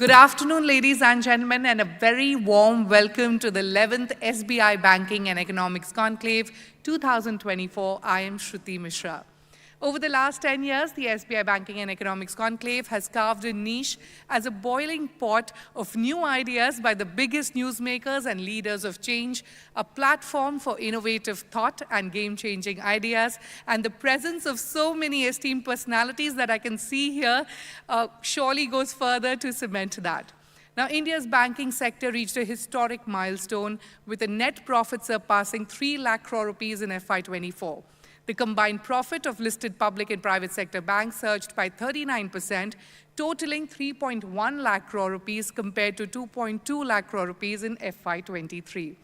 Good afternoon, ladies and gentlemen, and a very warm welcome to the 11th SBI Banking and Economics Conclave 2024. I am Shruti Mishra. Over the last 10 years, the SBI Banking and Economics Conclave has carved a niche as a boiling pot of new ideas by the biggest newsmakers and leaders of change, a platform for innovative thought and game-changing ideas, and the presence of so many esteemed personalities that I can see here surely goes further to cement that. Now, India's banking sector reached a historic milestone with a net profit surpassing 3 lakh crore rupees in FY24. The combined profit of listed public and private sector banks surged by 39%, totaling 3.1 lakh crore rupees compared to 2.2 lakh crore rupees in FY23.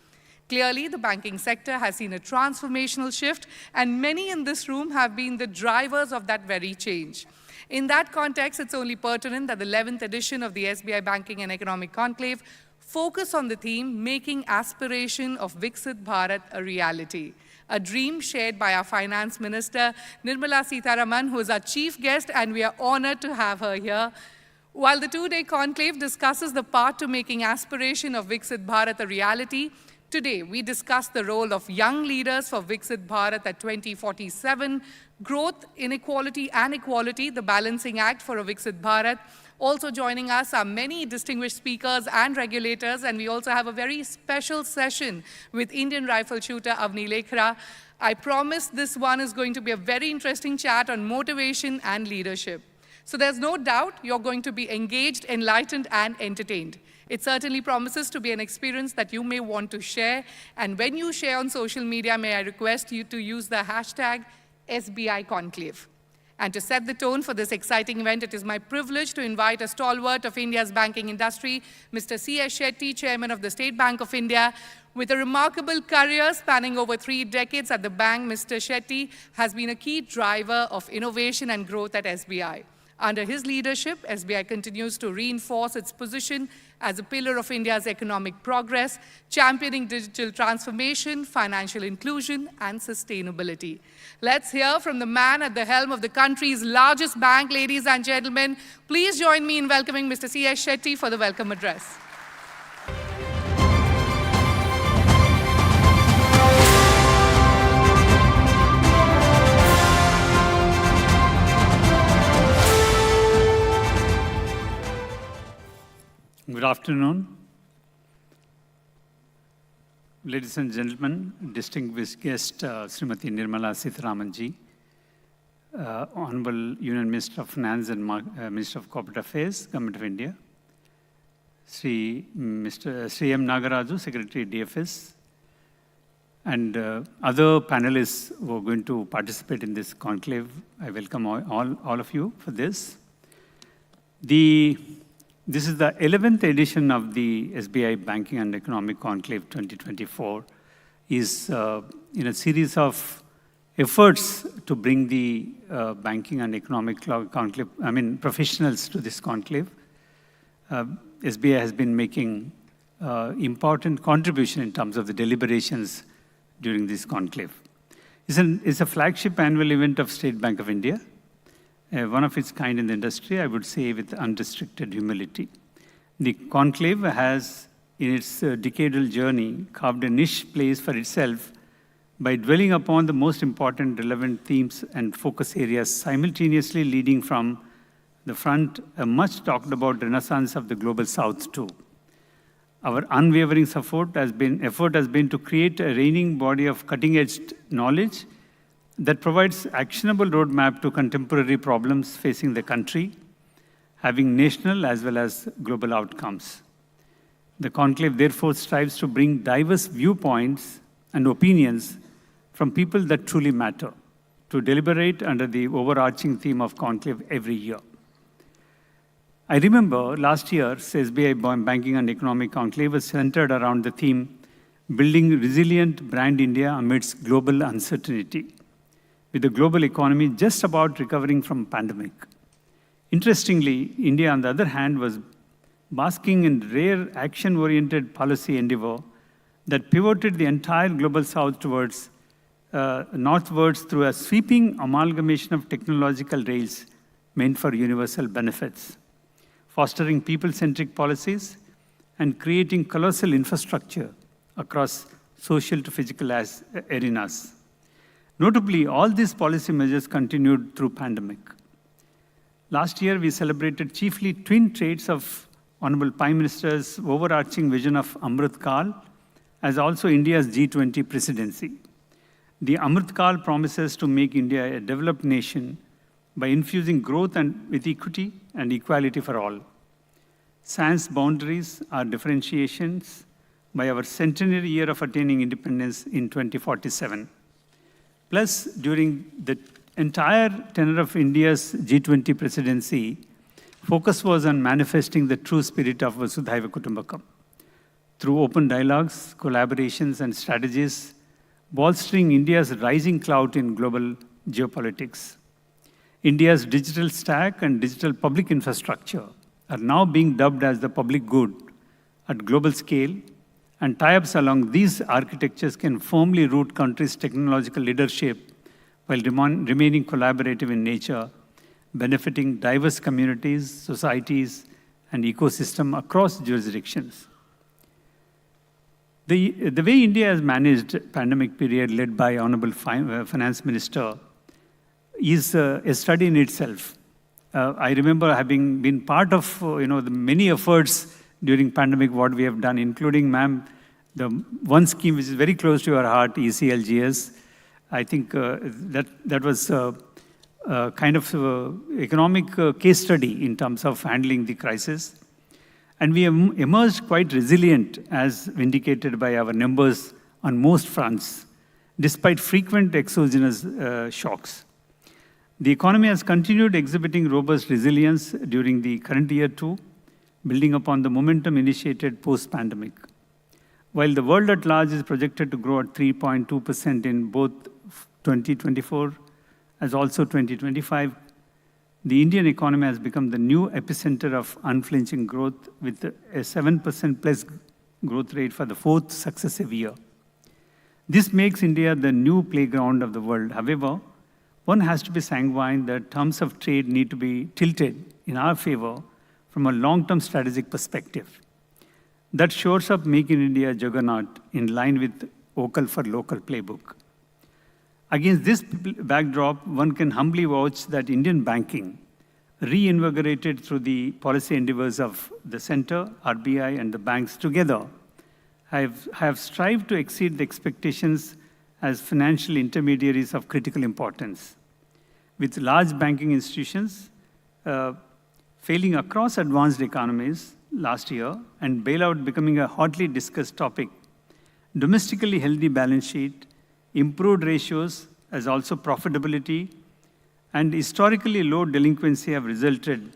Clearly, the banking sector has seen a transformational shift, and many in this room have been the drivers of that very change. In that context, it's only pertinent that the 11th edition of the SBI Banking and Economic Conclave focus on the theme, making aspiration of Viksit Bharat a reality. A dream shared by our Finance Minister, Nirmala Sitharaman, who is our chief guest, and we are honored to have her here. While the two-day conclave discusses the path to making aspiration of Viksit Bharat a reality, today we discuss the role of young leaders for Viksit Bharat at 2047, growth, inequality and equality, the balancing act for a Viksit Bharat. Also joining us are many distinguished speakers and regulators, and we also have a very special session with Indian rifle shooter Avani Lekhara. I promise this one is going to be a very interesting chat on motivation and leadership. So there's no doubt you're going to be engaged, enlightened, and entertained. It certainly promises to be an experience that you may want to share. And when you share on social media, may I request you to use the hashtag SBI Conclave. And to set the tone for this exciting event, it is my privilege to invite a stalwart of India's banking industry, Mr. C.S. Shetty, Chairman of the State Bank of India. With a remarkable career spanning over 3 decades at the bank, Mr. Shetty has been a key driver of innovation and growth at SBI. Under his leadership, SBI continues to reinforce its position as a pillar of India's economic progress, championing digital transformation, financial inclusion, and sustainability. Let's hear from the man at the helm of the country's largest bank, ladies and gentlemen. Please join me in welcoming Mr. C.S. Shetty for the welcome address. Good afternoon. Ladies and gentlemen, distinguished guest Srimati Nirmala Sitharaman ji, Hon'ble Union Minister of Finance and Minister of Corporate Affairs, Government of India, Shri M. Nagaraju, Secretary DFS, and other panelists who are going to participate in this conclave. I welcome all of you for this. This is the 11th edition of the SBI Banking and Economic Conclave 2024. Is in a series of efforts to bring the banking and economic conclave, professionals to this conclave. SBI has been making important contribution in terms of the deliberations during this conclave. It's a flagship annual event of State Bank of India. One of its kind in the industry, I would say with unrestricted humility. The conclave has, in its decadal journey, carved a niche place for itself by dwelling upon the most important relevant themes and focus areas, simultaneously leading from the front a much talked about renaissance of the global south too. Our unwavering effort has been to create a reigning body of cutting-edge knowledge that provides actionable roadmap to contemporary problems facing the country, having national as well as global outcomes. The conclave therefore strives to bring diverse viewpoints and opinions from people that truly matter, to deliberate under the overarching theme of conclave every year. I remember last year's SBI Banking and Economic Conclave was centered around the theme, Building Resilient Brand India Amidst Global Uncertainty, with the global economy just about recovering from pandemic. Interestingly, India, on the other hand, was basking in rare action-oriented policy endeavor that pivoted the entire global south towards northwards through a sweeping amalgamation of technological rails meant for universal benefits, fostering people-centric policies and creating colossal infrastructure across social to physical arenas. Notably, all these policy measures continued through pandemic. Last year, we celebrated chiefly twin traits of Honorable Prime Minister's overarching vision of Amrit Kal, as also India's G20 presidency. The Amrit Kal promises to make India a developed nation by infusing growth and with equity and equality for all. Sans boundaries are differentiations by our centenary year of attaining independence in 2047. Plus, during the entire tenure of India's G20 presidency, focus was on manifesting the true spirit of Vasudhaiva Kutumbakam through open dialogues, collaborations, and strategies, bolstering India's rising clout in global geopolitics. India's digital stack and digital public infrastructure are now being dubbed as the public good at global scale, and tie-ups along these architectures can firmly root countries' technological leadership while remaining collaborative in nature, benefiting diverse communities, societies, and ecosystem across jurisdictions. The way India has managed pandemic period led by Honorable Finance Minister is a study in itself. I remember having been part of the many efforts during pandemic, what we have done, including, ma'am, the one scheme which is very close to your heart, ECLGS. I think that was kind of economic case study in terms of handling the crisis. And we emerged quite resilient, as indicated by our numbers on most fronts, despite frequent exogenous shocks. The economy has continued exhibiting robust resilience during the current year too, building upon the momentum initiated post-pandemic. While the world at large is projected to grow at 3.2% in both 2024 as also 2025, the Indian economy has become the new epicenter of unflinching growth with a 7% plus growth rate for the fourth successive year. This makes India the new playground of the world. However, one has to be sanguine that terms of trade need to be tilted in our favor from a long-term strategic perspective. That shores up Make in India juggernaut in line with vocal for local playbook. Against this backdrop, one can humbly vouch that Indian banking, reinvigorated through the policy endeavors of the center, RBI, and the banks together, have strived to exceed the expectations as financial intermediaries of critical importance. With large banking institutions failing across advanced economies last year and bailout becoming a hotly discussed topic, domestically healthy balance sheet, improved ratios as also profitability, and historically low delinquency have resulted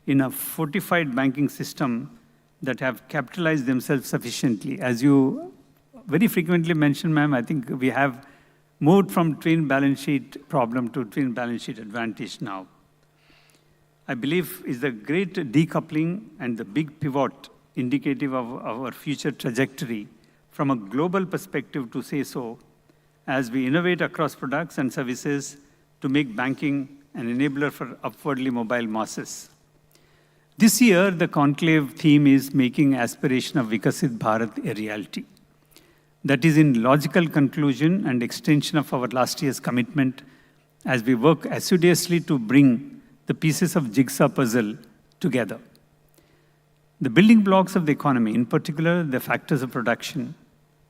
in a fortified banking system that have capitalized themselves sufficiently. As you very frequently mentioned, ma'am, I think we have moved from twin balance sheet problem to twin balance sheet advantage now. I believe is the great decoupling and the big pivot indicative of our future trajectory from a global perspective, to say so, as we innovate across products and services to make banking an enabler for upwardly mobile masses. This year, the Conclave theme is making aspiration of Viksit Bharat a reality. That is in logical conclusion and extension of our last year's commitment as we work assiduously to bring the pieces of jigsaw puzzle together. The building blocks of the economy, in particular the factors of production,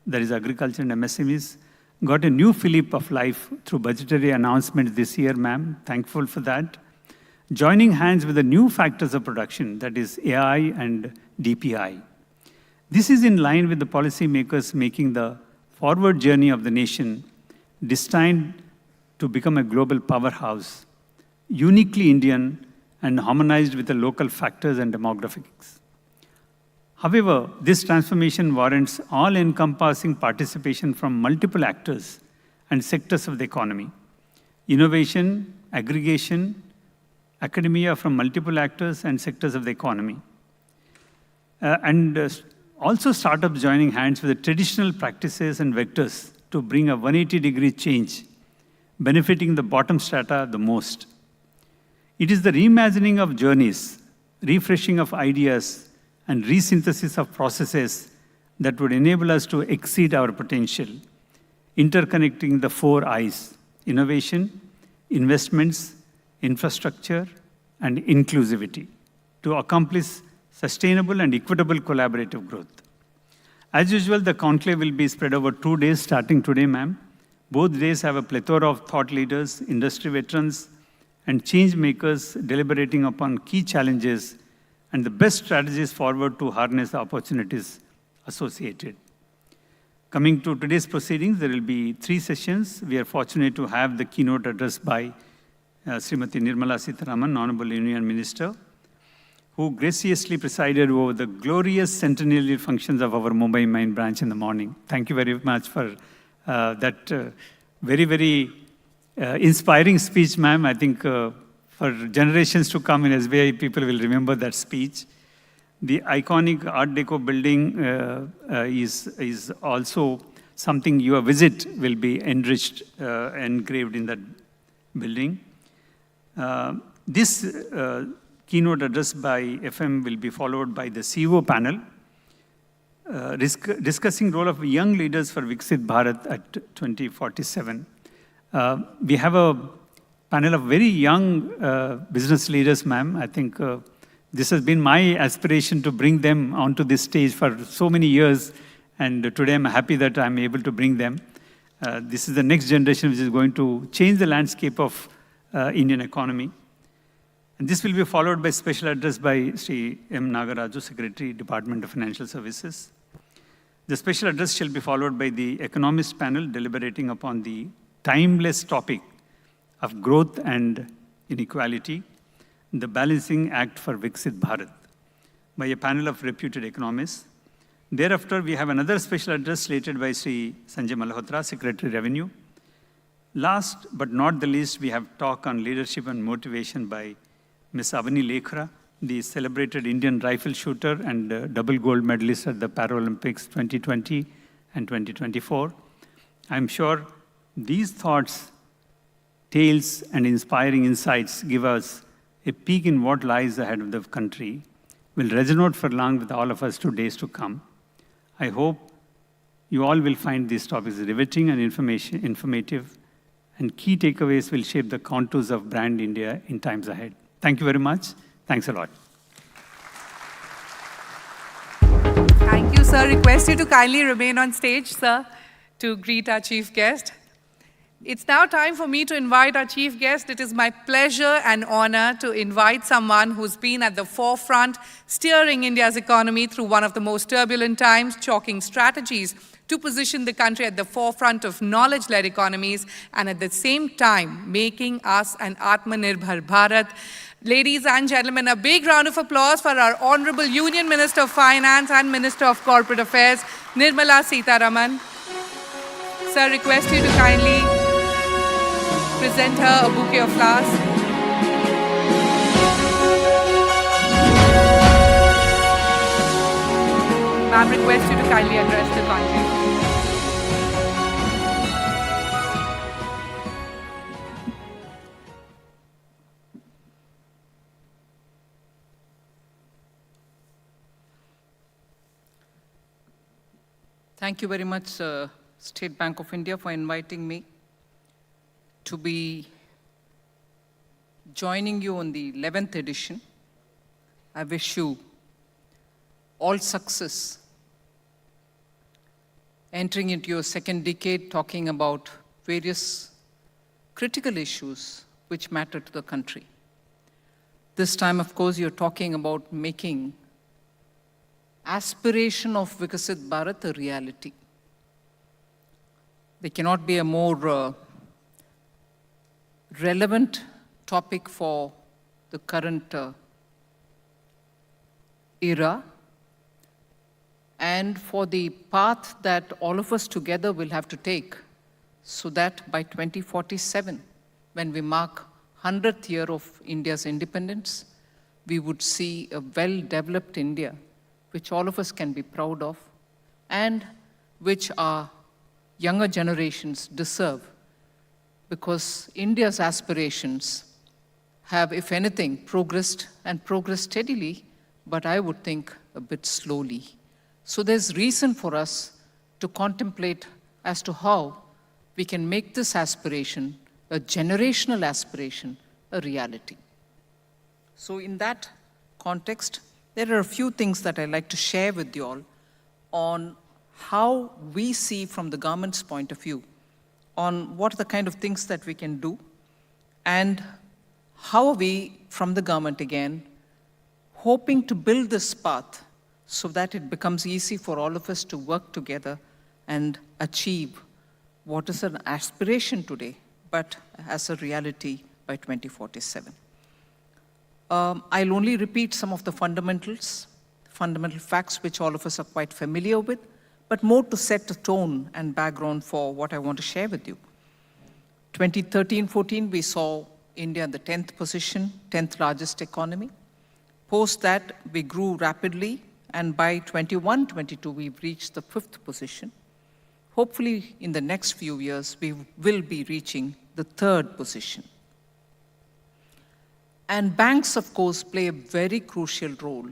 that is agriculture and MSMEs, got a new fillip of life through budgetary announcements this year, ma'am. Thankful for that. Joining hands with the new factors of production, that is AI and DPI. This is in line with the policymakers making the forward journey of the nation, destined to become a global powerhouse, uniquely Indian and harmonized with the local factors and demographics. However, this transformation warrants all-encompassing participation from multiple actors and sectors of the economy. Innovation, aggregation, academia from multiple actors and sectors of the economy. Also startups joining hands with the traditional practices and vectors to bring a 180-degree change, benefiting the bottom strata the most. It is the reimagining of journeys, refreshing of ideas, and resynthesis of processes that would enable us to exceed our potential, interconnecting the 4 I's, innovation, investments, infrastructure, and inclusivity to accomplish sustainable and equitable collaborative growth. As usual, the conclave will be spread over 2 days, starting today, ma'am. Both days have a plethora of thought leaders, industry veterans, and change makers deliberating upon key challenges and the best strategies forward to harness the opportunities associated. Coming to today's proceedings, there will be 3 sessions. We are fortunate to have the keynote address by Srimati Nirmala Sitharaman, Hon'ble Union Minister, who graciously presided over the glorious centennial functions of our Mumbai Main branch in the morning. Thank you very much for that very, very inspiring speech, ma'am. I think for generations to come in SBI, people will remember that speech. The iconic Art Deco building is also something your visit will be enriched, engraved in that building. This keynote address by FM will be followed by the CEO panel, discussing role of young leaders for Viksit Bharat at 2047. We have a panel of very young business leaders, ma'am. I think this has been my aspiration to bring them onto this stage for so many years, and today I'm happy that I'm able to bring them. This is the next generation which is going to change the landscape of Indian economy. And this will be followed by special address by Shri M. Nagaraju, Secretary, Department of Financial Services. The special address shall be followed by the Economist panel deliberating upon the timeless topic of growth and inequality, the balancing act for Viksit Bharat, by a panel of reputed economists. Thereafter, we have another special address slated by Sri Sanjay Malhotra, Secretary Revenue. Last but not the least, we have talk on leadership and motivation by Ms. Avani Lekhara, the celebrated Indian rifle shooter and double gold medalist at the Paralympics 2020 and 2024. I'm sure these thoughts, tales, and inspiring insights give us a peek in what lies ahead of the country, will resonate for long with all of us 2 days to come. I hope you all will find these topics riveting and informative, and key takeaways will shape the contours of brand India in times ahead. Thank you very much. Thanks a lot. Thank you, sir. Request you to kindly remain on stage, sir, to greet our chief guest. It's now time for me to invite our chief guest. It is my pleasure and honor to invite someone who's been at the forefront, steering India's economy through one of the most turbulent times, chalking strategies to position the country at the forefront of knowledge-led economies and at the same time making us an Atmanirbhar Bharat. Ladies and gentlemen, a big round of applause for our Honorable Union Minister of Finance and Minister of Corporate Affairs, Nirmala Sitharaman. Sir, request you to kindly present her a bouquet of flowers. Ma'am, request you to kindly address the conclave. Thank you very much, State Bank of India, for inviting me to be joining you on the 11th edition. I wish you all success entering into your second decade, talking about various critical issues which matter to the country. This time, of course, you're talking about making aspiration of Viksit Bharat a reality. There cannot be a more relevant topic for the current era and for the path that all of us together will have to take so that by 2047, when we mark 100th year of India's independence, we would see a well-developed India which all of us can be proud of and which our younger generations deserve, because India's aspirations have, if anything, progressed and progressed steadily, but I would think a bit slowly. So there's reason for us to contemplate as to how we can make this aspiration a generational aspiration, a reality. So in that context, there are a few things that I'd like to share with you all on how we see from the government's point of view on what are the kind of things that we can do and how are we, from the government again, hoping to build this path so that it becomes easy for all of us to work together and achieve what is an aspiration today, but as a reality by 2047. I'll only repeat some of the fundamental facts which all of us are quite familiar with, but more to set a tone and background for what I want to share with you. 2013-14, we saw India in the 10th position, 10th largest economy. Post that, we grew rapidly, and by 21-22, we've reached the 5th position. Hopefully, in the next few years, we will be reaching the 3rd position. And banks, of course, play a very crucial role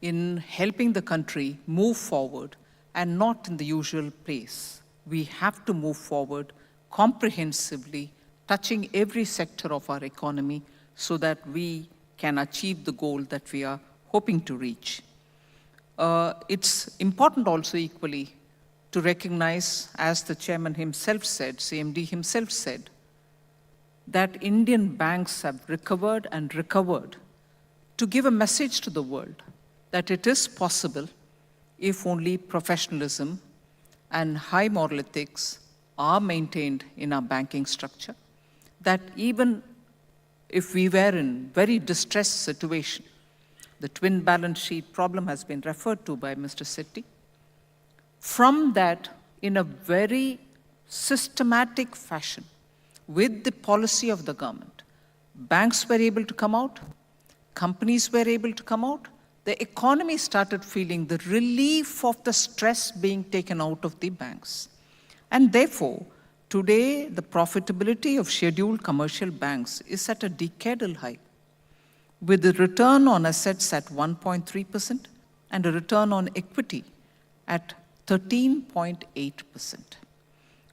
in helping the country move forward and not in the usual place. We have to move forward comprehensively, touching every sector of our economy so that we can achieve the goal that we are hoping to reach. It's important also equally to recognize, as the chairman himself said, CMD himself said, that Indian banks have recovered and recovered to give a message to the world that it is possible if only professionalism and high moral ethics are maintained in our banking structure, that even if we were in very distressed situation, the twin balance sheet problem has been referred to by Mr. Sethi. From that, in a very systematic fashion, with the policy of the government, banks were able to come out, companies were able to come out, the economy started feeling the relief of the stress being taken out of the banks. And therefore, today, the profitability of scheduled commercial banks is at a decadal high, with the return on assets at 1.3% and a return on equity at 13.8%.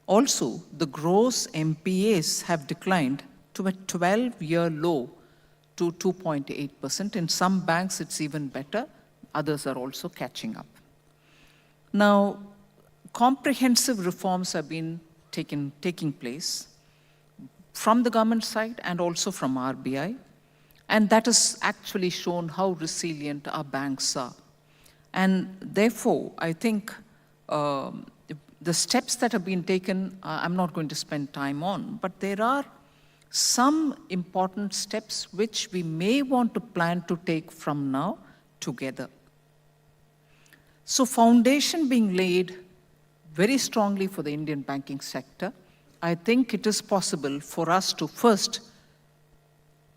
Also, the gross MPAs have declined to a 12-year low to 2.8%. In some banks, it's even better. Others are also catching up. Now, comprehensive reforms have been taking place from the government side and also from RBI. And that has actually shown how resilient our banks are. And therefore, I think the steps that have been taken, I'm not going to spend time on, but there are some important steps which we may want to plan to take from now together. So foundation being laid very strongly for the Indian banking sector, I think it is possible for us to first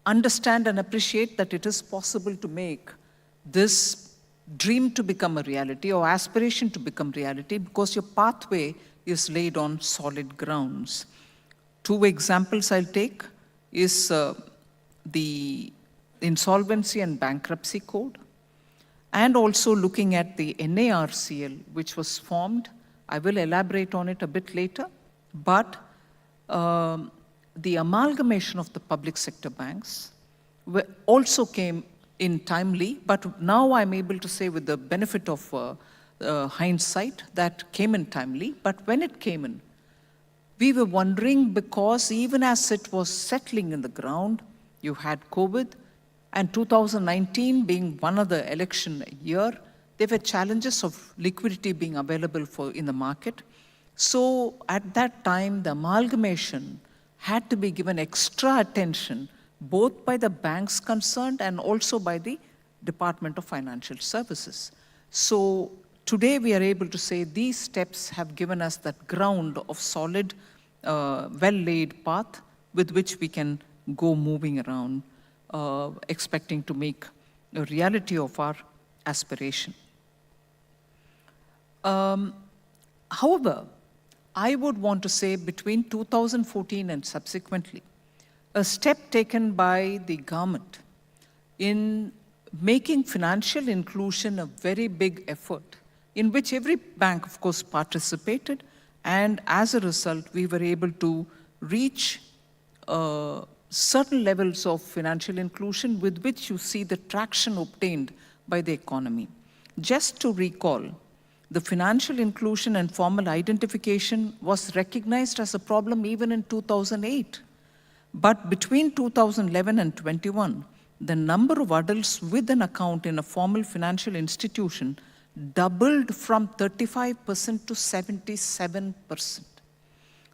understand and appreciate that it is possible to make this dream to become a reality or aspiration to become reality because your pathway is laid on solid grounds. Two examples I'll take is the Insolvency and Bankruptcy Code and also looking at the NARCL, which was formed. I will elaborate on it a bit later, but the amalgamation of the public sector banks also came in timely, but now I'm able to say with the benefit of hindsight that came in timely, but when it came in, we were wondering because even as it was settling in the ground, you had COVID, and 2019 being one of the election year, there were challenges of liquidity being available in the market. So at that time, the amalgamation had to be given extra attention both by the banks concerned and also by the Department of Financial Services. So today we are able to say these steps have given us that ground of solid, well-laid path with which we can go moving around, expecting to make a reality of our aspiration. However, I would want to say between 2014 and subsequently, a step taken by the government in making financial inclusion a very big effort, in which every bank, of course, participated, and as a result, we were able to reach certain levels of financial inclusion with which you see the traction obtained by the economy. Just to recall, the financial inclusion and formal identification was recognized as a problem even in 2008. But between 2011 and 21, the number of adults with an account in a formal financial institution doubled from 35% to 77%.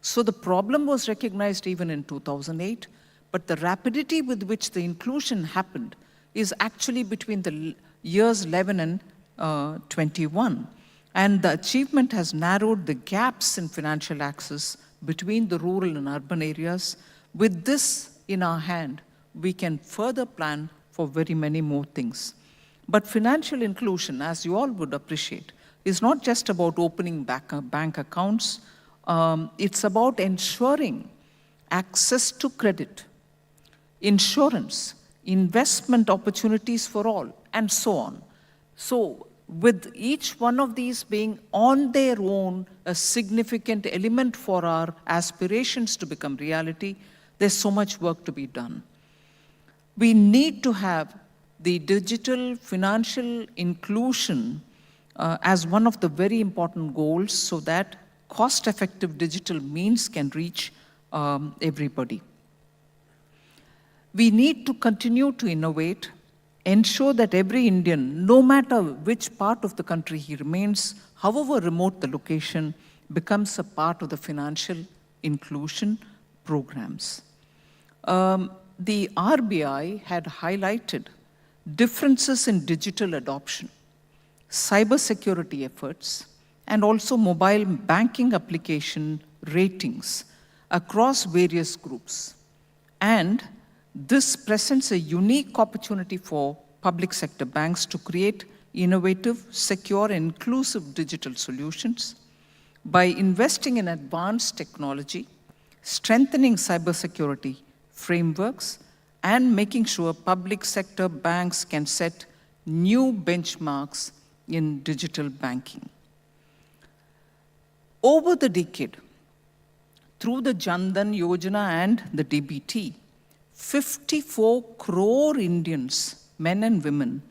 So the problem was recognized even in 2008, but the rapidity with which the inclusion happened is actually between the years 11 and 21. And the achievement has narrowed the gaps in financial access between the rural and urban areas. With this in our hand, we can further plan for very many more things. But financial inclusion, as you all would appreciate, is not just about opening bank accounts. It's about ensuring access to credit, insurance, investment opportunities for all, and so on. So with each one of these being on their own a significant element for our aspirations to become reality, there's so much work to be done. We need to have the digital financial inclusion as one of the very important goals so that cost-effective digital means can reach everybody. We need to continue to innovate, ensure that every Indian, no matter which part of the country he remains, however remote the location, becomes a part of the financial inclusion programs. The RBI had highlighted differences in digital adoption, cybersecurity efforts, and also mobile banking application ratings across various groups. And this presents a unique opportunity for public sector banks to create innovative, secure, and inclusive digital solutions by investing in advanced technology, strengthening cybersecurity frameworks, and making sure public sector banks can set new benchmarks in digital banking. Over the decade, through the Jan Dhan Yojana and the DBT, 54 crore Indians, men and women,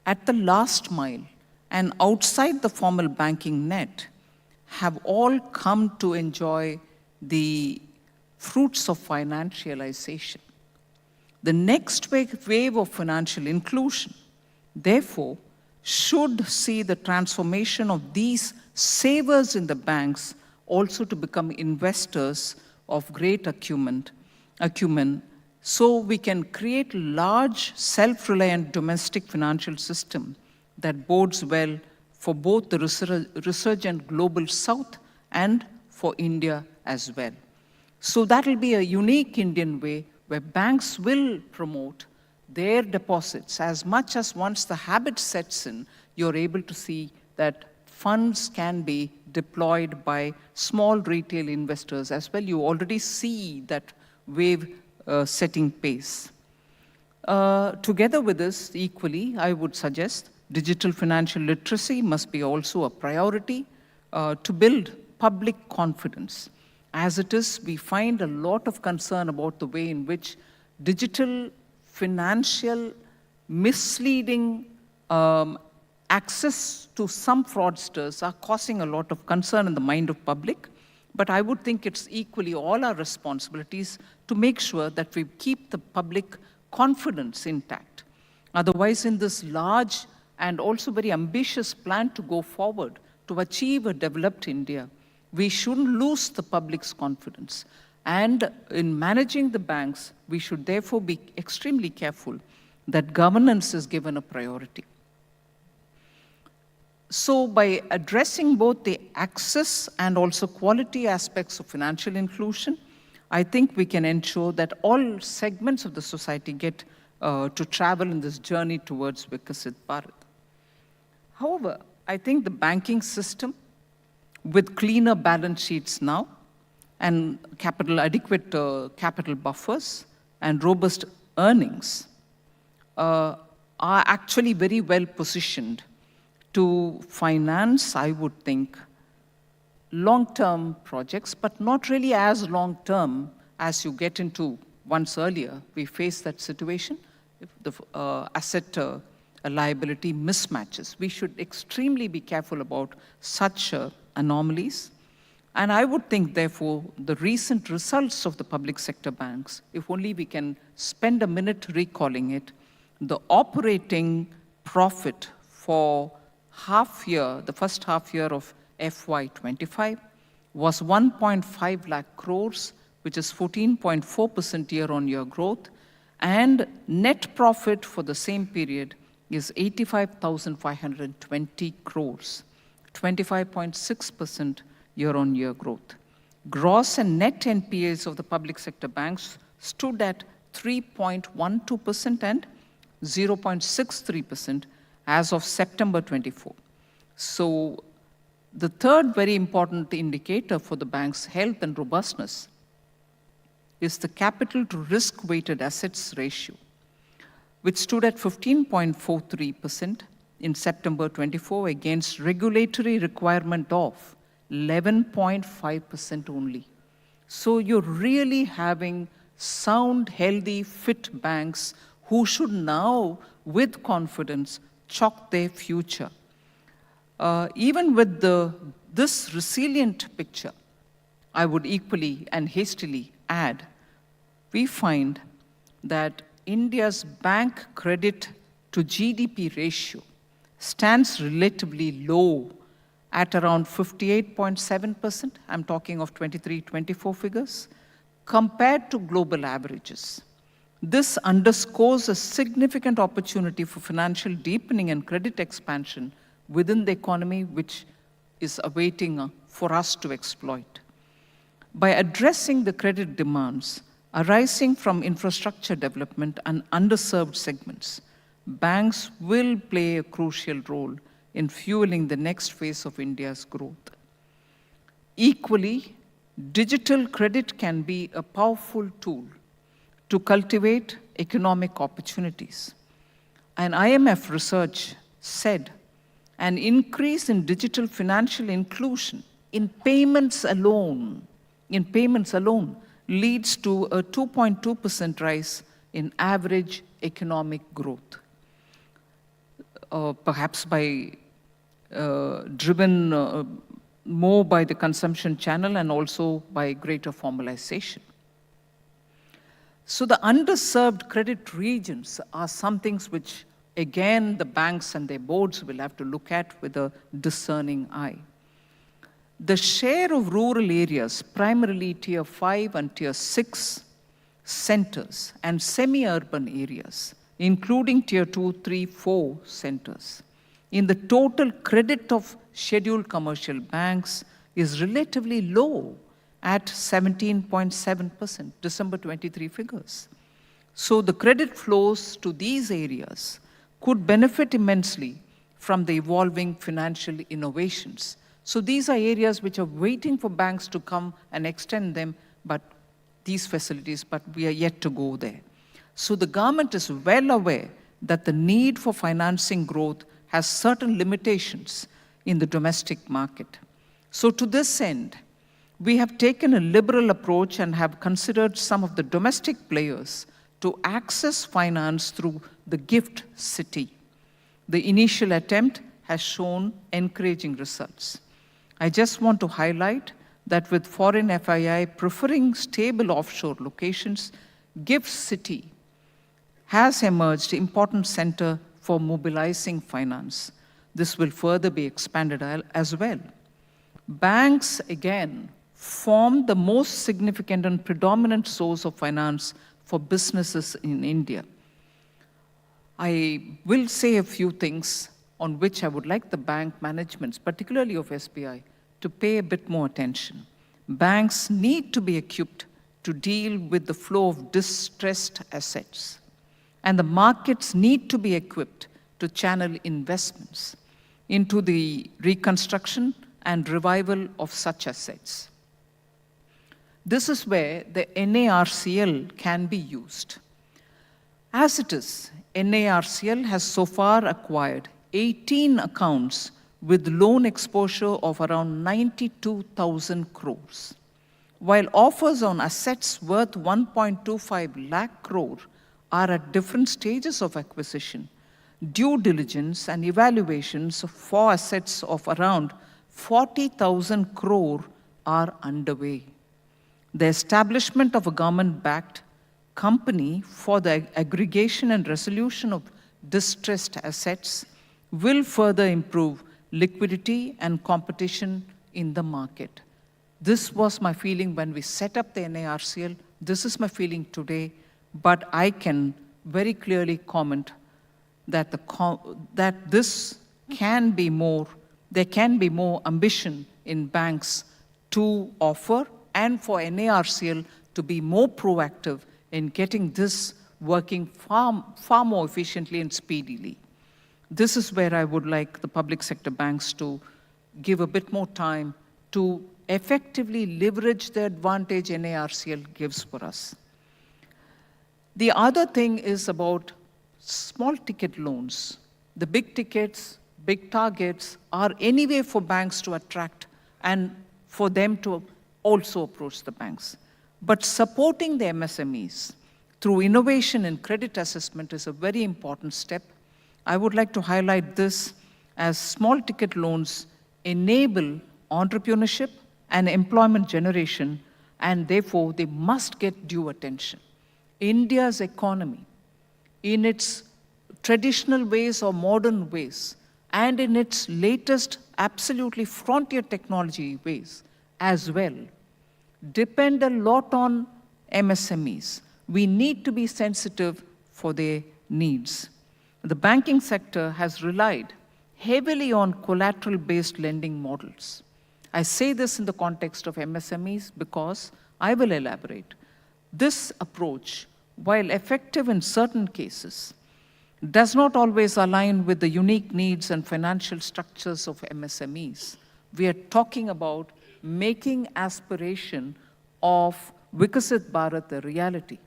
at the last mile and outside the formal banking net have all come to enjoy the fruits of financialization. The next wave of financial inclusion, therefore, should see the transformation of these savers in the banks also to become investors of great acumen, so we can create large, self-reliant domestic financial system that bodes well for both the resurgent global South and for India as well. So that will be a unique Indian way where banks will promote their deposits as much as once the habit sets in, you're able to see that funds can be deployed by small retail investors as well. You already see that wave setting pace. Together with this, equally, I would suggest digital financial literacy must be also a priority to build public confidence. As it is, we find a lot of concern about the way in which digital financial misleading access to some fraudsters are causing a lot of concern in the mind of public. But I would think it's equally all our responsibilities to make sure that we keep the public confidence intact. Otherwise, in this large and also very ambitious plan to go forward to achieve a developed India, we shouldn't lose the public's confidence. And in managing the banks, we should therefore be extremely careful that governance is given a priority. So by addressing both the access and also quality aspects of financial inclusion, I think we can ensure that all segments of the society get to travel in this journey towards Viksit Bharat. However, I think the banking system, with cleaner balance sheets now, and adequate capital buffers and robust earnings, are actually very well positioned to finance, I would think, long-term projects, but not really as long-term as you get into once earlier, we faced that situation, if the asset liability mismatches. We should extremely be careful about such anomalies. And I would think, therefore, the recent results of the public sector banks, if only we can spend a minute recalling it, the operating profit for the first half year of FY25 was 1.5 lakh crores, which is 14.4% year-on-year growth, and net profit for the same period is 85,520 crores, 25.6% year-on-year growth. Gross and net NPAs of the public sector banks stood at 3.12% and 0.63% as of September 24. So the third very important indicator for the bank's health and robustness is the capital to risk-weighted assets ratio, which stood at 15.43% in September 24 against regulatory requirement of 11.5% only. So you're really having sound, healthy, fit banks who should now, with confidence, chalk their future. Even with this resilient picture, I would equally and hastily add, we find that India's bank credit to GDP ratio stands relatively low at around 58.7%, I'm talking of 23-24 figures, compared to global averages. This underscores a significant opportunity for financial deepening and credit expansion within the economy, which is awaiting for us to exploit. By addressing the credit demands arising from infrastructure development and underserved segments, banks will play a crucial role in fueling the next phase of India's growth. Equally, digital credit can be a powerful tool to cultivate economic opportunities. And IMF research said an increase in digital financial inclusion in payments alone leads to a 2.2% rise in average economic growth, perhaps driven more by the consumption channel and also by greater formalization. So the underserved credit regions are some things which, again, the banks and their boards will have to look at with a discerning eye. The share of rural areas, primarily Tier 5 and Tier 6 centers, and semi-urban areas, including Tier 2, 3, 4 centers, in the total credit of scheduled commercial banks is relatively low at 17.7%, December 23 figures. So the credit flows to these areas could benefit immensely from the evolving financial innovations. So these are areas which are waiting for banks to come and extend them, but these facilities, but we are yet to go there. So the government is well aware that the need for financing growth has certain limitations in the domestic market. So to this end, we have taken a liberal approach and have considered some of the domestic players to access finance through the GIFT City. The initial attempt has shown encouraging results. I just want to highlight that with foreign FII preferring stable offshore locations, GIFT City has emerged important center for mobilizing finance. This will further be expanded as well. Banks, again, form the most significant and predominant source of finance for businesses in India. I will say a few things on which I would like the bank managements, particularly of SBI, to pay a bit more attention. Banks need to be equipped to deal with the flow of distressed assets, and the markets need to be equipped to channel investments into the reconstruction and revival of such assets. This is where the NARCL can be used. As it is, NARCL has so far acquired 18 accounts with loan exposure of around 92,000 crores. while offers on assets worth 1.25 lakh crore are at different stages of acquisition, due diligence and evaluations for assets of around 40,000 crore are underway. The establishment of a government-backed company for the aggregation and resolution of distressed assets will further improve liquidity and competition in the market. This was my feeling when we set up the NARCL. This is my feeling today, but I can very clearly comment that, this can be more, there can be more ambition in banks to offer and for NARCL to be more proactive in getting this working far more efficiently and speedily. This is where I would like the public sector banks to give a bit more time to effectively leverage the advantage NARCL gives for us. The other thing is about small ticket loans. The big tickets, big targets are anyway for banks to attract and for them to also approach the banks. But supporting the MSMEs through innovation in credit assessment is a very important step. I would like to highlight this as small ticket loans enable entrepreneurship and employment generation, and therefore they must get due attention. India's economy, in its traditional ways or modern ways, and in its latest absolutely frontier technology ways as well, depend a lot on MSMEs. We need to be sensitive for their needs. The banking sector has relied heavily on collateral-based lending models. I say this in the context of MSMEs because I will elaborate. This approach, while effective in certain cases, does not always align with the unique needs and financial structures of MSMEs. We are talking about making aspiration of Viksit Bharat a reality.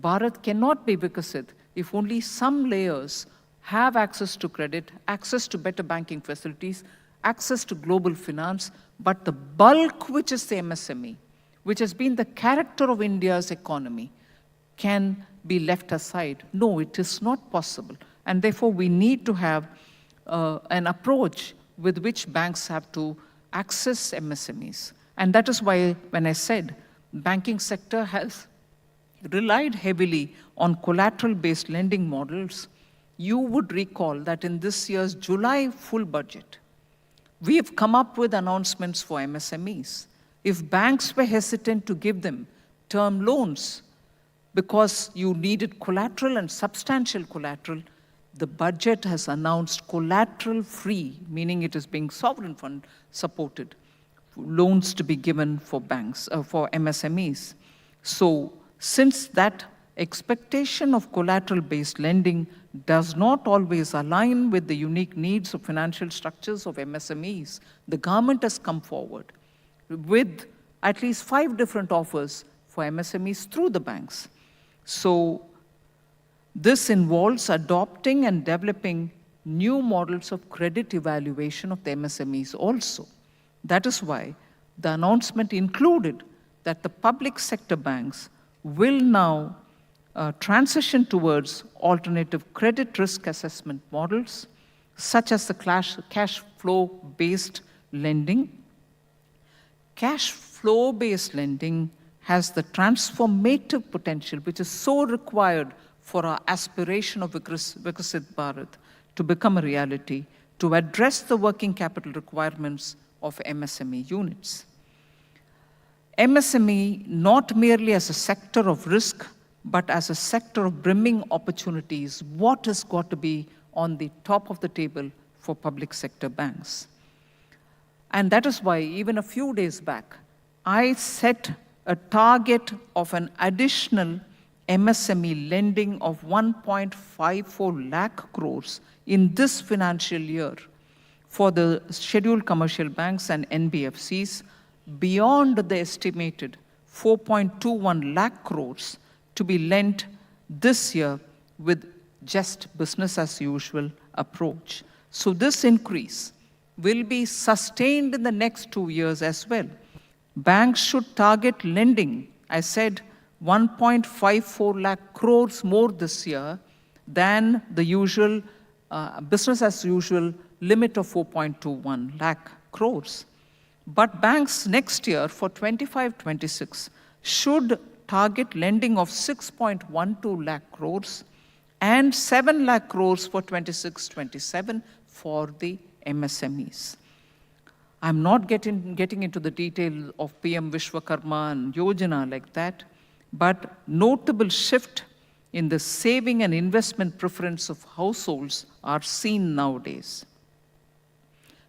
Bharat cannot be Viksit if only some layers have access to credit, access to better banking facilities, access to global finance, but the bulk, which is the MSME, which has been the character of India's economy, can be left aside. No, it is not possible. And therefore, we need to have an approach with which banks have to access MSMEs. And that is why, when I said banking sector has relied heavily on collateral-based lending models, you would recall that in this year's July full budget, we have come up with announcements for MSMEs. If banks were hesitant to give them term loans because you needed collateral and substantial collateral, the budget has announced collateral-free, meaning it is being sovereign fund supported, loans to be given for banks, for MSMEs. So since that expectation of collateral-based lending does not always align with the unique needs of financial structures of MSMEs, the government has come forward with at least 5 different offers for MSMEs through the banks. So this involves adopting and developing new models of credit evaluation of the MSMEs also. That is why the announcement included that the public sector banks will now transition towards alternative credit risk assessment models, such as the cash flow-based lending. Cash flow-based lending has the transformative potential which is so required for our aspiration of Viksit Bharat to become a reality, to address the working capital requirements of MSME units. MSME, not merely as a sector of risk, but as a sector of brimming opportunities, what has got to be on the top of the table for public sector banks. And that is why, even a few days back, I set a target of an additional MSME lending of 1.54 lakh crores in this financial year for the scheduled commercial banks and NBFCs, beyond the estimated 4.21 lakh crores to be lent this year with just business as usual approach. So this increase will be sustained in the next 2 years as well, Banks should target lending. I said 1.54 lakh crores more this year than the usual business as usual limit of 4.21 lakh crores. But banks next year for 25-26 should target lending of 6.12 lakh crores and 7 lakh crores for 26-27 for the MSMEs. I'm not getting into the detail of PM Vishwakarma and Yojana like that, but notable shift in the saving and investment preference of households are seen nowadays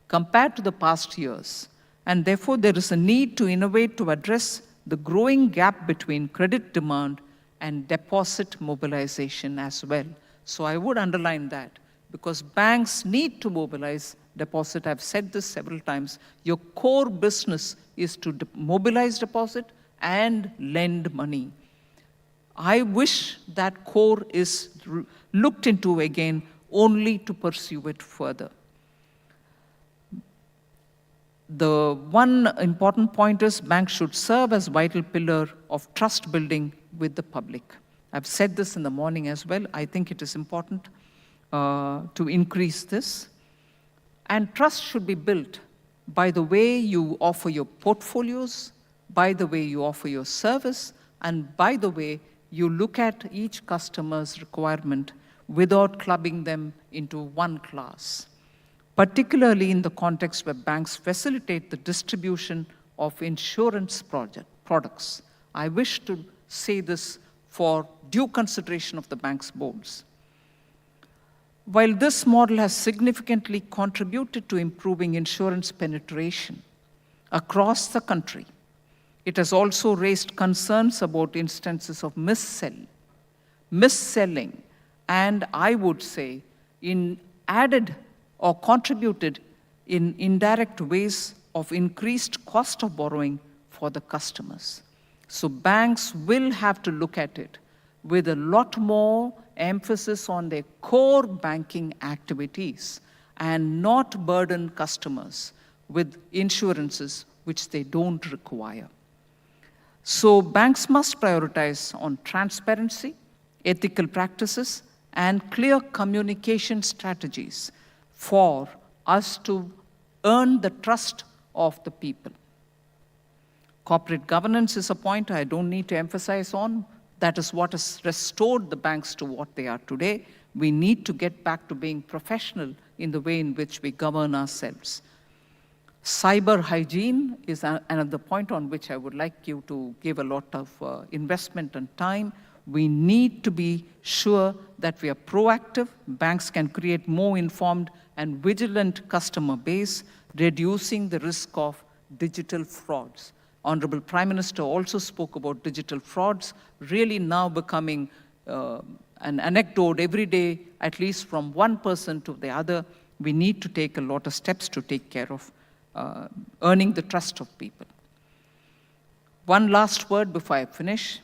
compared to the past years. And therefore, there is a need to innovate to address the growing gap between credit demand and deposit mobilization as well. So I would underline that, because banks need to mobilize deposit. I've said this several times. Your core business is to mobilize deposit and lend money. I wish that core is looked into again only to pursue it further. The one important point is banks should serve as vital pillar of trust building with the public. I've said this in the morning as well. I think it is important to increase this. And trust should be built by the way you offer your portfolios, by the way you offer your service, and by the way you look at each customer's requirement without clubbing them into one class, particularly in the context where banks facilitate the distribution of insurance products. I wish to say this for due consideration of the bank's boards. While this model has significantly contributed to improving insurance penetration across the country, it has also raised concerns about instances of mis-selling, and I would say added or contributed in indirect ways of increased cost of borrowing for the customers. So banks will have to look at it with a lot more emphasis on their core banking activities and not burden customers with insurances which they don't require. So banks must prioritize on transparency, ethical practices, and clear communication strategies for us to earn the trust of the people. Corporate governance is a point I don't need to emphasize on. That is what has restored the banks to what they are today. We need to get back to being professional in the way in which we govern ourselves. Cyber hygiene is another point on which I would like you to give a lot of investment and time. We need to be sure that we are proactive. Banks can create more informed and vigilant customer base, reducing the risk of digital frauds. Honorable Prime Minister also spoke about digital frauds, really now becoming an anecdote every day, at least from one person to the other. We need to take a lot of steps to take care of earning the trust of people. One last word before I finish.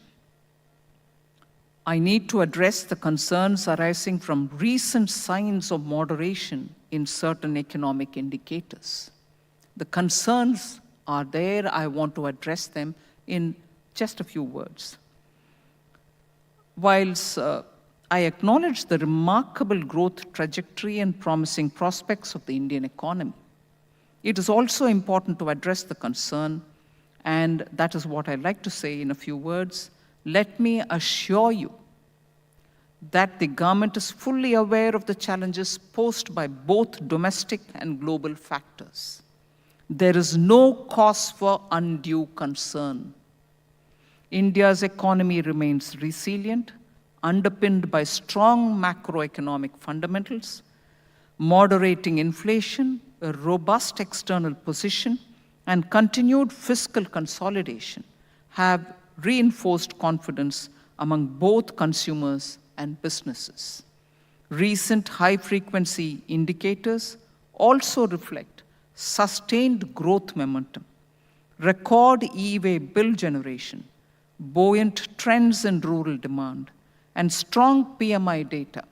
I need to address the concerns arising from recent signs of moderation in certain economic indicators. The concerns are there. I want to address them in just a few words. Whilst I acknowledge the remarkable growth trajectory and promising prospects of the Indian economy, it is also important to address the concern, and that is what I'd like to say in a few words. Let me assure you that the government is fully aware of the challenges posed by both domestic and global factors. There is no cause for undue concern. India's economy remains resilient, underpinned by strong macroeconomic fundamentals, moderating inflation, a robust external position, and continued fiscal consolidation have reinforced confidence among both consumers and businesses. Recent high-frequency indicators also reflect sustained growth momentum, record e-way bill generation, buoyant trends in rural demand, and strong PMI data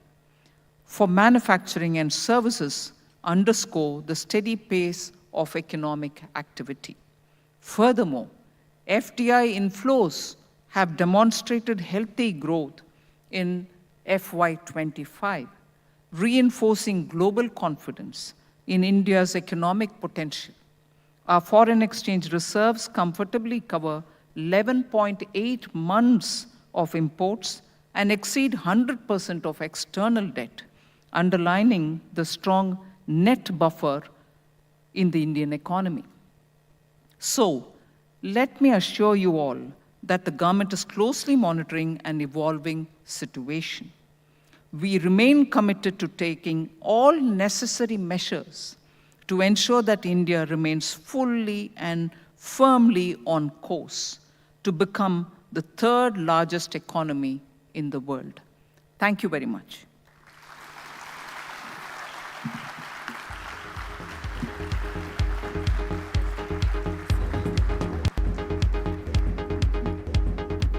for manufacturing and services underscore the steady pace of economic activity. Furthermore, FDI inflows have demonstrated healthy growth in FY25, reinforcing global confidence in India's economic potential. Our foreign exchange reserves comfortably cover 11.8 months of imports and exceed 100% of external debt, underlining the strong net buffer in the Indian economy. So, let me assure you all that the government is closely monitoring an evolving situation. We remain committed to taking all necessary measures to ensure that India remains fully and firmly on course to become the third largest economy in the world. Thank you very much.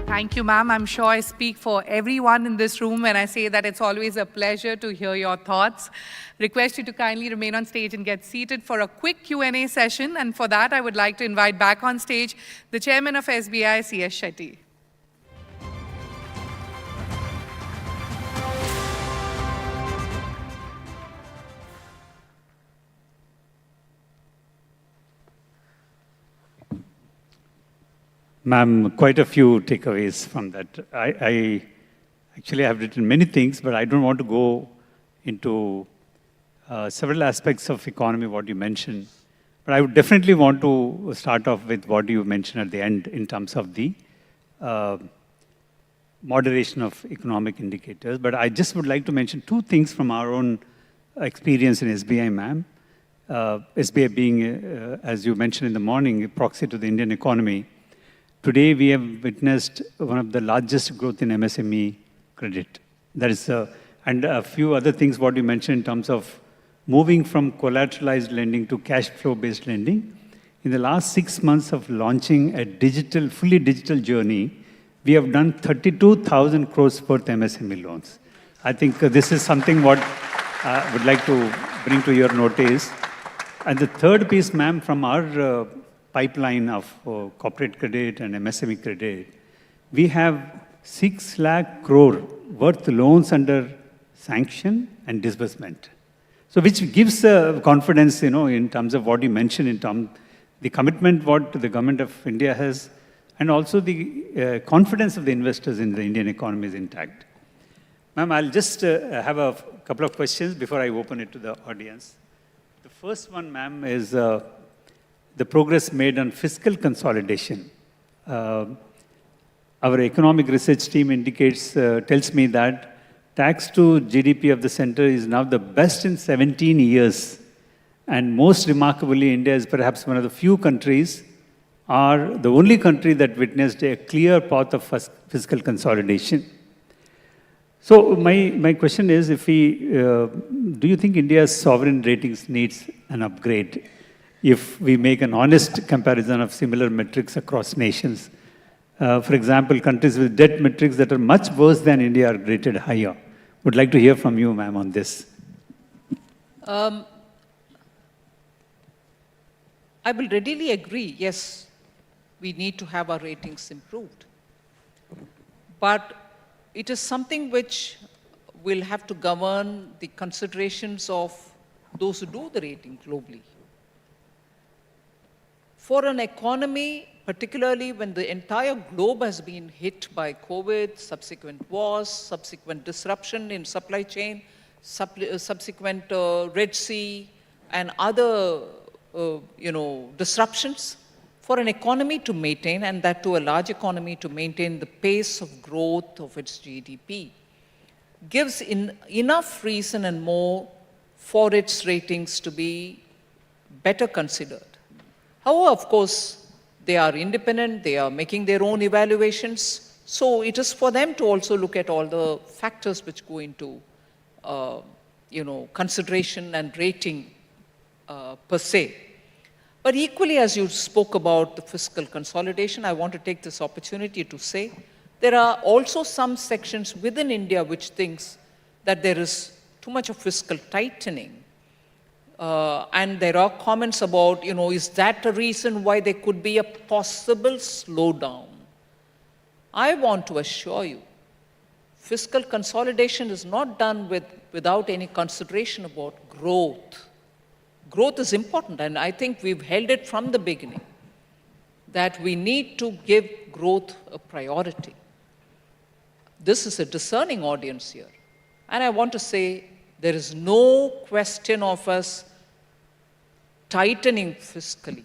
Thank you, ma'am. I'm sure I speak for everyone in this room when I say that it's always a pleasure to hear your thoughts. Request you to kindly remain on stage and get seated for a quick Q&A session. And for that, I would like to invite back on stage the Chairman of SBI, C.S. Shetty. Ma'am, quite a few takeaways from that. I actually have written many things, but I don't want to go into several aspects of economy, what you mentioned. But I would definitely want to start off with what you mentioned at the end in terms of the moderation of economic indicators. But I just would like to mention two things from our own experience in SBI, ma'am. SBI being, as you mentioned in the morning, a proxy to the Indian economy. Today, we have witnessed one of the largest growth in MSME credit. That is, and a few other things what you mentioned in terms of moving from collateralized lending to cash flow-based lending. In the last 6 months of launching a digital, fully digital journey, we have done 32,000 crores worth MSME loans. I think this is something what I would like to bring to your notice. And the third piece, ma'am, from our pipeline of corporate credit and MSME credit, we have 6 lakh crore worth loans under sanction and disbursement. So which gives confidence, in terms of what you mentioned, in terms the commitment what the government of India has, and also the confidence of the investors in the Indian economy is intact. Ma'am, I'll just have a couple of questions before I open it to the audience. The first one, ma'am, is the progress made on fiscal consolidation. Our economic research team tells me that tax to GDP of the center is now the best in 17 years. And most remarkably, India is perhaps one of the few countries, or the only country that witnessed a clear path of fiscal consolidation. So my question is, do you think India's sovereign ratings needs an upgrade? If we make an honest comparison of similar metrics across nations. For example, countries with debt metrics that are much worse than India are rated higher. Would like to hear from you, ma'am, on this. I will readily agree, yes, we need to have our ratings improved. But it is something which will have to govern the considerations of those who do the rating globally. For an economy, particularly when the entire globe has been hit by COVID, subsequent wars, subsequent disruption in supply chain, subsequent Red Sea, and other disruptions, for an economy to maintain, and that to a large economy to maintain the pace of growth of its GDP, gives enough reason and more for its ratings to be better considered. However, of course, they are independent, they are making their own evaluations, so it is for them to also look at all the factors which go into consideration and rating per se. But equally, as you spoke about the fiscal consolidation, I want to take this opportunity to say there are also some sections within India which thinks that there is too much of fiscal tightening And there are comments about, is that a reason why there could be a possible slowdown? I want to assure you, fiscal consolidation is not done without any consideration about growth. Growth is important, and I think we've held it from the beginning, that we need to give growth a priority. This is a discerning audience here. And I want to say, there is no question of us tightening fiscally.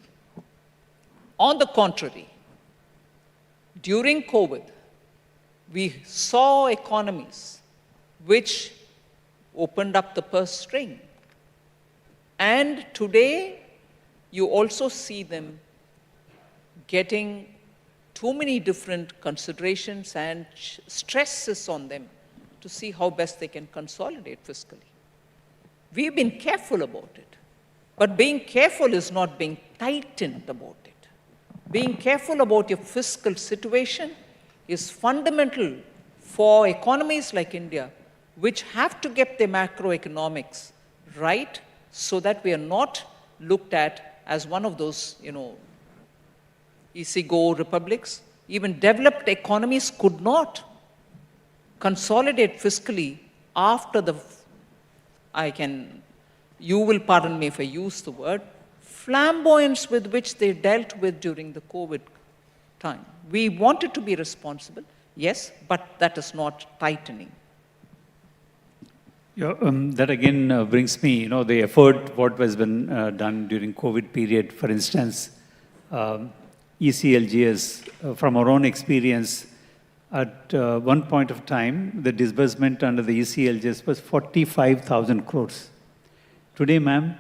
On the contrary, during COVID, we saw economies which opened up the purse string. And today, you also see them getting too many different considerations and stresses on them to see how best they can consolidate fiscally. We've been careful about it. But being careful is not being tightened about it. Being careful about your fiscal situation is fundamental for economies like India, which have to get their macroeconomics right so that we are not looked at as one of those, easy-go republics. Even developed economies could not consolidate fiscally after you will pardon me if I use the word, flamboyance with which they dealt with during the COVID time. We wanted to be responsible, yes, but that is not tightening. Yeah, that again brings me, the effort what has been done during COVID period. For instance, ECLGS, from our own experience, at one point of time, the disbursement under the ECLGS was 45,000 crores. Today, ma'am,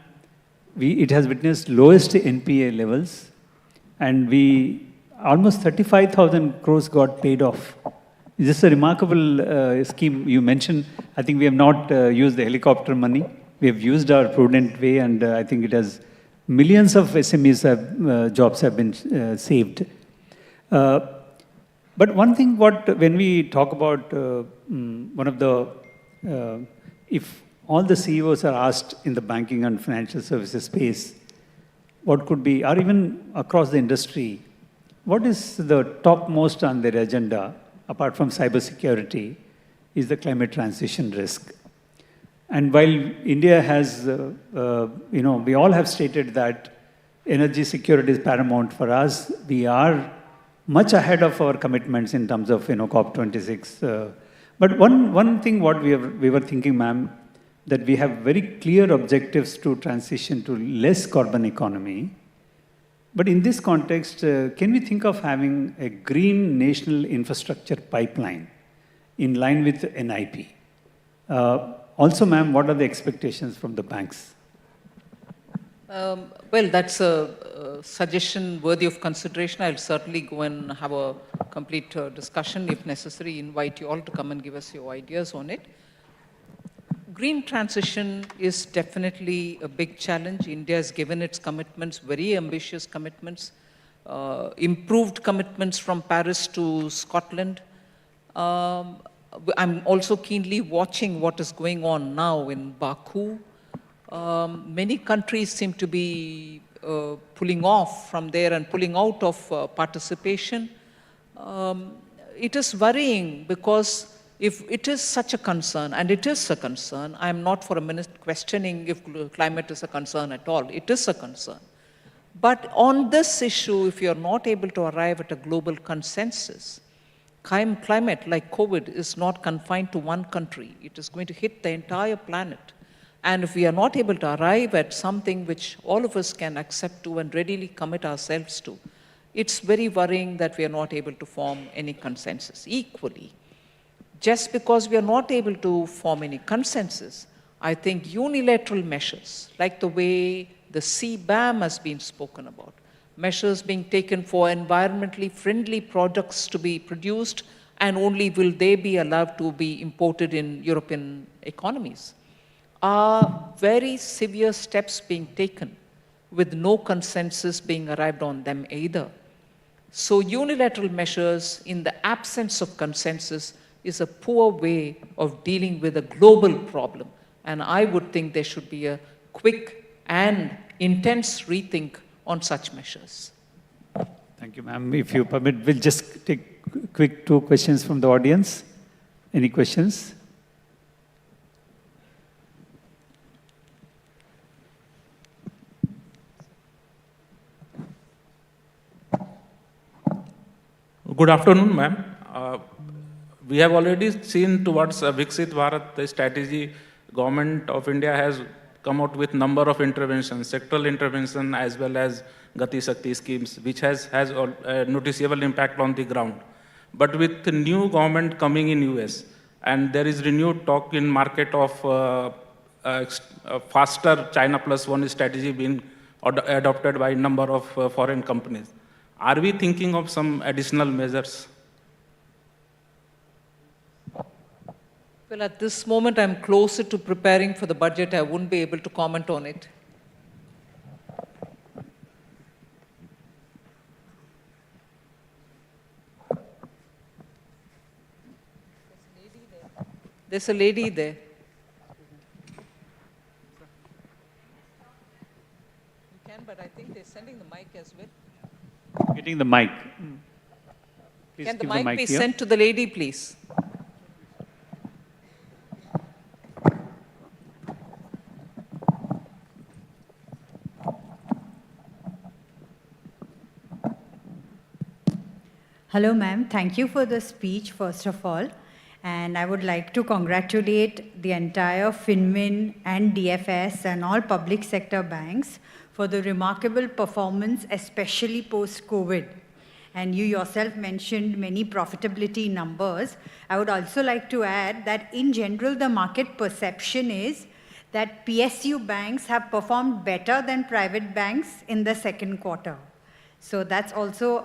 it has witnessed lowest NPA levels, and almost 35,000 crores got paid off. This is a remarkable scheme you mentioned. I think we have not used the helicopter money. We have used our prudent way, and I think it has millions of SMEs jobs have been saved. But one thing, when we talk about one of the, if all the CEOs are asked in the banking and financial services space, what could be, or even across the industry, what is the topmost on their agenda, apart from cybersecurity, is the climate transition risk. And while India has, we all have stated that energy security is paramount for us, we are much ahead of our commitments in terms of, COP26. But one thing what we were thinking, ma'am, that we have very clear objectives to transition to less carbon economy. But in this context, can we think of having a green national infrastructure pipeline in line with NIP? Also, ma'am, what are the expectations from the banks? Well, that's a suggestion worthy of consideration. I'll certainly go and have a complete discussion, if necessary, invite you all to come and give us your ideas on it. Green transition is definitely a big challenge. India has given its commitments, very ambitious commitments, improved commitments from Paris to Scotland. I'm also keenly watching what is going on now in Baku. Many countries seem to be pulling off from there and pulling out of participation. It is worrying because if it is such a concern, and it is a concern, I'm not for a minute questioning if climate is a concern at all. It is a concern. But on this issue, if you're not able to arrive at a global consensus, climate like COVID is not confined to one country. It is going to hit the entire planet. And if we are not able to arrive at something which all of us can accept to and readily commit ourselves to, it's very worrying that we are not able to form any consensus. Equally, just because we are not able to form any consensus, I think unilateral measures, like the way the CBAM has been spoken about, measures being taken for environmentally friendly products to be produced, and only will they be allowed to be imported in European economies, are very severe steps being taken with no consensus being arrived on them either. So unilateral measures in the absence of consensus is a poor way of dealing with a global problem. And I would think there should be a quick and intense rethink on such measures. Thank you, ma'am. If you permit, we'll just take quick 2 questions from the audience. Any questions? Good afternoon, ma'am. We have already seen towards Viksit Bharat, the strategy, Government of India has come out with number of interventions, sectoral intervention as well as Gati Shakti schemes, which has a noticeable impact on the ground. But with the new government coming in US, and there is renewed talk in market of faster China plus one strategy being adopted by a number of foreign companies. Are we thinking of some additional measures? Well, at this moment, I'm closer to preparing for the budget. I wouldn't be able to comment on it. There's a lady there. You can, but I think they're sending the mic as well. Getting the mic. Please Can the give mic be here. sent to the lady, please? Hello, ma'am. Thank you for the speech, first of all. And I would like to congratulate the entire FinMin and DFS and all public sector banks for the remarkable performance, especially post-COVID. And you yourself mentioned many profitability numbers. I would also like to add that in general, the market perception is that PSU banks have performed better than private banks in the second quarter. So that's also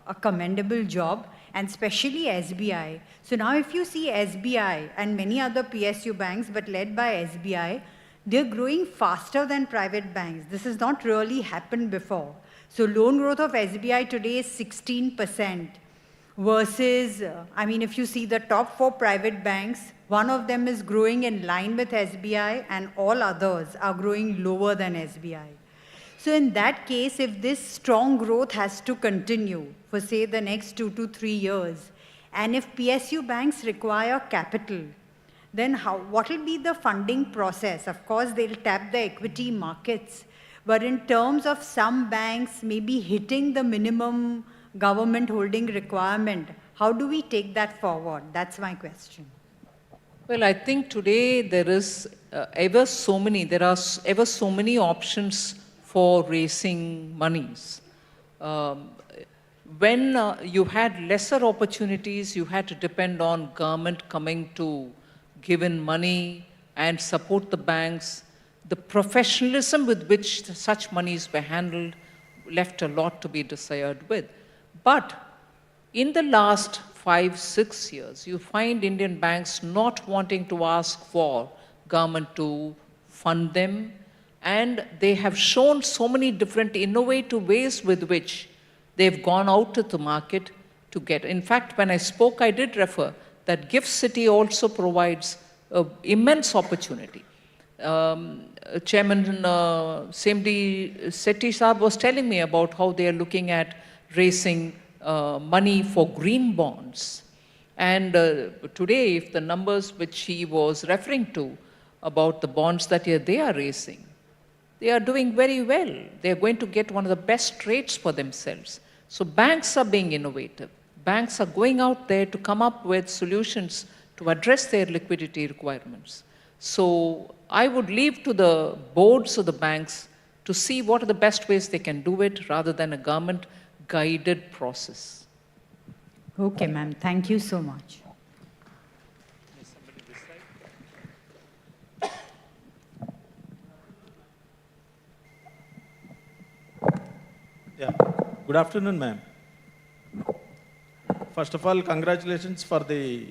a commendable job, and especially SBI. So now if you see SBI and many other PSU banks, but led by SBI, they're growing faster than private banks. This has not really happened before. So loan growth of SBI today is 16% versus, I mean, if you see the top 4 private banks, one of them is growing in line with SBI and all others are growing lower than SBI. So in that case, if this strong growth has to continue for, say, the next 2 to 3 years, and if PSU banks require capital, then what will be the funding process? Of course, they'll tap the equity markets, but in terms of some banks maybe hitting the minimum government holding requirement, how do we take that forward? That's my question. Well, I think today there are ever so many options for raising monies. When you had lesser opportunities, you had to depend on government coming to give in money and support the banks. The professionalism with which such monies were handled left a lot to be desired with. But in the last 5-6 years, you find Indian banks not wanting to ask for government to fund them, and they have shown so many different innovative ways with which they've gone out to the market to get. In fact, when I spoke, I did refer that Gift City also provides immense opportunity. Chairman Semdi Sethi Saab was telling me about how they are looking at raising money for green bonds. And today, if the numbers which he was referring to about the bonds that they are raising, they are doing very well. They are going to get one of the best rates for themselves. So banks are being innovative. Banks are going out there to come up with solutions to address their liquidity requirements. So I would leave to the boards of the banks to see what are the best ways they can do it rather than a government-guided process. Okay, ma'am. Thank you so much. Yeah. Good afternoon, ma'am. First of all, congratulations for the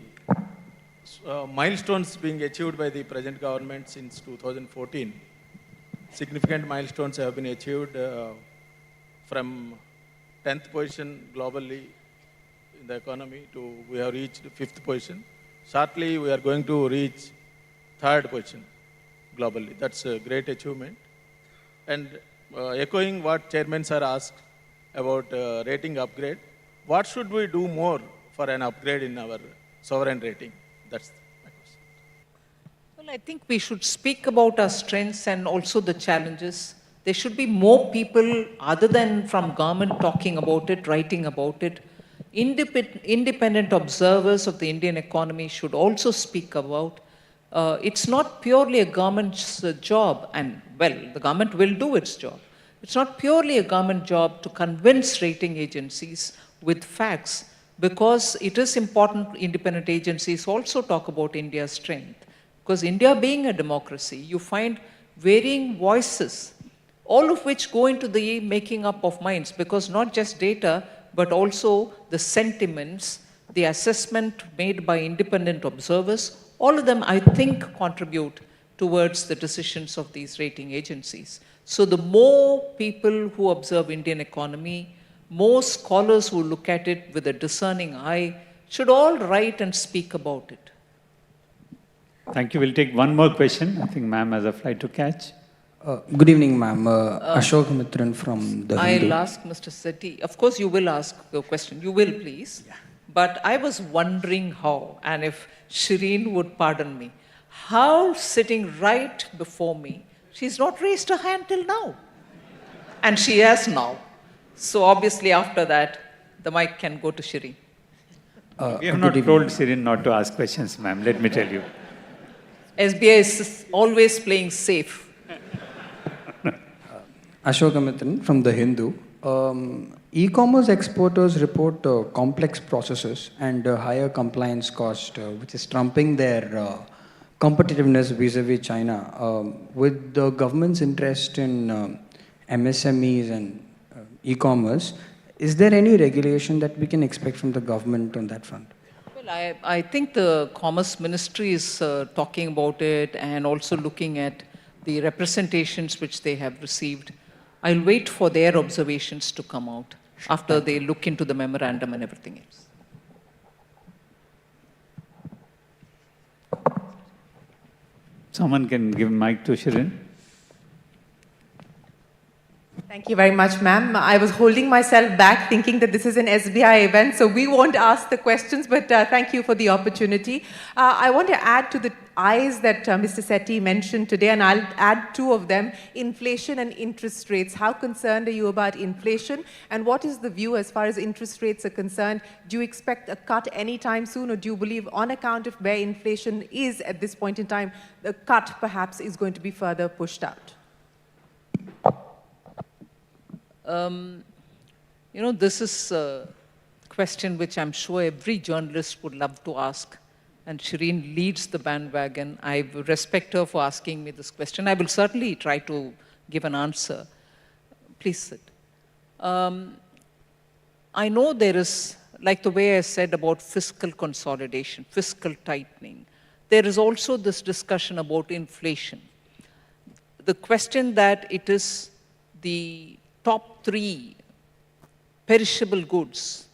milestones being achieved by the present government since 2014. Significant milestones have been achieved from 10th position globally in the economy to we have reached 5th position. Shortly, we are going to reach 3rd position globally. That's a great achievement. And echoing what chairmen sir asked about rating upgrade, what should we do more for an upgrade in our sovereign rating? That's my question. Well, I think we should speak about our strengths and also the challenges. There should be more people other than from government talking about it, writing about it. Independent observers of the Indian economy should also speak about. It's not purely a government's job, and well, the government will do its job. It's not purely a government job to convince rating agencies with facts, because it is important independent agencies also talk about India's strength. Because India being a democracy, you find varying voices, all of which go into the making up of minds, because not just data, but also the sentiments, the assessment made by independent observers, all of them, I think, contribute towards the decisions of these rating agencies. So the more people who observe Indian economy, more scholars who look at it with a discerning eye, should all write and speak about it. Thank you. We'll take one more question. I think ma'am has a flight to catch. Good evening, ma'am. Ashok Mitran from the Hindu. I'll ask Mr. Sethi. Of course, you will ask the question. You will, please. Yeah. But I was wondering how, and if Shireen would pardon me, how sitting right before me, she's not raised her hand till now. And she has now. So obviously after that, the mic can go to Shri. We have not told Shireen not to ask questions, ma'am, let me tell you. SBI is always playing safe. Ashok Mitran from the Hindu. E-commerce exporters report complex processes and higher compliance cost, which is trumping their competitiveness vis-a-vis China. With the government's interest in MSMEs and e-commerce, is there any regulation that we can expect from the government on that front? Well, I think the Commerce Ministry is talking about it and also looking at the representations which they have received. I'll wait for their observations to come out after they look into the memorandum and everything else. Someone can give mic to Shireen. Thank you very much, ma'am. I was holding myself back thinking that this is an SBI event, so we won't ask the questions, but thank you for the opportunity. I want to add to the I's that Mr. Sethi mentioned today, and I'll add two of them: inflation and interest rates. How concerned are you about inflation, and what is the view as far as interest rates are concerned? Do you expect a cut anytime soon, or do you believe on account of where inflation is at this point in time, the cut perhaps is going to be further pushed out? You know, this is a question which I'm sure every journalist would love to ask. And Shireen leads the bandwagon. I respect her for asking me this question. I will certainly try to give an answer. Please sit. I know there is, like the way I said about fiscal consolidation, fiscal tightening, there is also this discussion about inflation. The question that it is the top 3 perishable goods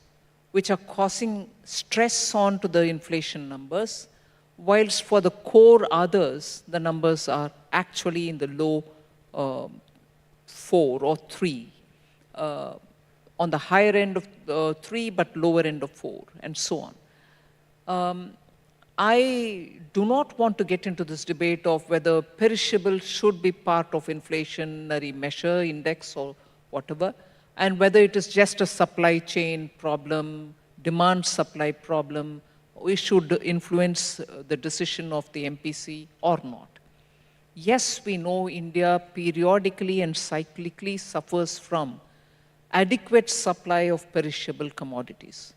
which are causing stress onto the inflation numbers, whilst for the core others, the numbers are actually in the low 4 or 3. On the higher end of 3, but lower end of 4, and so on. I do not want to get into this debate of whether perishable should be part of inflationary measure, index, or whatever, and whether it is just a supply chain problem, demand-supply problem, we should influence the decision of the MPC or not. Yes, we know India periodically and cyclically suffers from adequate supply of perishable commodities.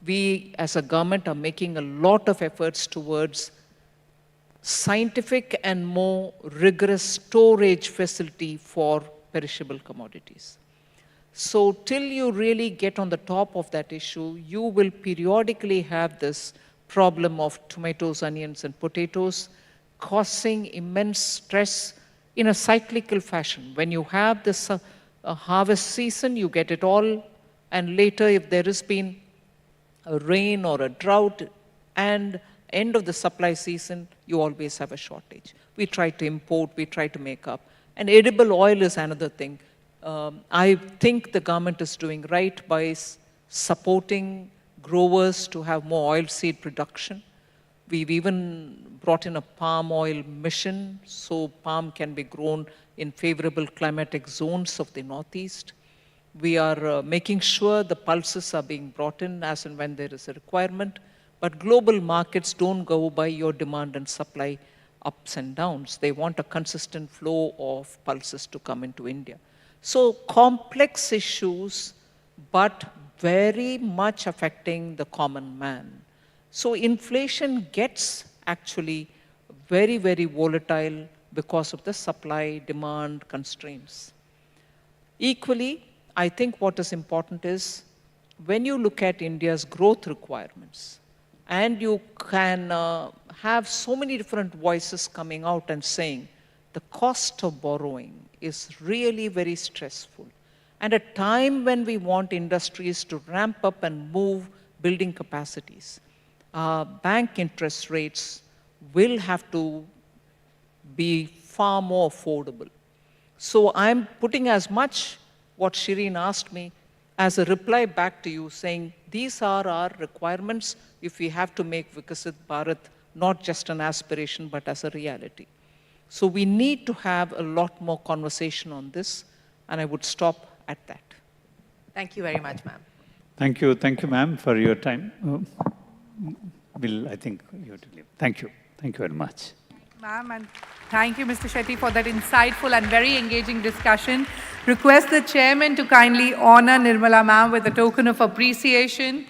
We, as a government, are making a lot of efforts towards scientific and more rigorous storage facility for perishable commodities. So till you really get on the top of that issue, you will periodically have this problem of tomatoes, onions, and potatoes causing immense stress in a cyclical fashion. When you have this harvest season, you get it all, and later if there has been a rain or a drought and end of the supply season, you always have a shortage. We try to import, we try to make up. And edible oil is another thing. I think the government is doing right by supporting growers to have more oilseed production. We've even brought in a palm oil mission so palm can be grown in favorable climatic zones of the Northeast. We are making sure the pulses are being brought in as and when there is a requirement. But global markets don't go by your demand and supply ups and downs. They want a consistent flow of pulses to come into India. So complex issues, but very much affecting the common man. So inflation gets actually very, very volatile because of the supply-demand constraints. Equally, I think what is important is when you look at India's growth requirements, and you can have so many different voices coming out and saying the cost of borrowing is really very stressful. And a time when we want industries to ramp up and move building capacities, bank interest rates will have to be far more affordable. So I'm putting as much what Shireen asked me as a reply back to you saying, these are our requirements if we have to make Viksit Bharat not just an aspiration, but as a reality. So we need to have a lot more conversation on this, and I would stop at that. Thank you very much, ma'am. Thank you, ma'am, for your time. I think you have to leave. Thank you very much. Ma'am, and thank you, Mr. Shetty, for that insightful and very engaging discussion. Request the chairman to kindly honor Nirmala ma'am with a token of appreciation.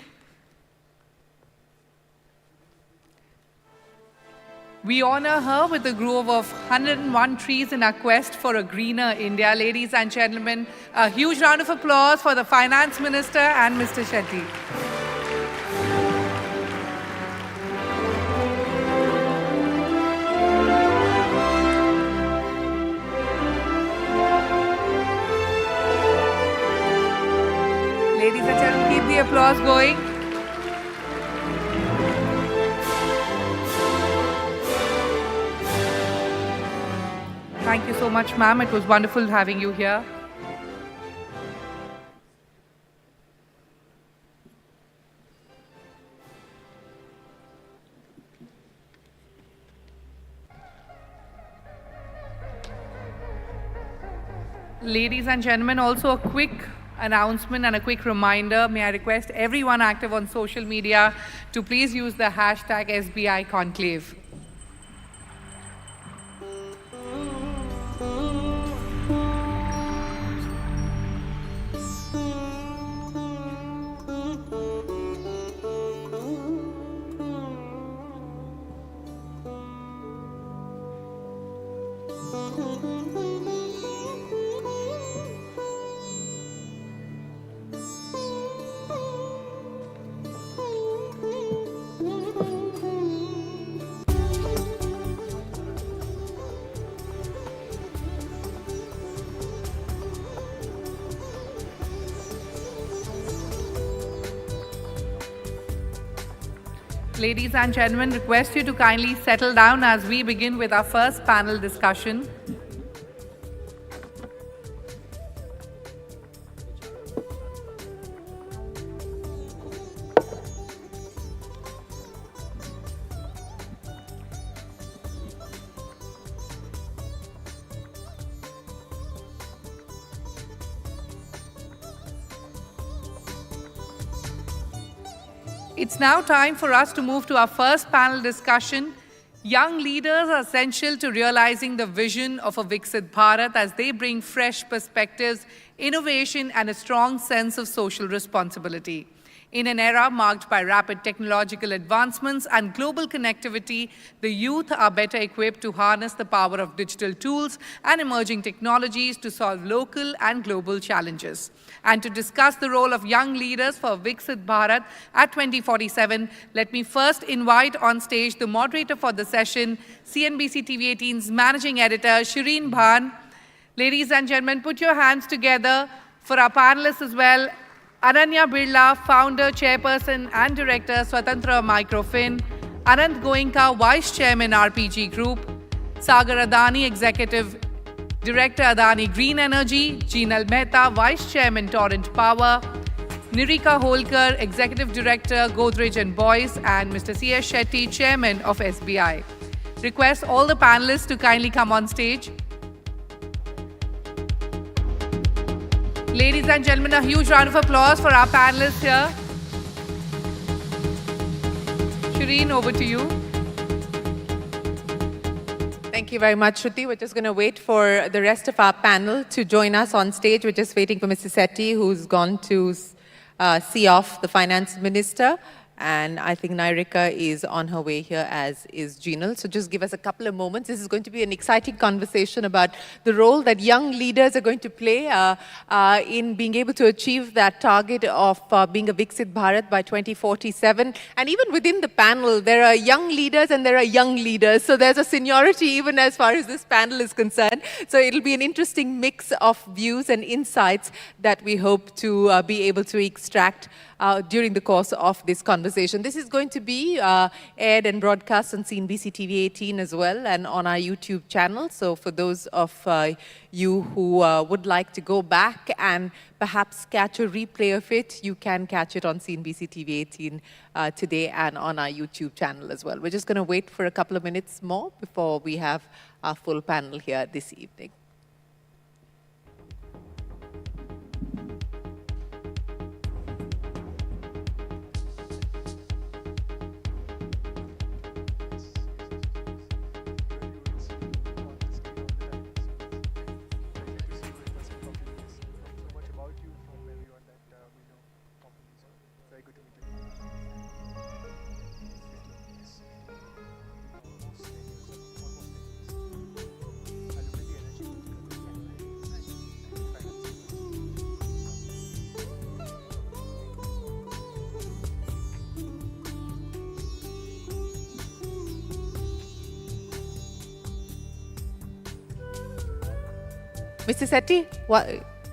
We honor her with a grove of 101 trees in our quest for a greener India. Ladies and gentlemen, a huge round of applause for the Finance Minister and Mr. Shetty. Ladies and gentlemen, keep the applause going. Thank you so much, ma'am. It was wonderful having you here. Ladies and gentlemen, also a quick announcement and a quick reminder. May I request everyone active on social media to please use the hashtag SBI Conclave. Ladies and gentlemen, request you to kindly settle down as we begin with our first panel discussion. It's now time for us to move to our first panel discussion. Young leaders are essential to realizing the vision of a Viksit Bharat as they bring fresh perspectives, innovation, and a strong sense of social responsibility. In an era marked by rapid technological advancements and global connectivity, the youth are better equipped to harness the power of digital tools and emerging technologies to solve local and global challenges. And to discuss the role of young leaders for Viksit Bharat at 2047, let me first invite on stage the moderator for the session, CNBC TV 18's managing editor, Shri. Ladies and gentlemen, put your hands together for our panelists as well. Ananya Birla, founder, chairperson and director, Swatantra Microfin. Anant Goenka, vice chairman, RPG Group. Sagar Adani, executive Director Adani Green Energy, Jinal Mehta, Vice Chairman Torrent Power, Nirika Holkar, Executive Director Godrej and Boyce, and Mr. C.S. Shetty, Chairman of SBI. Request all the panelists to kindly come on stage. Ladies and gentlemen, a huge round of applause for our panelists here. Shireen, over to you. Thank you very much, Shruti. We're just going to wait for the rest of our panel to join us on stage. We're just waiting for Mr. Sethi, who's gone to see off the finance minister. And I think Nirika is on her way here, as is Jinal. So just give us a couple of moments. This is going to be an exciting conversation about the role that young leaders are going to play in being able to achieve that target of being a Viksit Bharat by 2047. And even within the panel, there are young leaders and there are young leaders. So there's a seniority even as far as this panel is concerned. So it'll be an interesting mix of views and insights that we hope to be able to extract during the course of this conversation. This is going to be aired and broadcast on CNBC TV 18 as well and on our YouTube channel. So for those of you who would like to go back and perhaps catch a replay of it, you can catch it on CNBC TV 18 today and on our YouTube channel as well. We're just going to wait for a couple of minutes more before we have our full panel here this evening. Mr. Sethi,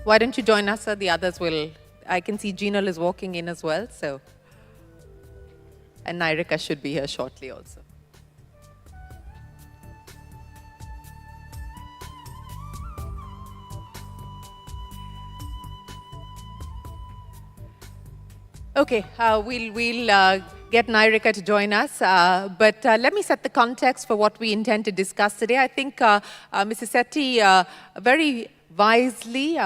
why don't you join us, sir? The others will. I can see Jinal is walking in as well, so. And Nirika should be here shortly also. Okay, we'll get Nirika to join us, but let me set the context for what we intend to discuss today. I think Mr. Sethi very wisely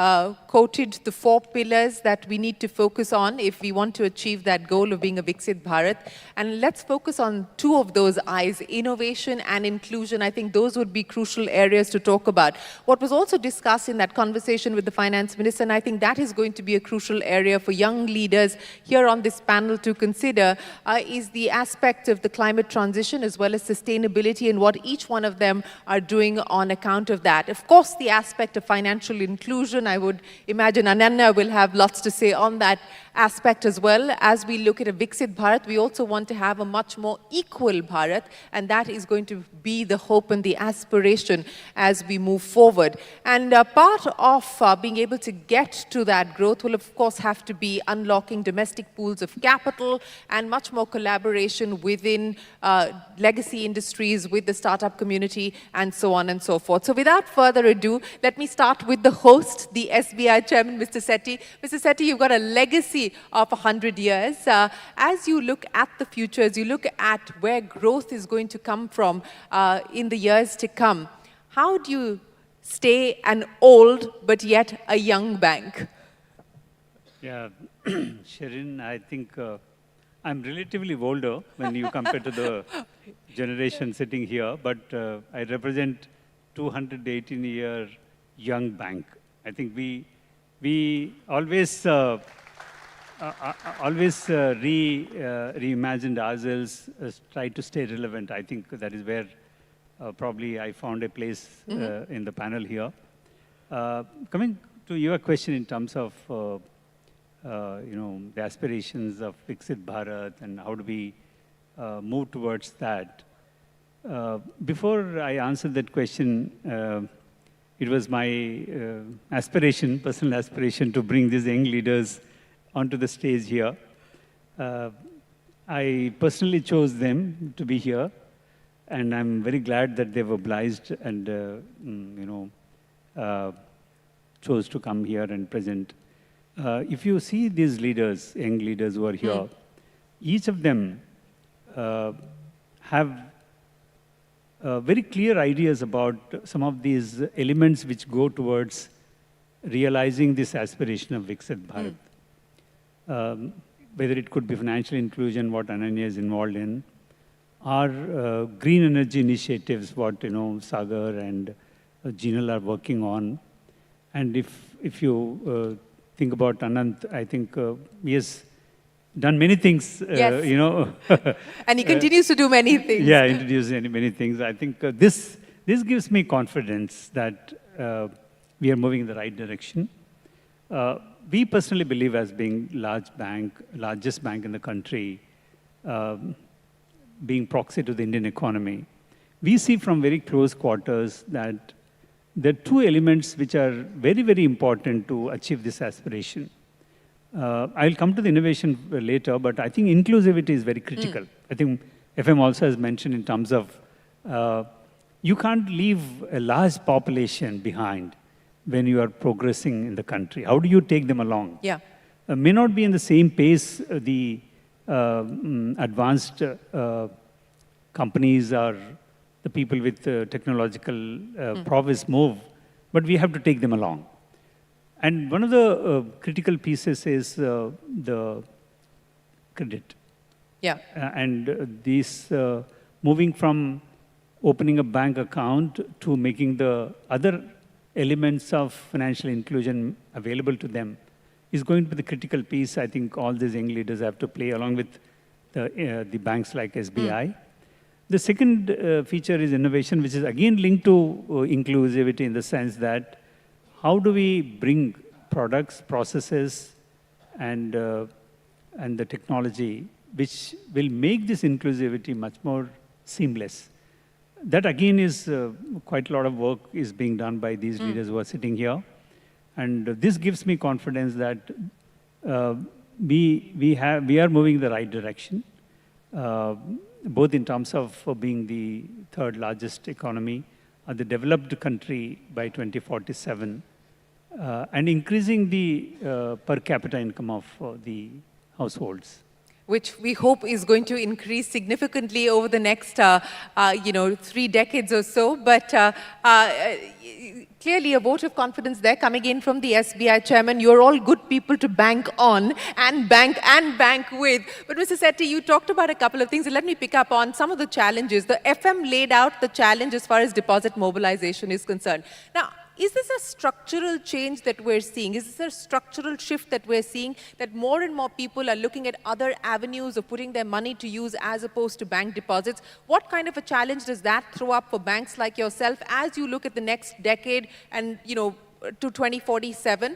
quoted the 4 pillars that we need to focus on if we want to achieve that goal of being a Viksit Bharat. And let's focus on 2 of those I's, innovation and inclusion. I think those would be crucial areas to talk about. What was also discussed in that conversation with the finance minister, and I think that is going to be a crucial area for young leaders here on this panel to consider, is the aspect of the climate transition as well as sustainability and what each one of them are doing on account of that. Of course, the aspect of financial inclusion, I would imagine Anantha will have lots to say on that aspect as well. As we look at a Viksit Bharat, we also want to have a much more equal Bharat, and that is going to be the hope and the aspiration as we move forward. And part of being able to get to that growth will of course have to be unlocking domestic pools of capital and much more collaboration within legacy industries, with the startup community, and so on and so forth. So without further ado, let me start with the host, the SBI chairman, Mr. Sethi. Mr. Sethi, you've got a legacy of 100 years. As you look at the future, as you look at where growth is going to come from in the years to come, how do you stay an old but yet a young bank? Yeah, Shirin, I think I'm relatively older when you compare to the generation sitting here, but I represent 218-year young bank. I think we always reimagined ourselves, try to stay relevant. I think that is where probably I found a place in the panel here. Coming to your question in terms of the aspirations of Viksit Bharat and how do we move towards that. Before I answer that question, it was my aspiration, personal aspiration, to bring these young leaders onto the stage here. I personally chose them to be here, and I'm very glad that they've obliged and chose to come here and present. If you see these leaders, young leaders who are here, each of them have very clear ideas about some of these elements which go towards realizing this aspiration of Viksit Bharat. Whether it could be financial inclusion, what Ananya is involved in, or green energy initiatives, what Sagar and Jinal are working on. And if you think about Anantha, I think he has done many things, Yes. And he uh, continues to do many things. Yeah, introduce many things. I think this gives me confidence that we are moving in the right direction. We personally believe, as being largest bank in the country, being proxy to the Indian economy, we see from very close quarters that there are two elements which are very, very important to achieve this aspiration. I'll come to the innovation later, but I think inclusivity is very critical. I think FM also has mentioned in terms of you can't leave a large population behind when you are progressing in the country. How do you take them along? Yeah. May not be in the same pace the advanced companies or the people with technological prowess move, but we have to take them along. And one of the critical pieces is the credit. Yeah. And these moving from opening a bank account to making the other elements of financial inclusion available to them is going to be the critical piece. I think all these young leaders have to play along with the banks like SBI. The second feature is innovation, which is again linked to inclusivity in the sense that how do we bring products, processes, and the technology which will make this inclusivity much more seamless. That again is quite a lot of work is being done by these leaders who are sitting here. And this gives me confidence that we are moving in the right direction, both in terms of being the third largest economy, the developed country by 2047, and increasing the per capita income of the households. Which we hope is going to increase significantly over the next, 3 decades or so. But clearly a vote of confidence there coming in from the SBI chairman. You're all good people to bank on and bank with. But Mr. Sethi, you talked about a couple of things. Let me pick up on some of the challenges. The FM laid out the challenge as far as deposit mobilization is concerned. Now, is this a structural change that we're seeing? Is this a structural shift that we're seeing, that more and more people are looking at other avenues of putting their money to use as opposed to bank deposits? What kind of a challenge does that throw up for banks like yourself as you look at the next decade and, to 2047?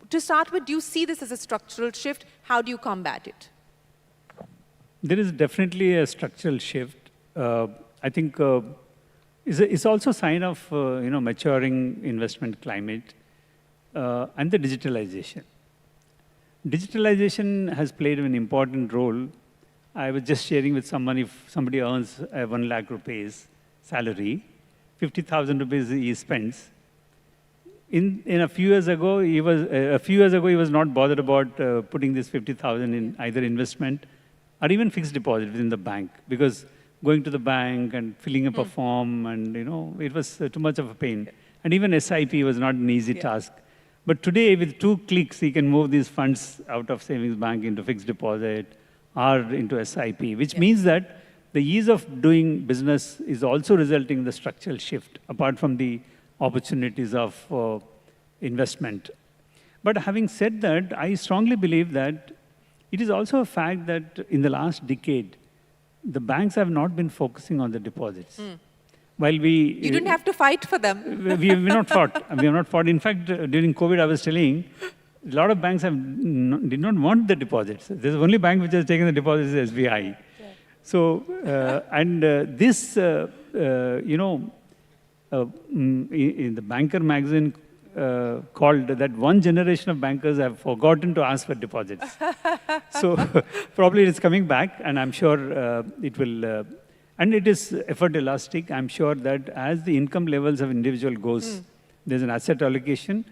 To start with, do you see this as a structural shift? How do you combat it? There is definitely a structural shift. I think it's also a sign of maturing investment climate and the digitalization. Digitalization has played an important role. I was just sharing with someone, if somebody earns 1 lakh rupees salary, 50,000 rupees he spends. In a few years ago, he was not bothered about putting this 50,000 in either investment or even fixed deposit within the bank, because going to the bank and filling up a form, and it was too much of a pain. And even SIP was not an easy task. But today, with 2 clicks, he can move these funds out of savings bank into fixed deposit or into SIP, which means that the ease of doing business is also resulting in the structural shift, apart from the opportunities of investment. But having said that, I strongly believe that it is also a fact that in the last decade, the banks have not been focusing on the deposits. While you didn't have to fight for them. we have not fought. We have not fought. In fact, during COVID, I was telling, a lot of banks did not want the deposits. There's only bank which has taken the deposits is SBI. Yeah. So, this, in the Banker magazine called that one generation of bankers have forgotten to ask for deposits. So probably it's coming back, and I'm sure it will, and it is effort elastic. I'm sure that as the income levels of individual goes there's an asset allocation,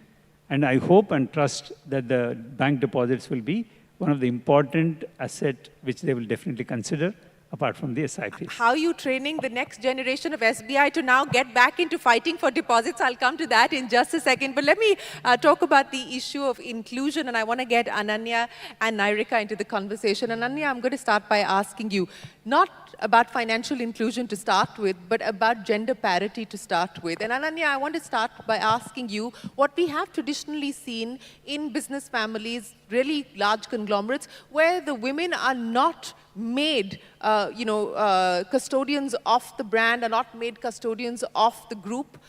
and I hope and trust that the bank deposits will be one of the important asset which they will definitely consider, apart from the SIPs. How are you training the next generation of SBI to now get back into fighting for deposits? I'll come to that in just a second. But let me talk about the issue of inclusion, and I want to get Ananya and Nirika into the conversation. Ananya, I'm going to start by asking you, not about financial inclusion to start with, but about gender parity to start with. And Ananya, I want to start by asking you what we have traditionally seen in business families, really large conglomerates, where the women are not made, custodians of the brand, are not made custodians of the group.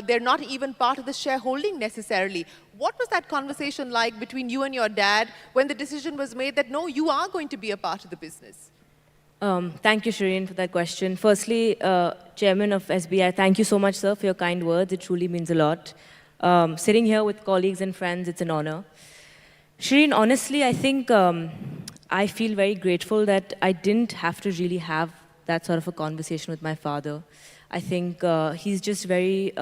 They're not even part of the shareholding necessarily. What was that conversation like between you and your dad when the decision was made that, no, you are going to be a part of the business? Thank you, Shri, for that question. Firstly, Chairman of SBI, thank you so much, sir, for your kind words. It truly means a lot. Sitting here with colleagues and friends, it's an honor. Shri, honestly, I think I feel very grateful that I didn't have to really have that sort of a conversation with my father. I think he's just very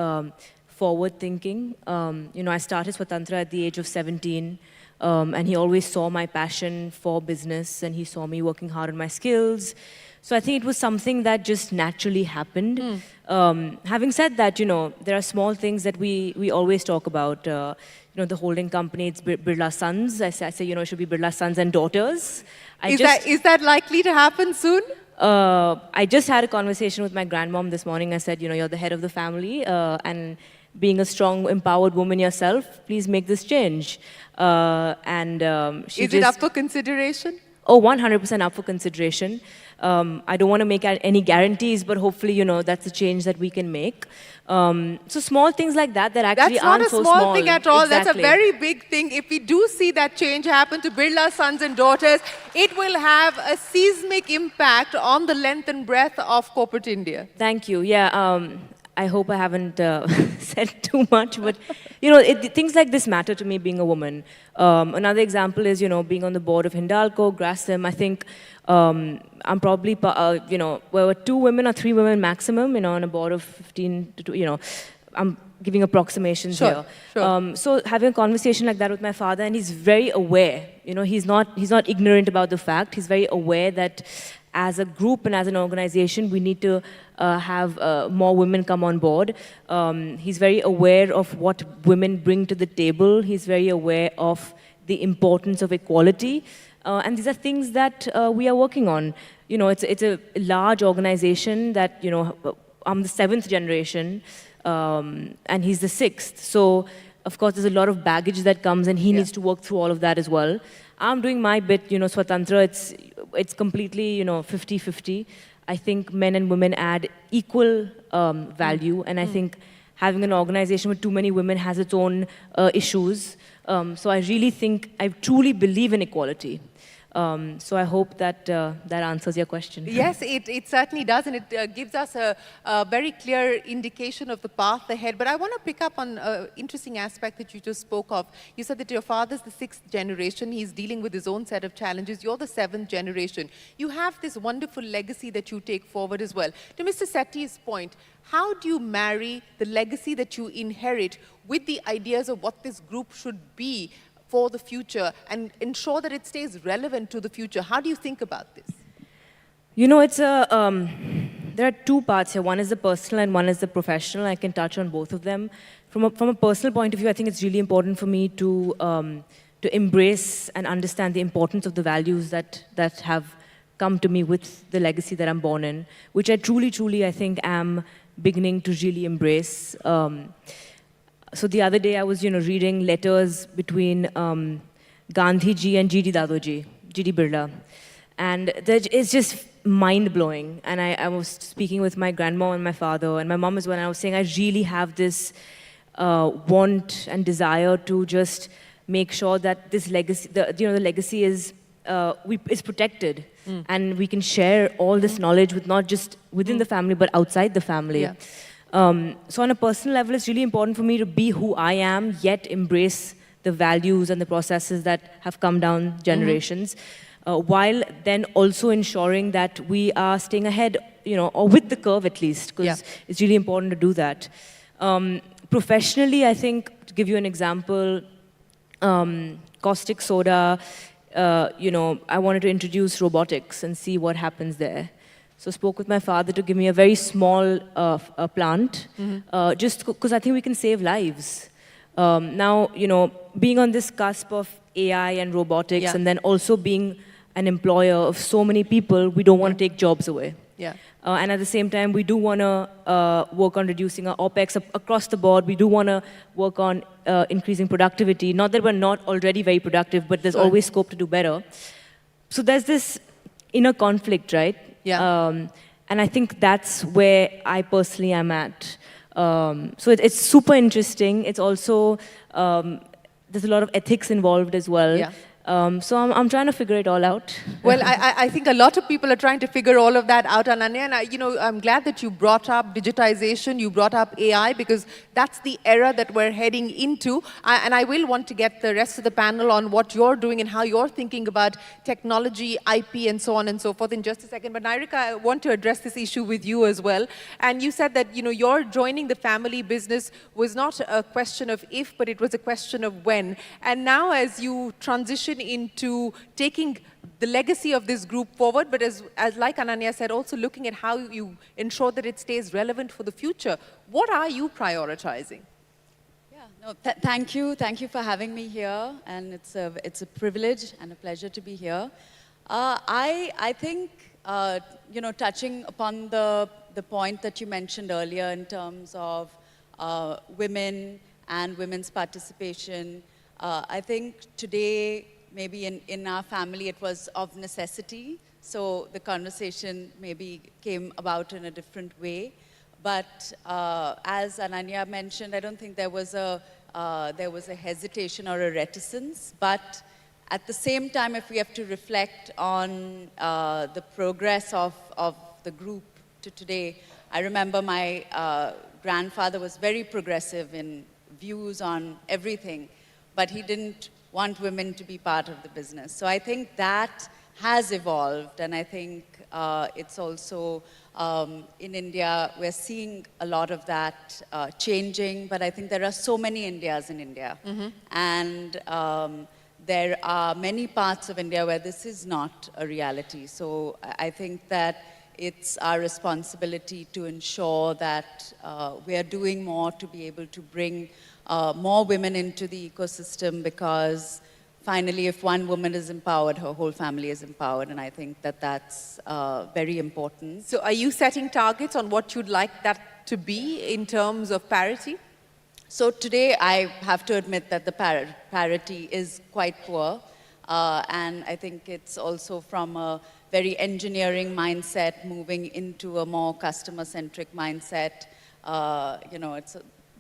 forward-thinking. I started Swatantra at the age of 17. And he always saw my passion for business, and he saw me working hard on my skills. So I think it was something that just naturally happened. Having said that, there are small things that we always talk about. The holding company, it's Birla Sons. I say, it should be Birla Sons and Daughters. Is that likely to happen soon? I just had a conversation with my grandmom this morning. I said, you're the head of the family, and being a strong, empowered woman yourself, please make this change. Is it up for consideration? Oh, 100% up for consideration. I don't want to make any guarantees, but hopefully, that's a change that we can make. So small things like that actually aren't so small. That's not a small thing at all. Exactly. That's a very big thing. If we do see that change happen to Birla Sons and Daughters, it will have a seismic impact on the length and breadth of corporate India. Thank you. Yeah. I hope I haven't said too much, but things like this matter to me, being a woman. Another example is being on the board of Hindalco, Grasim. I think I'm probably were 2 women or 3 women maximum, on a board of 15 to I'm giving approximations here. Sure. So having a conversation like that with my father, and he's very aware. He's not ignorant about the fact. He's very aware that as a group and as an organization, we need to have more women come on board. He's very aware of what women bring to the table. He's very aware of the importance of equality. And these are things that we are working on. It's a large organization that, I'm the 7th generation, and he's the 6th. So, of course, there's a lot of baggage that comes, and he needs to work through all of that as well. I'm doing my bit, Swatantra, it's completely, 50-50. I think men and women add equal value, and I think having an organization with too many women has its own issues. So I really think, I truly believe in equality. So I hope that that answers your question. Yes, it certainly does, and it gives us a very clear indication of the path ahead. But I want to pick up on an interesting aspect that you just spoke of. You said that your father's the 6th generation. He's dealing with his own set of challenges. You're the 7th generation. You have this wonderful legacy that you take forward as well. To Mr. Setty's point, how do you marry the legacy that you inherit with the ideas of what this group should be for the future and ensure that it stays relevant to the future? How do you think about this? It's there are 2 parts here. One is the personal and one is the professional. I can touch on both of them. From a personal point of view, I think it's really important for me to embrace and understand the importance of the values that have come to me with the legacy that I'm born in, which I truly, I think, am beginning to really embrace. So the other day I was, reading letters between Gandhi ji and G.D. Dadoji, G.D. Birla. And it's just mind-blowing. And I was speaking with my grandma and my father, and my mom as well, and I was saying I really have this want and desire to just make sure that this legacy, the legacy is protected. And we can share all this knowledge with not just within the family, but outside the family. Yeah. So on a personal level, it's really important for me to be who I am, yet embrace the values and the processes that have come down generations, while then also ensuring that we are staying ahead, or with the curve at least, because it's really important to do that. Professionally, I think, to give you an example, caustic soda, I wanted to introduce robotics and see what happens there. So spoke with my father to give me a very small plant, just because I think we can save lives. Now, being on this cusp of AI and robotics, and then also being an employer of so many people, we don't want to take jobs away. Yeah. And at the same time, we do want to work on reducing our OPEX across the board. We do want to work on increasing productivity. Not that we're not already very productive, but there's always scope to do better. So there's this inner conflict, right? Yeah. And I think that's where I personally am at. So it's super interesting. It's also, there's a lot of ethics involved as well. Yeah. So I'm trying to figure it all out. Well, I think a lot of people are trying to figure all of that out, Ananya, and I'm glad that you brought up digitization, you brought up AI, because that's the era that we're heading into. And I will want to get the rest of the panel on what you're doing and how you're thinking about technology, IP, and so on and so forth in just a second. But Nirika, I want to address this issue with you as well. And you said that your joining the family business was not a question of if, but it was a question of when. And now as you transition into taking the legacy of this group forward, but as like Ananya said, also looking at how you ensure that it stays relevant for the future. What are you prioritizing? Yeah, no, thank you for having me here, and it's a privilege and a pleasure to be here. I think touching upon the point that you mentioned earlier in terms of women and women's participation, I think today, maybe in our family, it was of necessity. So the conversation maybe came about in a different way. But as Ananya mentioned, I don't think there was a hesitation or a reticence. But at the same time, if we have to reflect on the progress of the group to today, I remember my grandfather was very progressive in views on everything, but he didn't want women to be part of the business. So I think that has evolved, and I think it's also, in India, we're seeing a lot of that changing, but I think there are so many Indias in India. And there are many parts of India where this is not a reality. So I think that it's our responsibility to ensure that we are doing more to be able to bring more women into the ecosystem, because finally, if one woman is empowered, her whole family is empowered, and I think that that's very important. So are you setting targets on what you'd like that to be in terms of parity? So today, I have to admit that the parity is quite poor, and I think it's also from a very engineering mindset moving into a more customer-centric mindset.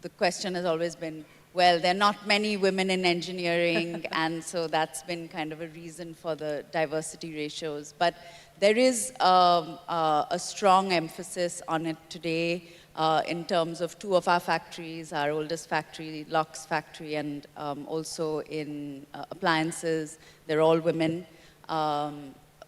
The question has always been, well, there are not many women in engineering, and so that's been kind of a reason for the diversity ratios. But there is a strong emphasis on it today in terms of two of our factories, our oldest factory, Locks factory, and also in appliances, they're all women.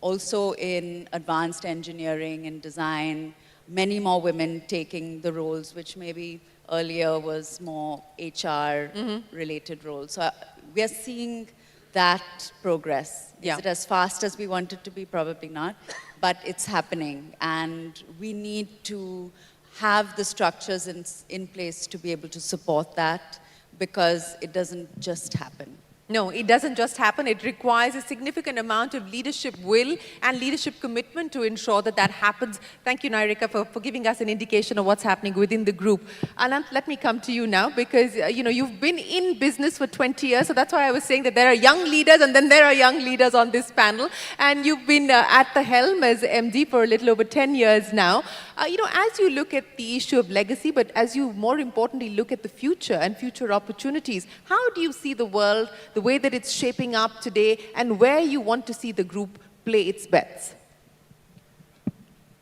Also in advanced engineering and design, many more women taking the roles which maybe earlier was more HR-related roles. So we are seeing that progress. Is it as fast as we want it to be? Probably not, but it's happening. And we need to have the structures in place to be able to support that, because it doesn't just happen. No, it doesn't just happen. It requires a significant amount of leadership will and leadership commitment to ensure that that happens. Thank you, Nirika, for giving us an indication of what's happening within the group. Anant, let me come to you now, because you've been in business for 20 years, so that's why I was saying that there are young leaders and then there are young leaders on this panel, and you've been at the helm as MD for a little over 10 years now. As you look at the issue of legacy, but as you more importantly look at the future and future opportunities, how do you see the world, the way that it's shaping up today, and where you want to see the group play its bets?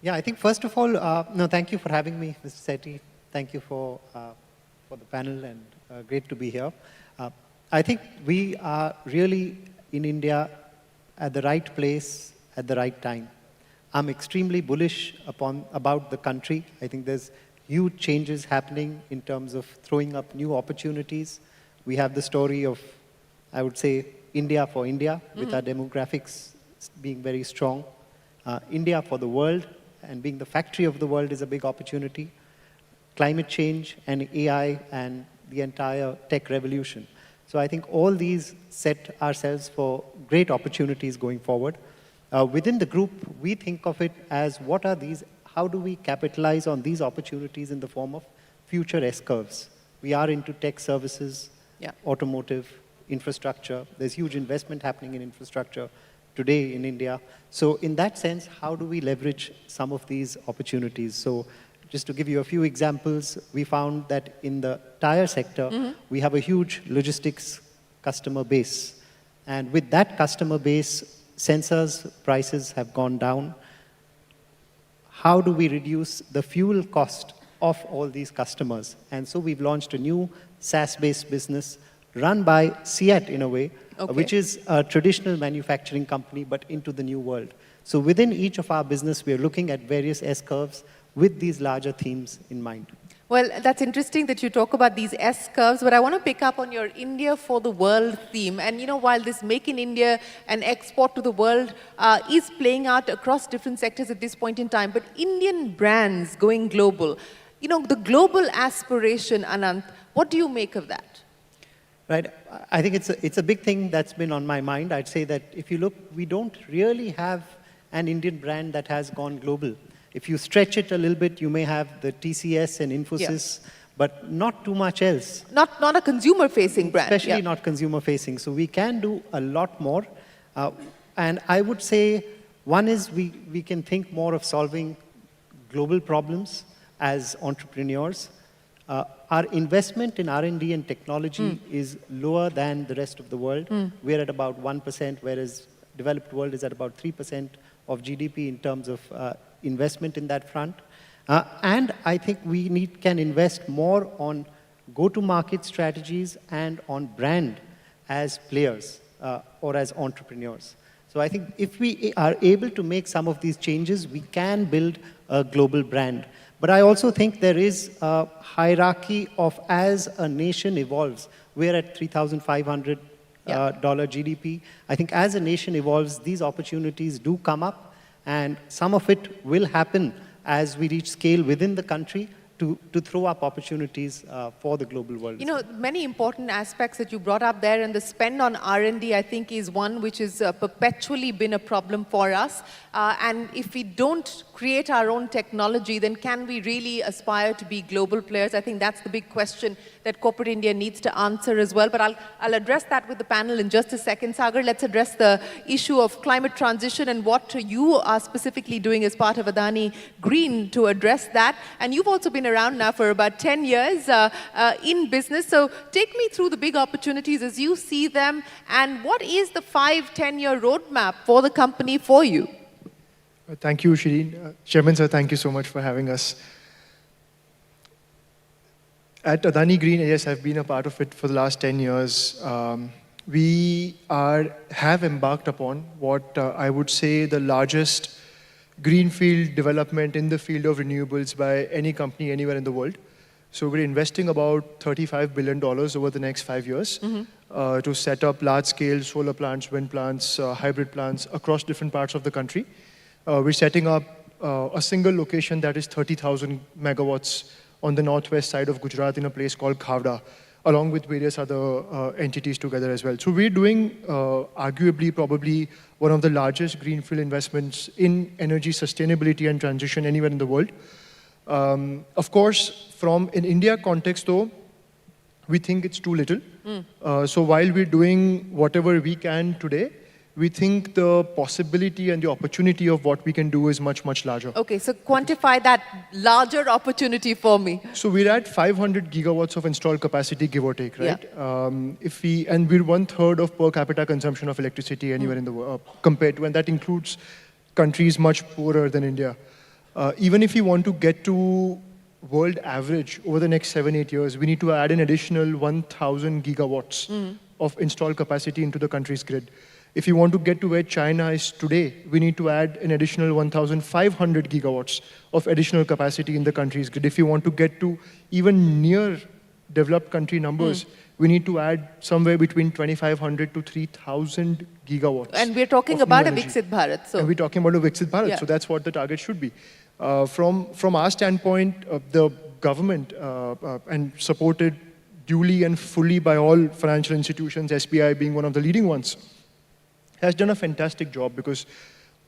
Yeah, I think first of all, thank you for having me, Mr. Sethi. Thank you for the panel, and great to be here. I think we are really in India at the right place at the right time. I'm extremely bullish about the country. I think there's huge changes happening in terms of throwing up new opportunities. We have the story of, I would say, India for India, with our demographics being very strong. India for the world, and being the factory of the world is a big opportunity. Climate change and AI and the entire tech revolution. So I think all these set ourselves for great opportunities going forward. Within the group, we think of it as what are these, how do we capitalize on these opportunities in the form of future S-curves? We are into tech services, automotive, infrastructure. There's huge investment happening in infrastructure today in India. So in that sense, how do we leverage some of these opportunities? So just to give you a few examples, we found that in the tire sector, we have a huge logistics customer base. And with that customer base, sensors prices have gone down. How do we reduce the fuel cost of all these customers? And so we've launched a new SaaS-based business run by SEAT in a way, which is a traditional manufacturing company, but into the new world. So within each of our business, we're looking at various S-curves with these larger themes in mind. Well, that's interesting that you talk about these S-curves, but I want to pick up on your India for the world theme. And you know, while this Make in India and export to the world is playing out across different sectors at this point in time, but Indian brands going global, you know, the global aspiration, Ananth, what do you make of that? Right. I think it's a big thing that's been on my mind. I'd say that if you look, we don't really have an Indian brand that has gone global. If you stretch it a little bit, you may have the TCS and Infosys, but not too much else. Not a consumer-facing brand. Especially not consumer-facing. So we can do a lot more. And I would say one is we can think more of solving global problems as entrepreneurs. Our investment in R&D and technology is lower than the rest of the world. We're at about 1%, whereas developed world is at about 3% of GDP in terms of investment in that front. And I think we can invest more on go-to-market strategies and on brand as players or as entrepreneurs. So I think if we are able to make some of these changes, we can build a global brand. But I also think there is a hierarchy of as a nation evolves. We're at $3,500 GDP. I think as a nation evolves, these opportunities do come up, and some of it will happen as we reach scale within the country to throw up opportunities for the global world. You know, many important aspects that you brought up there, and the spend on R&D, I think, is one which has perpetually been a problem for us. And if we don't create our own technology, then can we really aspire to be global players? I think that's the big question that corporate India needs to answer as well. But I'll address that with the panel in just a second. Sagar, let's address the issue of climate transition and what you are specifically doing as part of Adani Green to address that. And you've also been around now for about 10 years in business. So take me through the big opportunities as you see them, and what is the 5-10-year roadmap for the company for you? Thank you, Shri. Chairman sir, thank you so much for having us. At Adani Green, yes, I've been a part of it for the last 10 years. We have embarked upon what I would say the largest greenfield development in the field of renewables by any company anywhere in the world. So we're investing about $35 billion over the next 5 years to set up large-scale solar plants, wind plants, hybrid plants across different parts of the country. We're setting up a single location that is 30,000 megawatts on the northwest side of Gujarat in a place called Khavda, along with various other entities together as well. So we're doing arguably probably one of the largest greenfield investments in energy sustainability and transition anywhere in the world. Of course, from an India context though, we think it's too little. So while we're doing whatever we can today, we think the possibility and the opportunity of what we can do is much, much larger. Okay, so quantify that larger opportunity for me. So we're at 500 gigawatts of installed capacity, give or take, right? Yeah. And we're 1/3 of per capita consumption of electricity anywhere in the world, compared to, and that includes countries much poorer than India. Even if we want to get to world average over the next 7-8 years, we need to add an additional 1,000 gigawatts of installed capacity into the country's grid. If you want to get to where China is today, we need to add an additional 1,500 gigawatts of additional capacity in the country's grid. If you want to get to even near developed country numbers, we need to add somewhere between 2,500 to 3,000 gigawatts. And we're talking about a Viksit Bharat. And we're talking about a Viksit Bharat, so that's what the target should be. From our standpoint, the government, and supported duly and fully by all financial institutions, SBI being one of the leading ones, has done a fantastic job, because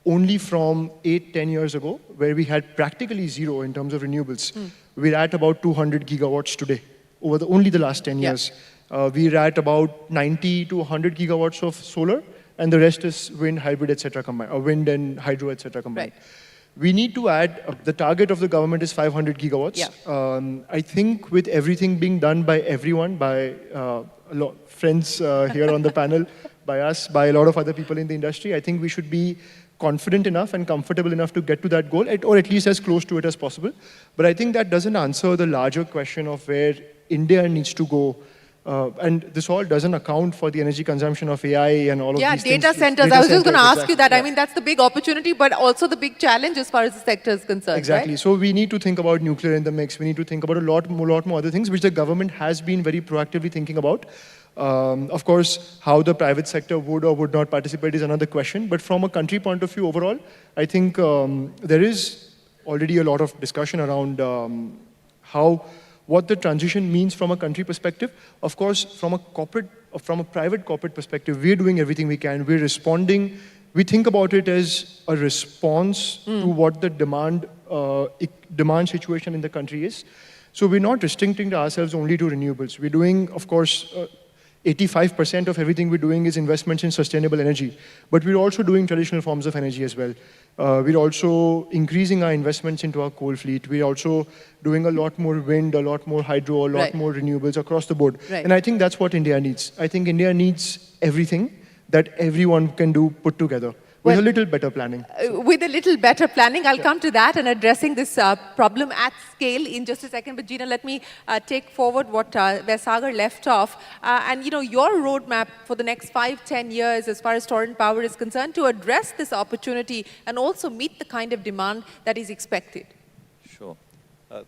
only from 8-10 years ago, where we had practically zero in terms of renewables, we're at about 200 gigawatts today, over only the last 10 years. We're at about 90 to 100 gigawatts of solar, and the rest is wind, hybrid, etc. combined, or wind and hydro, etc. combined. Right. We need to add, the target of the government is 500 gigawatts. I think with everything being done by everyone, by friends here on the panel, by us, by a lot of other people in the industry, I think we should be confident enough and comfortable enough to get to that goal, or at least as close to it as possible. But I think that doesn't answer the larger question of where India needs to go. And this all doesn't account for the energy consumption of AI and all of these things. Yeah, data centers. I was just going to ask you that. I mean, that's the big opportunity, but also the big challenge as far as the sector is concerned. Exactly. Right? So we need to think about nuclear in the mix. We need to think about a lot more other things, which the government has been very proactively thinking about. Of course, how the private sector would or would not participate is another question. But from a country point of view overall, I think there is already a lot of discussion around what the transition means from a country perspective. Of course, from a private corporate perspective, we're doing everything we can. We're responding. We think about it as a response to what the demand situation in the country is. So we're not restricting ourselves only to renewables. We're doing, of course, 85% of everything we're doing is investments in sustainable energy. But we're also doing traditional forms of energy as well. We're also increasing our investments into our coal fleet. We're also doing a lot more wind, a lot more hydro, a lot more renewables across the board. Right. And I think that's what India needs. I think India needs everything that everyone can do put together. With a little better planning. With a little better planning, I'll come to that and addressing this problem at scale in just a second. But Gina, let me take forward where Sagar left off. And you know, your roadmap for the next 5-10 years as far as torrent power is concerned to address this opportunity and also meet the kind of demand that is expected. Sure.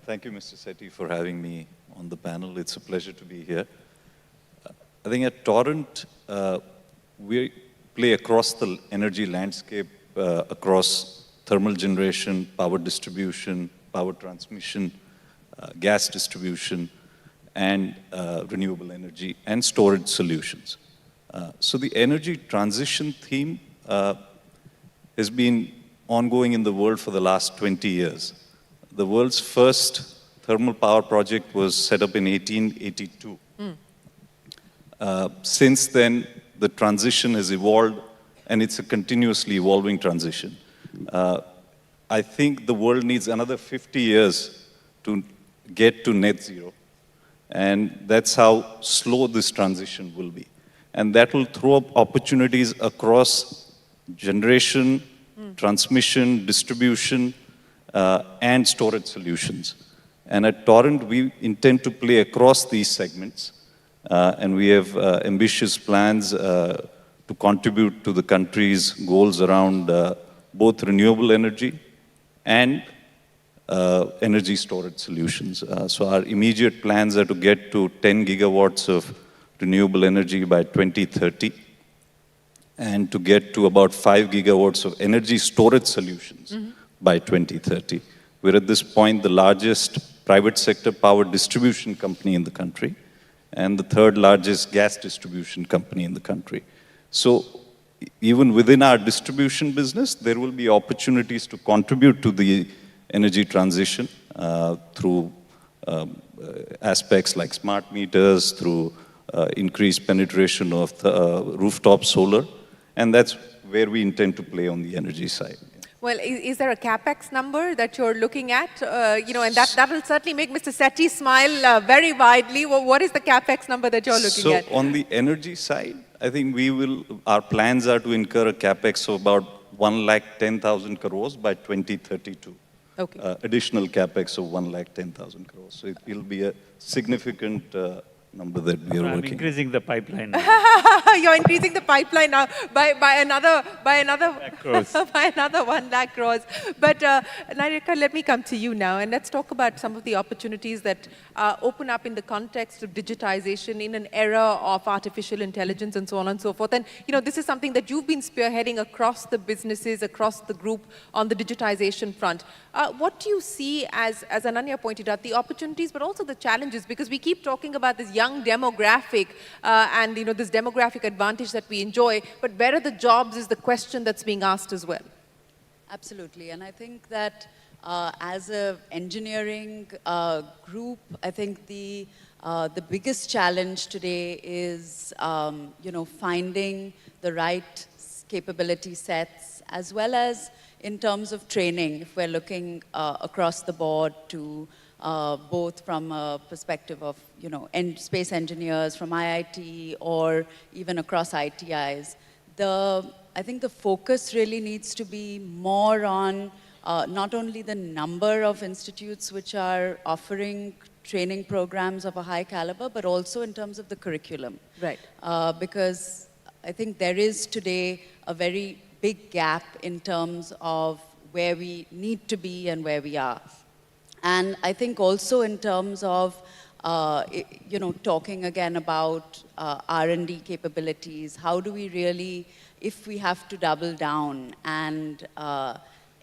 Thank you, Mr. Sethi, for having me on the panel. It's a pleasure to be here. I think at Torrent, we play across the energy landscape, across thermal generation, power distribution, power transmission, gas distribution, and renewable energy and storage solutions. So the energy transition theme has been ongoing in the world for the last 20 years. The world's first thermal power project was set up in 1882. Since then, the transition has evolved, and it's a continuously evolving transition. I think the world needs another 50 years to get to net zero, and that's how slow this transition will be. And that will throw up opportunities across generation, transmission, distribution, and storage solutions. And at Torrent, we intend to play across these segments. And we have ambitious plans to contribute to the country's goals around both renewable energy and energy storage solutions. So our immediate plans are to get to 10 gigawatts of renewable energy by 2030 and to get to about 5 gigawatts of energy storage solutions by 2030. We're at this point the largest private sector power distribution company in the country, and the third largest gas distribution company in the country. So even within our distribution business, there will be opportunities to contribute to the energy transition through aspects like smart meters, through increased penetration of rooftop solar, and that's where we intend to play on the energy side. Well, is there a capex number that you're looking at? You know, and that will certainly make Mr. Sethi smile very widely. Well, what is the capex number that you're looking at? So on the energy side, I think our plans are to incur a capex of about 110,000 crores by 2032. Okay. Additional capex of 110,000 crores. So it will be a significant number that we are working. Increasing the pipeline. You're increasing the pipeline now by another by another 1 lakh crores. But Narika, let me come to you now, and let's talk about some of the opportunities that open up in the context of digitization in an era of artificial intelligence and so on and so forth. And this is something that you've been spearheading across the businesses, across the group on the digitization front. What do you see as Ananya pointed out, the opportunities, but also the challenges? Because we keep talking about this young demographic and this demographic advantage that we enjoy, but where are the jobs is the question that's being asked as well. Absolutely, and I think that as an engineering group, I think the biggest challenge today is finding the right capability sets, as well as in terms of training, if we're looking across the board to both from a perspective of, space engineers from IIT or even across ITIs. I think the focus really needs to be more on not only the number of institutes which are offering training programs of a high caliber, but also in terms of the curriculum. Right. Because I think there is today a very big gap in terms of where we need to be and where we are. And I think also in terms of, talking again about R&D capabilities, how do we really, if we have to double down, and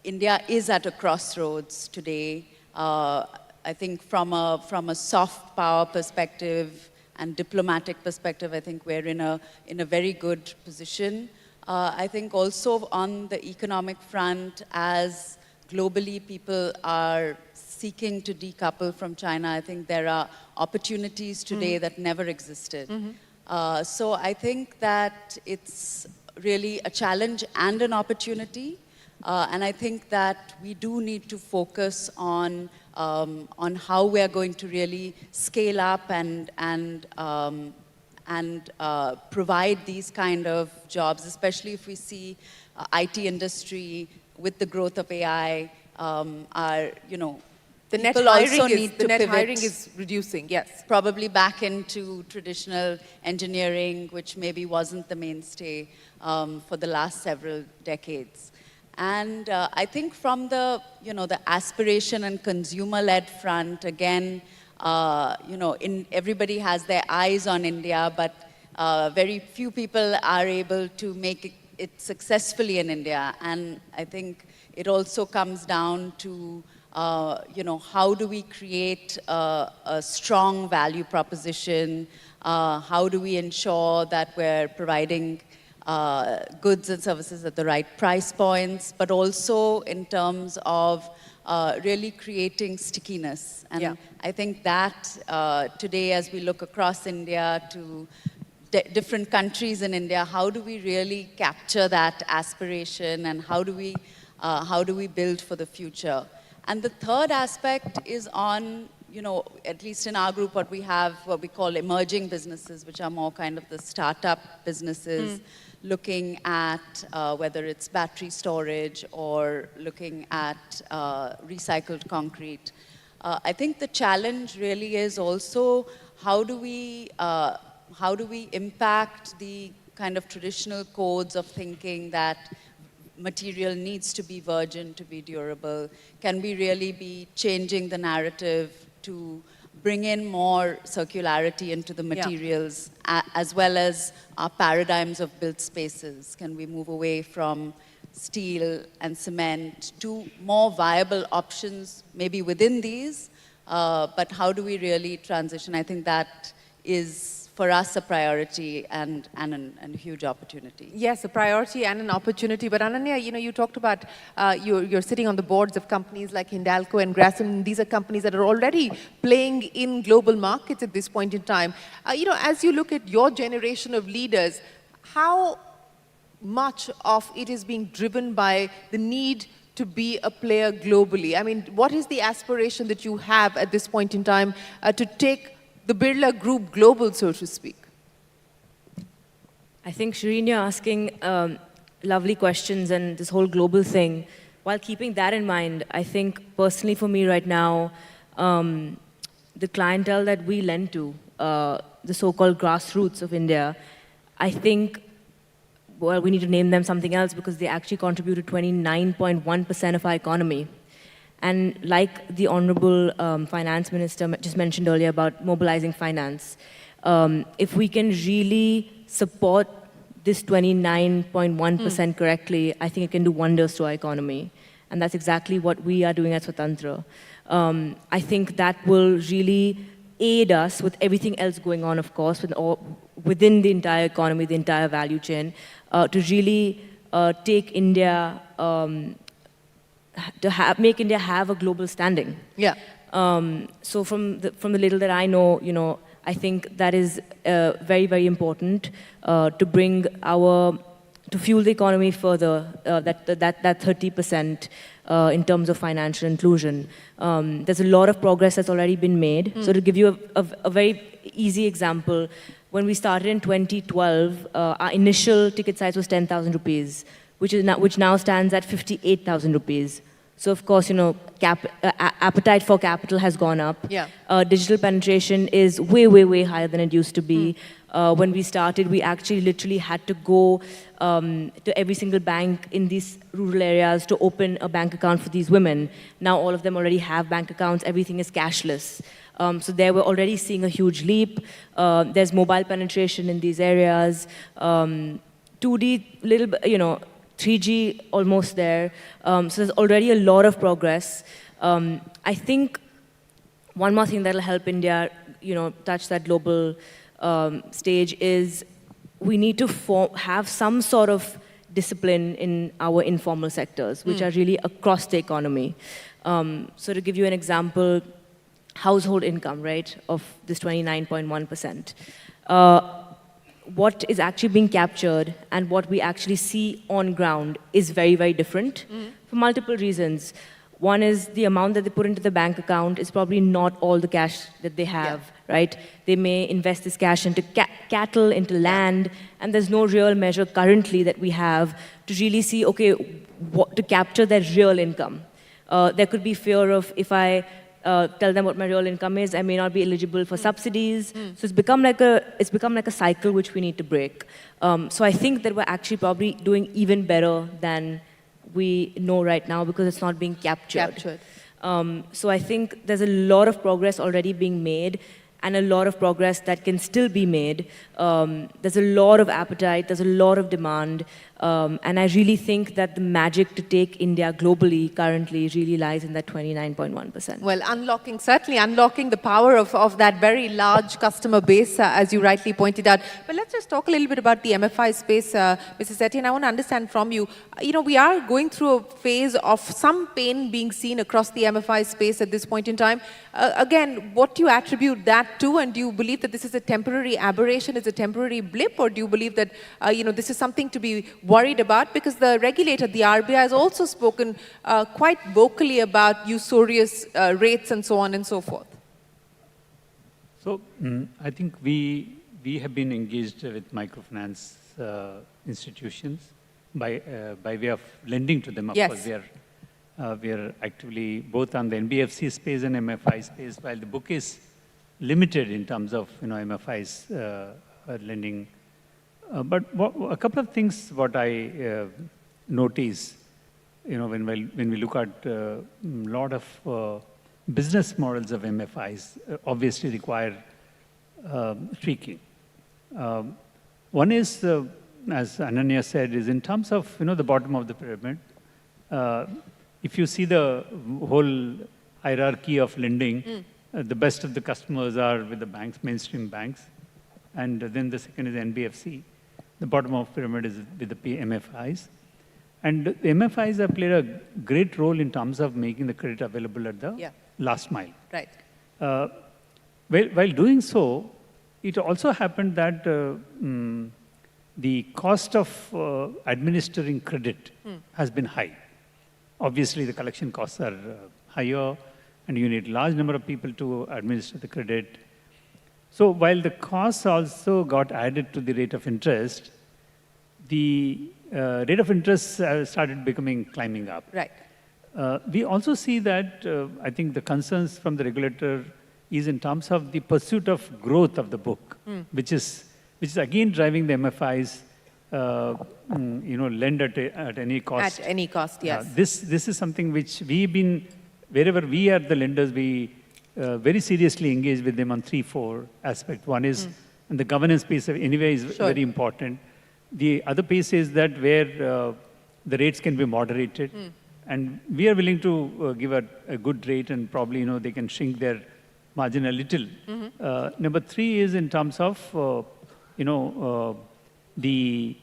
India is at a crossroads today, I think from a soft power perspective and diplomatic perspective, I think we're in a very good position. I think also on the economic front, as globally people are seeking to decouple from China, I think there are opportunities today that never existed. So I think that it's really a challenge and an opportunity. And I think that we do need to focus on how we are going to really scale up and provide these kind of jobs, especially if we see IT industry with the growth of AI, the net hiring is reducing, yes. Probably back into traditional engineering, which maybe wasn't the mainstay for the last several decades. And I think from the aspiration and consumer-led front, again, everybody has their eyes on India, but very few people are able to make it successfully in India. And I think it also comes down to, how do we create a strong value proposition? How do we ensure that we're providing goods and services at the right price points, but also in terms of really creating stickiness. And I think that today, as we look across India to different countries in India, how do we really capture that aspiration, and how do we build for the future? And the third aspect is on, at least in our group, what we call emerging businesses, which are more kind of the startup businesses, looking at whether it's battery storage or looking at recycled concrete. I think the challenge really is also how do we impact the kind of traditional codes of thinking that material needs to be virgin to be durable? Can we really be changing the narrative to bring in more circularity into the materials, as well as our paradigms of built spaces? Can we move away from steel and cement to more viable options, maybe within these? But how do we really transition? I think that is, for us, a priority and a huge opportunity. Yes, a priority and an opportunity. But Ananya, you talked about you're sitting on the boards of companies like Hindalco and Grasim. These are companies that are already playing in global markets at this point in time. As you look at your generation of leaders, how much of it is being driven by the need to be a player globally? I mean, what is the aspiration that you have at this point in time to take the Birla Group global, so to speak? I think, Shri, you're asking lovely questions and this whole global thing. While keeping that in mind, I think personally for me right now, the clientele that we lend to, the so-called grassroots of India, I think, well, we need to name them something else because they actually contributed 29.1% of our economy. And like the Honorable Finance Minister just mentioned earlier about mobilizing finance, if we can really support this 29.1% correctly, I think it can do wonders to our economy. And that's exactly what we are doing at Swatantra. I think that will really aid us with everything else going on, of course, within the entire economy, the entire value chain, to really take India, make India have a global standing. Yeah. So from the little that I know, I think that is very, very important to bring to fuel the economy further, that 30% in terms of financial inclusion. There's a lot of progress that's already been made. So to give you a very easy example, when we started in 2012, our initial ticket size was 10,000 rupees, which now stands at 58,000 rupees. So of course, appetite for capital has gone up. Yeah. Digital penetration is way, way, way higher than it used to be. When we started, we actually literally had to go to every single bank in these rural areas to open a bank account for these women. Now all of them already have bank accounts. Everything is cashless. So there we're already seeing a huge leap. There's mobile penetration in these areas. 2D, 3G almost there. So there's already a lot of progress. I think one more thing that'll help India, touch that global stage is we need to have some sort of discipline in our informal sectors, which are really across the economy. So to give you an example, household income, right, of this 29.1%. What is actually being captured and what we actually see on ground is very, very different for multiple reasons. One is the amount that they put into the bank account is probably not all the cash that they have, right? They may invest this cash into cattle, into land, and there's no real measure currently that we have to really see, okay, to capture their real income. There could be fear of if I tell them what my real income is, I may not be eligible for subsidies. So it's become like a cycle which we need to break. So I think that we're actually probably doing even better than we know right now because it's not being captured. So I think there's a lot of progress already being made and a lot of progress that can still be made. There's a lot of appetite, there's a lot of demand, and I really think that the magic to take India globally currently really lies in that 29.1%. Well, certainly unlocking the power of that very large customer base, as you rightly pointed out. But let's just talk a little bit about the MFI space, Mrs. Sethi, and I want to understand from you, we are going through a phase of some pain being seen across the MFI space at this point in time. Again, what do you attribute that to, and do you believe that this is a temporary aberration, is a temporary blip, or do you believe that this is something to be worried about? Because the regulator, the RBI, has also spoken quite vocally about usurious rates and so on and so forth. So I think we have been engaged with microfinance institutions by way of lending to them. Of course, we are actively both on the NBFC space and MFI space, while the book is limited in terms of MFI's lending. But a couple of things what I notice, when we look at a lot of business models of MFIs, obviously require tweaking. One is, as Ananya said, is in terms of the bottom of the pyramid. If you see the whole hierarchy of lending, the best of the customers are with the banks, mainstream banks, and then the second is NBFC. The bottom of the pyramid is with the MFIs. And the MFIs have played a great role in terms of making the credit available at the last mile. Right. While doing so, it also happened that the cost of administering credit has been high. Obviously, the collection costs are higher, and you need a large number of people to administer the credit. So while the costs also got added to the rate of interest, the rate of interest started climbing up. Right. We also see that, I think the concerns from the regulator is in terms of the pursuit of growth of the book, which is which is again driving the MFIs, lend at any cost. At any cost, yes. This is something which we've been, wherever we are the lenders, we very seriously engage with them on 3-4 aspects. One is, and the governance piece anyway is very important. The other piece is that where the rates can be moderated, and we are willing to give a good rate, and probably they can shrink their margin a little. Number 3 is in terms of the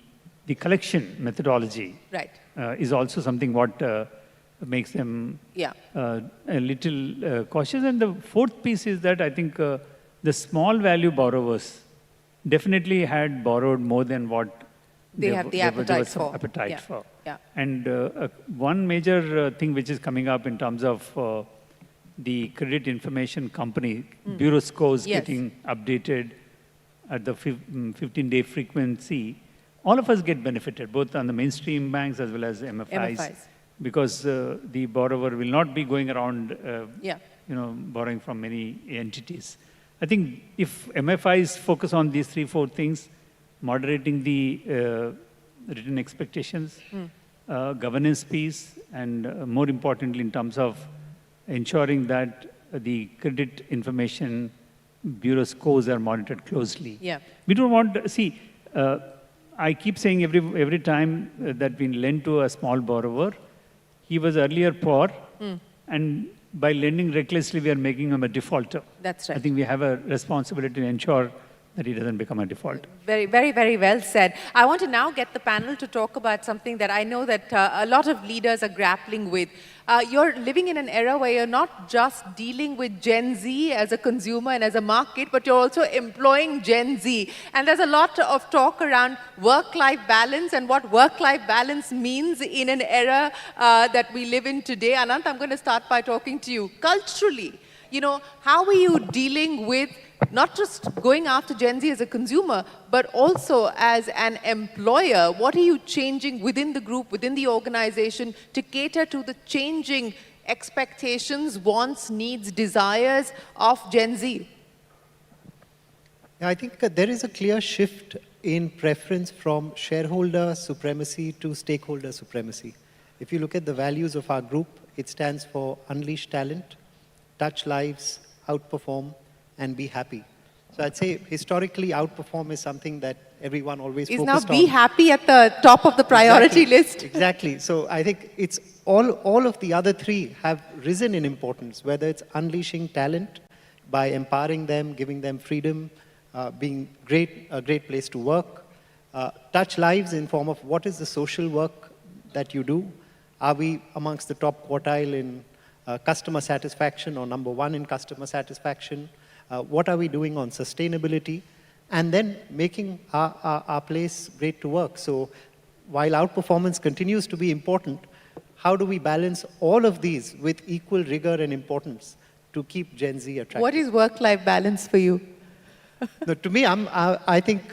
collection methodology. Right. Is also something what makes them a little cautious. And the 4th piece is that I think the small value borrowers definitely had borrowed more than what they have the appetite for. Yeah. And one major thing which is coming up in terms of the credit information company, bureau scores getting updated at the 15-day frequency, all of us get benefited, both on the mainstream banks as well as MFIs. Because the borrower will not be going around, borrowing from many entities. I think if MFIs focus on these 3-4 things, moderating the written expectations, governance piece, and more importantly in terms of ensuring that the credit information bureau scores are monitored closely. We don't want, see, I keep saying every time that we lend to a small borrower, he was earlier poor, and by lending recklessly, we are making him a defaulter. That's right. I think we have a responsibility to ensure that he doesn't become a defaulter. Very, very, very well said. I want to now get the panel to talk about something that I know that a lot of leaders are grappling with. You're living in an era where you're not just dealing with Gen Z as a consumer and as a market, but you're also employing Gen Z. And there's a lot of talk around work-life balance and what work-life balance means in an era that we live in today. Anantha, I'm going to start by talking to you. Culturally, how are you dealing with not just going after Gen Z as a consumer, but also as an employer? What are you changing within the group, within the organization to cater to the changing expectations, wants, needs, desires of Gen Z? I think there is a clear shift in preference from shareholder supremacy to stakeholder supremacy. If you look at the values of our group, it stands for unleash talent, touch lives, outperform, and be happy. So I'd say historically outperform is something that everyone always focused on. Is now be happy at the top of the priority list? Exactly. So I think it's all of the other 3 have risen in importance, whether it's unleashing talent by empowering them, giving them freedom, being a great place to work, touch lives in form of what is the social work that you do. Are we amongst the top quartile in customer satisfaction or number 1 in customer satisfaction? What are we doing on sustainability? And then making our place great to work. So while outperformance continues to be important, how do we balance all of these with equal rigor and importance to keep Gen Z attractive? What is work-life balance for you? No, to me, I think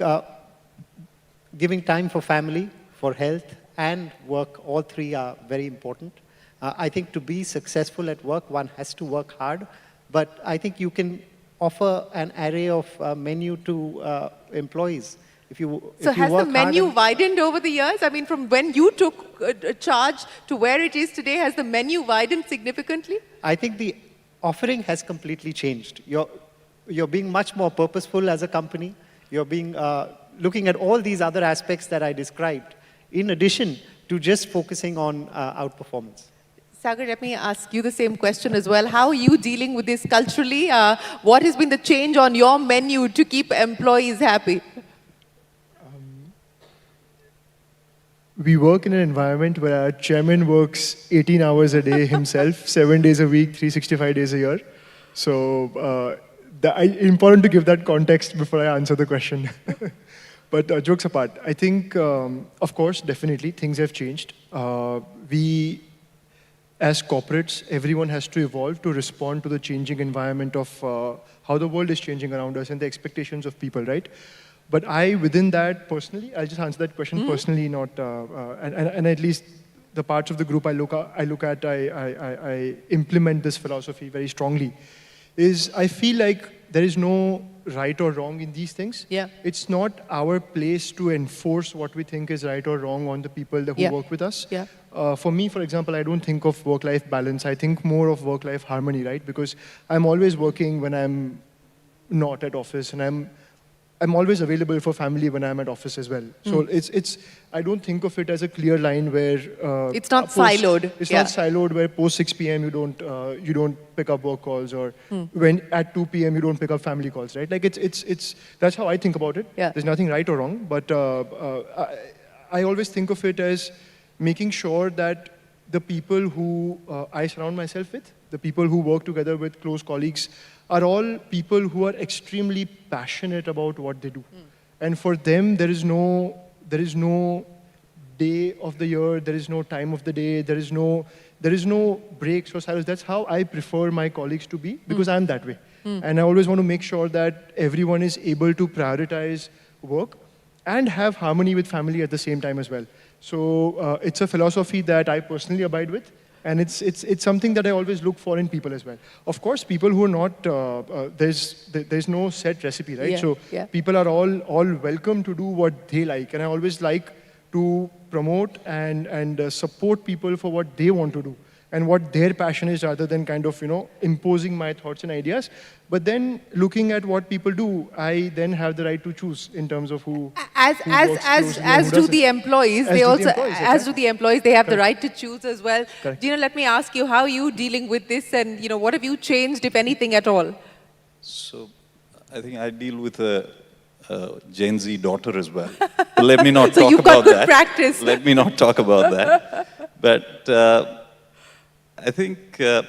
giving time for family, for health, and work, all 3 are very important. I think to be successful at work, one has to work hard. But I think you can offer an array of menu to employees. So has the menu widened over the years? I mean, from when you took charge to where it is today, has the menu widened significantly? I think the offering has completely changed. You're being much more purposeful as a company. You're being looking at all these other aspects that I described, in addition to just focusing on outperformance. Sagar, let me ask you the same question as well. How are you dealing with this culturally? What has been the change on your menu to keep employees happy? We work in an environment where our chairman works 18 hours a day himself, 7 days a week, 365 days a year. So important to give that context before I answer the question. But jokes apart, I think, of course, definitely, things have changed. As corporates, everyone has to evolve to respond to the changing environment of how the world is changing around us and the expectations of people, right? But within that, personally, I'll just answer that question personally, not, and at least the parts of the group I look at, I implement this philosophy very strongly, is I feel like there is no right or wrong in these things. Yeah. It's not our place to enforce what we think is right or wrong on the people who work with us. Yeah. For me, for example, I don't think of work-life balance. I think more of work-life harmony, right? Because I'm always working when I'm not at office, and I'm always available for family when I'm at office as well. So I don't think of it as a clear line where it's not siloed. It's not siloed where post 6 p.m. you don't pick up work calls, or when at 2 p.m. you don't pick up family calls, right? Like it's that's how I think about it. Yeah. There's nothing right or wrong, but I always think of it as making sure that the people who I surround myself with, the people who work together with close colleagues, are all people who are extremely passionate about what they do. And for them, there is no day of the year, there is no time of the day, there is no breaks or silos. That's how I prefer my colleagues to be, because I'm that way. And I always want to make sure that everyone is able to prioritize work and have harmony with family at the same time as well. So it's a philosophy that I personally abide with. And it's something that I always look for in people as well. Of course, people who are not, there's no set recipe, right? So people are all welcome to do what they like. And I always like to promote and support people for what they want to do and what their passion is, rather than kind of, imposing my thoughts and ideas. But then looking at what people do, I then have the right to choose in terms of who as do the employees. They also, as do the employees, they have the right to choose as well. Dina, let me ask you, how are you dealing with this, and what have you changed, if anything at all? So I think I deal with a Gen Z daughter as well. But let me not so talk you've about got good that. practice. Let me not talk about that. But I think the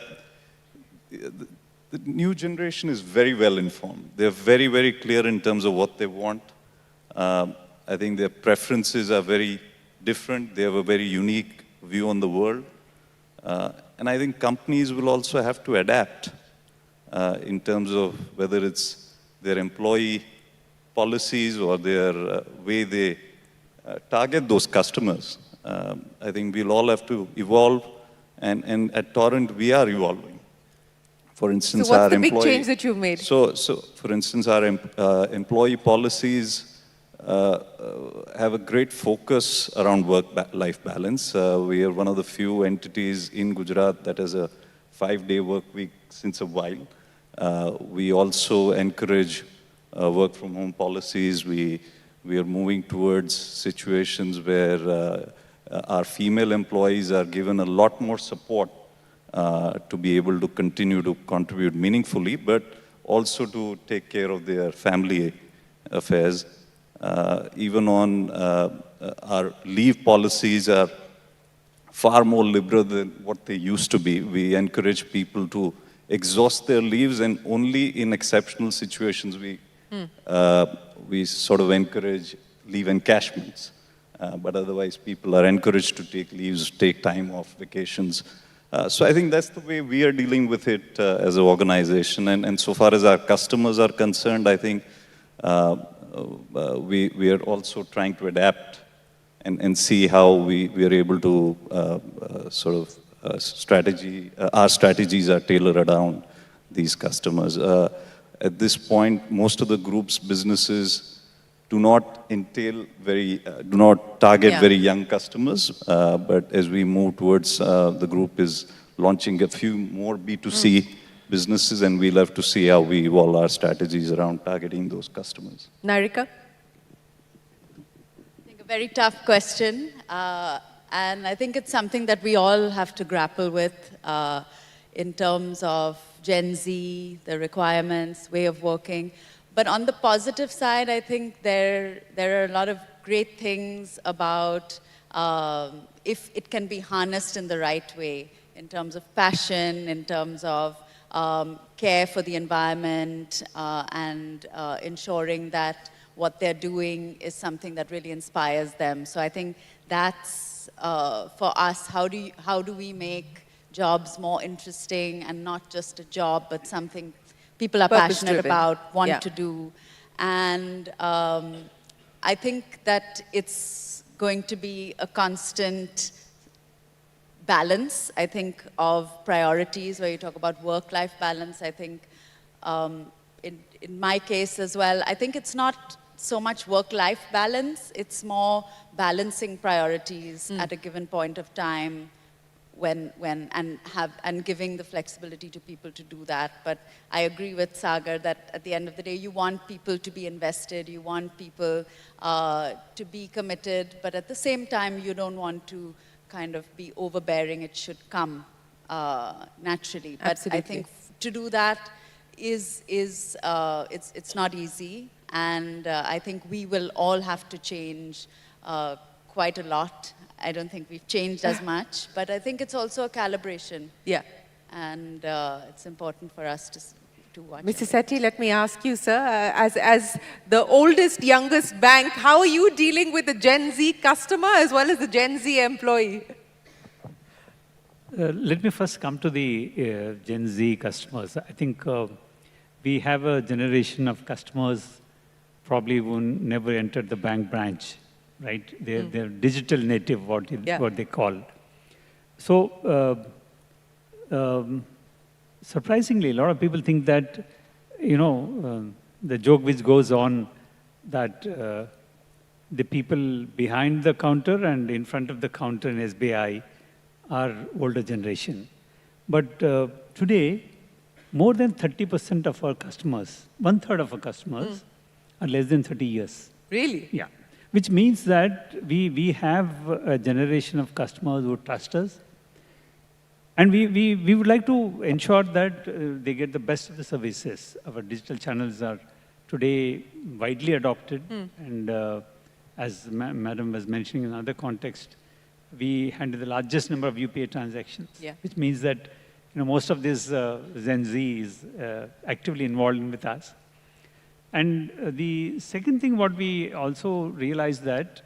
new generation is very well informed. They're very, very clear in terms of what they want. I think their preferences are very different. They have a very unique view on the world. And I think companies will also have to adapt in terms of whether it's their employee policies or their way they target those customers. I think we'll all have to evolve. And at Torrent, we are evolving. For instance, so what's the big change that you've made? So for instance, our employee policies have a great focus around work-life balance. We are one of the few entities in Gujarat that has a 5-day work week since a while. We also encourage work-from-home policies. We are moving towards situations where our female employees are given a lot more support to be able to continue to contribute meaningfully, but also to take care of their family affairs. Even on our leave policies are far more liberal than what they used to be. We encourage people to exhaust their leaves, and only in exceptional situations we sort of encourage leave encashments. But otherwise, people are encouraged to take leaves, take time off, vacations. So I think that's the way we are dealing with it as an organization. And so far as our customers are concerned, I think we are also trying to adapt and see how we are able to our strategies are tailored around these customers. At this point, most of the group's businesses do not target very young customers, but as we move towards, the group is launching a few more B2C businesses, and we'll have to see how we evolve our strategies around targeting those customers. Narika? I think a very tough question, and I think it's something that we all have to grapple with in terms of Gen Z, the requirements, way of working. But on the positive side, I think there are a lot of great things about if it can be harnessed in the right way, in terms of passion, in terms of care for the environment, and ensuring that what they're doing is something that really inspires them. So I think that's, for us, how do we make jobs more interesting and not just a job, but something people are passionate about, want to do. And I think that it's going to be a constant balance, I think, of priorities. Where you talk about work-life balance, I think in my case as well, I think it's not so much work-life balance, it's more balancing priorities at a given point of time and giving the flexibility to people to do that. But I agree with Sagar that at the end of the day, you want people to be invested, you want people to be committed, but at the same time, you don't want to kind of be overbearing. It should come naturally. But Absolutely. I think to do that it's not easy, and I think we will all have to change quite a lot. I don't think we've changed as much, but I think it's also a calibration. Yeah. And it's important for us to watch. Mr. Sethi, let me ask you, sir, as the oldest, youngest bank, how are you dealing with the Gen Z customer as well as the Gen Z employee? Let me first come to the Gen Z customers. I think we have a generation of customers probably who never entered the bank branch, right? They're digital native, what they call. So surprisingly, a lot of people think that, the joke which goes on that the people behind the counter and in front of the counter in SBI are older generation. But today, more than 30% of our customers, 1/3 of our customers are less than 30 years. Really? Yeah. Which means that we have a generation of customers who trust us. And we would like to ensure that they get the best of the services. Our digital channels are today widely adopted. And as Madam was mentioning in another context, we handle the largest number of UPI transactions, which means that most of this Gen Z is actively involved with us. And the second thing, what we also realize that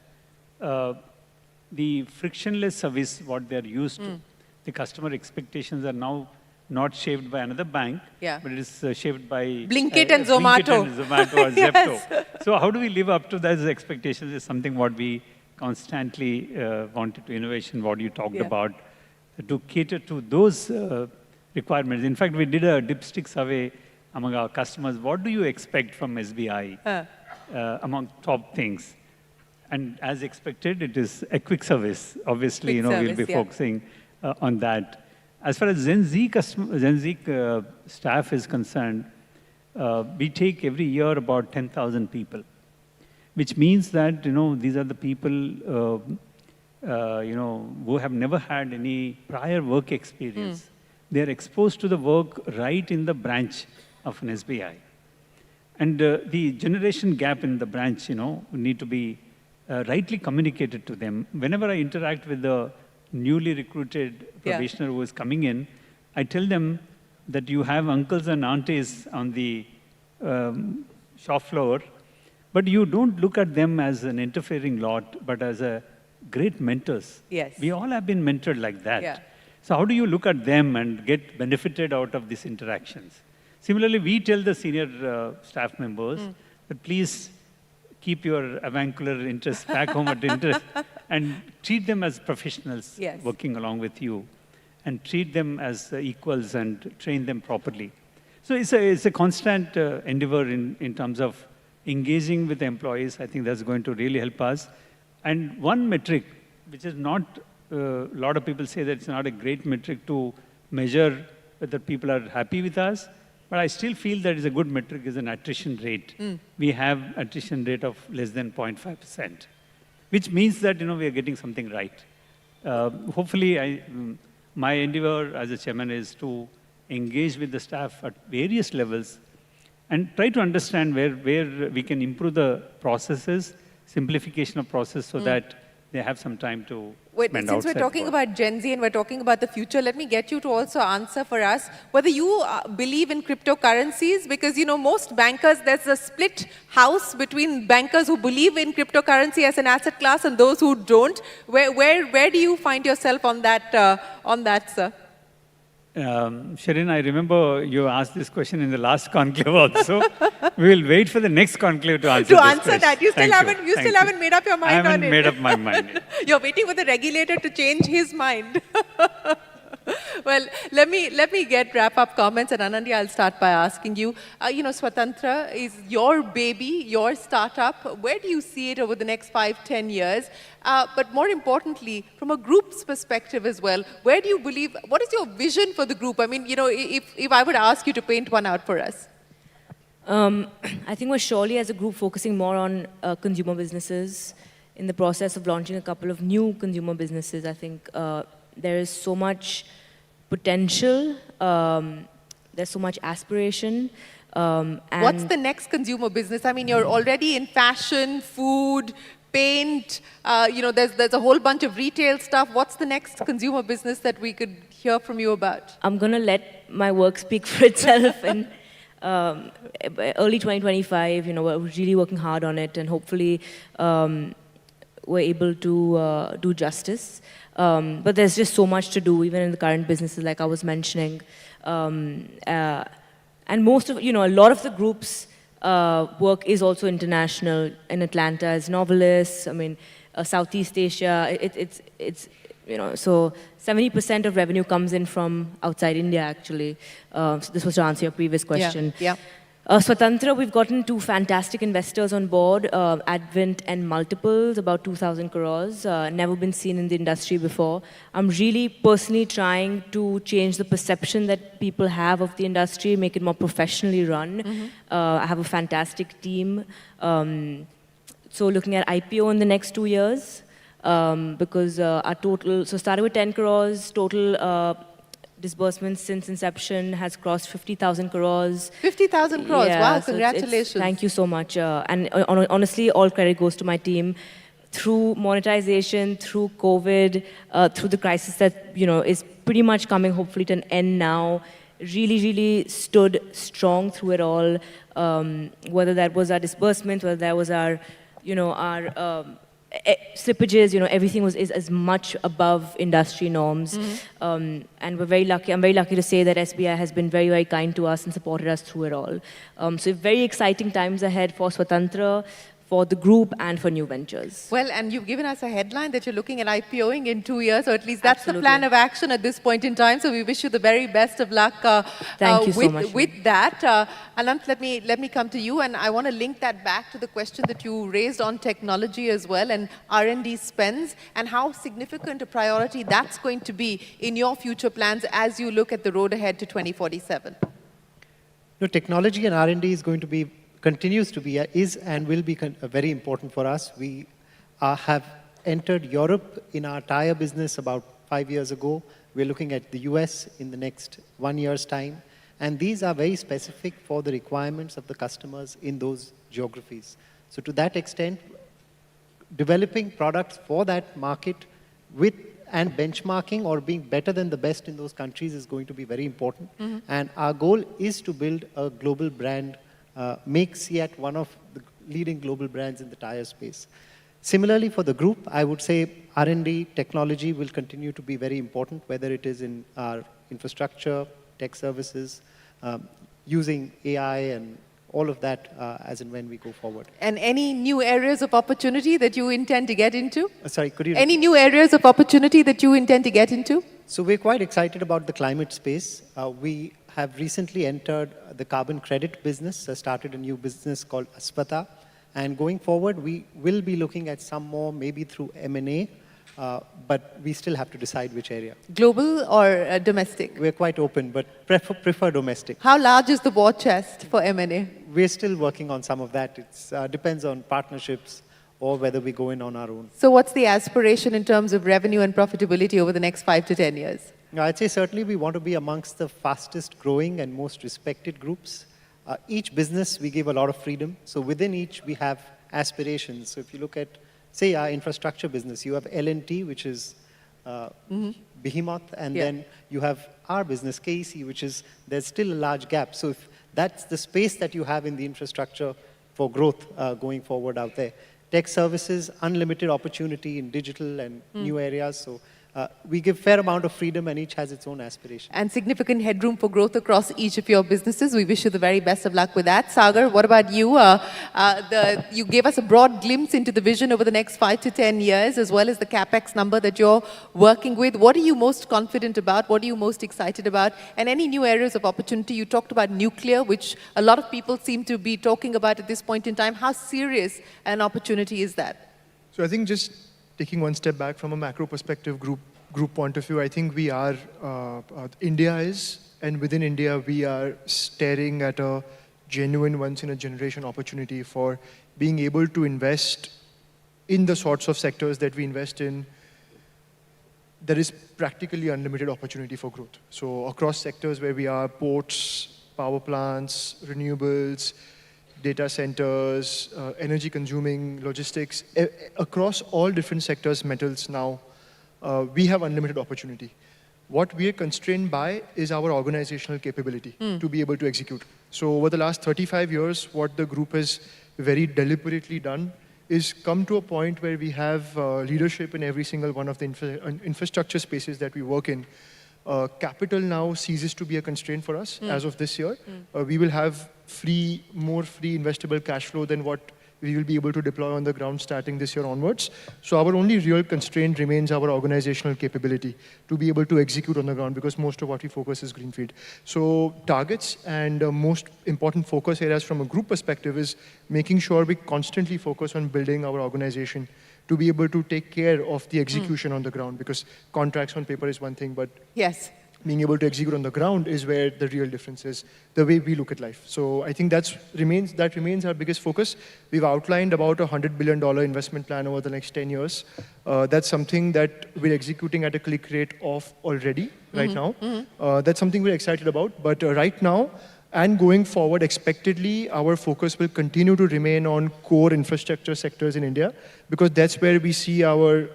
the frictionless service, what they're used to, the customer expectations are now not shaped by another bank, but it is shaped by Blinkit and Zomato. Or Zepto. So how do we live up to those expectations is something what we constantly wanted to innovation, what you talked about, to cater to those requirements. In fact, we did a dipstick survey among our customers. What do you expect from SBI among top things? And as expected, it is a quick service. Obviously, we'll be focusing on that. As far as Gen Z staff is concerned, we take every year about 10,000 people, which means that, these are the people, who have never had any prior work experience. They're exposed to the work right in the branch of an SBI. And the generation gap in the branch, need to be rightly communicated to them. Whenever I interact with the newly recruited probationer who is coming in, I tell them that you have uncles and aunties on the shop floor, but you don't look at them as an interfering lot, but as a great mentors. Yes. We all have been mentored like that. So how do you look at them and get benefited out of these interactions? Similarly, we tell the senior staff members that please keep your avuncular interests back home at interest and treat them as professionals working along with you, and treat them as equals and train them properly. So it's a constant endeavor in terms of engaging with the employees. I think that's going to really help us. And one metric, which is not, a lot of people say that it's not a great metric to measure whether people are happy with us, but I still feel that is a good metric is an attrition rate. We have attrition rate of less than 0.5%, which means that, we are getting something right. Hopefully, my endeavor as a chairman is to engage with the staff at various levels and try to understand where we can improve the processes, simplification of process so that they have some time to spend since we're talking about Gen Z and we're talking about the future, let me get you to also answer for us whether you believe in cryptocurrencies, because most bankers, there's a split house between bankers who believe in cryptocurrency as an asset class and those who don't. Where do you find yourself on that, sir? Shirin, I remember you asked this question in the last conclave also. We will wait for the next conclave to answer this question. That. You still haven't made up your mind on it. I haven't made up my mind yet. You're waiting for the regulator to change his mind. Well, let me get wrap-up comments, and Anandi, I'll start by asking you. Swatantra is your baby, your startup. Where do you see it over the next 5-10 years? But more importantly, from a group's perspective as well, where do you believe? What is your vision for the group? I mean, if I would ask you to paint one out for us. I think we're surely as a group focusing more on consumer businesses. In the process of launching a couple of new consumer businesses, I think there is so much potential, there's so much aspiration. What's the next consumer business? I mean, you're already in fashion, food, paint, there's a whole bunch of retail stuff. What's the next consumer business that we could hear from you about? I'm going to let my work speak for itself. And early 2025, we're really working hard on it, and hopefully we're able to do justice. But there's just so much to do, even in the current businesses, like I was mentioning. And most of, a lot of the group's work is also international. In Atlanta as novelists, I mean, Southeast Asia, so 70% of revenue comes in from outside India, actually. So this was to answer your previous question. Yeah. Swatantra, we've gotten 2 fantastic investors on board, Advent and Multiples, about 2,000 crores, never been seen in the industry before. I'm really personally trying to change the perception that people have of the industry, make it more professionally run. I have a fantastic team. So looking at IPO in the next 2 years, because our total, so started with 10 crores, total disbursements since inception has crossed 50,000 crores. 50,000 crores, yeah, wow, so congratulations. Thank you so much. And honestly, all credit goes to my team. Through monetization, through COVID, through the crisis that, is pretty much coming hopefully to an end now, really stood strong through it all. Whether that was our disbursement, whether that was our, our slippages, everything is as much above industry norms. And we're very lucky. I'm very lucky to say that SBI has been very, very kind to us and supported us through it all. So very exciting times ahead for Swatantra, for the group, and for new ventures. Well, and you've given us a headline that you're looking at IPOing in 2 years, or at least that's Absolutely. the plan of action at this point in time. So we wish you the very best of luck Thank you so much. with that. Anant, let me come to you, and I want to link that back to the question that you raised on technology as well, and R&D spends, and how significant a priority that's going to be in your future plans as you look at the road ahead to 2047. Technology and R&D is going to be continues to be, is and will be very important for us. We have entered Europe in our tire business about 5 years ago. We're looking at the US in the next 1 year's time. And these are very specific for the requirements of the customers in those geographies. So to that extent, developing products for that market and benchmarking or being better than the best in those countries is going to be very important. And our goal is to build a global brand, make SEAT one of the leading global brands in the tire space. Similarly, for the group, I would say R&D, technology will continue to be very important, whether it is in our infrastructure, tech services, using AI and all of that as and when we go forward. And any new areas of opportunity that you intend to get into? Sorry, could you repeat? Any new areas of opportunity that you intend to get into? So we're quite excited about the climate space. We have recently entered the carbon credit business, started a new business called Aspata. And going forward, we will be looking at some more, maybe through M&A, but we still have to decide which area. Global or domestic? We're quite open, but prefer domestic. How large is the war chest for M&A? We're still working on some of that. It depends on partnerships or whether we go in on our own. So what's the aspiration in terms of revenue and profitability over the next 5 to 10 years? I'd say certainly we want to be amongst the fastest growing and most respected groups. Each business, we give a lot of freedom. So within each, we have aspirations. So if you look at, say, our infrastructure business, you have L&T, which is behemoth, and then you have our business, KEC, which is, there's still a large gap. So if that's the space that you have in the infrastructure for growth going forward out there. Tech services, unlimited opportunity in digital and new areas. So we give fair amount of freedom and each has its own aspiration. And significant headroom for growth across each of your businesses. We wish you the very best of luck with that. Sagar, what about you? You gave us a broad glimpse into the vision over the next 5 to 10 years, as well as the CapEx number that you're working with. What are you most confident about? What are you most excited about? And any new areas of opportunity? You talked about nuclear, which a lot of people seem to be talking about at this point in time. How serious an opportunity is that? So I think just taking one step back from a macro perspective, group point of view, I think we are, India is, and within India, we are staring at a genuine once-in-a-generation opportunity for being able to invest in the sorts of sectors that we invest in. There is practically unlimited opportunity for growth. So across sectors where we are, ports, power plants, renewables, data centers, energy consuming, logistics, across all different sectors, metals now, we have unlimited opportunity. What we are constrained by is our organizational capability to be able to execute. So over the last 35 years, what the group has very deliberately done is come to a point where we have leadership in every single one of the infrastructure spaces that we work in. Capital now ceases to be a constraint for us as of this year. We will have more free investable cash flow than what we will be able to deploy on the ground starting this year onwards. So our only real constraint remains our organizational capability to be able to execute on the ground, because most of what we focus is greenfield. So targets and most important focus areas from a group perspective is making sure we constantly focus on building our organization to be able to take care of the execution on the ground, because contracts on paper is one thing, but yes, being able to execute on the ground is where the real difference is, the way we look at life. So I think that remains our biggest focus. We've outlined about a $100 billion investment plan over the next 10 years. That's something that we're executing at a click rate of already right now. That's something we're excited about. But right now, and going forward, expectedly, our focus will continue to remain on core infrastructure sectors in India, because that's where we see our,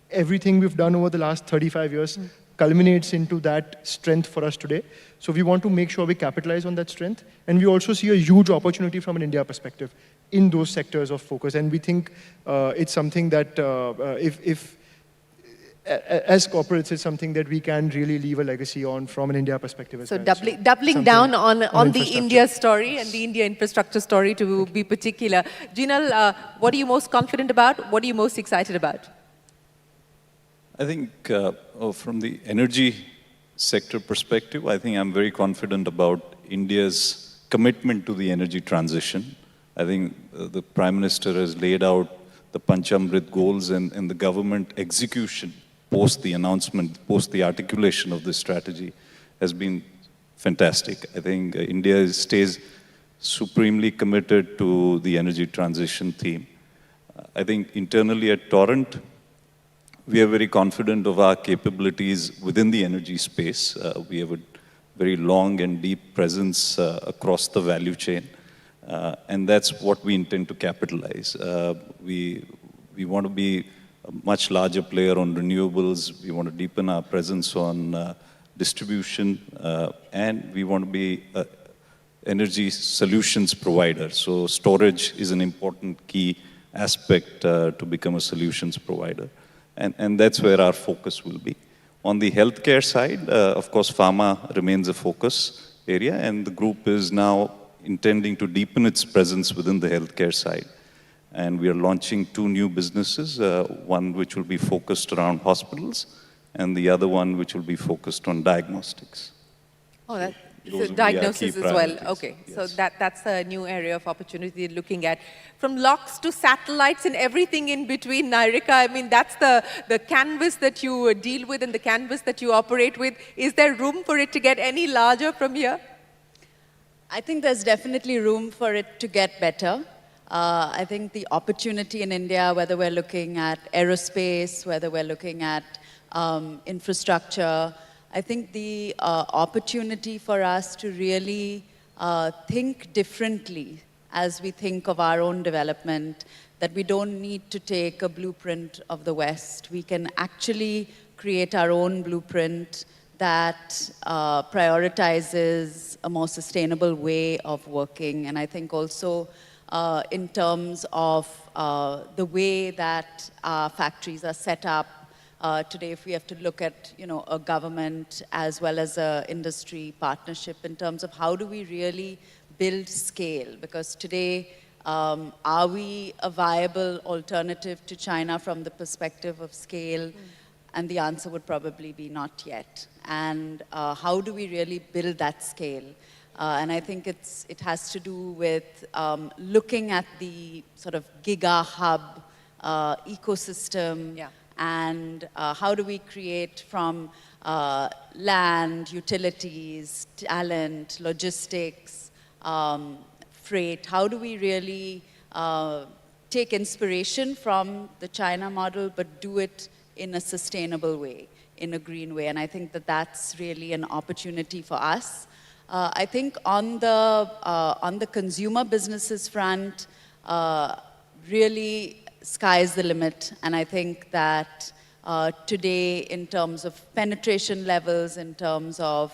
everything we've done over the last 35 years culminates into that strength for us today. So we want to make sure we capitalize on that strength. And we also see a huge opportunity from an India perspective in those sectors of focus. And we think it's something that as corporates, it's something that we can really leave a legacy on from an India perspective as so well. Doubling down on the India story and the India infrastructure story, to be particular. Jinal, what are you most confident about? What are you most excited about? I think from the energy sector perspective, I think I'm very confident about India's commitment to the energy transition. I think the Prime Minister has laid out the Panchamrit goals, and the government execution post the announcement, post the articulation of this strategy has been fantastic. I think India stays supremely committed to the energy transition theme. I think internally at Torrent, we are very confident of our capabilities within the energy space. We have a very long and deep presence across the value chain. And that's what we intend to capitalize. We want to be a much larger player on renewables. We want to deepen our presence on distribution. And we want to be an energy solutions provider. So storage is an important key aspect to become a solutions provider. And that's where our focus will be. On the healthcare side, of course, pharma remains a focus area, and the group is now intending to deepen its presence within the healthcare side. And we are launching 2 new businesses, one which will be focused around hospitals, and the other one which will be focused on diagnostics. Oh, so diagnosis as well. Okay, yes. So that's a new area of opportunity you're looking at. From locks to satellites and everything in between, Nirika, I mean, that's the canvas that you deal with and the canvas that you operate with. Is there room for it to get any larger from here? I think there's definitely room for it to get better. I think the opportunity in India, whether we're looking at aerospace, whether we're looking at infrastructure, I think the opportunity for us to really think differently as we think of our own development, that we don't need to take a blueprint of the West. We can actually create our own blueprint that prioritizes a more sustainable way of working. And I think also in terms of the way that our factories are set up, today, if we have to look at, a government as well as a industry partnership in terms of how do we really build scale? Because today, are we a viable alternative to China from the perspective of scale? And the answer would probably be not yet. And how do we really build that scale? And I think it has to do with looking at the sort of giga hub ecosystem, and how do we create from land, utilities, talent, logistics, freight, how do we really take inspiration from the China model but do it in a sustainable way, in a green way? And I think that that's really an opportunity for us. I think on the consumer businesses front, really sky's the limit. And I think that today, in terms of penetration levels, in terms of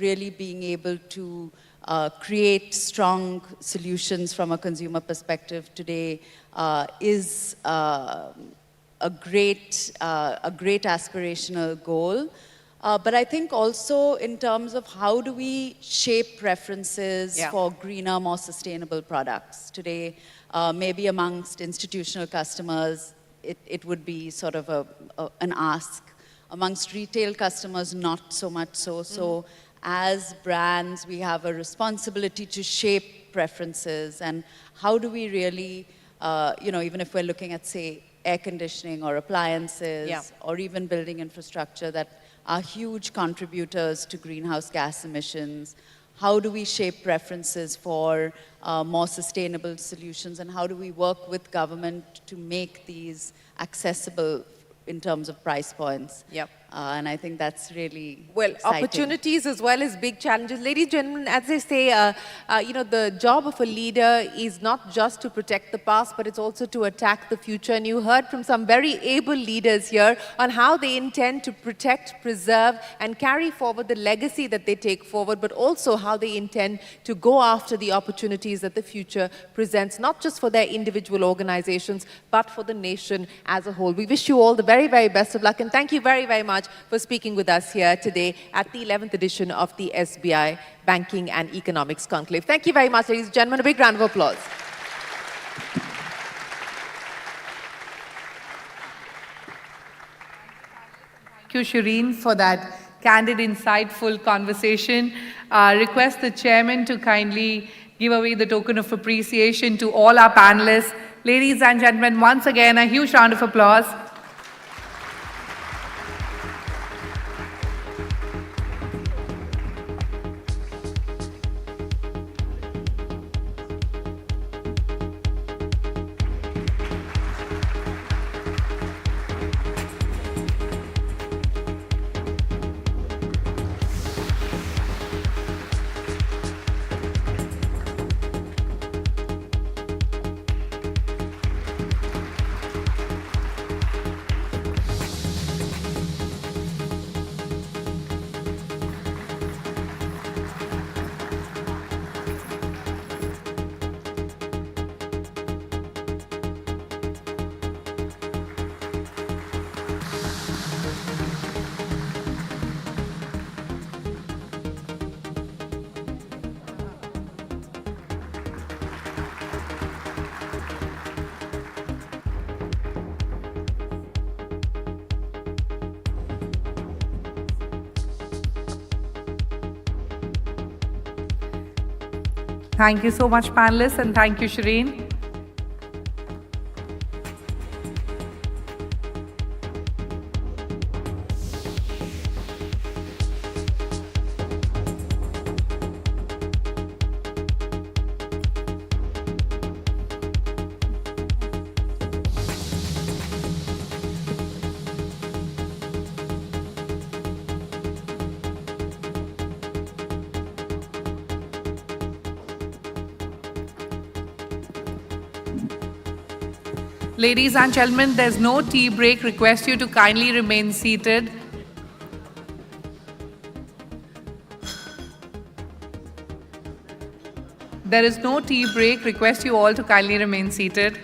really being able to create strong solutions from a consumer perspective today is a great aspirational goal. But I think also in terms of how do we shape preferences for greener, more sustainable products. Today, maybe amongst institutional customers, it would be sort of an ask. Amongst retail customers, not so much so. So as brands, we have a responsibility to shape preferences. And how do we really, even if we're looking at, say, air conditioning or appliances or even building infrastructure that are huge contributors to greenhouse gas emissions, how do we shape preferences for more sustainable solutions, and how do we work with government to make these accessible in terms of price points? And I think that's really exciting. Opportunities as well as big challenges. Ladies and gentlemen, as they say, the job of a leader is not just to protect the past, but it's also to attack the future. And you heard from some very able leaders here on how they intend to protect, preserve, and carry forward the legacy that they take forward, but also how they intend to go after the opportunities that the future presents, not just for their individual organizations, but for the nation as a whole. We wish you all the very, very best of luck, and thank you very, very much for speaking with us here today at the 11th edition of the SBI Banking and Economics Conclave. Thank you very much, ladies and gentlemen. A big round of applause. Thank you, Shireen, for that candid, insightful conversation. Request the chairman to kindly give away the token of appreciation to all our panelists. Ladies and gentlemen, once again, a huge round of applause. Thank you so much, panelists, and thank you, Shireen. Ladies and gentlemen, there's no tea break. Request you to kindly remain seated. There is no tea break. Request you all to kindly remain seated.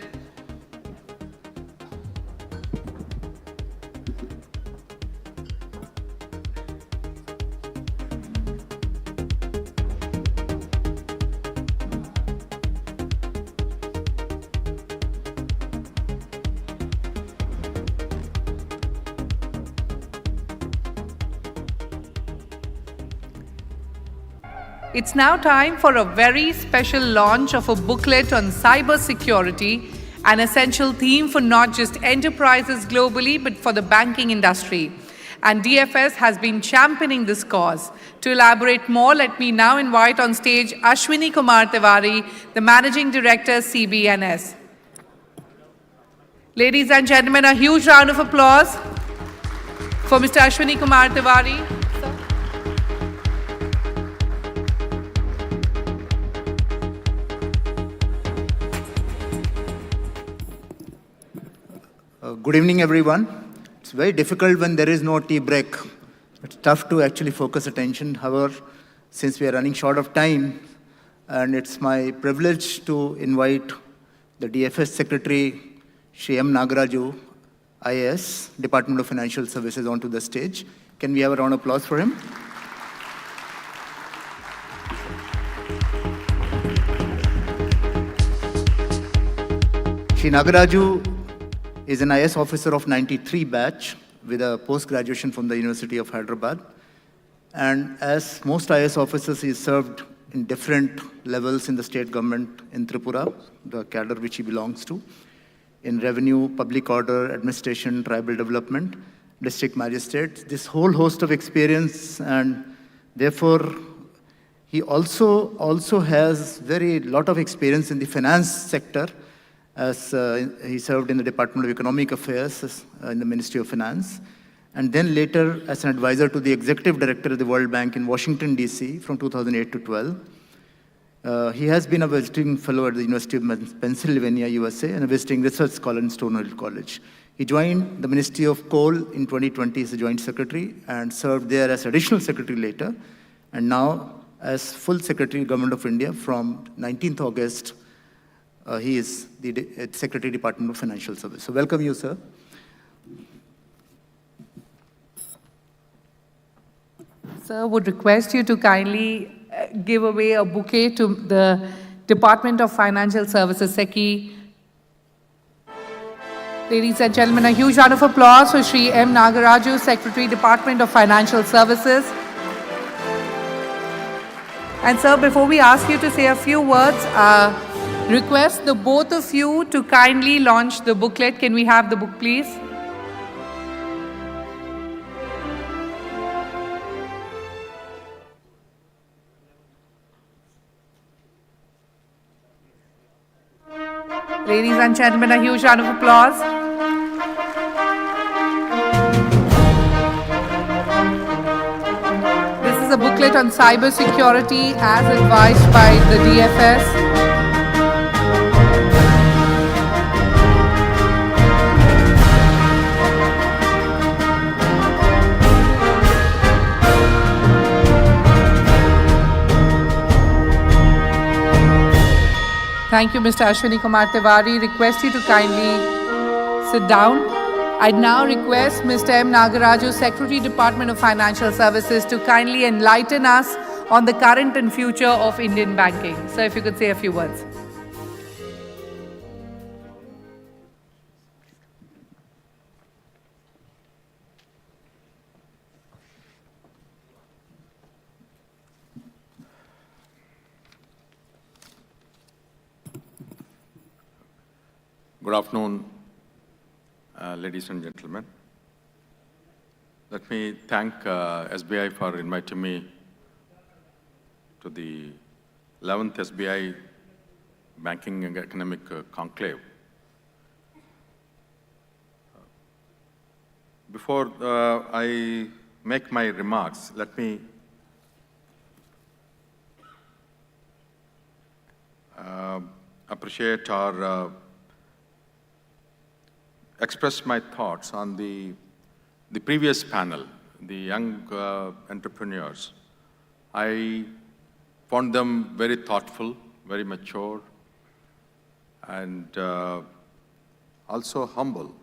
It's now time for a very special launch of a booklet on cyber security, an essential theme for not just enterprises globally, but for the banking industry. And DFS has been championing this cause. To elaborate more, let me now invite on stage Ashwini Kumar Tiwari, the Managing Director, CBNS. Ladies and gentlemen, a huge round of applause for Mr. Ashwini Kumar Tiwari. Good evening, everyone. It's very difficult when there is no tea break. It's tough to actually focus attention. However, since we are running short of time, and it's my privilege to invite the DFS Secretary, Shri M. Nagaraju, IAS, Department of Financial Services, onto the stage. Can we have a round of applause for him? Shri Nagaraju is an IAS officer of 93 batch with a post-graduation from the University of Hyderabad. And as most IAS officers, he served in different levels in the state government in Tripura, the cadre which he belongs to, in revenue, public order, administration, tribal development, district magistrate, this whole host of experience, and therefore he also has very lot of experience in the finance sector, as he served in the Department of Economic Affairs in the Ministry of Finance, and then later as an advisor to the Executive Director of the World Bank in Washington, D.C. from 2008 to 12. He has been a visiting fellow at the University of Pennsylvania, USA, and a visiting research scholar in Stonehill College. He joined the Ministry of Coal in 2020 as a Joint Secretary and served there as Additional Secretary later, and now as Full Secretary, Government of India from 19th August. He is the Secretary, Department of Financial Services. So welcome you, sir. Sir, would request you to kindly give away a bouquet to the Department of Financial Services, SECI. Ladies and gentlemen, a huge round of applause for Shri M. Nagaraju, Secretary, Department of Financial Services. And sir, before we ask you to say a few words, request the both of you to kindly launch the booklet. Can we have the book, please? Ladies and gentlemen, a huge round of applause. This is a booklet on cyber security as advised by the DFS. Thank you, Mr. Ashwini Kumar Tiwari. Request you to kindly sit down. I now request Mr. M. Nagaraju, Secretary, Department of Financial Services, to kindly enlighten us on the current and future of Indian banking. Sir, if you could say a few words. Good afternoon, ladies and gentlemen. Let me thank SBI for inviting me to the 11th SBI Banking and Economic Conclave. Before I make my remarks, let me appreciate or express my thoughts on the previous panel, the young entrepreneurs. I found them very thoughtful, very mature, and also humble,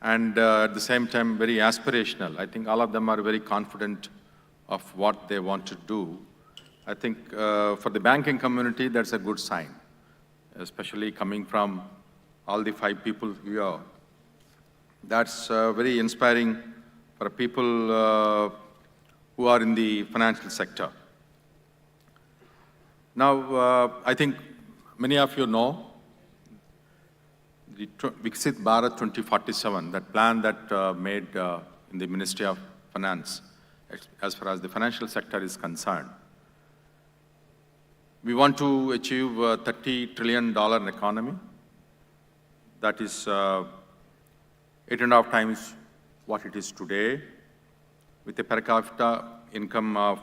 and at the same time very aspirational. I think all of them are very confident of what they want to do. I think for the banking community, that's a good sign, especially coming from all the 5 people here. That's very inspiring for people who are in the financial sector. Now, I think many of you know the Viksit Bharat 2047, that plan that made in the Ministry of Finance, as far as the financial sector is concerned. We want to achieve a $30 trillion economy. That is 8.5 times what it is today, with a per capita income of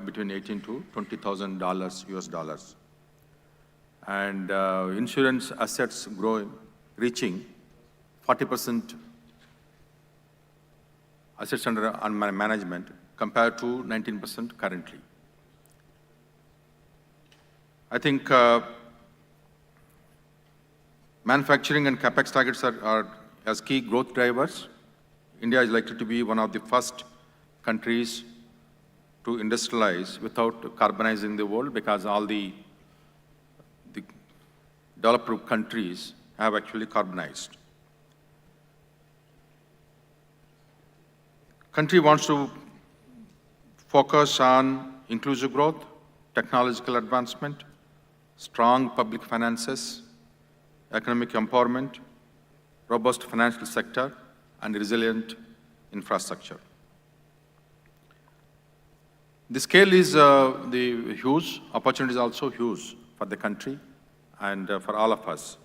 between $18,000 to $20,000 US dollars. And insurance assets growing, reaching 40% assets under management compared to 19% currently. I think manufacturing and capex targets are as key growth drivers. India is likely to be one of the first countries to industrialize without carbonizing the world, because all the developed countries have actually carbonized. Country wants to focus on inclusive growth, technological advancement, strong public finances, economic empowerment, robust financial sector, and resilient infrastructure. The scale is huge, opportunity is also huge for the country and for all of us.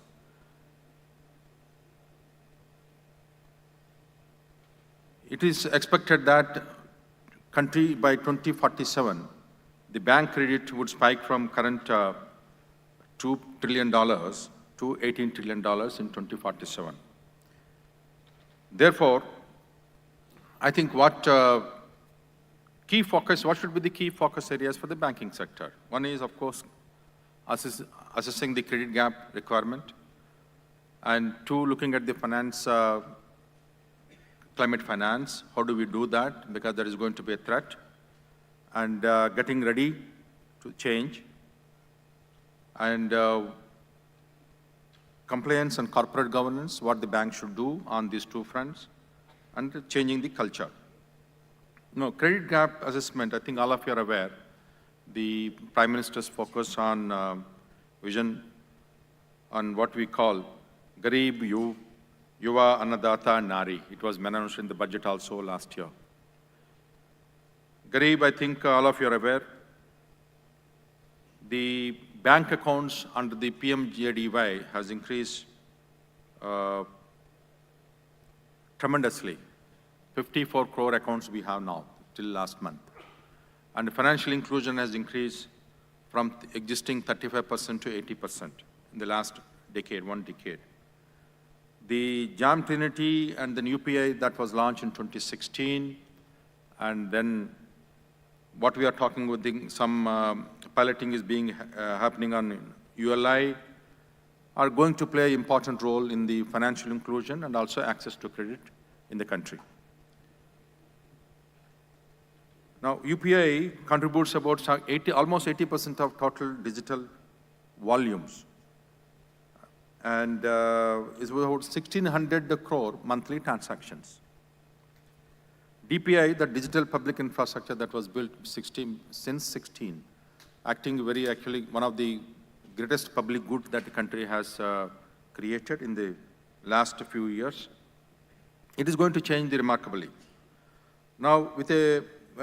It is expected that country by 2047, the bank credit would spike from current $2 trillion to $18 trillion in 2047. Therefore, I think what should be the key focus areas for the banking sector? One is, of course, assessing the credit gap requirement, and two, looking at the climate finance. How do we do that? Because there is going to be a threat, and getting ready to change, and compliance and corporate governance, what the bank should do on these two fronts, and changing the culture. No, credit gap assessment, I think all of you are aware, the Prime Minister's focus on vision on what we call Garib, Yuva, Annadata, and Nari. It was announced in the budget also last year. Garib, I think all of you are aware, the bank accounts under the PMJDY has increased tremendously. 54 crore accounts we have now, till last month. And financial inclusion has increased from existing 35% to 80% in the last decade, 1 decade. The JAM Trinity and the UPI that was launched in 2016, and then what we are talking with some piloting is happening on ULI, are going to play an important role in the financial inclusion and also access to credit in the country. Now, UPI contributes about almost 80% of total digital volumes, and is about 1,600 crore monthly transactions. DPI, the digital public infrastructure that was built since 16, acting actually one of the greatest public good that the country has created in the last few years. It is going to change remarkably. Now,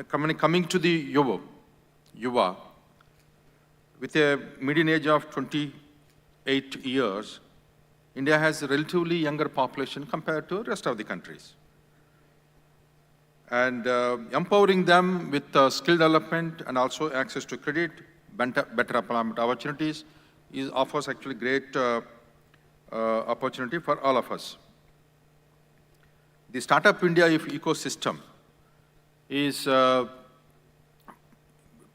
coming to the Yuva, with a median age of 28 years, India has a relatively younger population compared to the rest of the countries. And empowering them with skill development and also access to credit, better employment opportunities, offers actually great opportunity for all of us. The Startup India ecosystem is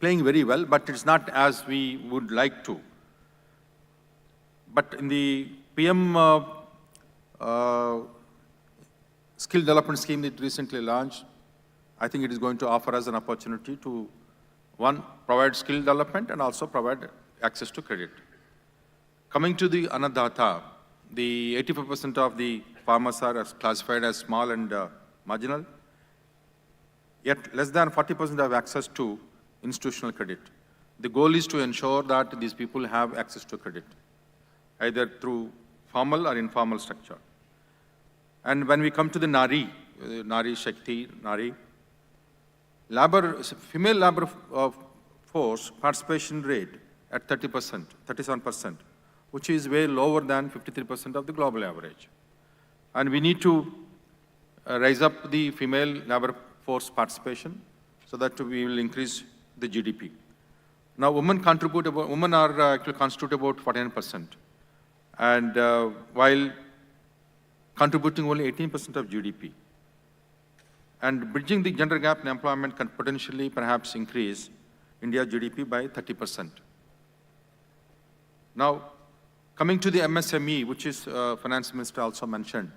playing very well, but it's not as we would like to. But in the PM skill development scheme that recently launched, I think it is going to offer us an opportunity to, one, provide skill development and also provide access to credit. Coming to the Annadata, the 85% of the farmers are classified as small and marginal, yet less than 40% have access to institutional credit. The goal is to ensure that these people have access to credit, either through formal or informal structure. And when we come to the Nari Shakti, female labor force participation rate at 30%, 37%, which is way lower than 53% of the global average. And we need to raise up the female labor force participation so that we will increase the GDP. Now, women are actually constitute about 49%, and while contributing only 18% of GDP. And bridging the gender gap in employment can potentially perhaps increase India's GDP by 30%. Now, coming to the MSME, which is Finance Minister also mentioned,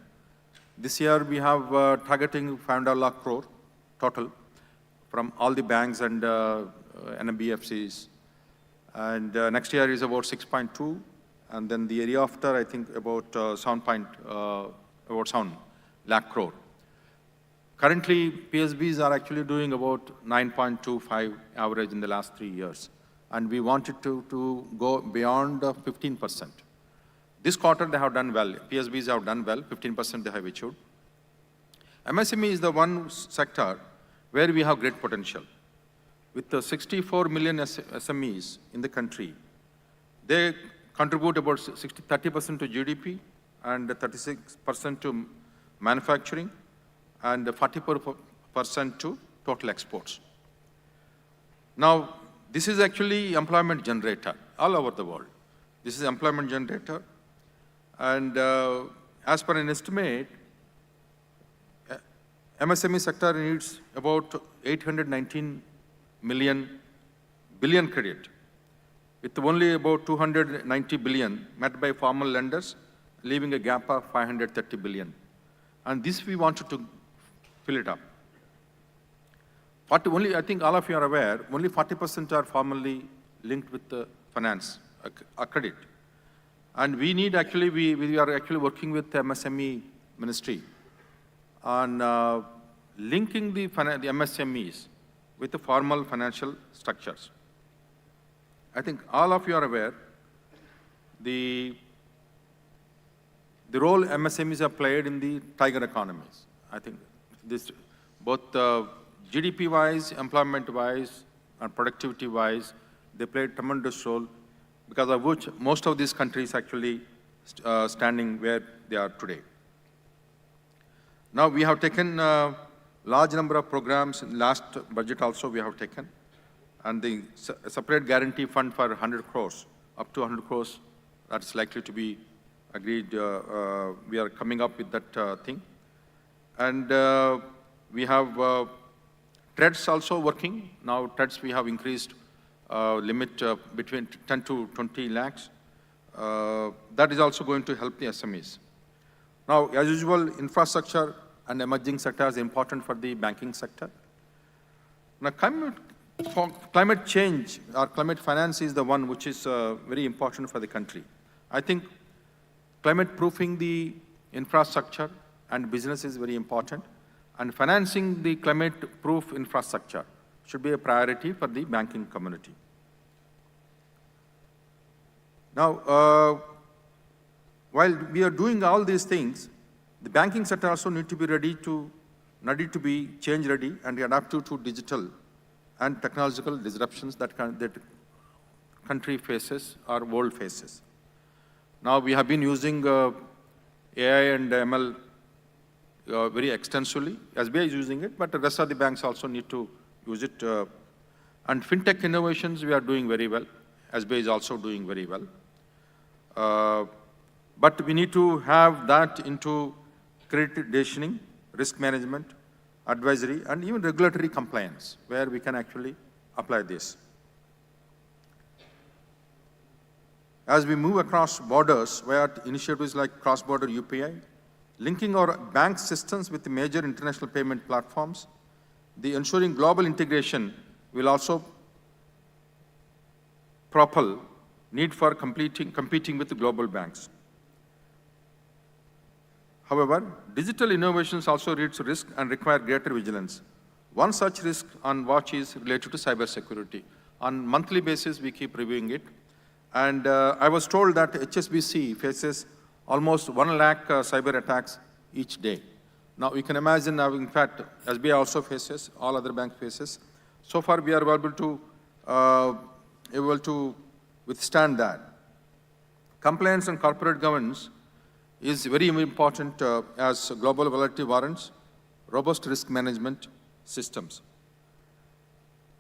this year we have targeting 500 lakh crore total from all the banks and NBFCs. And next year is about 6.2, and then the year after, I think about 7 lakh crore. Currently, PSBs are actually doing about 9.25 average in the last 3 years. And we wanted to go beyond 15%. This quarter, they have done well. PSBs have done well, 15% they have achieved. MSME is the one sector where we have great potential. With the 64 million SMEs in the country, they contribute about 30% to GDP and 36% to manufacturing and 40% to total exports. Now, this is actually employment generator all over the world. This is employment generator. And as per an estimate, MSME sector needs about 819 billion credit, with only about 290 billion met by formal lenders, leaving a gap of 530 billion. And this we wanted to fill it up. I think all of you are aware, only 40% are formally linked with the finance, credit. And we need actually, we are actually working with the MSME ministry on linking the MSMEs with the formal financial structures. I think all of you are aware, the role MSMEs have played in the tiger economies. I think this, both GDP-wise, employment-wise, and productivity-wise, they played tremendous role, because of which most of these countries actually standing where they are today. Now, we have taken a large number of programs in last budget also we have taken, and the separate guarantee fund for 100 crores, up to 100 crores, that's likely to be agreed. We are coming up with that thing. And we have TREDS also working. Now, TREDS we have increased limit between 10 to 20 lakhs. That is also going to help the SMEs. Now, as usual, infrastructure and emerging sectors are important for the banking sector. Now, climate change or climate finance is the one which is very important for the country. I think climate proofing the infrastructure and business is very important, and financing the climate-proof infrastructure should be a priority for the banking community. Now, while we are doing all these things, the banking sector also need to be ready to be change ready and adaptive to digital and technological disruptions that country faces or world faces. Now, we have been using AI and ML very extensively. SBI is using it, but the rest of the banks also need to use it. And fintech innovations, we are doing very well. SBI is also doing very well. But we need to have that into credit decisioning, risk management, advisory, and even regulatory compliance, where we can actually apply this. As we move across borders, where initiatives like cross-border UPI, linking our bank systems with the major international payment platforms, the ensuring global integration will also propel need for competing with the global banks. However, digital innovations also reach risk and require greater vigilance. One such risk on watch is related to cybersecurity. On monthly basis, we keep reviewing it. And I was told that HSBC faces almost 1 lakh cyber attacks each day. Now, you can imagine, in fact, SBI also faces, all other banks faces. So far, we are able to withstand that. Compliance and corporate governance is very important as global volatility warrants, robust risk management systems.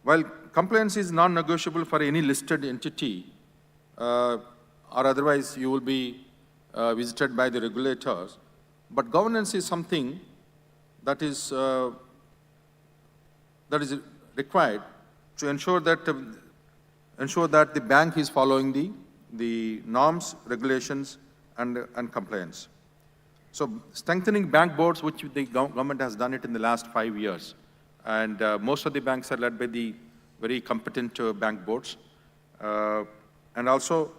While compliance is non-negotiable for any listed entity, or otherwise you will be visited by the regulators, but governance is something that is required to ensure that the bank is following the norms, regulations, and compliance. So strengthening bank boards, which the government has done it in the last 5 years, and most of the banks are led by the very competent bank boards. And also,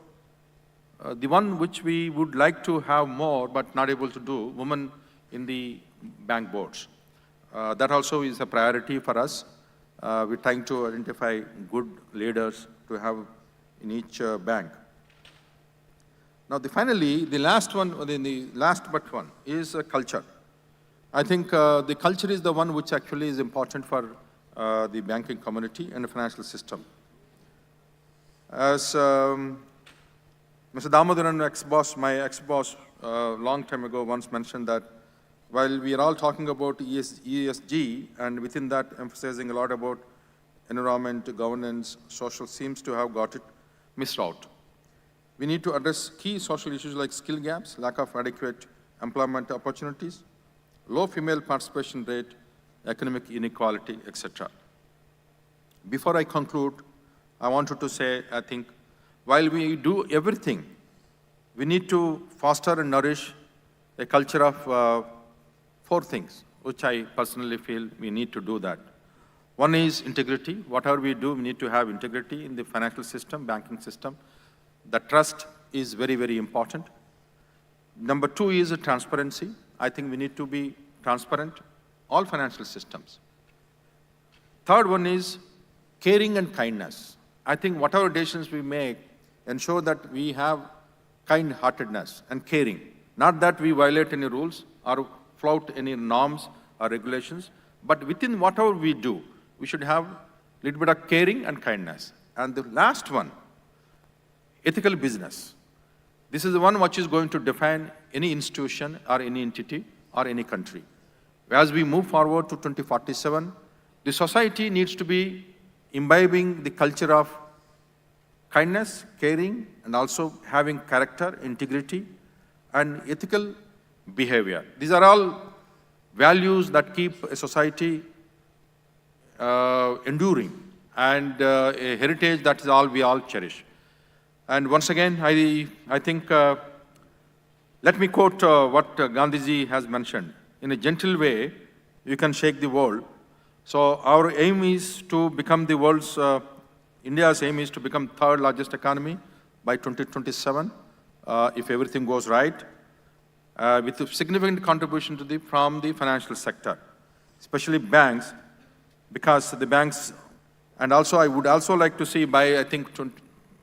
the one which we would like to have more, but not able to do, women in the bank boards. That also is a priority for us. We're trying to identify good leaders to have in each bank. Now, finally, the last but one is culture. I think the culture is the one which actually is important for the banking community and the financial system. As Mr. Damodaran, my ex-boss, long time ago once mentioned that while we are all talking about ESG, and within that emphasizing a lot about environment, governance, social, seems to have got it missed out. We need to address key social issues like skill gaps, lack of adequate employment opportunities, low female participation rate, economic inequality, etc. Before I conclude, I wanted to say, I think, while we do everything, we need to foster and nourish a culture of 4 things, which I personally feel we need to do that. One is integrity. Whatever we do, we need to have integrity in the financial system, banking system. The trust is very, very important. Number 2 is transparency. I think we need to be transparent, all financial systems. Third one is caring and kindness. I think whatever decisions we make, ensure that we have kind-heartedness and caring. Not that we violate any rules or flout any norms or regulations, but within whatever we do, we should have a little bit of caring and kindness. And the last one, ethical business. This is the one which is going to define any institution or any entity or any country. As we move forward to 2047, the society needs to be imbibing the culture of kindness, caring, and also having character, integrity, and ethical behavior. These are all values that keep a society enduring, and a heritage that is all we all cherish. And once again, I think, let me quote what Gandhiji has mentioned. In a gentle way, you can shake the world. So our aim is to become the world's, India's aim is to become 3rd largest economy by 2027, if everything goes right, with a significant contribution from the financial sector, especially banks, because the banks, and also I would also like to see by, I think,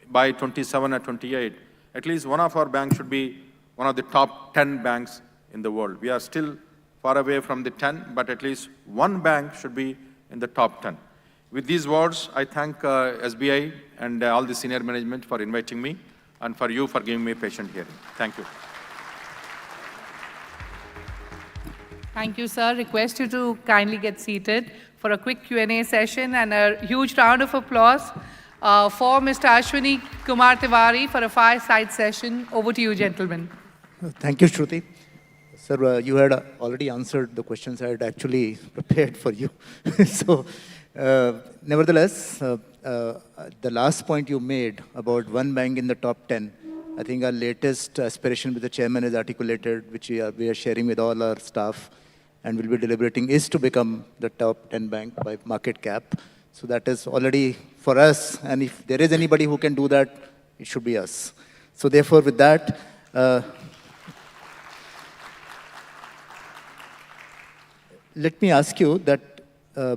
by 27 or 28, at least one of our banks should be one of the top 10 banks in the world. We are still far away from the 10, but at least one bank should be in the top 10. With these words, I thank SBI and all the senior management for inviting me, and for you for giving me a patient hearing. Thank you. Thank you, sir. Request you to kindly get seated for a quick Q&A session, and a huge round of applause for Mr. Ashwini Kumar Tiwari for a fireside session. Over to you, gentlemen. Thank you, Shruti. Sir, you had already answered the questions I had actually prepared for you. So, nevertheless, the last point you made about one bank in the top 10, I think our latest aspiration with the chairman is articulated, which we are sharing with all our staff and will be deliberating, is to become the top 10 bank by market cap. So that is already for us, and if there is anybody who can do that, it should be us. So therefore, with that, let me ask you that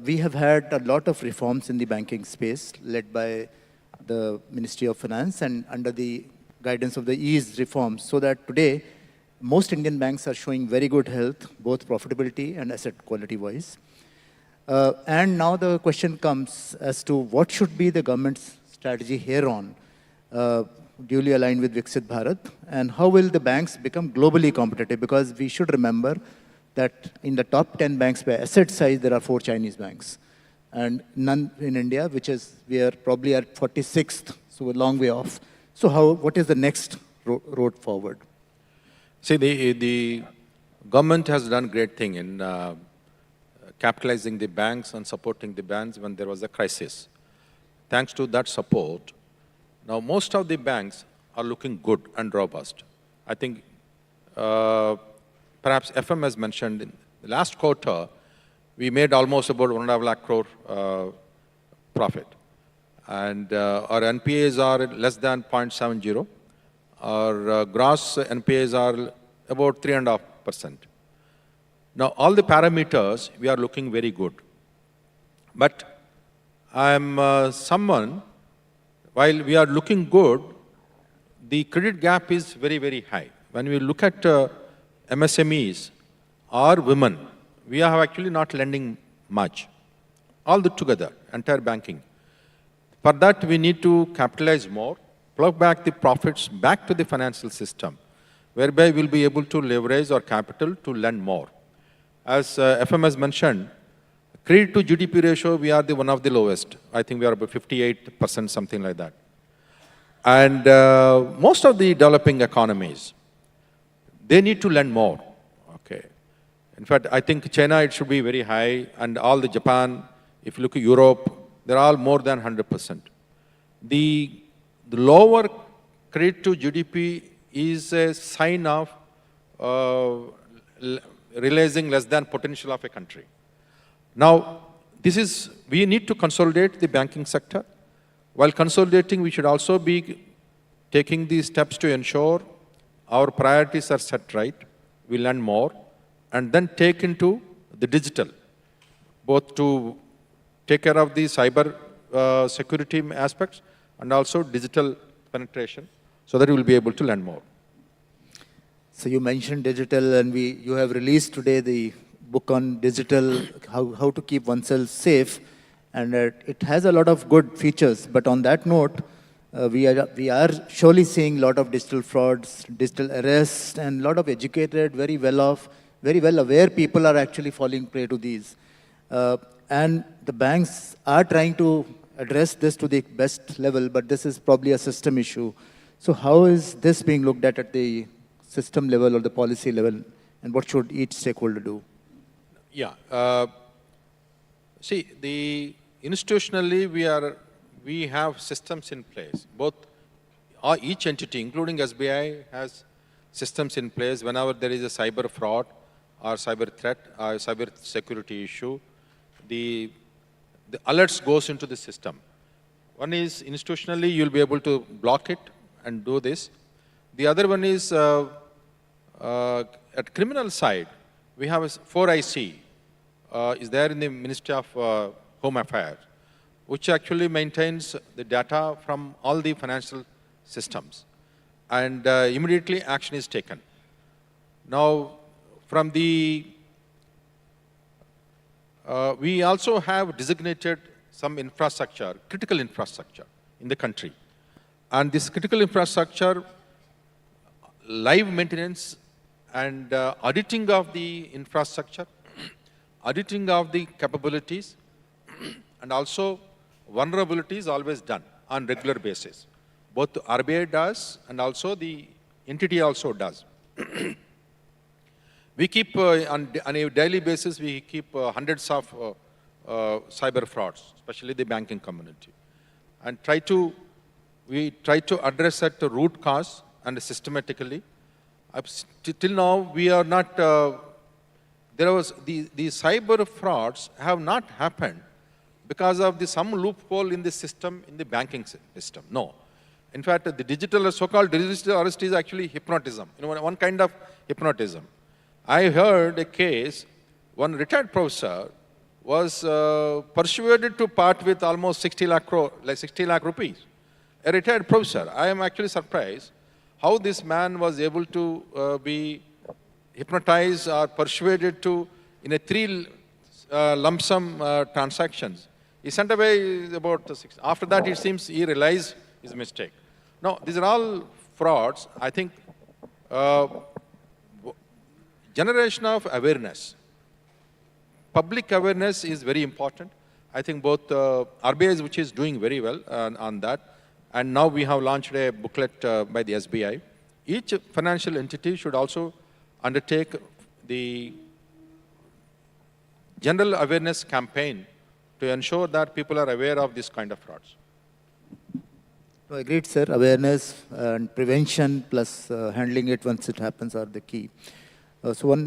we have had a lot of reforms in the banking space led by the Ministry of Finance and under the guidance of the ease reforms, so that today most Indian banks are showing very good health, both profitability and asset quality wise. And now the question comes as to what should be the government's strategy here on, duly aligned with Viksit Bharat, and how will the banks become globally competitive? Because we should remember that in the top 10 banks by asset size, there are 4 Chinese banks, and none in India, which is, we are probably at 46th, so a long way off. So what is the next road forward? See, the government has done great thing in capitalizing the banks and supporting the banks when there was a crisis. Thanks to that support, now most of the banks are looking good and robust. I think perhaps FM has mentioned in the last quarter, we made almost about 1.5 lakh crore profit. And our NPAs are less than 0.70. Our gross NPAs are about 3.5%. Now, all the parameters, we are looking very good. But I'm someone, while we are looking good, the credit gap is very, very high. When we look at MSMEs or women, we are actually not lending much. All together, entire banking. For that, we need to capitalize more, plug back the profits back to the financial system, whereby we'll be able to leverage our capital to lend more. As FM has mentioned, credit to GDP ratio, we are one of the lowest. I think we are about 58%, something like that. And most of the developing economies, they need to lend more. Okay. In fact, I think China, it should be very high, and all the Japan, if you look at Europe, they're all more than 100%. The lower credit to GDP is a sign of realizing less than potential of a country. Now, we need to consolidate the banking sector. While consolidating, we should also be taking these steps to ensure our priorities are set right, we lend more, and then take into the digital, both to take care of the cyber security aspects and also digital penetration, so that we will be able to lend more. So you mentioned digital, and you have released today the book on digital, how to keep oneself safe, and it has a lot of good features. But on that note, we are surely seeing a lot of digital frauds, digital arrests, and a lot of educated, very well off, very well aware people are actually falling prey to these. And the banks are trying to address this to the best level, but this is probably a system issue. So how is this being looked at the system level or the policy level, and what should each stakeholder do? Yeah. See, institutionally, we have systems in place. Each entity, including SBI, has systems in place whenever there is a cyber fraud or cyber threat or cyber security issue. The alerts goes into the system. One is institutionally, you'll be able to block it and do this. The other one is at criminal side, we have 4IC is there in the Ministry of Home Affairs, which actually maintains the data from all the financial systems, and immediately action is taken. Now, from we also have designated some infrastructure, critical infrastructure in the country. And this critical infrastructure, live maintenance and auditing of the infrastructure, auditing of the capabilities, and also vulnerability is always done on regular basis. Both RBI does and also the entity also does. We keep, on a daily basis, we keep hundreds of cyber frauds, especially the banking community. And we try to address at the root cause and systematically. Till now, we are not, the cyber frauds have not happened because of some loophole in the system, in the banking system. No. In fact, the so-called digital arrest is actually hypnotism, one kind of hypnotism. I heard a case, one retired professor was persuaded to part with almost 60 lakh rupees. A retired professor. I am actually surprised how this man was able to be hypnotized or persuaded to, in a 3 lump sum transactions. He sent away about 6. After that, it seems he realized his mistake. Now, these are all frauds. I think generation of awareness. Public awareness is very important. I think both RBI, which is doing very well on that, and now we have launched a booklet by the SBI. Each financial entity should also undertake the general awareness campaign to ensure that people are aware of this kind of frauds. No, agreed, sir. Awareness and prevention plus handling it once it happens are the key.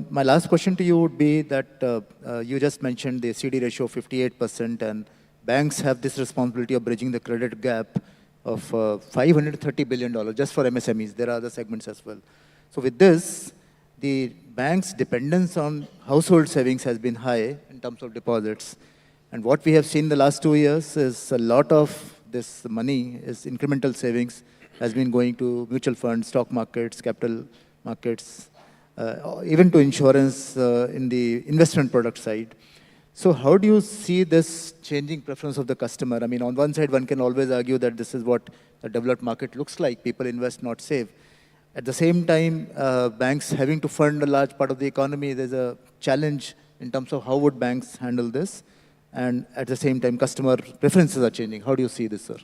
My last question to you would be that you just mentioned the CD ratio of 58%, and banks have this responsibility of bridging the credit gap of $530 billion just for MSMEs. There are other segments as well. So with this, the bank's dependence on household savings has been high in terms of deposits. And what we have seen the last 2 years is a lot of this money, is incremental savings, has been going to mutual funds, stock markets, capital markets, even to insurance in the investment product side. So how do you see this changing preference of the customer? I mean, on one side, one can always argue that this is what a developed market looks like. People invest, not save. At the same time, banks having to fund a large part of the economy, there's a challenge in terms of how would banks handle this. And at the same time, customer preferences are changing. How do you see this, sir?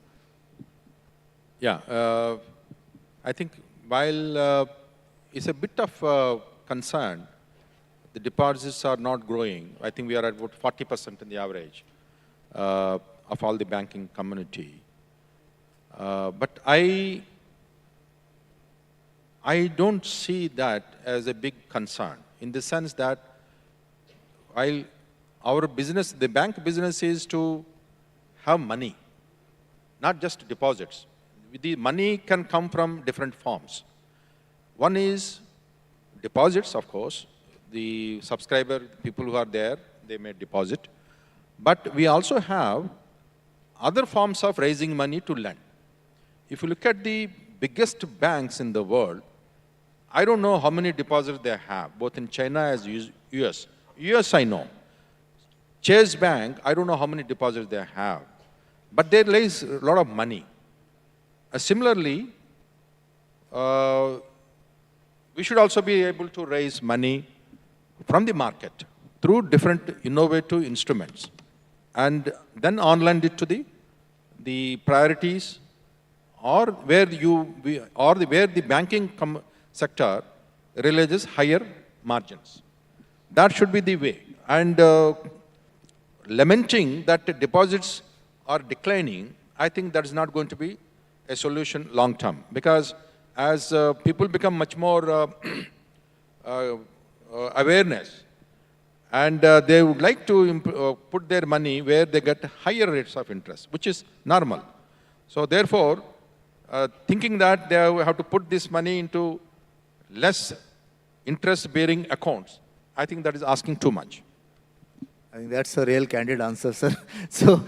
Yeah, I think while it's a bit of concern, the deposits are not growing. I think we are at about 40% in the average of all the banking community. But I don't see that as a big concern, in the sense that while our business, the bank business is to have money, not just deposits. The money can come from different forms. One is deposits, of course. The subscriber, people who are there, they may deposit. But we also have other forms of raising money to lend. If you look at the biggest banks in the world, I don't know how many deposits they have, both in China as US. US I know. Chase Bank, I don't know how many deposits they have. But they raise a lot of money. Similarly, we should also be able to raise money from the market through different innovative instruments, and then on-lend it to the priorities, or where the banking sector realizes higher margins. That should be the way. And lamenting that the deposits are declining, I think that is not going to be a solution long term, because as people become much more awareness, and they would like to put their money where they get higher rates of interest, which is normal. So therefore, thinking that they have to put this money into less interest-bearing accounts, I think that is asking too much. I think that's a real candid answer, sir. So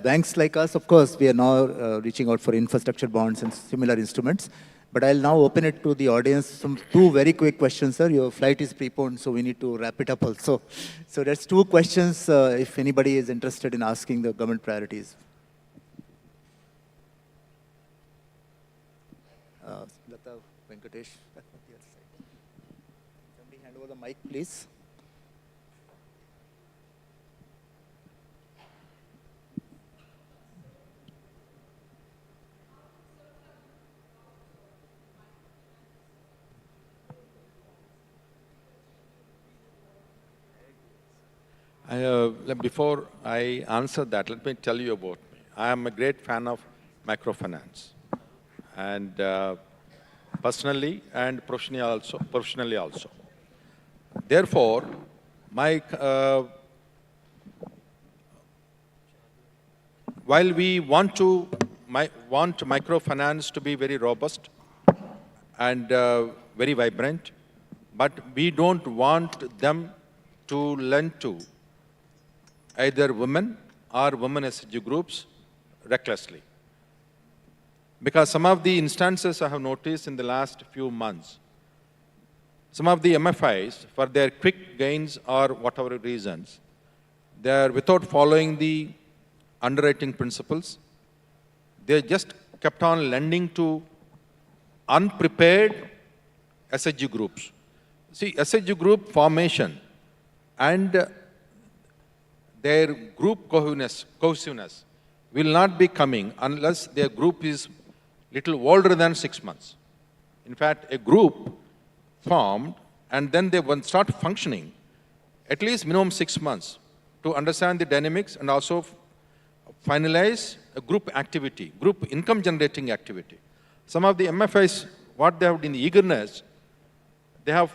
banks like us, of course, we are now reaching out for infrastructure bonds and similar instruments. But I'll now open it to the audience. Two very quick questions, sir. Your flight is preponed, so we need to wrap it up also. So there's 2 questions if anybody is interested in asking the government priorities. Lata, Venkatesh. Somebody hand over the mic, please. Before I answer that, let me tell you about me. I am a great fan of microfinance, and personally and professionally also. Therefore, while we want microfinance to be very robust and very vibrant, but we don't want them to lend to either women or women SHG groups recklessly. Because some of the instances I have noticed in the last few months, some of the MFIs, for their quick gains or whatever reasons, they are without following the underwriting principles, they just kept on lending to unprepared SHG groups. See, SHG group formation and their group cohesiveness will not be coming unless their group is little older than 6 months. In fact, a group formed and then they will start functioning at least minimum 6 months to understand the dynamics and also finalize a group activity, group income generating activity. Some of the MFIs, what they have in the eagerness, they have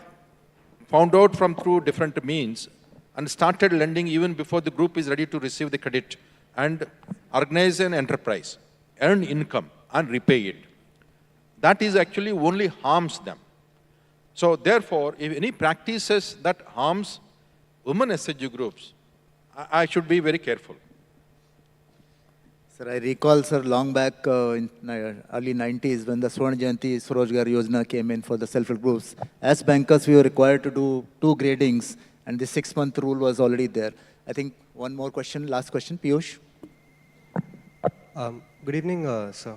found out from through different means and started lending even before the group is ready to receive the credit and organize an enterprise, earn income and repay it. That is actually only harms them. So therefore, if any practices that harms women SHG groups, I should be very careful. Sir, I recall, sir, long back in early 90s when the Swarna Jayanti Swarojgar Yojana came in for the self-help groups. As bankers, we were required to do 2 gradings and the 6-month rule was already there. I think one more question, last question, Piyush. Good evening, sir.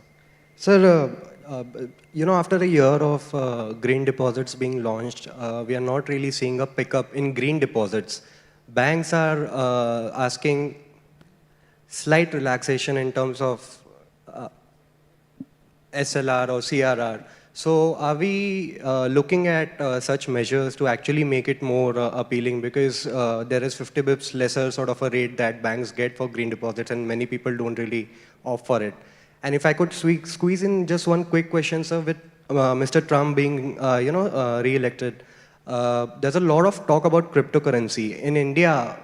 Sir, after a year of green deposits being launched, we are not really seeing a pickup in green deposits. Banks are asking slight relaxation in terms of SLR or CRR. So are we looking at such measures to actually make it more appealing? Because there is 50 bips lesser sort of a rate that banks get for green deposits and many people don't really opt for it. And if I could squeeze in just one quick question, sir, with Mr. Trump being, re-elected, there's a lot of talk about cryptocurrency. In India,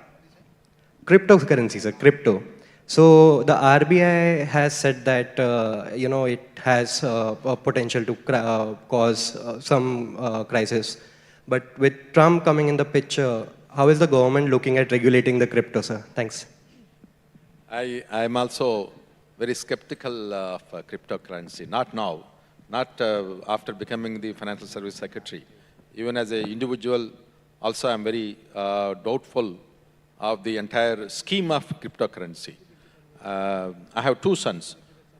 cryptocurrency, sir, crypto. So the RBI has said that, it has a potential to cause some crisis. But with Trump coming in the picture, how is the government looking at regulating the crypto, sir? Thanks. I'm also very skeptical of cryptocurrency, not now, not after becoming the Financial Service Secretary. Even as an individual, also I'm very doubtful of the entire scheme of cryptocurrency. I have 2 sons,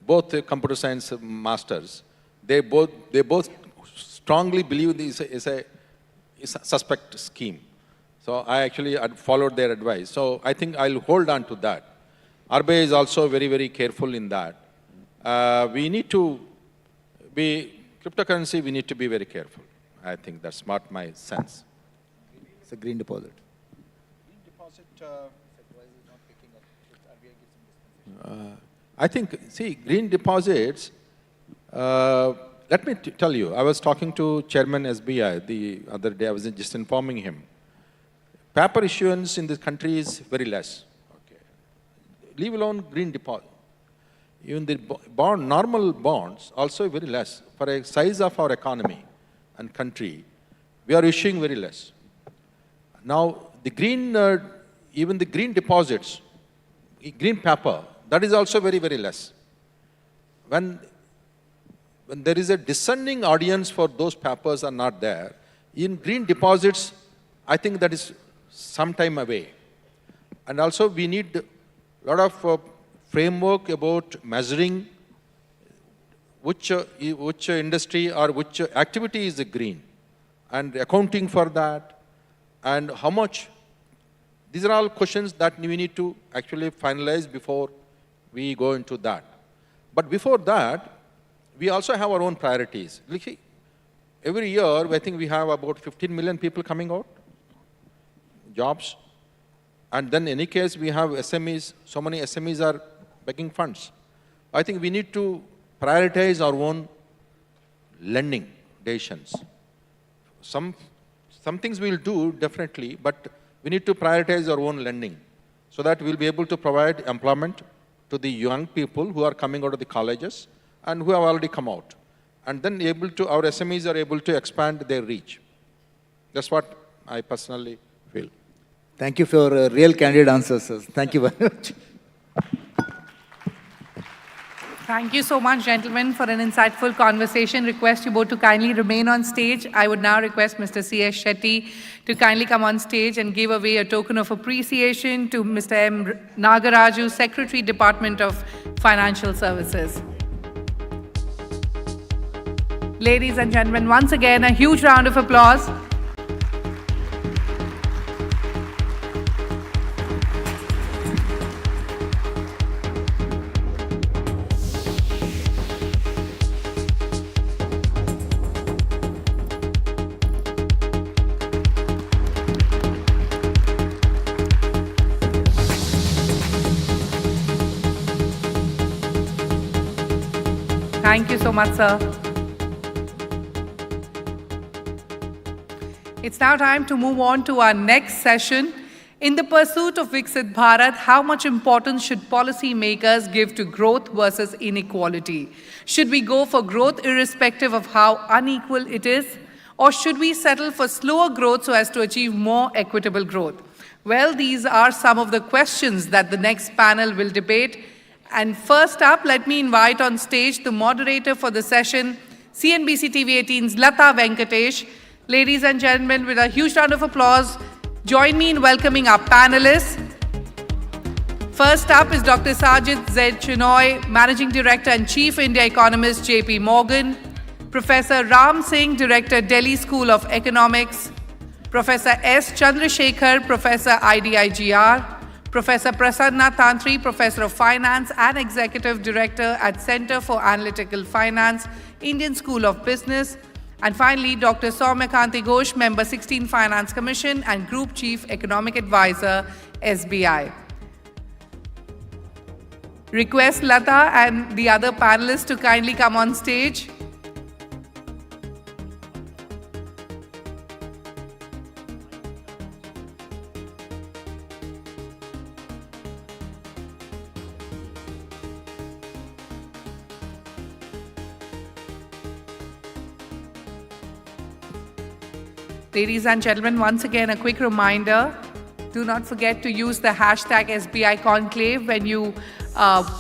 both computer science masters. They both strongly believe this is a suspect scheme. So I actually followed their advice. So I think I'll hold on to that. RBI is also very, very careful in that. We need to be, cryptocurrency, we need to be very careful. I think that's not my sense. It's a green deposit. Green deposit, I think, see, green deposits, let me tell you, I was talking to Chairman SBI the other day, I was just informing him. Paper issuance in this country is very less. Leave alone green deposit. Even the normal bonds also very less. For a size of our economy and country, we are issuing very less. Now, the green, even the green deposits, green paper, that is also very, very less. When there is a descending audience for those papers are not there, in green deposits, I think that is some time away. And also we need a lot of framework about measuring which industry or which activity is green and accounting for that and how much. These are all questions that we need to actually finalize before we go into that. But before that, we also have our own priorities. Every year, I think we have about 15 million people coming out, jobs. And then in any case, we have SMEs, so many SMEs are begging funds. I think we need to prioritize our own lending decisions. Some things we'll do definitely, but we need to prioritize our own lending so that we'll be able to provide employment to the young people who are coming out of the colleges and who have already come out. And then our SMEs are able to expand their reach. That's what I personally feel. Thank you for your real candid answers, sir. Thank you very much. Thank you so much, gentlemen, for an insightful conversation. Request you both to kindly remain on stage. I would now request Mr. C.S. Shetty to kindly come on stage and give away a token of appreciation to Mr. M. Nagaraju, Secretary, Department of Financial Services. Ladies and gentlemen, once again, a huge round of applause. Thank you so much, sir. It's now time to move on to our next session. In the pursuit of Viksit Bharat, how much importance should policymakers give to growth versus inequality? Should we go for growth irrespective of how unequal it is? Or should we settle for slower growth so as to achieve more equitable growth? Well, these are some of the questions that the next panel will debate. And first up, let me invite on stage the moderator for the session, CNBC TV 18's Lata Venkatesh. Ladies and gentlemen, with a huge round of applause, join me in welcoming our panelists. First up is Dr. Sajid Z. Chinoy, Managing Director and Chief India Economist, JP Morgan. Professor Ram Singh, Director, Delhi School of Economics. Professor S. Chandrasekhar, Professor, IDIGR. Professor Prasanna Tantri, Professor of Finance and Executive Director at Center for Analytical Finance, Indian School of Business. And finally, Dr. Soumyakanti Ghosh, Member 16 Finance Commission and Group Chief Economic Advisor, SBI. Request Lata and the other panelists to kindly come on stage. Ladies and gentlemen, once again, a quick reminder. Do not forget to use the hashtag SBI Conclave when you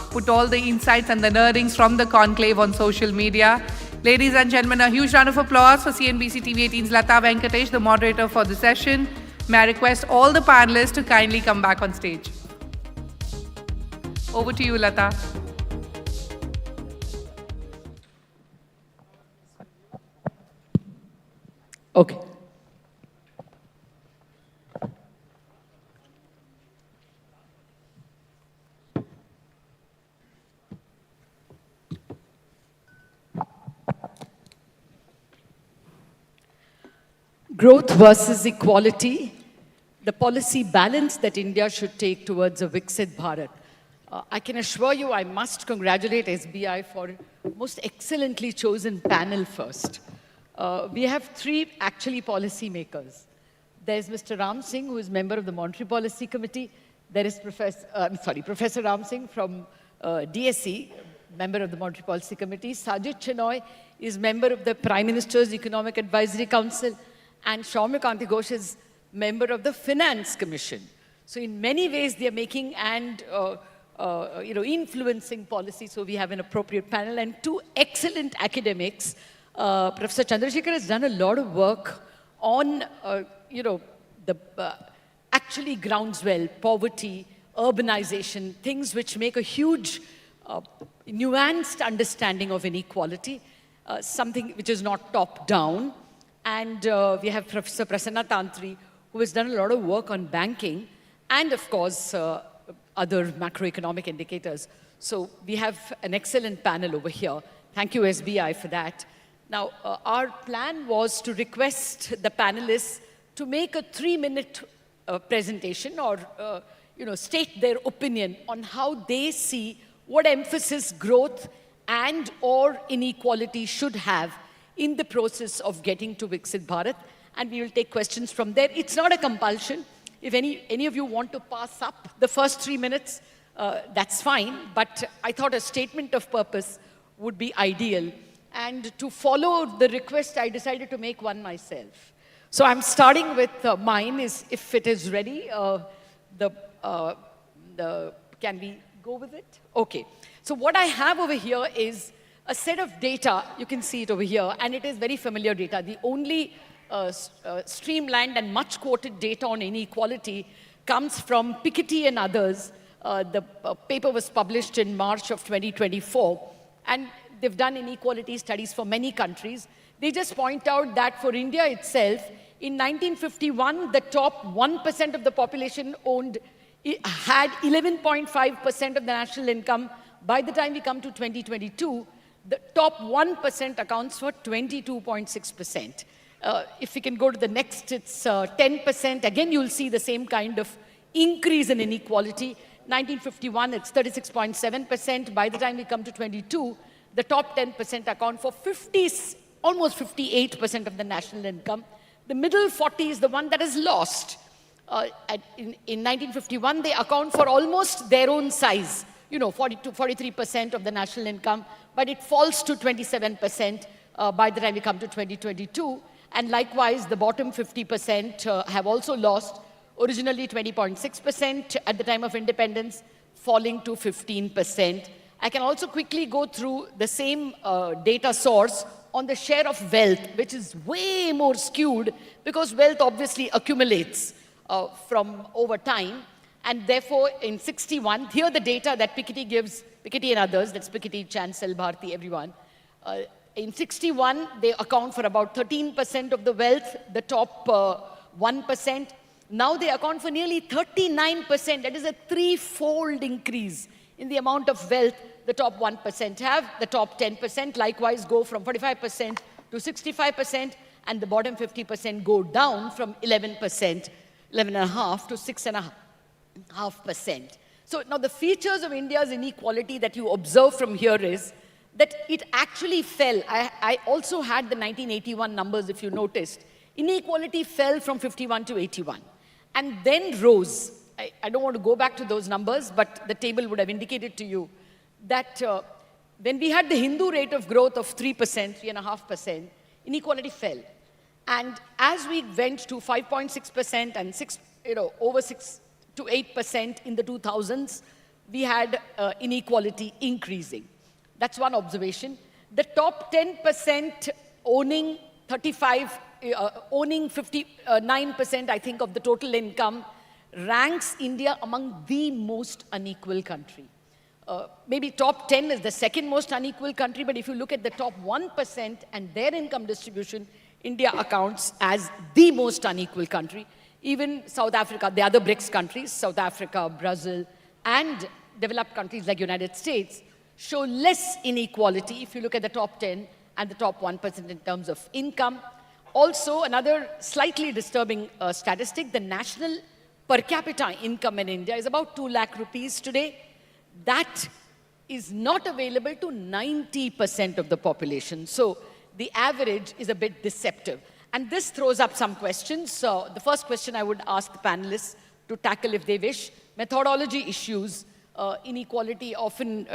put all the insights and the learnings from the conclave on social media. Ladies and gentlemen, a huge round of applause for CNBC TV 18's Lata Venkatesh, the moderator for the session. May I request all the panelists to kindly come back on stage. Over to you, Lata. Okay. Growth versus equality, the policy balance that India should take towards a Viksit Bharat. I can assure you I must congratulate SBI for most excellently chosen panel first. We have three actually policy makers. There's Mr. Ram Singh, who is member of the Monetary Policy Committee. There is Professor Ram Singh from DSE, member of the Monetary Policy Committee. Sajid Chinoy is member of the Prime Minister's Economic Advisory Council. And Soumyakanti Ghosh is member of the Finance Commission. So in many ways, they are making and influencing policy. So we have an appropriate panel and two excellent academics. Professor Chandrasekhar has done a lot of work on, the actually groundswell, poverty, urbanization, things which make a huge, nuanced understanding of inequality, something which is not top-down. And we have Professor Prasanna Tantri, who has done a lot of work on banking and, of course, other macroeconomic indicators. So we have an excellent panel over here. Thank you, SBI, for that. Now, our plan was to request the panelists to make a 3-minute presentation or, state their opinion on how they see what emphasis growth and or inequality should have in the process of getting to Viksit Bharat, and we will take questions from there. It's not a compulsion. If any of you want to pass up the first 3 minutes, that's fine, but I thought a statement of purpose would be ideal. And to follow the request, I decided to make one myself. So I'm starting with mine, is if it is ready. Can we go with it? Okay. So what I have over here is a set of data. You can see it over here, and it is very familiar data. The only streamlined and much quoted data on inequality comes from Piketty and others. The paper was published in March of 2024, and they've done inequality studies for many countries. They just point out that for India itself, in 1951, the top 1% of the population had 11.5% of the national income. By the time we come to 2022, the top 1% accounts for 22.6%. If we can go to the next, it's 10%. Again, you'll see the same kind of increase in inequality. 1951, it's 36.7%. By the time we come to 22, the top 10% account for almost 58% of the national income. The middle 40 is the one that is lost. In 1951, they account for almost their own size, 40 to 43% of the national income, but it falls to 27% by the time we come to 2022. And likewise, the bottom 50% have also lost, originally 20.6% at the time of independence, falling to 15%. I can also quickly go through the same data source on the share of wealth, which is way more skewed because wealth obviously accumulates from over time. And therefore, in 61, here the data that Piketty gives, Piketty and others, that's Piketty, Chancel, Bharti, everyone. In 61, they account for about 13% of the wealth, the top 1%. Now they account for nearly 39%. That is a threefold increase in the amount of wealth the top 1% have. The top 10% likewise go from 45% to 65%, and the bottom 50% go down from 11%, 11.5% to 6.5%. So now the features of India's inequality that you observe from here is that it actually fell. I also had the 1981 numbers, if you noticed. Inequality fell from 51 to 81 and then rose. I don't want to go back to those numbers, but the table would have indicated to you that when we had the Hindu rate of growth of 3%, 3.5%, inequality fell. And as we went to 5.6% and over 6 to 8% in the 2000s, we had inequality increasing. That's one observation. The top 10% owning 59%, I think, of the total income ranks India among the most unequal country. Maybe top 10 is the second most unequal country, but if you look at the top 1% and their income distribution, India accounts as the most unequal country. Even South Africa, the other BRICS countries, South Africa, Brazil, and developed countries like United States, show less inequality if you look at the top 10 and the top 1% in terms of income. Also, another slightly disturbing statistic, the national per capita income in India is about 2 lakh rupees today. That is not available to 90% of the population. So the average is a bit deceptive. And this throws up some questions. So the first question I would ask the panelists to tackle if they wish. Methodology issues. Inequality often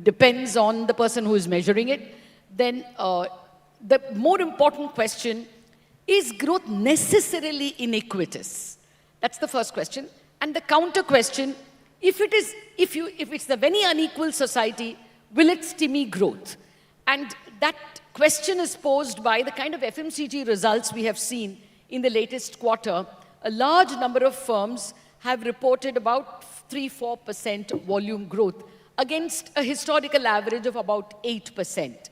depends on the person who is measuring it. Then the more important question, is growth necessarily iniquitous? That's the first question. And the counter question, if it's a very unequal society, will it stimulate growth? And that question is posed by the kind of FMCG results we have seen in the latest quarter. A large number of firms have reported about 3-4% volume growth against a historical average of about 8%.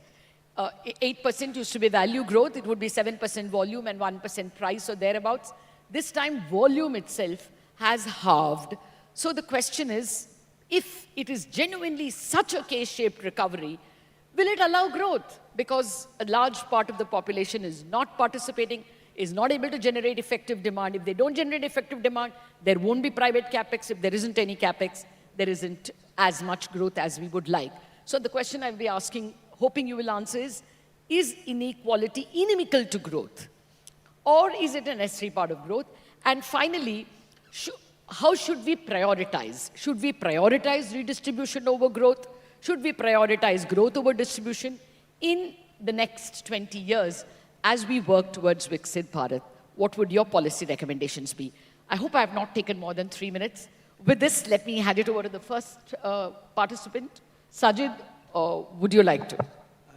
8% used to be value growth. It would be 7% volume and 1% price or thereabouts. This time, volume itself has halved. So the question is, if it is genuinely such a K-shaped recovery, will it allow growth? Because a large part of the population is not participating, is not able to generate effective demand. If they don't generate effective demand, there won't be private capex. If there isn't any capex, there isn't as much growth as we would like. So the question I'll be asking, hoping you will answer is inequality inimical to growth? Or is it a necessary part of growth? And finally, how should we prioritize? Should we prioritize redistribution over growth? Should we prioritize growth over distribution? In the next 20 years, as we work towards Viksit Bharat, what would your policy recommendations be? I hope I have not taken more than 3 minutes. With this, let me hand it over to the first participant. Sajid, would you like to?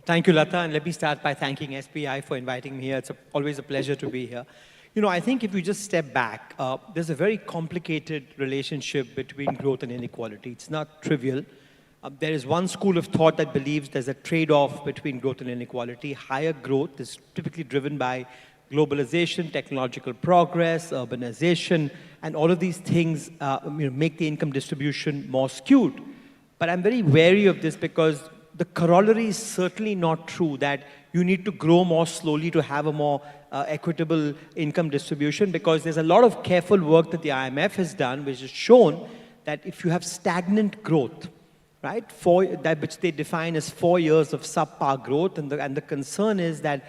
Thank you, Lata, and let me start by thanking SBI for inviting me here. It's always a pleasure to be here. You know, I think if we just step back, there's a very complicated relationship between growth and inequality. It's not trivial. There is one school of thought that believes there's a trade-off between growth and inequality. Higher growth is typically driven by globalization, technological progress, urbanization, and all of these things make the income distribution more skewed. But I'm very wary of this because the corollary is certainly not true that you need to grow more slowly to have a more equitable income distribution, because there's a lot of careful work that the IMF has done which has shown that if you have stagnant growth, right, which they define as 4 years of subpar growth, and the concern is that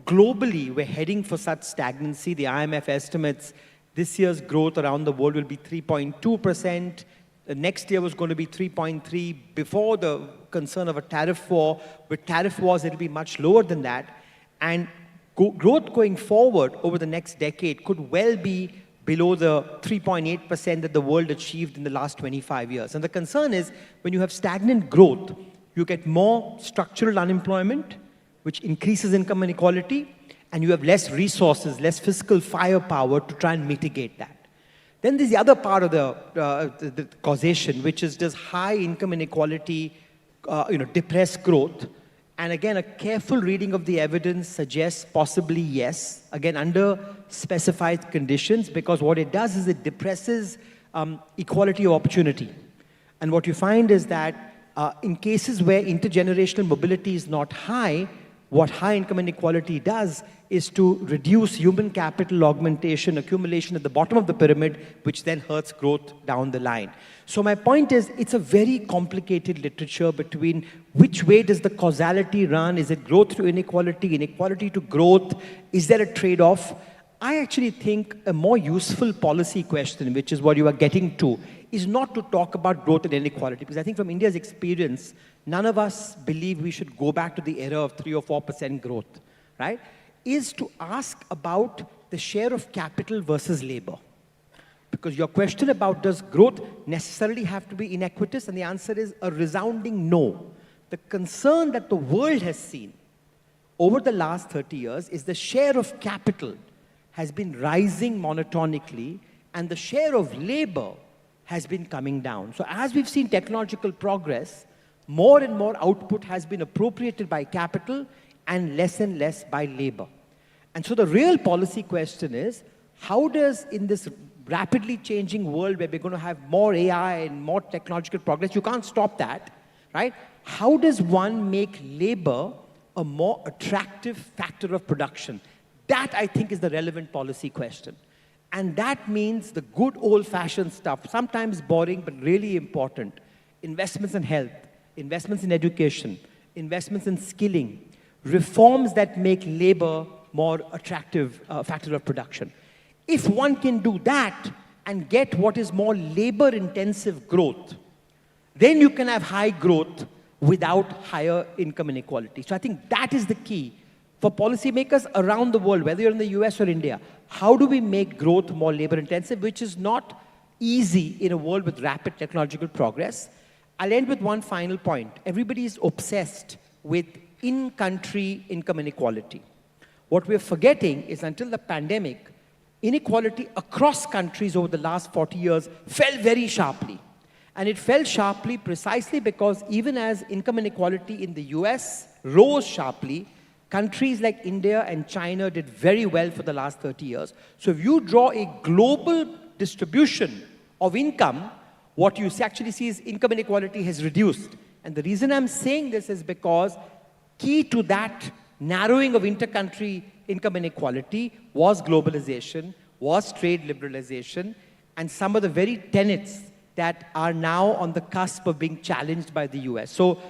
globally we're heading for such stagnancy. The IMF estimates this year's growth around the world will be 3.2%. Next year was going to be 3.3 before the concern of a tariff war. With tariff wars, it'll be much lower than that. And growth going forward over the next decade could well be below the 3.8% that the world achieved in the last 25 years. And the concern is when you have stagnant growth, you get more structural unemployment, which increases income inequality, and you have less resources, less fiscal firepower to try and mitigate that. Then there's the other part of the causation, which is, does high income inequality depress growth? And again, a careful reading of the evidence suggests possibly yes, again under specified conditions, because what it does is it depresses equality of opportunity. And what you find is that in cases where intergenerational mobility is not high, what high income inequality does is to reduce human capital augmentation, accumulation at the bottom of the pyramid, which then hurts growth down the line. So my point is, it's a very complicated literature between which way does the causality run? Is it growth to inequality, inequality to growth? Is there a trade-off? I actually think a more useful policy question, which is what you are getting to, is not to talk about growth and inequality, because I think from India's experience, none of us believe we should go back to the era of 3 or 4% growth, right? Is to ask about the share of capital versus labor. Because your question about does growth necessarily have to be inequitous, and the answer is a resounding no. The concern that the world has seen over the last 30 years is the share of capital has been rising monotonically, and the share of labor has been coming down. So as we've seen technological progress, more and more output has been appropriated by capital and less by labor. And so the real policy question is, how does, in this rapidly changing world where we're going to have more AI and more technological progress, you can't stop that, right? How does one make labor a more attractive factor of production? That, I think, is the relevant policy question. And that means the good old-fashioned stuff, sometimes boring but really important. Investments in health, investments in education, investments in skilling, reforms that make labor more attractive factor of production. If one can do that and get what is more labor-intensive growth, then you can have high growth without higher income inequality. So I think that is the key for policymakers around the world, whether you're in the US or India. How do we make growth more labor-intensive, which is not easy in a world with rapid technological progress? I'll end with one final point. Everybody is obsessed with in-country income inequality. What we're forgetting is until the pandemic, inequality across countries over the last 40 years fell very sharply. And it fell sharply precisely because even as income inequality in the US rose sharply, countries like India and China did very well for the last 30 years. So if you draw a global distribution of income, what you actually see is income inequality has reduced. And the reason I'm saying this is because key to that narrowing of inter-country income inequality was globalization, was trade liberalization, and some of the very tenets that are now on the cusp of being challenged by the US. So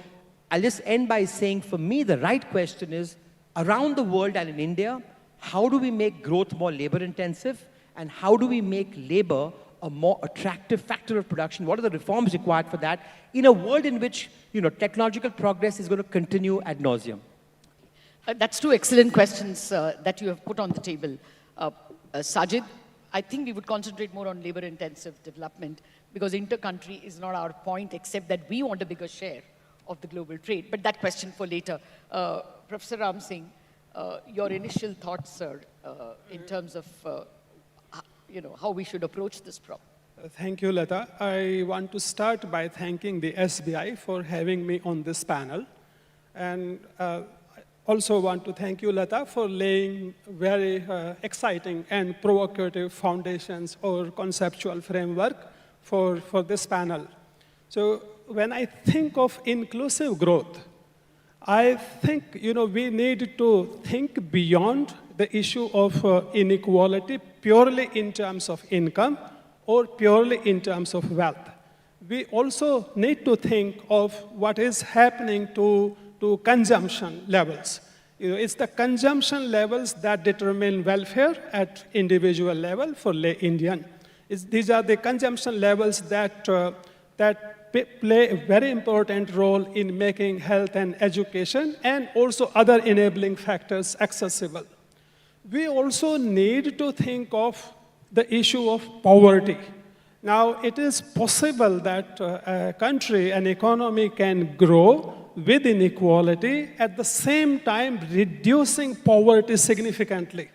I'll just end by saying, for me, the right question is, around the world and in India, how do we make growth more labor-intensive, and how do we make labor a more attractive factor of production? What are the reforms required for that in a world in which technological progress is going to continue ad nauseum? That's two excellent questions that you have put on the table. Sajid, I think we would concentrate more on labor-intensive development because inter-country is not our point, except that we want a bigger share of the global trade. But that question for later. Professor Ram Singh, your initial thoughts, sir, in terms of how we should approach this problem. Thank you, Lata. I want to start by thanking the SBI for having me on this panel. And also want to thank you, Lata, for laying very exciting and provocative foundations or conceptual framework for this panel. So when I think of inclusive growth, I think we need to think beyond the issue of inequality purely in terms of income or purely in terms of wealth. We also need to think of what is happening to consumption levels. It's the consumption levels that determine welfare at individual level for lay Indian. These are the consumption levels that play a very important role in making health and education and also other enabling factors accessible. We also need to think of the issue of poverty. Now, it is possible that a country, an economy can grow with inequality, at the same time reducing poverty significantly.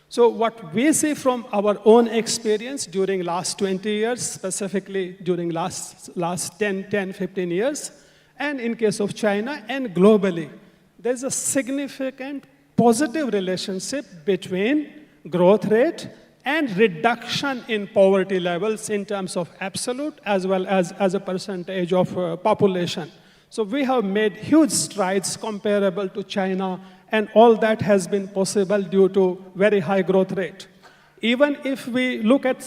So what we see from our own experience during last 20 years, specifically during last 10, 15 years, and in case of China and globally, there's a significant positive relationship between growth rate and reduction in poverty levels in terms of absolute as well as a percentage of population. So we have made huge strides comparable to China, and all that has been possible due to very high growth rate. Even if we look at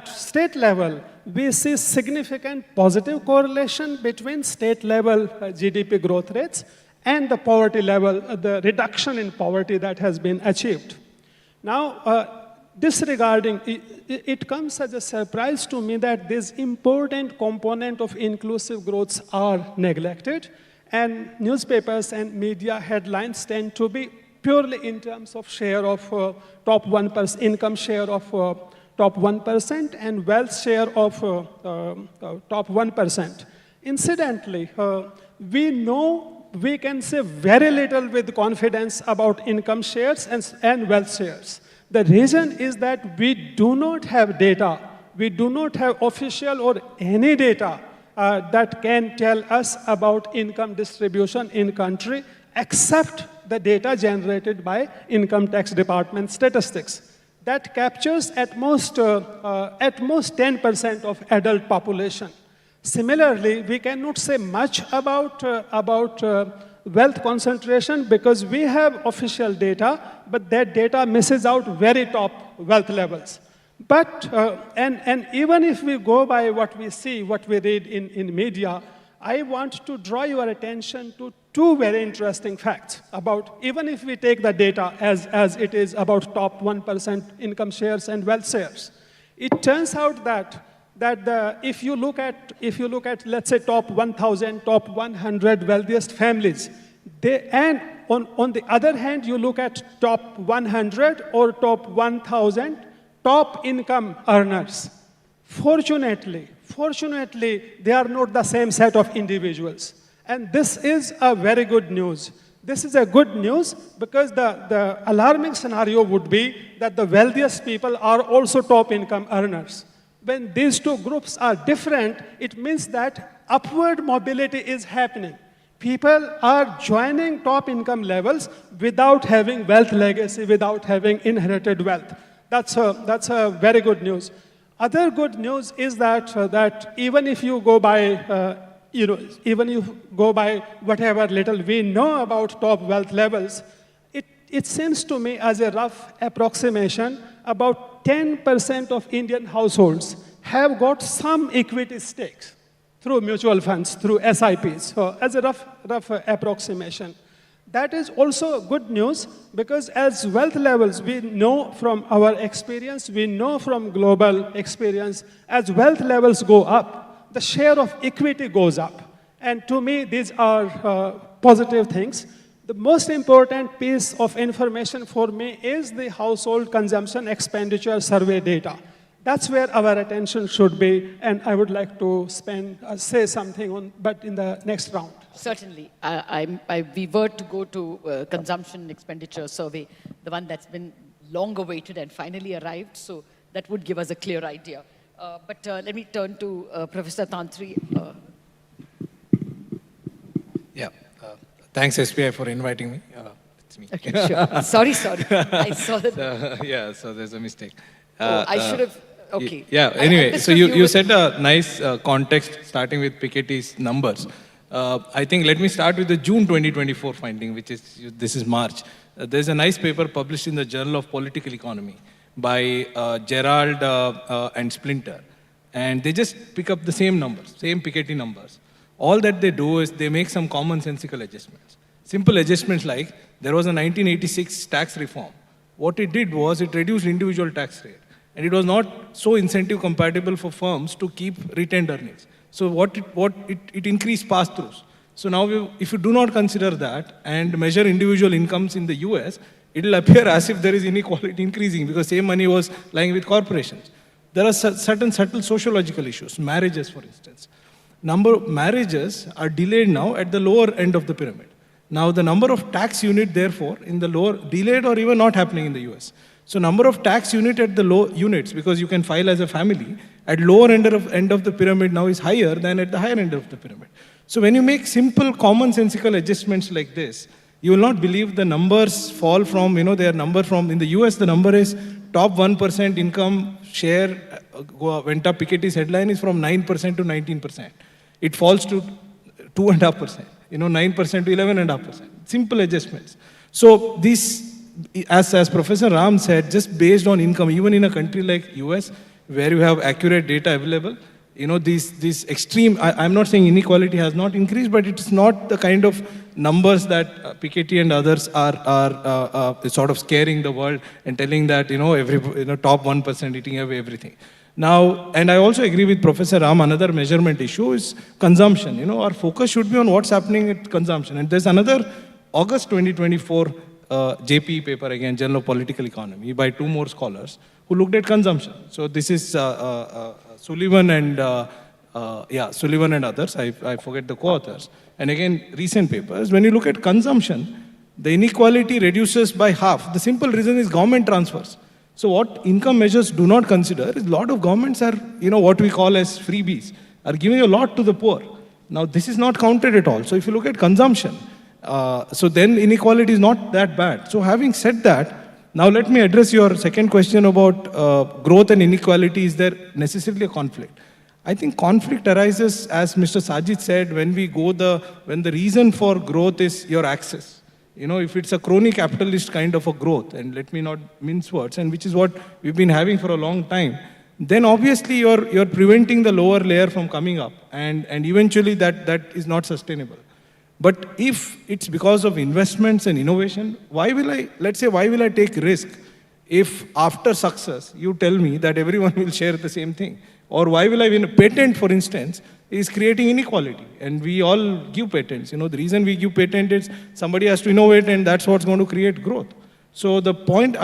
state level, we see significant positive correlation between state level GDP growth rates and the poverty level, the reduction in poverty that has been achieved. Now, disregarding, it comes as a surprise to me that this important component of inclusive growth are neglected, and newspapers and media headlines tend to be purely in terms of share of top 1%, income share of top 1% and wealth share of top 1%. Incidentally, we know we can say very little with confidence about income shares and wealth shares. The reason is that we do not have data. We do not have official or any data that can tell us about income distribution in country, except the data generated by Income Tax Department statistics. That captures at most 10% of adult population. Similarly, we cannot say much about wealth concentration because we have official data, but that data misses out very top wealth levels. But, and even if we go by what we see, what we read in media, I want to draw your attention to two very interesting facts about, even if we take the data as it is about top 1% income shares and wealth shares. It turns out that if you look at, let's say, top 1,000, top 100 wealthiest families, and on the other hand, you look at top 100 or top 1,000 top income earners. Fortunately, they are not the same set of individuals. And this is a very good news. This is a good news because the alarming scenario would be that the wealthiest people are also top income earners. When these two groups are different, it means that upward mobility is happening. People are joining top income levels without having wealth legacy, without having inherited wealth. That's a very good news. Other good news is that even if you go by, whatever little we know about top wealth levels, it seems to me as a rough approximation, about 10% of Indian households have got some equity stakes through mutual funds, through SIPs, so as a rough approximation. That is also good news because as wealth levels, we know from our experience, we know from global experience, as wealth levels go up, the share of equity goes up. And to me, these are positive things. The most important piece of information for me is the household consumption expenditure survey data. That's where our attention should be, and I would like to say something on, but in the next round. Certainly. We were to go to consumption expenditure survey, the one that's been long awaited and finally arrived, so that would give us a clear idea. But let me turn to Professor Tantri. Yeah. Thanks, SBI, for inviting me. It's me. Okay, sure. Sorry. I saw that. Yeah, so there's a mistake. I should have, okay. Yeah, anyway, so you set a nice context starting with Piketty's numbers. I think let me start with the June 2024 finding, which is, this is March. There's a nice paper published in the Journal of Political Economy by Gerald and Splinter. And they just pick up the same numbers, same Piketty numbers. All that they do is they make some commonsensical adjustments. Simple adjustments like, there was a 1986 tax reform. What it did was it reduced individual tax rate. And it was not so incentive compatible for firms to keep retained earnings. So it increased pass-throughs. So now if you do not consider that and measure individual incomes in the US, it will appear as if there is inequality increasing because same money was lying with corporations. There are certain subtle sociological issues, marriages for instance. Number of marriages are delayed now at the lower end of the pyramid. Now the number of tax unit therefore in the lower, delayed or even not happening in the US. So number of tax unit at the low units, because you can file as a family, at lower end of the pyramid now is higher than at the higher end of the pyramid. So when you make simple commonsensical adjustments like this, you will not believe the numbers fall from, their number from, in the US the number is top 1% income share went up, Piketty's headline is from 9% to 19%. It falls to 2.5%, 9% to 11.5%. Simple adjustments. So this, as Professor Ram said, just based on income, even in a country like US, where you have accurate data available, these extreme, I'm not saying inequality has not increased, but it's not the kind of numbers that Piketty and others are sort of scaring the world and telling that, top 1% eating away everything. Now, and I also agree with Professor Ram, another measurement issue is consumption. Our focus should be on what's happening at consumption. And there's another August 2024 JP paper, again, Journal of Political Economy, by two more scholars who looked at consumption. So this is Sullivan and others. I forget the co-authors. And again, recent papers. When you look at consumption, the inequality reduces by half. The simple reason is government transfers. So what income measures do not consider is a lot of governments are, what we call as freebies, are giving a lot to the poor. Now this is not counted at all. So if you look at consumption, so then inequality is not that bad. So having said that, now let me address your second question about growth and inequality. Is there necessarily a conflict? I think conflict arises, as Mr. Sajid said, when the reason for growth is your access. If it's a crony capitalist kind of a growth, and let me not mince words, and which is what we've been having for a long time, then obviously you're preventing the lower layer from coming up, and eventually that is not sustainable. But if it's because of investments and innovation, why will I take risk if after success you tell me that everyone will share the same thing? Or why will I win a patent, for instance, is creating inequality. And we all give patents. The reason we give patent is somebody has to innovate and that's what's going to create growth. So the point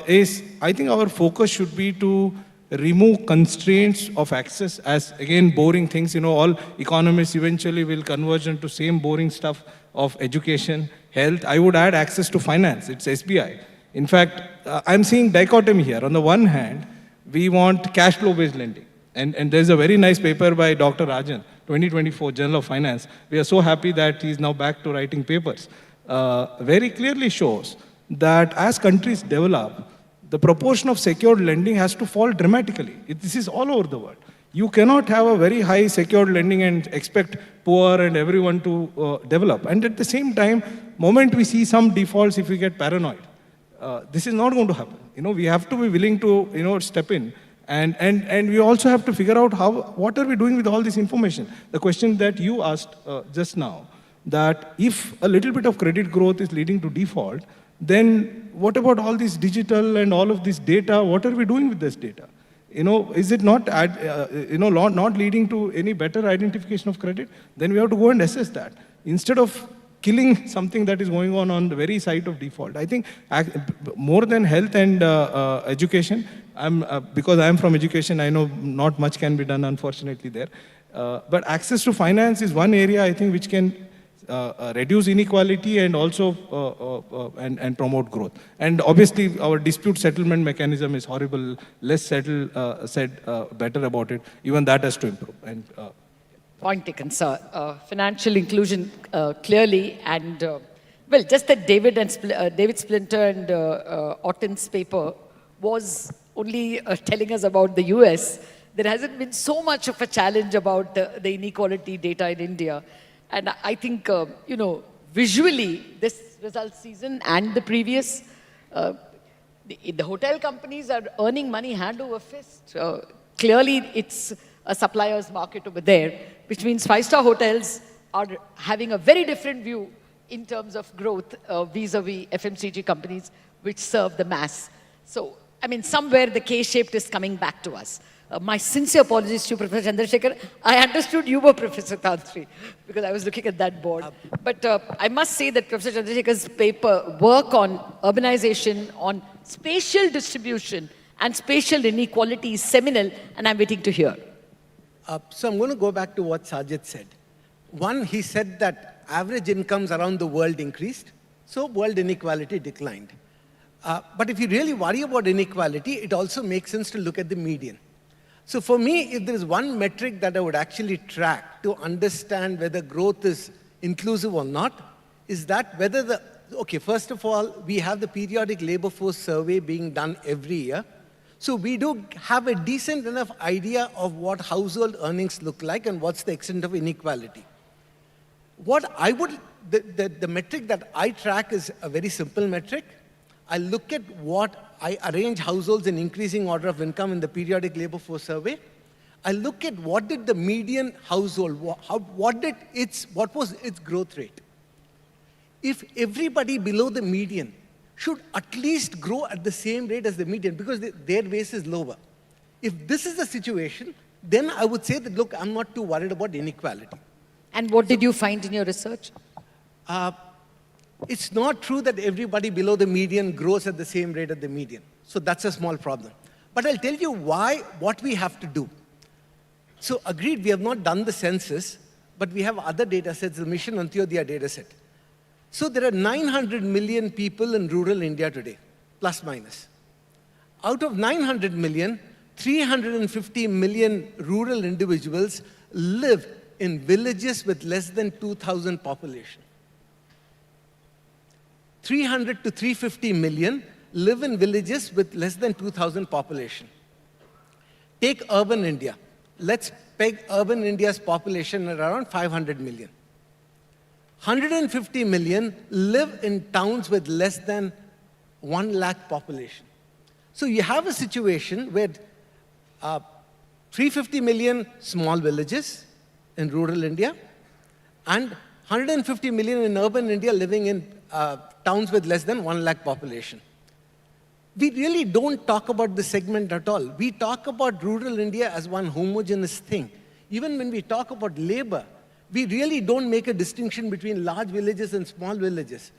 is, I think our focus should be to remove constraints of access as, again, boring things. All economists eventually will converge into same boring stuff of education, health. I would add access to finance. It's SBI. In fact, I'm seeing dichotomy here. On the one hand, we want cash flow-based lending. And there's a very nice paper by Dr. Rajan, 2024, Journal of Finance. We are so happy that he's now back to writing papers. Very clearly shows that as countries develop, the proportion of secured lending has to fall dramatically. This is all over the world. You cannot have a very high secured lending and expect poor and everyone to develop. And at the same time, moment we see some defaults, if we get paranoid, this is not going to happen. We have to be willing to, step in. And we also have to figure out what are we doing with all this information? The question that you asked just now, that if a little bit of credit growth is leading to default, then what about all this digital and all of this data? What are we doing with this data? Is it not, not leading to any better identification of credit? Then we have to go and assess that. Instead of killing something that is going on the very site of default. I think more than health and education, because I am from education, I know not much can be done, unfortunately, there. But access to finance is one area, I think, which can reduce inequality and also and promote growth. And obviously, our dispute settlement mechanism is horrible. Less said better about it. Even that has to improve. And point taken, sir. Financial inclusion clearly, and well, just that David Splinter and Orton's paper was only telling us about the US. There hasn't been so much of a challenge about the inequality data in India. And I think, you know, visually, this result season and the previous, the hotel companies are earning money hand over fist. Clearly, it's a supplier's market over there, which means five-star hotels are having a very different view in terms of growth vis-a-vis FMCG companies which serve the mass. So, I mean, somewhere the K-shaped is coming back to us. My sincere apologies to Professor Chandrasekhar. I understood you were Professor Tantri because I was looking at that board. But I must say that Professor Chandrasekhar's paper, work on urbanization, on spatial distribution and spatial inequality is seminal, and I'm waiting to hear. So I'm going to go back to what Sajid said. One, he said that average incomes around the world increased, so world inequality declined. But if you really worry about inequality, it also makes sense to look at the median. So for me, if there is one metric that I would actually track to understand whether growth is inclusive or not, is that whether okay, first of all, we have the periodic labor force survey being done every year. So we do have a decent enough idea of what household earnings look like and what's the extent of inequality. What I would, the metric that I track is a very simple metric. I look at what I arrange households in increasing order of income in the periodic labor force survey. I look at what did the median household, what was its growth rate. If everybody below the median should at least grow at the same rate as the median because their base is lower. If this is the situation, then I would say that, look, I'm not too worried about inequality. And what did you find in your research? It's not true that everybody below the median grows at the same rate as the median. So that's a small problem. But I'll tell you what we have to do. So agreed, we have not done the census, but we have other data sets, the Mission Antyodaya data set. So there are 900 million people in rural India today, plus minus. Out of 900 million, 350 million rural individuals live in villages with less than 2,000 population. 300 to 350 million live in villages with less than 2,000 population. Take urban India. Let's peg urban India's population at around 500 million. 150 million live in towns with less than 1 lakh population. So you have a situation where 350 million small villages in rural India and 150 million in urban India living in towns with less than 1 lakh population. We really don't talk about this segment at all. We talk about rural India as one homogeneous thing. Even when we talk about labor, we really don't make a distinction between large villages and small villages.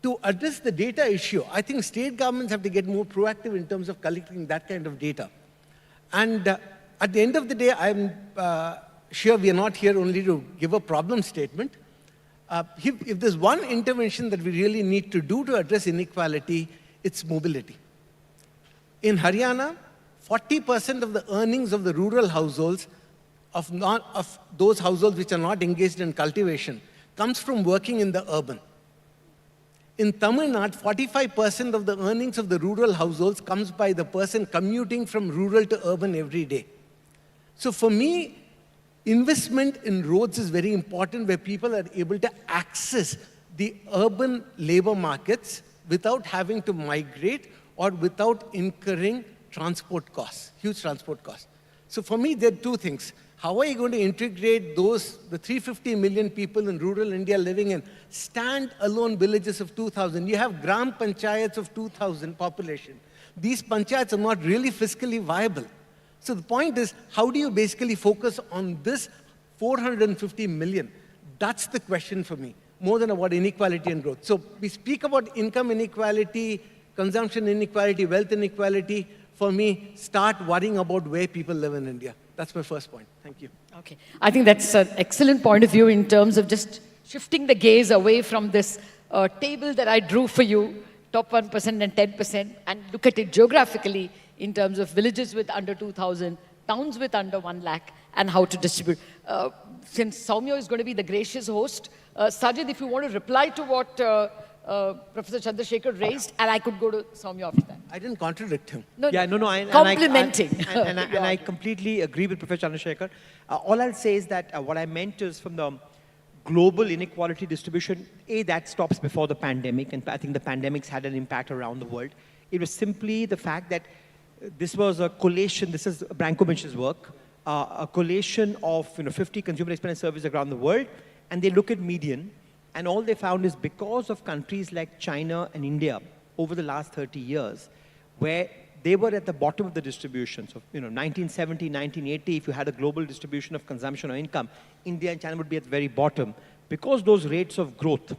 To address the data issue, I think state governments have to get more proactive in terms of collecting that kind of data. And at the end of the day, I'm sure we are not here only to give a problem statement. If there's one intervention that we really need to do to address inequality, it's mobility. In Haryana, 40% of the earnings of the rural households, of those households which are not engaged in cultivation, comes from working in the urban. In Tamil Nadu, 45% of the earnings of the rural households comes by the person commuting from rural to urban every day. So for me, investment in roads is very important where people are able to access the urban labor markets without having to migrate or without incurring transport costs, huge transport costs. So for me, there are two things. How are you going to integrate the 350 million people in rural India living in stand-alone villages of 2,000? You have gram panchayats of 2,000 population. These panchayats are not really fiscally viable. So the point is, how do you basically focus on this 450 million? That's the question for me. more than about inequality and growth. So we speak about income inequality, consumption inequality, wealth inequality. For me, start worrying about where people live in India. That's my first point. Thank you. Okay. I think that's an excellent point of view in terms of just shifting the gaze away from this table that I drew for you, top 1% and 10%, and look at it geographically in terms of villages with under 2,000, towns with under 1 lakh, and how to distribute. Since Soumya is going to be the gracious host, Sajid, if you want to reply to what Professor Chandrasekhar raised, and I could go to Soumya after that. I didn't contradict him. Complimenting. And I completely agree with Professor Chandrasekhar. All I'll say is that what I meant is from the global inequality distribution, that stops before the pandemic, and I think the pandemic's had an impact around the world. It was simply the fact that this was a collation, this is Brankovich's work, a collation of 50 consumer expenditure surveys around the world, and they look at median, and all they found is because of countries like China and India over the last 30 years, where they were at the bottom of the distribution. So, 1970, 1980, if you had a global distribution of consumption or income, India and China would be at the very bottom. Because those rates of growth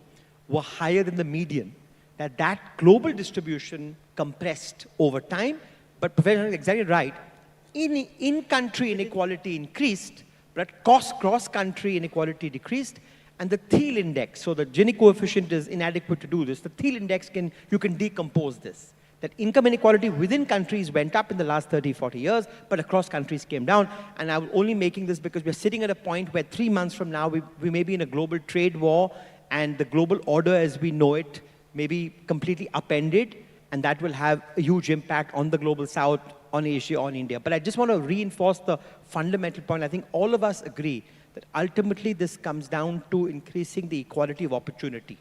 were higher than the median, that global distribution compressed over time. But Professor is exactly right. In-country inequality increased, but cross-country inequality decreased. And the Thiel index, so the Gini coefficient is inadequate to do this. The Thiel index, you can decompose this. That income inequality within countries went up in the last 30, 40 years, but across countries came down. And I'm only making this because we're sitting at a point where 3 months from now, we may be in a global trade war, and the global order as we know it may be completely upended, and that will have a huge impact on the global south, on Asia, on India. But I just want to reinforce the fundamental point. I think all of us agree that ultimately this comes down to increasing the equality of opportunity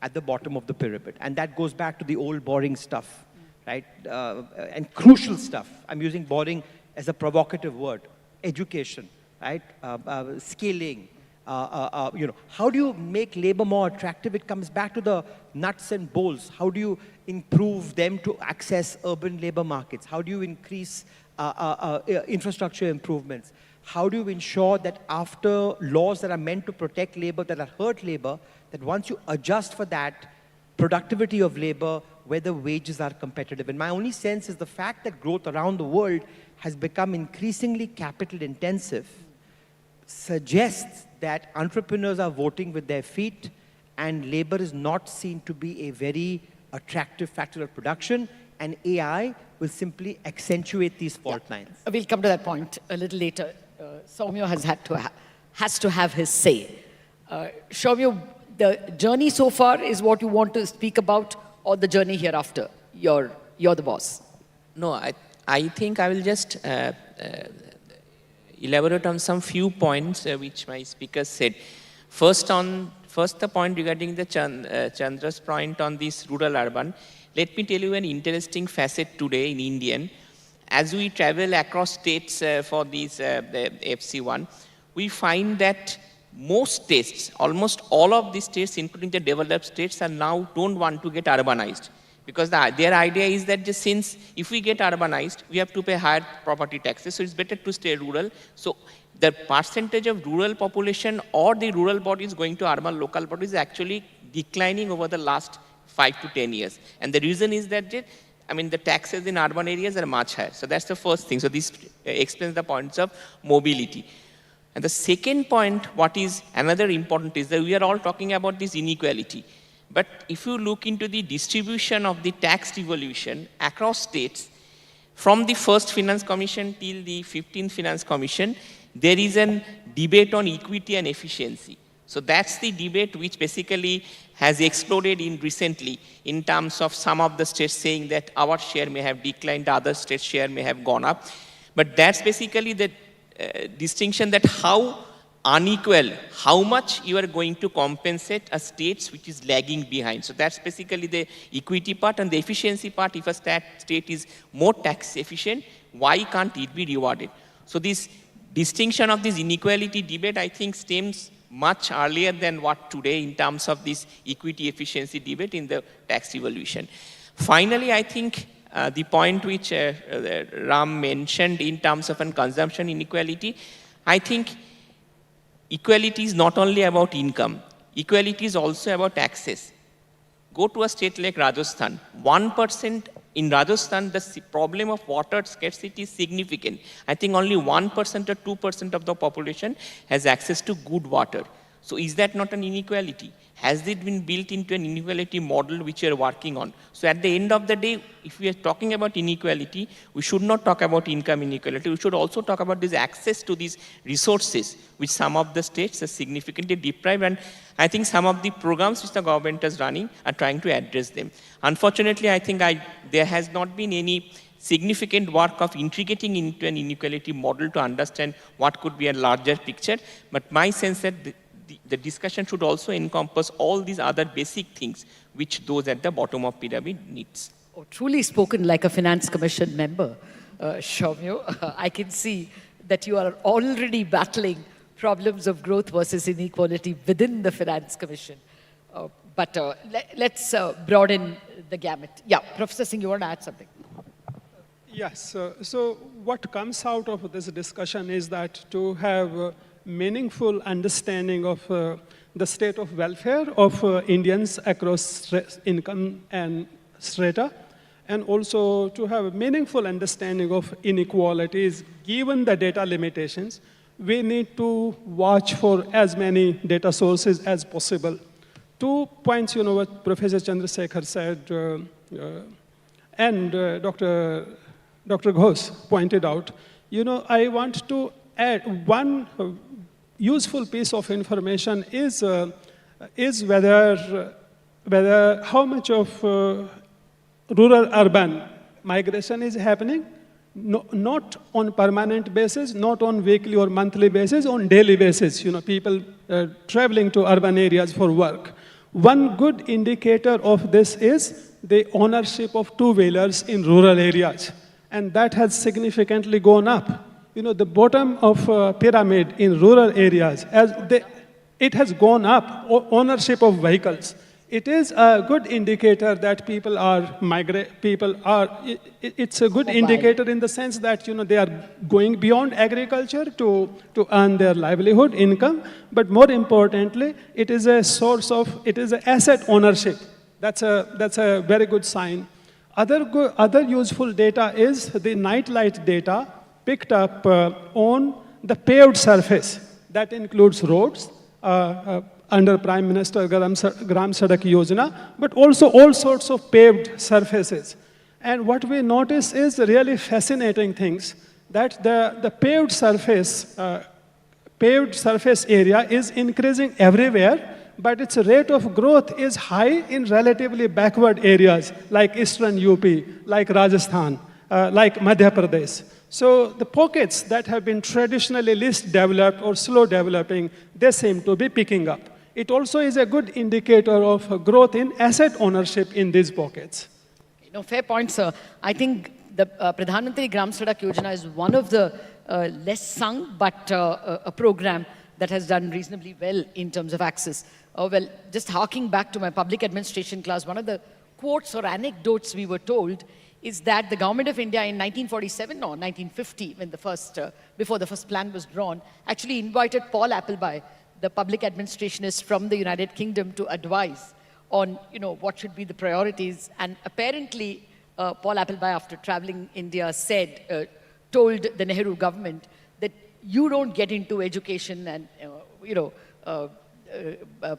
at the bottom of the pyramid. And that goes back to the old boring stuff, right? And crucial stuff. I'm using boring as a provocative word. Education, right? Scaling. How do you make labor more attractive? It comes back to the nuts and bolts. How do you improve them to access urban labor markets? How do you increase infrastructure improvements? How do you ensure that after laws that are meant to protect labor, that are hurt labor, that once you adjust for that productivity of labor, whether wages are competitive? And my only sense is the fact that growth around the world has become increasingly capital intensive suggests that entrepreneurs are voting with their feet, and labor is not seen to be a very attractive factor of production, and AI will simply accentuate these fault lines. We'll come to that point a little later. Soumya has to have his say. Soumya, the journey so far is what you want to speak about, or the journey hereafter? You're the boss. No, I think I will just elaborate on some few points which my speakers said. First, the point regarding the Chandra's point on this rural-urban. Let me tell you an interesting facet today in Indian. As we travel across states for these the FC1, we find that most states, almost all of these states, including the developed states, are now don't want to get urbanized. Because their idea is that just since if we get urbanized, we have to pay higher property taxes, so it's better to stay rural. So the percentage of rural population or the rural bodies going to urban local bodies is actually declining over the last 5 to 10 years. And the reason is that the taxes in urban areas are much higher. So that's the first thing. So this explains the points of mobility. And the second point, what is another important, is that we are all talking about this inequality. But if you look into the distribution of the tax devolution across states, from the first Finance Commission till the 15th Finance Commission, there is a debate on equity and efficiency. So that's the debate which basically has exploded in recently in terms of some of the states saying that our share may have declined, other states' share may have gone up. But that's basically the distinction that how unequal, how much you are going to compensate a state which is lagging behind. So that's basically the equity part, and the efficiency part. If a state is more tax efficient, why can't it be rewarded? So this distinction of this inequality debate, I think, stems much earlier than what today in terms of this equity efficiency debate in the tax devolution. Finally, I think the point which Ram mentioned in terms of consumption inequality, I think equality is not only about income. Equality is also about access. Go to a state like Rajasthan. 1% in Rajasthan, the problem of water scarcity is significant. I think only 1% or 2% of the population has access to good water. So is that not an inequality? Has it been built into an inequality model which we are working on? So at the end of the day, if we are talking about inequality, we should not talk about income inequality. We should also talk about this access to these resources, which some of the states are significantly deprived. And I think some of the programs which the government is running are trying to address them. Unfortunately, I think there has not been any significant work of integrating into an inequality model to understand what could be a larger picture. But my sense that the discussion should also encompass all these other basic things which those at the bottom of pyramid needs. Oh, truly spoken like a Finance Commission member, Shoumya. I can see that you are already battling problems of growth versus inequality within the Finance Commission. But let's broaden the gamut. Yeah, Professor Singh, you want to add something? Yes, so what comes out of this discussion is that to have meaningful understanding of the state of welfare of Indians across income and strata, and also to have a meaningful understanding of inequalities, given the data limitations, we need to watch for as many data sources as possible. 2 points, what Professor Chandrasekhar said, and Dr. Ghosh pointed out. I want to add one useful piece of information is whether how much of rural-urban migration is happening, not on permanent basis, not on weekly or monthly basis, on daily basis. People traveling to urban areas for work. One good indicator of this is the ownership of two-wheelers in rural areas, and that has significantly gone up. The bottom of pyramid in rural areas, it has gone up, ownership of vehicles. It is a good indicator that people are it's a good indicator in the sense that, they are going beyond agriculture to earn their livelihood, income, but more importantly, it is a source of, it is an asset ownership. That's a very good sign. Other useful data is the nightlight data picked up on the paved surface. That includes roads under Prime Minister Gram Sadak Yojana, but also all sorts of paved surfaces. And what we notice is really fascinating things, that the paved surface area is increasing everywhere, but its rate of growth is high in relatively backward areas like Eastern UP, like Rajasthan, like Madhya Pradesh. So the pockets that have been traditionally least developed or slow developing, they seem to be picking up. It also is a good indicator of growth in asset ownership in these pockets. Fair point, sir. I think the Pradhan Mantri Gram Sadak Yojana is one of the less sung, but a program that has done reasonably well in terms of access. Well, just harking back to my public administration class, one of the quotes or anecdotes we were told is that the government of India in 1947 or 1950, when before the first plan was drawn, actually invited Paul Appleby, the public administrationist from the United Kingdom, to advise on what should be the priorities. And apparently, Paul Appleby, after traveling India, told the Nehru government that you don't get into education and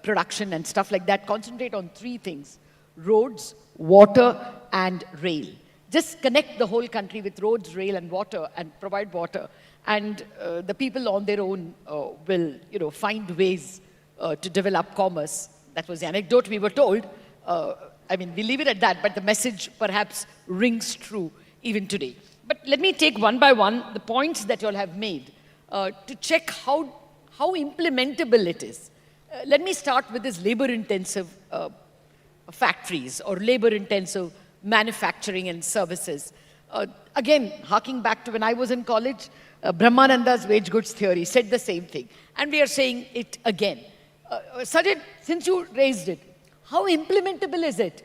production and stuff like that. Concentrate on three things: roads, water, and rail. Just connect the whole country with roads, rail, and water, and provide water. And the people on their own will, find ways to develop commerce. That was the anecdote we were told. I mean, we leave it at that, but the message perhaps rings true even today. But let me take one by one the points that you all have made to check how implementable it is. Let me start with this labor-intensive factories or labor-intensive manufacturing and services. Again, harking back to when I was in college, Brahmananda's wage goods theory said the same thing. And we are saying it again. Sanjay, since you raised it, how implementable is it?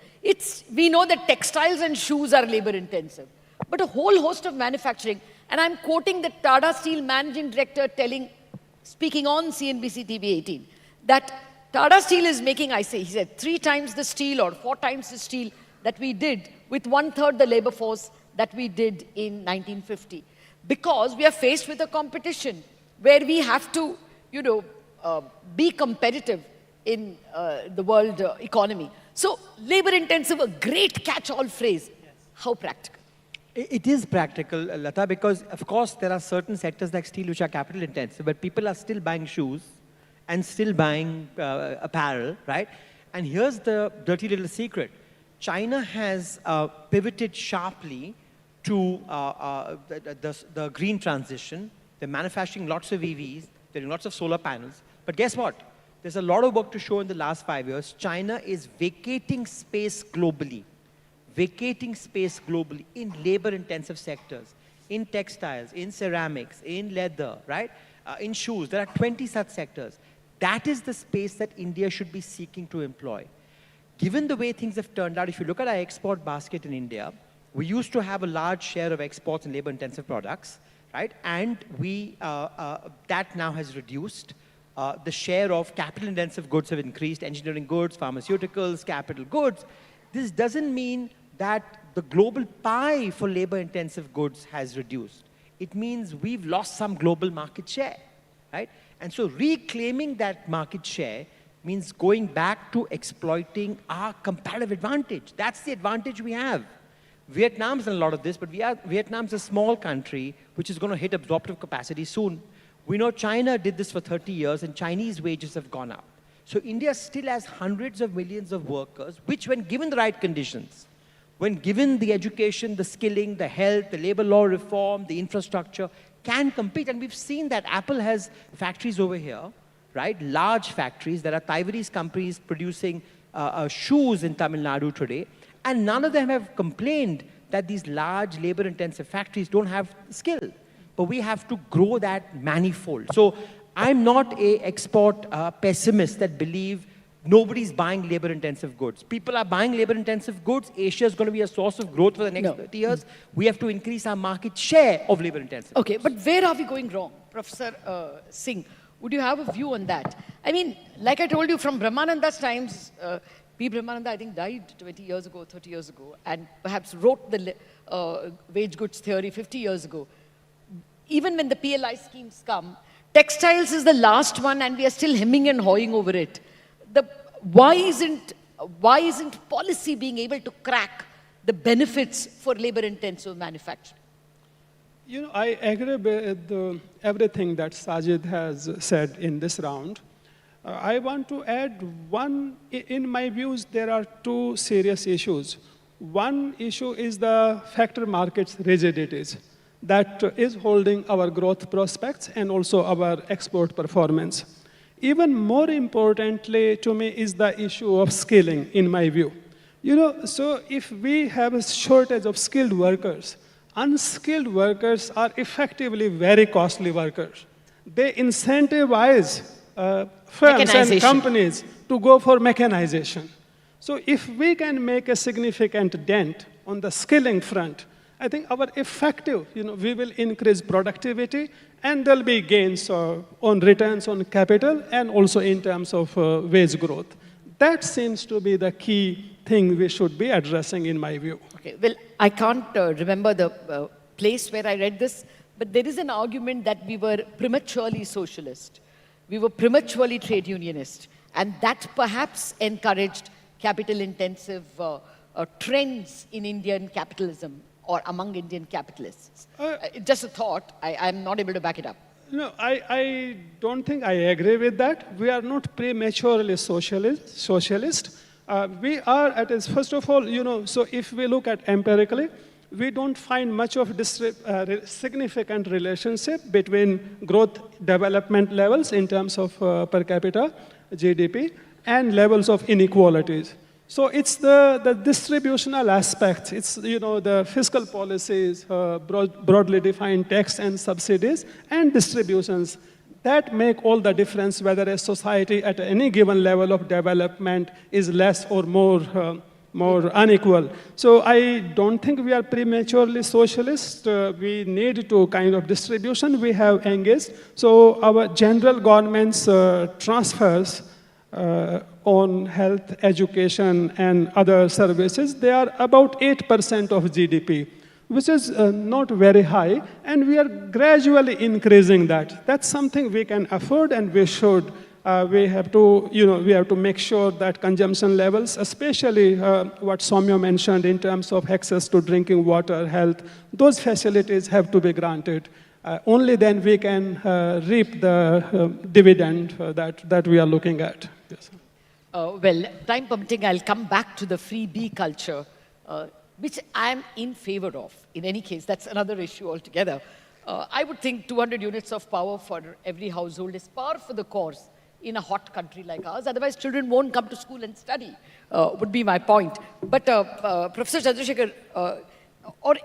We know that textiles and shoes are labor-intensive, but a whole host of manufacturing, and I'm quoting the Tata Steel managing director speaking on CNBC TV 18, that Tata Steel is making, he said, 3 times the steel or 4 times the steel that we did with 1/3 the labor force that we did in 1950. Because we are faced with a competition where we have to, be competitive in the world economy. So labor intensive, a great catch-all phrase. Yes. How practical? It is practical, Lata, because of course there are certain sectors like steel which are capital intensive, but people are still buying shoes and still buying apparel, right? And here's the dirty little secret. China has pivoted sharply to the green transition. They're manufacturing lots of EVs, they're doing lots of solar panels. But guess what? There's a lot of work to show in the last 5 years. China is vacating space globally in labor-intensive sectors, in textiles, in ceramics, in leather, right? In shoes. There are 20 such sectors. That is the space that India should be seeking to employ. Given the way things have turned out, if you look at our export basket in India, we used to have a large share of exports in labor-intensive products, right? And that now has reduced. The share of capital-intensive goods have increased, engineering goods, pharmaceuticals, capital goods. This doesn't mean that the global pie for labor-intensive goods has reduced. It means we've lost some global market share, right? And so reclaiming that market share means going back to exploiting our comparative advantage. That's the advantage we have. Vietnam's done a lot of this, but Vietnam's a small country which is going to hit absorptive capacity soon. We know China did this for 30 years and Chinese wages have gone up. So India still has hundreds of millions of workers, which when given the right conditions, when given the education, the skilling, the health, the labor law reform, the infrastructure, can compete. And we've seen that Apple has factories over here, right? Large factories. There are Taiwanese companies producing shoes in Tamil Nadu today. And none of them have complained that these large labor-intensive factories don't have skill. But we have to grow that manifold. So I'm not an export pessimist that believe nobody's buying labor-intensive goods. People are buying labor-intensive goods. Asia is going to be a source of growth for the next 30 years. We have to increase our market share of labor-intensive Okay, but where are we going wrong? Professor Singh, would you have a view on that? I mean, like I told you, from Brahmananda's times, P. Brahmananda, I think, died 20 years ago, 30 years ago, and perhaps wrote the wage goods theory 50 years ago. Even when the PLI schemes come, textiles is the last one, and we are still hemming and hawing over it. Why isn't policy being able to crack the benefits for labor-intensive manufacturing? I agree with everything that Sajid has said in this round. I want to add one. In my views, there are two serious issues. One issue is the factor market's rigidities that is holding our growth prospects and also our export performance. Even more importantly to me is the issue of skilling, in my view. So if we have a shortage of skilled workers, unskilled workers are effectively very costly workers. They incentivize firms and companies to go for mechanization. So if we can make a significant dent on the skilling front, I think our effective, we will increase productivity and there'll be gains on returns on capital and also in terms of wage growth. That seems to be the key thing we should be addressing in my view. Okay, well, I can't remember the place where I read this, but there is an argument that we were prematurely socialist. We were prematurely trade unionist, and that perhaps encouraged capital-intensive trends in Indian capitalism or among Indian capitalists. Just a thought, I'm not able to back it up. No, I don't think I agree with that. We are not prematurely socialist. We are at its, first of all, so if we look at empirically, we don't find much of significant relationship between growth development levels in terms of per capita GDP and levels of inequalities. So it's the distributional aspects. It's, the fiscal policies, broadly defined tax and subsidies, and distributions that make all the difference whether a society at any given level of development is less or more unequal. So I don't think we are prematurely socialist. We need to kind of distribution we have engaged. So our general government's transfers on health, education, and other services, they are about 8% of GDP, which is not very high, and we are gradually increasing that. That's something we can afford, and we should. We have to make sure that consumption levels, especially what Soumya mentioned in terms of access to drinking water, health, those facilities have to be granted. Only then we can reap the dividend that we are looking at. Yes. Well, time permitting, I'll come back to the freebie culture, which I'm in favor of. In any case, that's another issue altogether. I would think 200 units of power for every household is par for the course in a hot country like ours. Otherwise, children won't come to school and study, would be my point. But Professor Chandrasekhar, or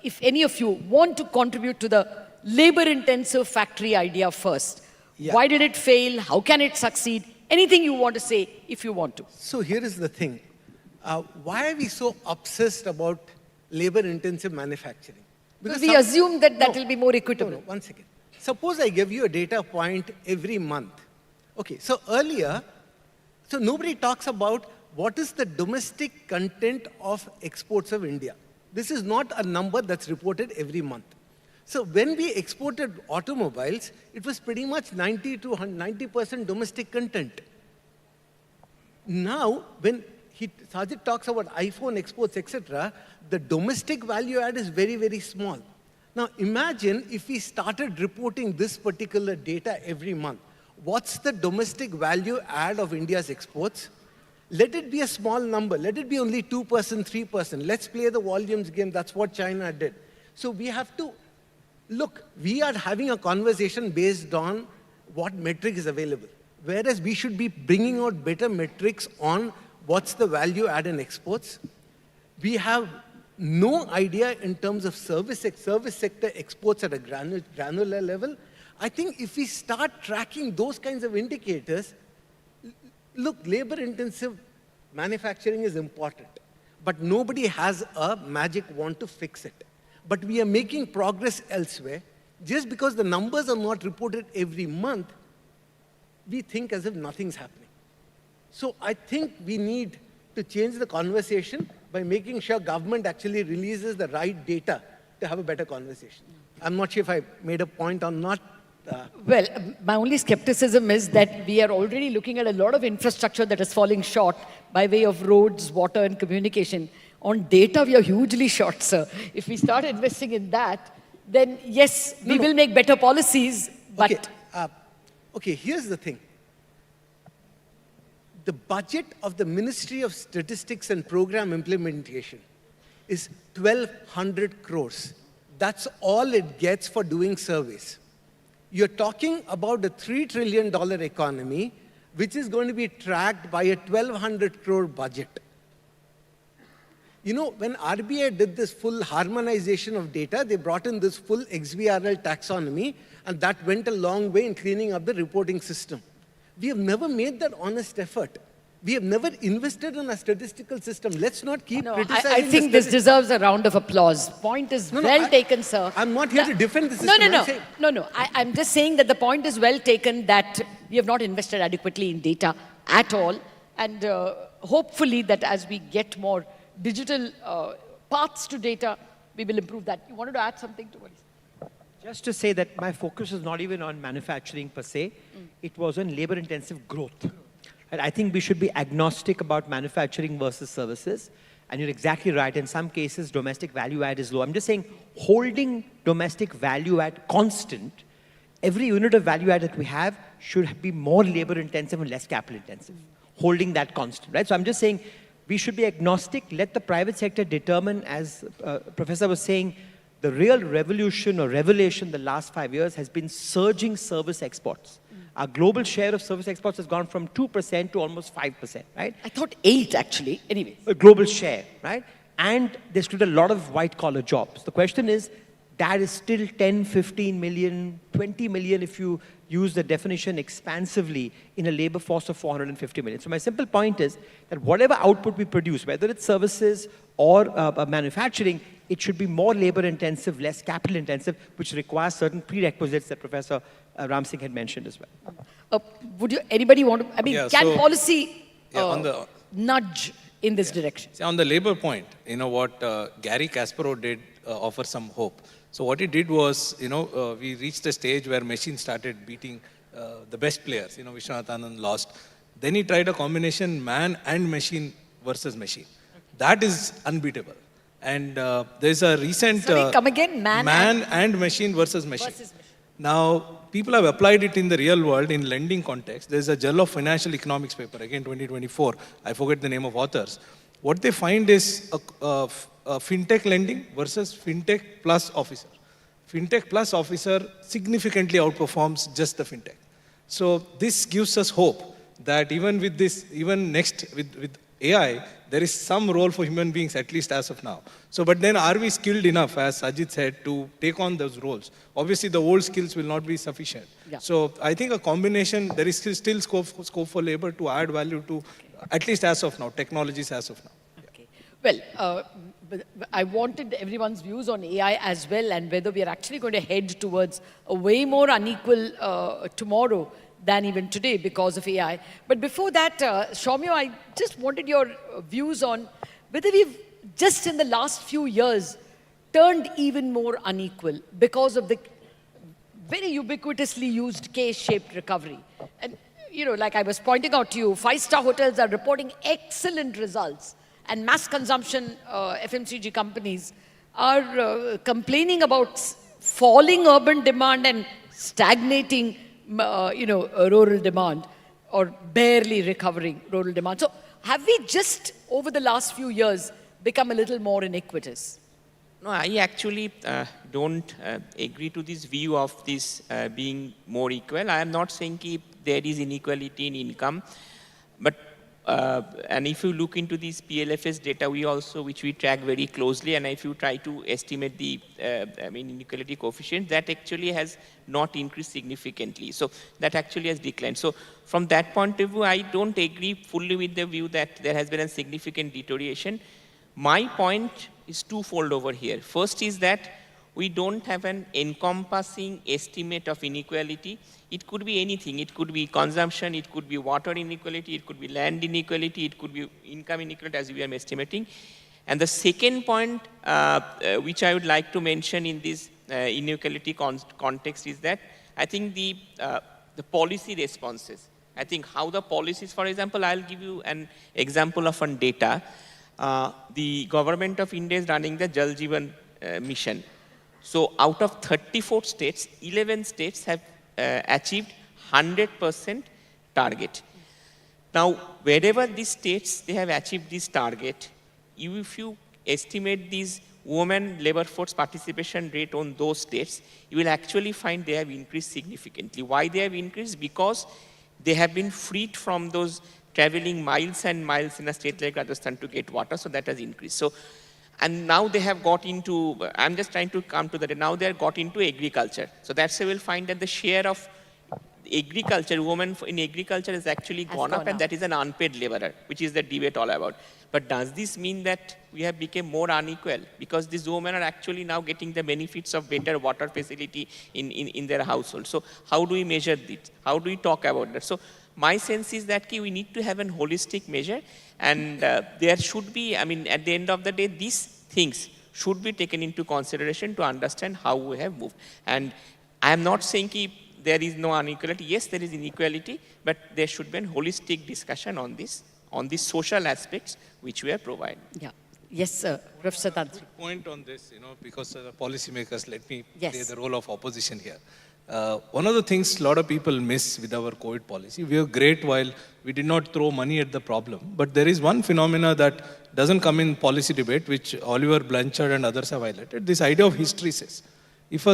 if any of you want to contribute to the labor-intensive factory idea first. Yeah. Why did it fail? How can it succeed? Anything you want to say, if you want to. So here is the thing. Why are we so obsessed about labor-intensive manufacturing? Because we assume that that will be more equitable. No, 1 second. Suppose I give you a data point every month. Okay, so earlier, so nobody talks about what is the domestic content of exports of India. This is not a number that's reported every month. So when we exported automobiles, it was pretty much 90% domestic content. Now, when Sajid talks about iPhone exports, etc., the domestic value add is very, very small. Now, imagine if we started reporting this particular data every month. What's the domestic value add of India's exports? Let it be a small number. Let it be only 2%, 3%. Let's play the volumes game. That's what China did. So we have to look, we are having a conversation based on what metric is available. Whereas we should be bringing out better metrics on what's the value add in exports. We have no idea in terms of service sector exports at a granular level. I think if we start tracking those kinds of indicators, look, labor-intensive manufacturing is important, but nobody has a magic wand to fix it. But we are making progress elsewhere. Just because the numbers are not reported every month, we think as if nothing's happening. So I think we need to change the conversation by making sure government actually releases the right data to have a better conversation. I'm not sure if I made a point or not. Well, my only skepticism is that we are already looking at a lot of infrastructure that is falling short by way of roads, water, and communication. On data, we are hugely short, sir. If we start investing in that, then yes, we will make better policies, but... Okay, here's the thing. The budget of the Ministry of Statistics and Program Implementation is 1,200 crores. That's all it gets for doing surveys. You're talking about a $3 trillion economy, which is going to be tracked by a 1,200 crore budget. You know, when RBI did this full harmonization of data, they brought in this full XBRL taxonomy, and that went a long way in cleaning up the reporting system. We have never made that honest effort. We have never invested in a statistical system. Let's not keep criticizing. I think this deserves a round of applause. Point is well taken, sir. I'm not here to defend the system. No. I'm just saying that the point is well taken that we have not invested adequately in data at all. And hopefully that as we get more digital paths to data, we will improve that. You wanted to add something to what he said? Just to say that my focus is not even on manufacturing per se. It was on labor-intensive growth. And I think we should be agnostic about manufacturing versus services. And you're exactly right. In some cases, domestic value add is low. I'm just saying, holding domestic value add constant, every unit of value add that we have should be more labor-intensive and less capital-intensive. Holding that constant, right? So I'm just saying, we should be agnostic. Let the private sector determine, as Professor was saying, the real revolution or revelation the last 5 years has been surging service exports. Our global share of service exports has gone from 2% to almost 5%, right? I thought 8 actually, anyway. A global share, right? And there's still a lot of white-collar jobs. The question is, that is still 10, 15 million, 20 million if you use the definition expansively in a labor force of 450 million. So my simple point is that whatever output we produce, whether it's services or manufacturing, it should be more labor-intensive, less capital-intensive, which requires certain prerequisites that Professor Ram Singh had mentioned as well. Anybody want to, I mean, Yeah, can so- policy on the nudge in this direction? See, on the labor point, what Gary Kasparov did offer some hope. So what he did was, we reached a stage where machines started beating the best players. Vishwanath Anand lost. Then he tried a combination man and machine versus machine. That is unbeatable. And there's a recent... Sorry, come again? Man and machine versus machine. Now, people have applied it in the real world in lending context. There's a Journal of Financial Economics paper, again 2024. I forget the name of authors. What they find is a fintech lending versus fintech plus officer. Fintech plus officer significantly outperforms just the fintech. So this gives us hope that even with this, even next with AI, there is some role for human beings, at least as of now. So, but then are we skilled enough, as Sajid said, to take on those roles? Obviously, the old skills will not be sufficient. Yeah. So I think a combination, there is still scope for labor to add value to, at least as of now, technologies as of now. Well, I wanted everyone's views on AI as well, and whether we are actually going to head towards a way more unequal tomorrow than even today because of AI. But before that, Soumya, I just wanted your views on whether we've just in the last few years turned even more unequal because of the very ubiquitously used K-shaped recovery. And, like I was pointing out to you, 5-star hotels are reporting excellent results, and mass consumption FMCG companies are complaining about falling urban demand and stagnating rural demand, or barely recovering rural demand. So have we just, over the last few years, become a little more iniquitous? No, I actually don't agree to this view of this being more equal. I am not saying there is inequality in income, but and if you look into these PLFS data, which we track very closely, and if you try to estimate the inequality coefficient, that actually has not increased significantly. So that actually has declined. So from that point of view, I don't agree fully with the view that there has been a significant deterioration. My point is twofold over here. First is that we don't have an encompassing estimate of inequality. It could be anything. It could be consumption, it could be water inequality, it could be land inequality, it could be income inequality, as we are estimating. And the second point, which I would like to mention in this inequality context, is that I think the policy responses. I think how the policies, for example, I'll give you an example of one data. The government of India is running the Jal Jeevan mission. So out of 34 states, 11 states have achieved 100% target. Now, wherever these states, they have achieved this target, if you estimate these women labor force participation rate on those states, you will actually find they have increased significantly. Why they have increased? Because they have been freed from those traveling miles and miles in a state like Rajasthan to get water, so that has increased. So, and now they have got into, I'm just trying to come to that, now they have got into agriculture. So that's why we'll find that the share of agriculture, women in agriculture has actually gone up, and that is an unpaid laborer, which is the debate all about. But does this mean that we have become more unequal? Because these women are actually now getting the benefits of better water facility in their household. So how do we measure this? How do we talk about that? So my sense is that we need to have a holistic measure, and there should be, at the end of the day, these things should be taken into consideration to understand how we have moved. And I am not saying there is no inequality. Yes, there is inequality, but there should be a holistic discussion on this, on the social aspects which we are providing. Yeah. Yes, sir. Professor Tantri. Point on this, because the policymakers, let me Yes. play the role of opposition here. One of the things a lot of people miss with our COVID policy, we were great while we did not throw money at the problem. But there is one phenomena that doesn't come in policy debate, which Oliver Blanchard and others have highlighted. This idea of hysteresis. If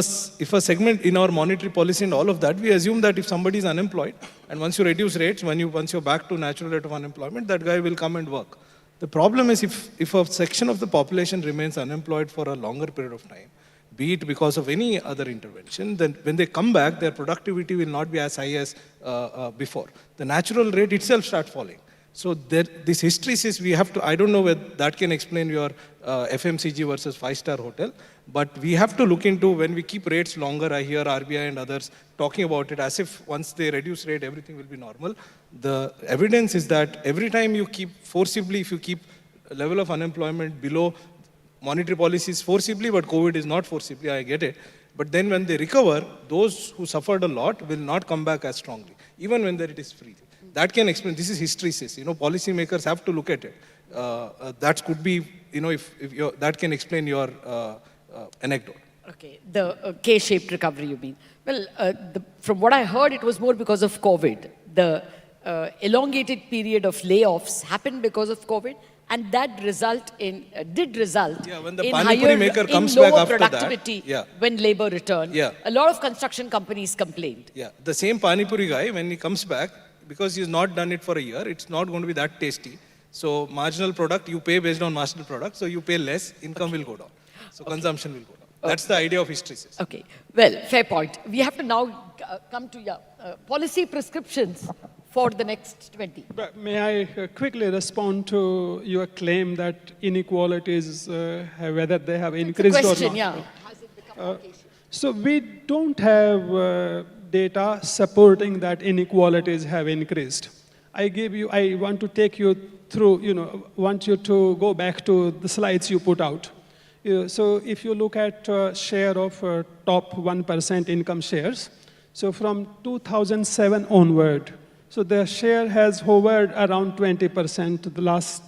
a segment in our monetary policy and all of that, we assume that if somebody is unemployed, and once you reduce rates, once you're back to natural rate of unemployment, that guy will come and work. The problem is if a section of the population remains unemployed for a longer period of time, be it because of any other intervention, then when they come back, their productivity will not be as high as before. The natural rate itself starts falling. So this history says we have to, I don't know whether that can explain your FMCG versus five-star hotel, but we have to look into when we keep rates longer. I hear RBI and others talking about it as if once they reduce rate, everything will be normal. The evidence is that every time you keep forcibly, if you keep a level of unemployment below monetary policies forcibly, but COVID is not forcibly, I get it. But then when they recover, those who suffered a lot will not come back as strongly, even when it is free. That can explain, this is history says, policymakers have to look at it. That could be, if that can explain your anecdote. Okay, the K-shaped recovery you mean. Well, from what I heard, it was more because of COVID. The elongated period of layoffs happened because of COVID, and that did result in when the in Panipuri maker comes lower back after productivity that, when labor returned. Yeah. A lot of construction companies complained. Yeah, the same Panipuri guy, when he comes back, because he's not done it for a year, it's not going to be that tasty. So marginal product, you pay based on marginal product, so you pay less, income will go down. So consumption will go down. That's the idea of history. Okay, well, fair point. We have to now come to policy prescriptions for the next 20. But may I quickly respond to your claim that inequalities, whether they have increased it's a question, or not? Yeah. Has it become So we don't have data supporting that inequalities have increased. I want to take you through, want you to go back to the slides you put out. So if you look at share of top 1% income shares, so from 2007 onward, so the share has hovered around 20%. The last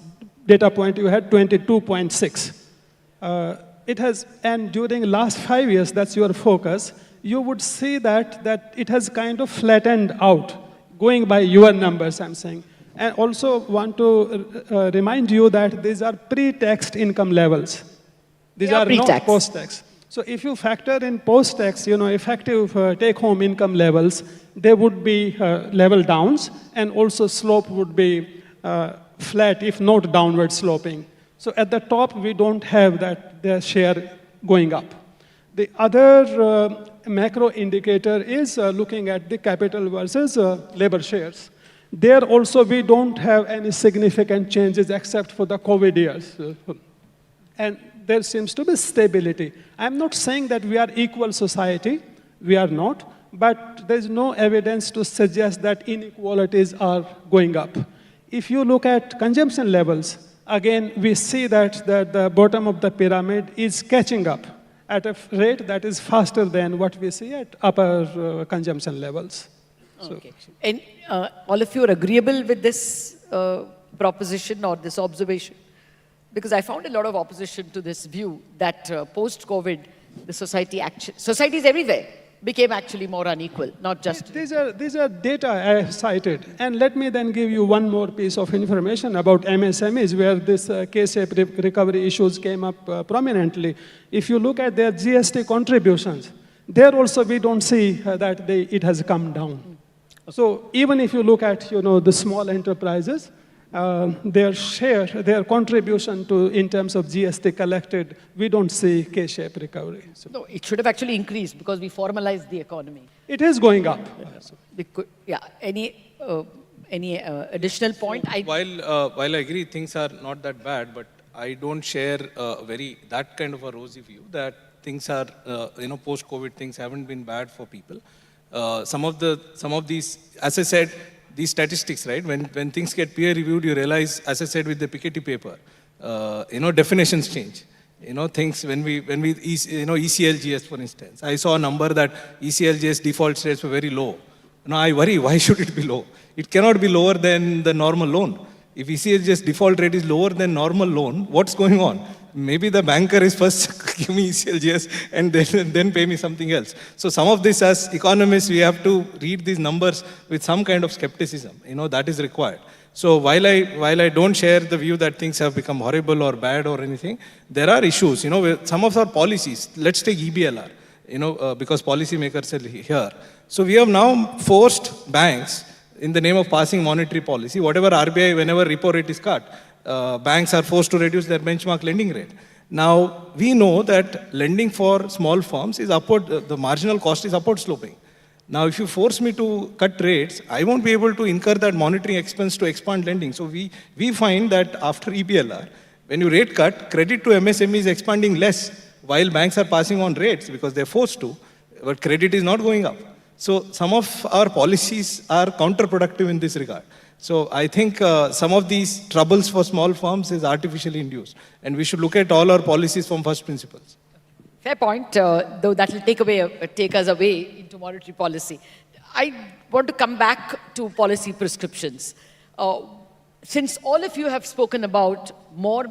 data point you had, 22.6. It has, and during last 5 years, that's your focus, you would see that it has kind of flattened out, going by your numbers, I'm saying. And also want to remind you that these are pre-taxed income levels. These are not post-tax. So if you factor in post-tax, effective take-home income levels, they would be level downs, and also slope would be flat, if not downward sloping. So at the top, we don't have the share going up. The other macro indicator is looking at the capital versus labor shares. There also, we don't have any significant changes except for the COVID years. And there seems to be stability. I'm not saying that we are equal society. We are not. But there's no evidence to suggest that inequalities are going up. If you look at consumption levels, again, we see that the bottom of the pyramid is catching up at a rate that is faster than what we see at upper consumption levels. Okay. And all of you are agreeable with this proposition or this observation? Because I found a lot of opposition to this view that post-COVID, the societies everywhere became actually more unequal, not just... These are data I have cited. And let me then give you one more piece of information about MSMEs, where this K-shaped recovery issues came up prominently. If you look at their GST contributions, there also we don't see that it has come down. So even if you look at the small enterprises, their share, their contribution to, in terms of GST collected, we don't see K-shaped recovery. So no, it should have actually increased because we formalized the economy. It is going up. Yeah. Any additional point? While I agree things are not that bad, but I don't share that kind of a rosy view that things are, post-COVID things haven't been bad for people. Some of these, as I said, these statistics, right? When things get peer reviewed, you realize, as I said with the Piketty paper, definitions change. Things when we ECLGS, for instance, I saw a number that ECLGS default rates were very low. Now I worry, why should it be low? It cannot be lower than the normal loan. If ECLGS default rate is lower than normal loan, what's going on? Maybe the banker is first give me ECLGS and then pay me something else. So some of this, as economists, we have to read these numbers with some kind of skepticism. That is required. So while I don't share the view that things have become horrible or bad or anything, there are issues. With some of our policies. Let's take EBLR. Because policymakers are here. So we have now forced banks, in the name of passing monetary policy, whatever RBI, whenever repo rate is cut, banks are forced to reduce their benchmark lending rate. Now, we know that lending for small firms is upward, the marginal cost is upward sloping. Now, if you force me to cut rates, I won't be able to incur that monitoring expense to expand lending. So we find that after EBLR, when you rate cut, credit to MSME is expanding less, while banks are passing on rates because they're forced to, but credit is not going up. So some of our policies are counterproductive in this regard. So I think some of these troubles for small firms is artificially induced. And we should look at all our policies from first principles. Fair point, though that will take us away into monetary policy. I want to come back to policy prescriptions. Since all of you have spoken about more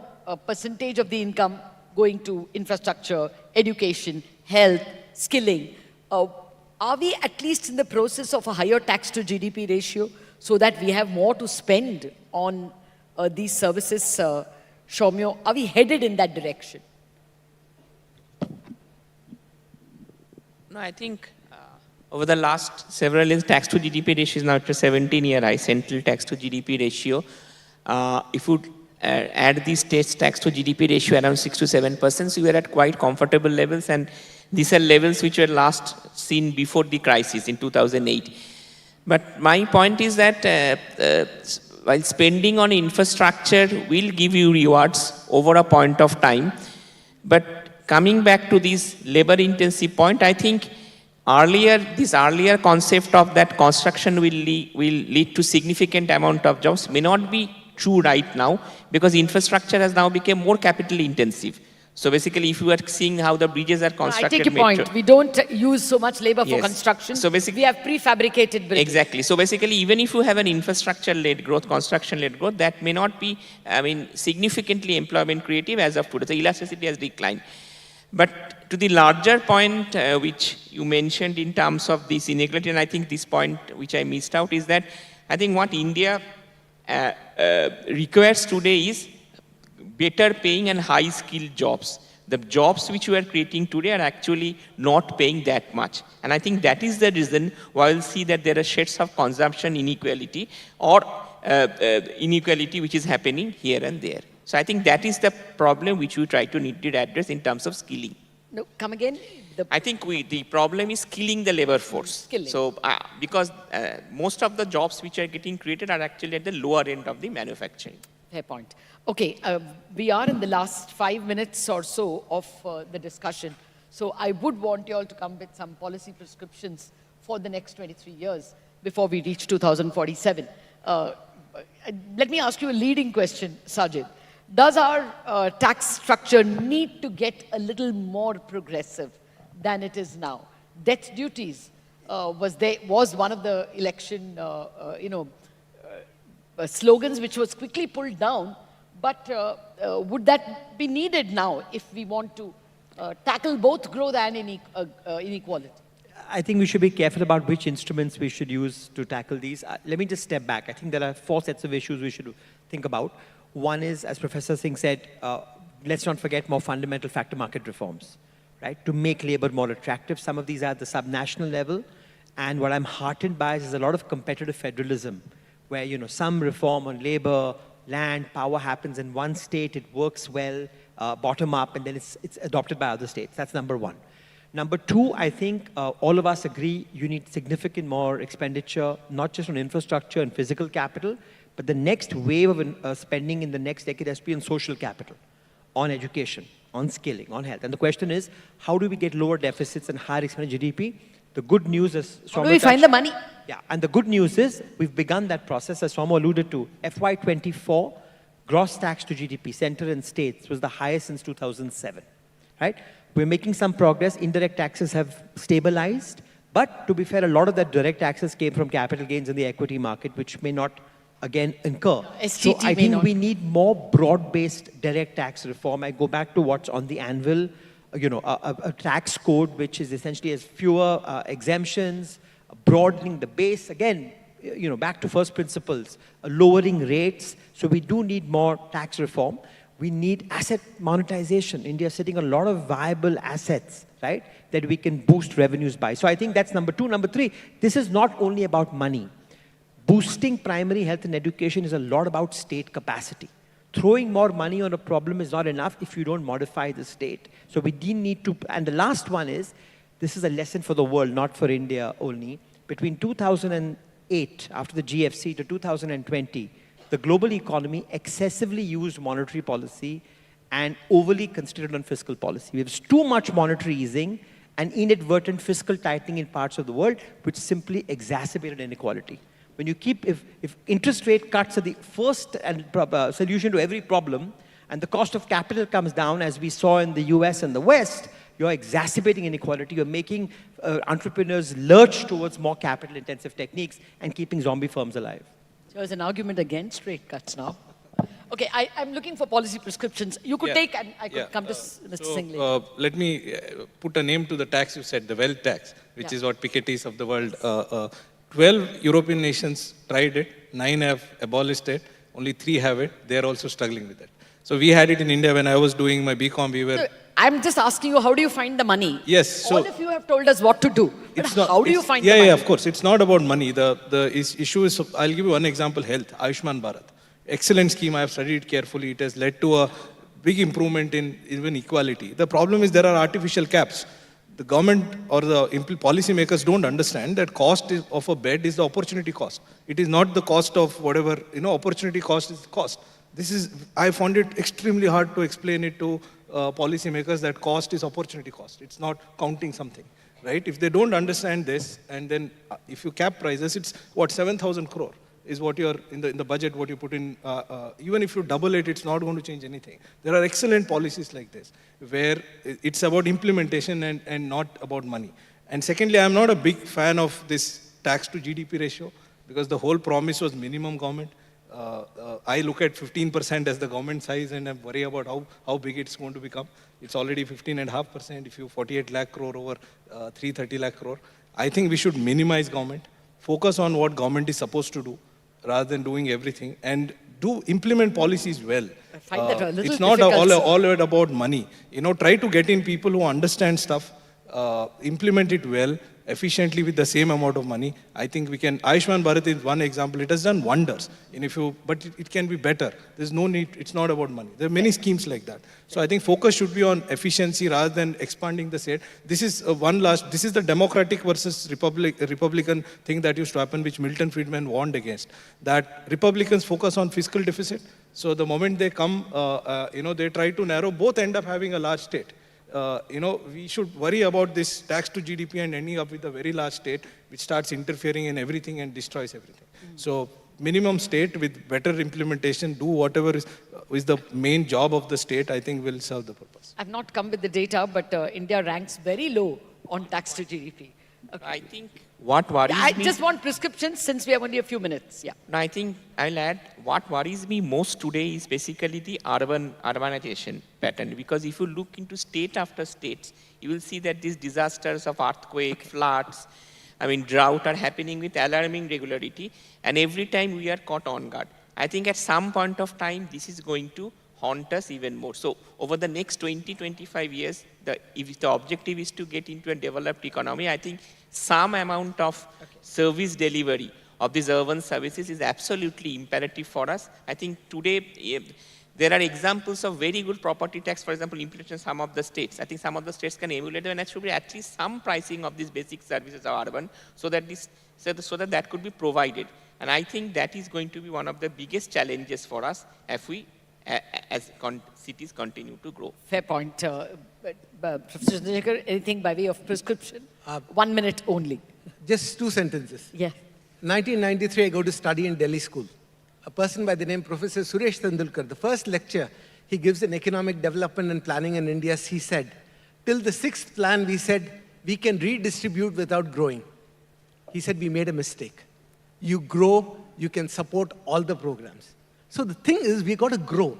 percentage of the income going to infrastructure, education, health, skilling, are we at least in the process of a higher tax to GDP ratio so that we have more to spend on these services, Shoumya? Are we headed in that direction? No, I think over the last several years, tax to GDP ratio is now at a 17-year high, central tax to GDP ratio. If you add the state's tax to GDP ratio around 6 to 7%, so we are at quite comfortable levels, and these are levels which were last seen before the crisis in 2008. But my point is that while spending on infrastructure will give you rewards over a point of time, but coming back to this labor-intensive point, I think this earlier concept of that construction will lead to significant amount of jobs may not be true right now, because infrastructure has now become more capital intensive. So basically, if you are seeing how the bridges are constructed... I take your point. We don't use so much labor for construction. So basically, we have prefabricated bridges. Exactly. So basically, even if you have an infrastructure-led growth, construction-led growth, that may not be, significantly employment creative as of today. The elasticity has declined. But to the larger point which you mentioned in terms of this inequality, and I think this point which I missed out is that I think what India requires today is better paying and high skilled jobs. The jobs which we are creating today are actually not paying that much. And I think that is the reason why we'll see that there are shades of consumption inequality or inequality which is happening here and there. So I think that is the problem which we try to need to address in terms of skilling. No, come again? I think the problem is skilling the labor force. Skilling. So because most of the jobs which are getting created are actually at the lower end of the manufacturing. Fair point. Okay, we are in the last 5 minutes or so of the discussion. So I would want you all to come with some policy prescriptions for the next 23 years before we reach 2047. Let me ask you a leading question, Sajid. Does our tax structure need to get a little more progressive than it is now? Death duties was one of the election, slogans which was quickly pulled down. But would that be needed now if we want to tackle both growth and inequality? I think we should be careful about which instruments we should use to tackle these. Let me just step back. I think there are 4 sets of issues we should think about. One is, as Professor Singh said, let's not forget more fundamental factor market reforms, right? To make labor more attractive. Some of these are at the subnational level. And what I'm heartened by is a lot of competitive federalism, where, some reform on labor, land, power happens in one state, it works well, bottom up, and then it's adopted by other states. That's number one. Number two, I think all of us agree you need significant more expenditure, not just on infrastructure and physical capital, but the next wave of spending in the next decade has to be on social capital, on education, on skilling, on health. And the question is, how do we get lower deficits and higher expenditure GDP? The good news is... How do we find the money? Yeah, and the good news is we've begun that process, as Somo alluded to. FY24, gross tax to GDP, center and states, was the highest since 2007, right? We're making some progress. Indirect taxes have stabilized. But to be fair, a lot of that direct taxes came from capital gains in the equity market, which may not, again, incur. So I think we need more broad-based direct tax reform. I go back to what's on the anvil, a tax code which is essentially has fewer exemptions, broadening the base. Again, back to first principles, lowering rates. So we do need more tax reform. We need asset monetization. India is sitting on a lot of viable assets, right, that we can boost revenues by. So I think that's number two. Number three, this is not only about money. Boosting primary health and education is a lot about state capacity. Throwing more money on a problem is not enough if you don't modify the state. So we need to, and the last one is, this is a lesson for the world, not for India only. Between 2008, after the GFC, to 2020, the global economy excessively used monetary policy and overly concentrated on fiscal policy. We have too much monetary easing and inadvertent fiscal tightening in parts of the world, which simply exacerbated inequality. When you keep, if interest rate cuts are the first solution to every problem, and the cost of capital comes down, as we saw in the US and the West, you're exacerbating inequality. You're making entrepreneurs lurch towards more capital-intensive techniques and keeping zombie firms alive. So there's an argument against rate cuts now. Okay, I'm looking for policy prescriptions. You could take, and I could come to Mr. Singh later. Let me put a name to the tax you said, the wealth tax, which is what Piketty's of the world. 12 European nations tried it, 9 have abolished it, only 3 have it. They are also struggling with it. So we had it in India when I was doing my BCom. We were. So I'm just asking you, how do you find the money? Yes. So all of you have told us what to do. But how do you find the money? Yeah, of course. It's not about money. The issue is, I'll give you one example, health, Ayushman Bharat. Excellent scheme. I have studied it carefully. It has led to a big improvement in even equality. The problem is there are artificial caps. The government or the policy makers don't understand that cost of a bed is the opportunity cost. It is not the cost of whatever, opportunity cost is the cost. I found it extremely hard to explain it to policy makers that cost is opportunity cost. It's not counting something, right? If they don't understand this, and then if you cap prices, it's what, 7,000 crore is what you're, in the budget, what you put in. Even if you double it, it's not going to change anything. There are excellent policies like this, where it's about implementation and not about money. And secondly, I'm not a big fan of this tax to GDP ratio, because the whole promise was minimum government. I look at 15% as the government size, and I'm worried about how big it's going to become. It's already 15.5% if you 48 lakh crore over 330 lakh crore. I think we should minimize government, focus on what government is supposed to do, rather than doing everything, and implement policies well. I find that a little it's not difficult, all about money. Try to get in people who understand stuff, implement it well, efficiently with the same amount of money. I think we can. Ayushman Bharat is one example. It has done wonders. But it can be better. There's no need. It's not about money. There are many schemes like that. So I think focus should be on efficiency rather than expanding the state. This is This is the democratic versus Republican thing that used to happen, which Milton Friedman warned against. That Republicans focus on fiscal deficit. So the moment they come, they try to narrow. Both end up having a large state. We should worry about this tax to GDP and ending up with a very large state which starts interfering in everything and destroys everything. So minimum state with better implementation, do whatever is the main job of the state, I think will serve the purpose. I've not come with the data, but India ranks very low on tax to GDP. Okay. I think what worries me... I just want prescriptions since we have only a few minutes. Yeah. No, I think I'll add, what worries me most today is basically the urbanization pattern. Because if you look into state after state, you will see that these disasters of earthquake, floods, drought are happening with alarming regularity. And every time we are caught on guard. I think at some point of time, this is going to haunt us even more. So over the next 20-25 years, if the objective is to get into a developed economy, I think some amount of service delivery of these urban services is absolutely imperative for us. I think today there are examples of very good property tax, for example, implementation in some of the states. I think some of the states can emulate them, and there should be at least some pricing of these basic services are urban, so that that could be provided. And I think that is going to be one of the biggest challenges for us if we as cities continue to grow. Fair point. Professor Sanjay, anything by way of prescription? 1 minute only. Just 2 sentences. Yeah. 1993, I go to study in Delhi school. A person by the name Professor Suresh Tendulkar, the first lecture he gives in economic development and planning in India, he said, till the 6th plan, we said, we can redistribute without growing. He said, we made a mistake. You grow, you can support all the programs. So the thing is, we got to grow.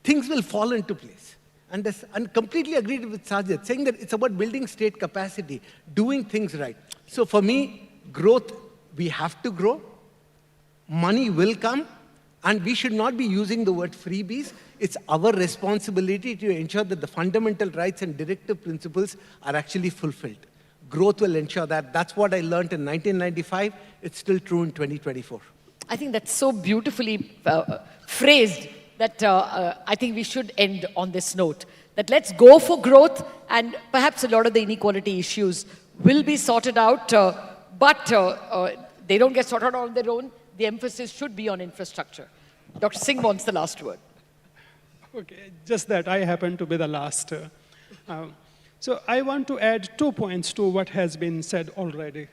Things will fall into place. And I completely agreed with Sajid, saying that it's about building state capacity, doing things right. So for me, growth, we have to grow. Money will come. And we should not be using the word freebies. It's our responsibility to ensure that the fundamental rights and directive principles are actually fulfilled. Growth will ensure that. That's what I learned in 1995. It's still true in 2024. I think that's so beautifully phrased that I think we should end on this note. that let's go for growth, and perhaps a lot of the inequality issues will be sorted out, but they don't get sorted out on their own. The emphasis should be on infrastructure. Dr. Singh wants the last word. Okay, just that I happen to be the last. So I want to add 2 points to what has been said already.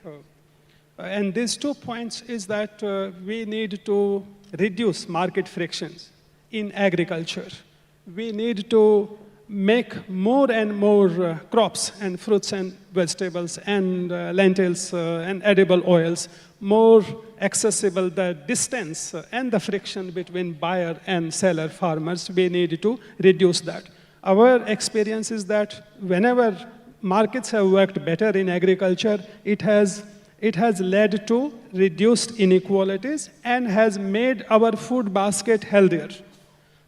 And these 2 points is that we need to reduce market frictions in agriculture. We need to make more and more crops and fruits and vegetables and lentils and edible oils more accessible. The distance and the friction between buyer and seller farmers, we need to reduce that. Our experience is that whenever markets have worked better in agriculture, it has led to reduced inequalities and has made our food basket healthier.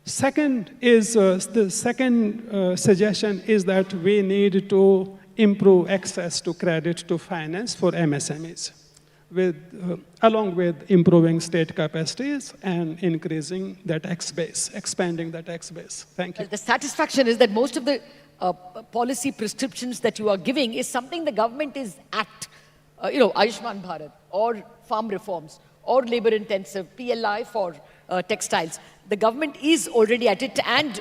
Second is, the second suggestion is that we need to improve access to credit to finance for MSMEs, along with improving state capacities and increasing the tax base, expanding the tax base. Thank you. The satisfaction is that most of the policy prescriptions that you are giving is something the government is at. Ayushman Bharat, or farm reforms, or labor-intensive PLI for textiles. The government is already at it, and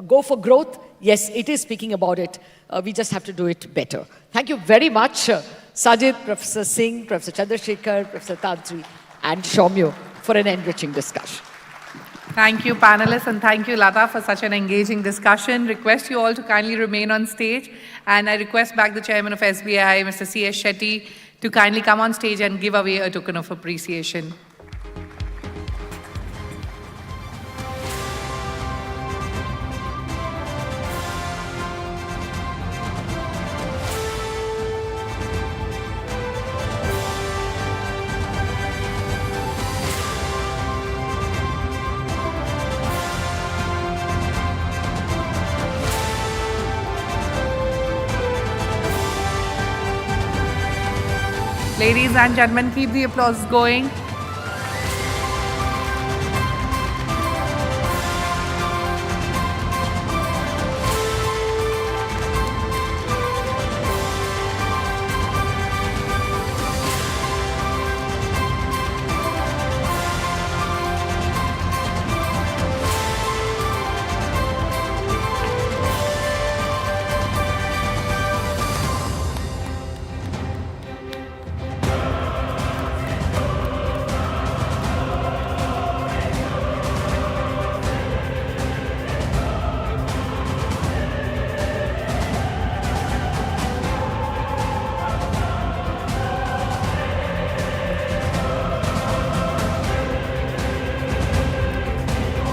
go for growth, yes, it is speaking about it. We just have to do it better. Thank you very much, Sajid, Professor Singh, Professor Chandrasekhar, Professor Tantri, and Shoumya for an enriching discussion. Thank you, panelists, and thank you, Lata, for such an engaging discussion. Request you all to kindly remain on stage, and I request back the Chairman of SBI, Mr. C.S. Shetty, to kindly come on stage and give away a token of appreciation. Ladies and gentlemen, keep the applause going.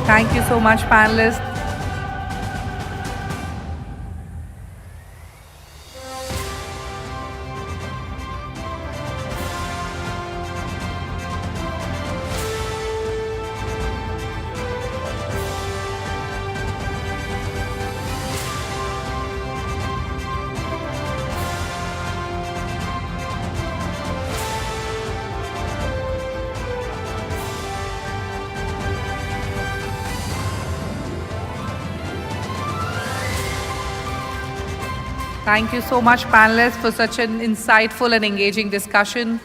Thank you so much, panelists. Thank you so much, panelists, for such an insightful and engaging discussion.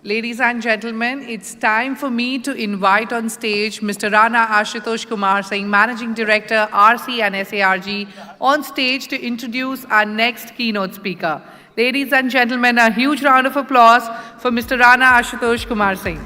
Ladies and gentlemen, it's time for me to invite on stage Mr. Rana Ashutosh Kumar Singh, Managing Director, RC and SARG, on stage to introduce our next keynote speaker. Ladies and gentlemen, a huge round of applause for Mr. Rana Ashutosh Kumar Singh.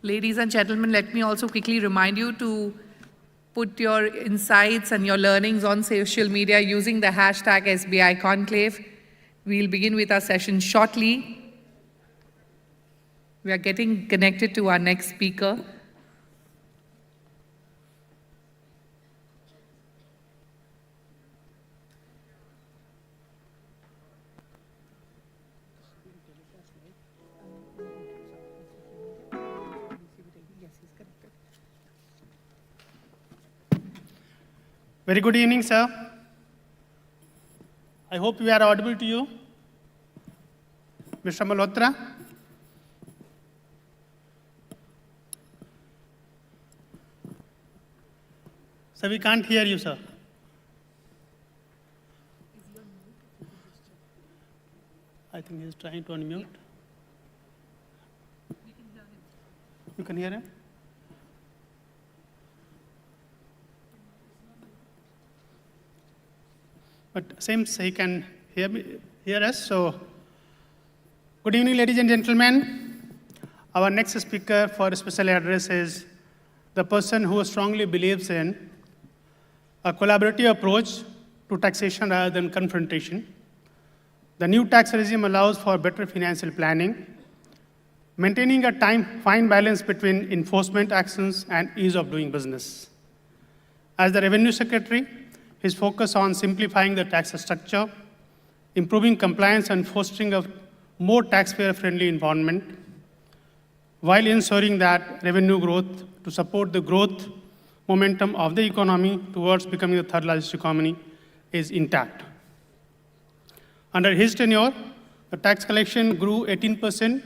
Ladies and gentlemen, let me also quickly remind you to put your insights and your learnings on social media using the hashtag SBI Conclave. We'll begin with our session shortly. We are getting connected to our next speaker. Very good evening, sir. I hope we are audible to you. Mr. Malhotra. Sir, we can't hear you, sir. I think he's trying to unmute. You can hear him? But seems he can hear us. So, good evening, ladies and gentlemen. Our next speaker for a special address is the person who strongly believes in a collaborative approach to taxation rather than confrontation. The new tax regime allows for better financial planning, maintaining a fine balance between enforcement actions and ease of doing business. As the Revenue Secretary, his focus on simplifying the tax structure, improving compliance and fostering a more taxpayer-friendly environment, while ensuring that revenue growth to support the growth momentum of the economy towards becoming the third largest economy is intact. Under his tenure, the tax collection grew 18%,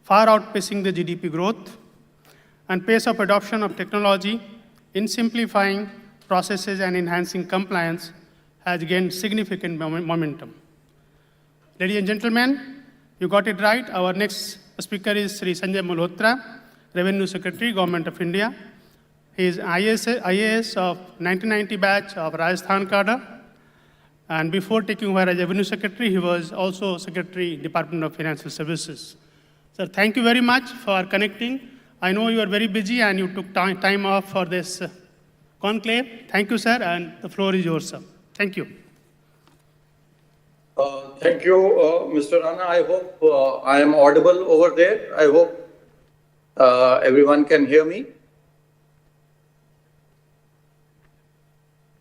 far outpacing the GDP growth, and pace of adoption of technology in simplifying processes and enhancing compliance has gained significant momentum. Ladies and gentlemen, you got it right. Our next speaker is Shri Sanjay Malhotra, Revenue Secretary, Government of India. He is IAS of 1990 batch of Rajasthan cadre. And before taking over as Revenue Secretary, he was also Secretary, Department of Financial Services. Sir, thank you very much for connecting. I know you are very busy and you took time off for this conclave. Thank you, sir, and the floor is yours, sir. Thank you. Thank you, Mr. Rana. I hope I am audible over there. I hope everyone can hear me.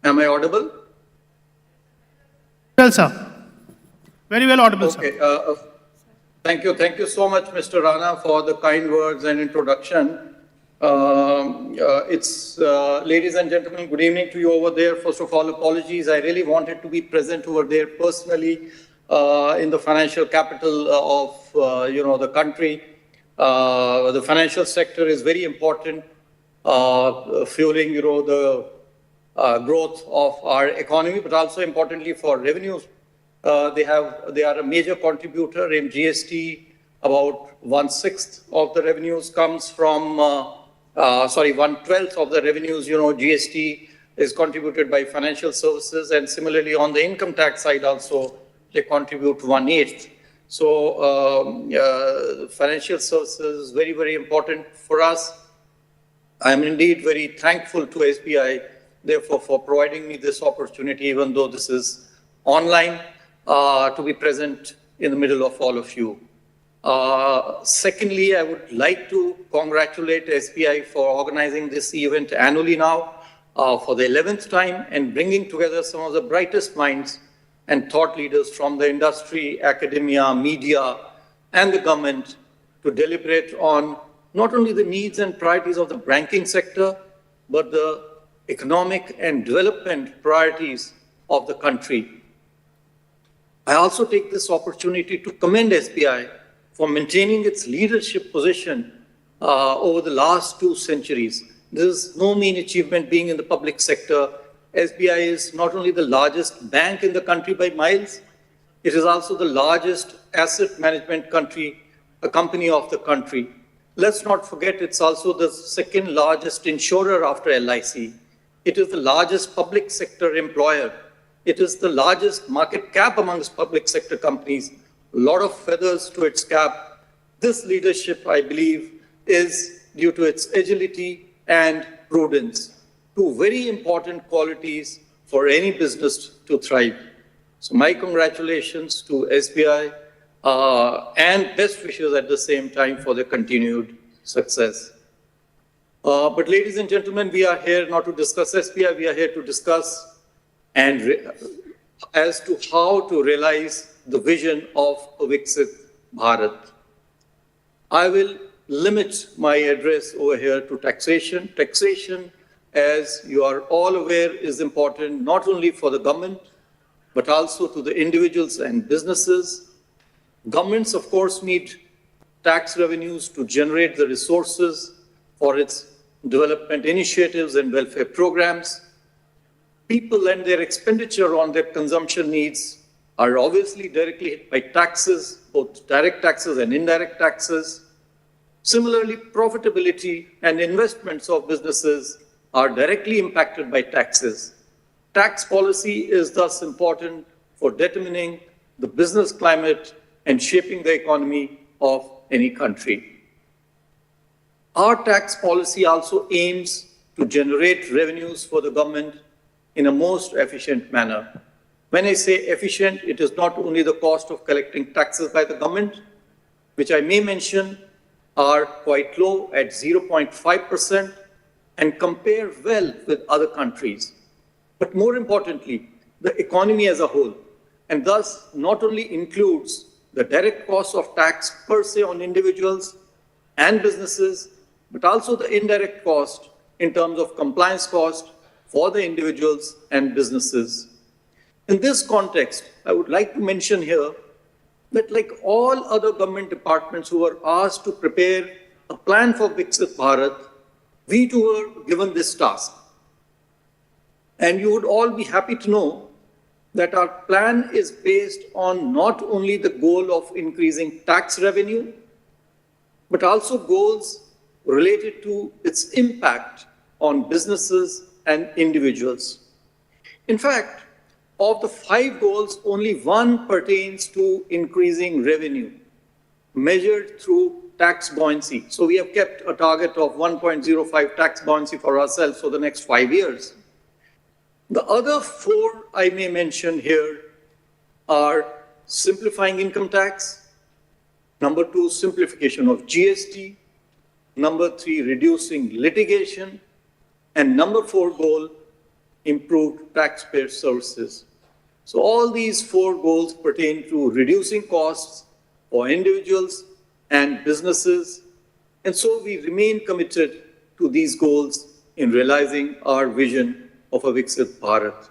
Am I audible? Well, sir. Very well audible, okay, sir. Thank you. Thank you so much, Mr. Rana, for the kind words and introduction. Ladies and gentlemen, good evening to you over there. First of all, apologies. I really wanted to be present over there personally in the financial capital of the country. The financial sector is very important, fueling the growth of our economy, but also importantly for revenues. They are a major contributor in GST. About 1/6 of the revenues comes from 1/12 of the revenues, GST is contributed by financial services, and similarly on the income tax side also, they contribute 1/8. So financial services is very, very important for us. I am indeed very thankful to SBI, therefore, for providing me this opportunity, even though this is online, to be present in the middle of all of you. Secondly, I would like to congratulate SBI for organizing this event annually now for the 11th time and bringing together some of the brightest minds and thought leaders from the industry, academia, media, and the government to deliberate on not only the needs and priorities of the banking sector, but the economic and development priorities of the country. I also take this opportunity to commend SBI for maintaining its leadership position over the last 2 centuries. This is no mean achievement being in the public sector. SBI is not only the largest bank in the country by miles, it is also the largest asset management company of the country. Let's not forget it's also the 2nd largest insurer after LIC. It is the largest public sector employer. It is the largest market cap amongst public sector companies. A lot of feathers to its cap. This leadership, I believe, is due to its agility and prudence, 2 very important qualities for any business to thrive. So my congratulations to SBI and best wishes at the same time for their continued success. But ladies and gentlemen, we are here not to discuss SBI, we are here to discuss as to how to realize the vision of a Viksit Bharat. I will limit my address over here to taxation. Taxation, as you are all aware, is important not only for the government, but also to the individuals and businesses. Governments, of course, need tax revenues to generate the resources for its development initiatives and welfare programs. People and their expenditure on their consumption needs are obviously directly hit by taxes, both direct taxes and indirect taxes. Similarly, profitability and investments of businesses are directly impacted by taxes. Tax policy is thus important for determining the business climate and shaping the economy of any country. Our tax policy also aims to generate revenues for the government in a most efficient manner. When I say efficient, it is not only the cost of collecting taxes by the government, which I may mention are quite low at 0.5% and compare well with other countries. But more importantly, the economy as a whole, and thus not only includes the direct cost of tax per se on individuals and businesses, but also the indirect cost in terms of compliance cost for the individuals and businesses. In this context, I would like to mention here that like all other government departments who were asked to prepare a plan for Viksit Bharat, we too were given this task. And you would all be happy to know that our plan is based on not only the goal of increasing tax revenue, but also goals related to its impact on businesses and individuals. In fact, of the 5 goals, only one pertains to increasing revenue, measured through tax buoyancy. So we have kept a target of 1.05 tax buoyancy for ourselves for the next 5 years. The other 4 I may mention here are simplifying income tax, number 2, simplification of GST, number 3, reducing litigation, and number 4 goal, improved taxpayer services. So all these 4 goals pertain to reducing costs for individuals and businesses. And so we remain committed to these goals in realizing our vision of a Viksit Bharat.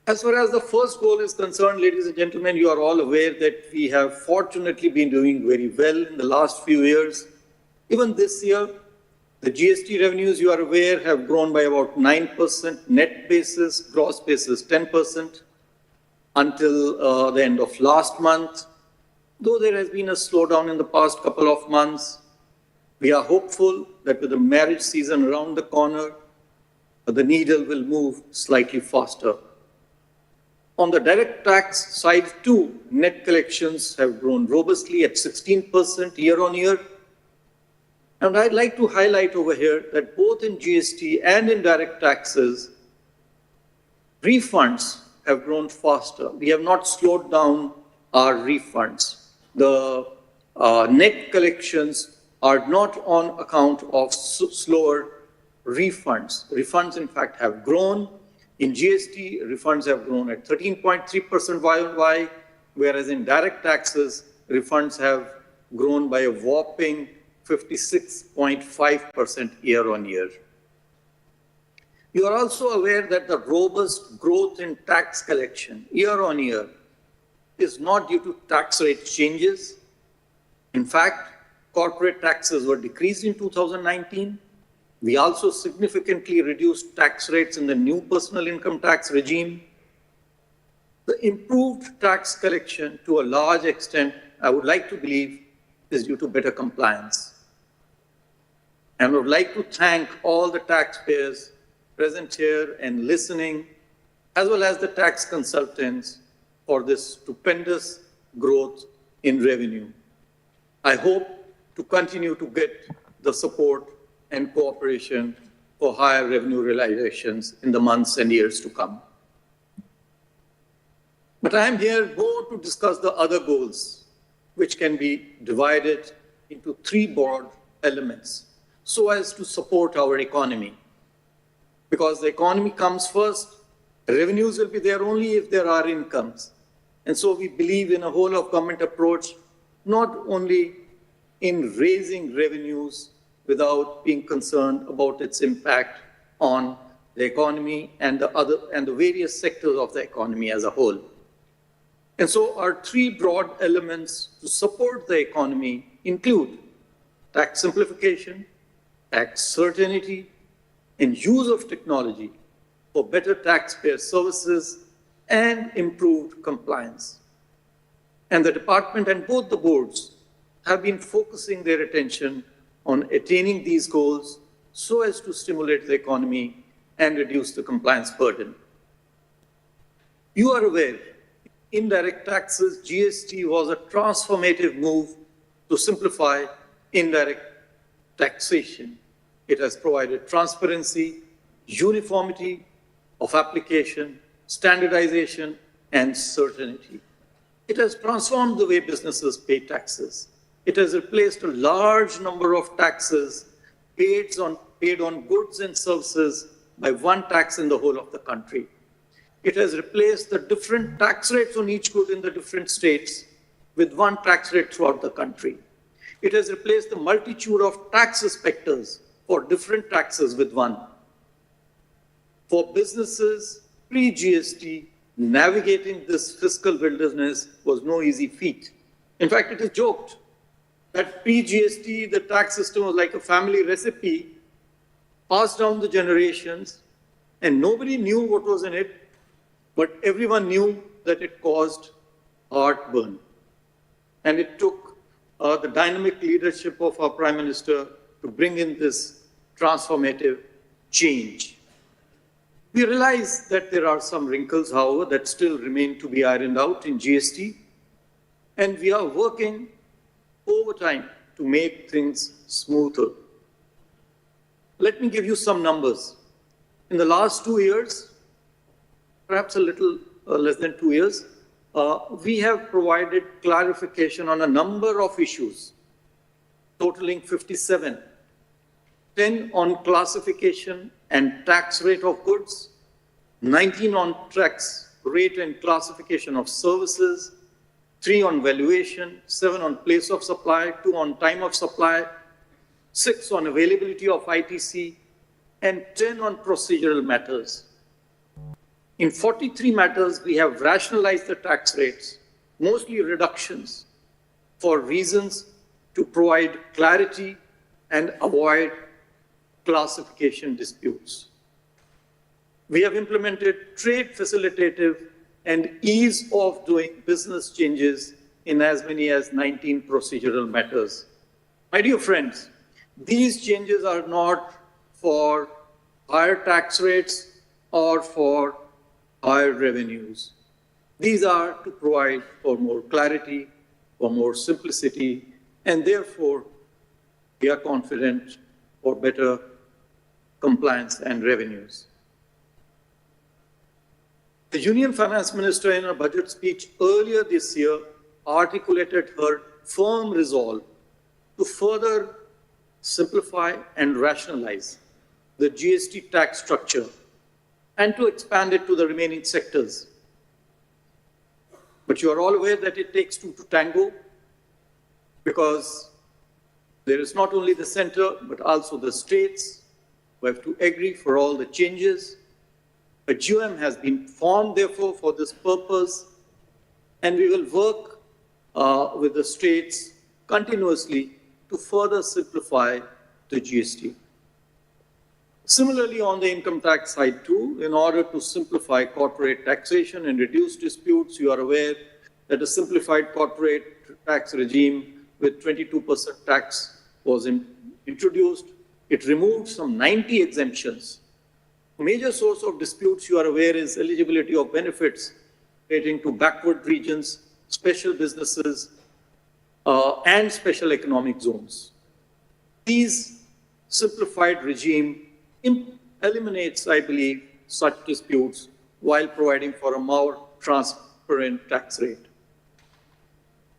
As far as the first goal is concerned, ladies and gentlemen, you are all aware that we have fortunately been doing very well in the last few years. Even this year, the GST revenues, you are aware, have grown by about 9%, net basis, gross basis 10%, until the end of last month. Though there has been a slowdown in the past couple of months, we are hopeful that with the marriage season around the corner, the needle will move slightly faster. On the direct tax side too, net collections have grown robustly at 16% year on year. And I'd like to highlight over here that both in GST and in direct taxes, refunds have grown faster. We have not slowed down our refunds. The net collections are not on account of slower refunds. Refunds, in fact, have grown. In GST, refunds have grown at 13.3% YOY, whereas in direct taxes, refunds have grown by a whopping 56.5% year on year. You are also aware that the robust growth in tax collection year on year is not due to tax rate changes. In fact, corporate taxes were decreased in 2019. We also significantly reduced tax rates in the new personal income tax regime. The improved tax collection, to a large extent, I would like to believe, is due to better compliance. And I would like to thank all the taxpayers present here and listening, as well as the tax consultants, for this stupendous growth in revenue. I hope to continue to get the support and cooperation for higher revenue realizations in the months and years to come. But I am here more to discuss the other goals, which can be divided into 3 broad elements, so as to support our economy. Because the economy comes first, revenues will be there only if there are incomes. And so we believe in a whole of government approach, not only in raising revenues, without being concerned about its impact on the economy and the various sectors of the economy as a whole. And so our three broad elements to support the economy include tax simplification, tax certainty, and use of technology for better taxpayer services and improved compliance. And the department and both the boards have been focusing their attention on attaining these goals so as to stimulate the economy and reduce the compliance burden. You are aware, indirect taxes, GST was a transformative move to simplify indirect taxation. It has provided transparency, uniformity of application, standardization, and certainty. It has transformed the way businesses pay taxes. It has replaced a large number of taxes paid on goods and services by one tax in the whole of the country. It has replaced the different tax rates on each good in the different states with one tax rate throughout the country. It has replaced the multitude of tax inspectors for different taxes with one. For businesses, pre-GST, navigating this fiscal wilderness was no easy feat. In fact, it is joked that pre-GST, the tax system was like a family recipe passed down the generations, and nobody knew what was in it, but everyone knew that it caused heartburn. And it took the dynamic leadership of our Prime Minister to bring in this transformative change. We realize that there are some wrinkles, however, that still remain to be ironed out in GST, and we are working overtime to make things smoother. Let me give you some numbers. In the last 2 years, perhaps a little less than 2 years, we have provided clarification on a number of issues, totaling 57. 10 on classification and tax rate of goods, 19 on tax rate and classification of services, 3 on valuation, 7 on place of supply, 2 on time of supply, 6 on availability of ITC, and 10 on procedural matters. In 43 matters, we have rationalized the tax rates, mostly reductions, for reasons to provide clarity and avoid classification disputes. We have implemented trade facilitative and ease of doing business changes in as many as 19 procedural matters. My dear friends, these changes are not for higher tax rates or for higher revenues. These are to provide for more clarity, for more simplicity, and therefore we are confident for better compliance and revenues. The Union Finance Minister in her budget speech earlier this year articulated her firm resolve to further simplify and rationalize the GST tax structure and to expand it to the remaining sectors. But you are all aware that it takes two to tango, because there is not only the center, but also the states who have to agree for all the changes. A GOM has been formed, therefore, for this purpose, and we will work with the states continuously to further simplify the GST. Similarly, on the income tax side too, in order to simplify corporate taxation and reduce disputes, you are aware that a simplified corporate tax regime with 22% tax was introduced. It removed some 90 exemptions. A major source of disputes, you are aware, is eligibility of benefits relating to backward regions, special businesses, and special economic zones. These simplified regime eliminates, I believe, such disputes while providing for a more transparent tax rate.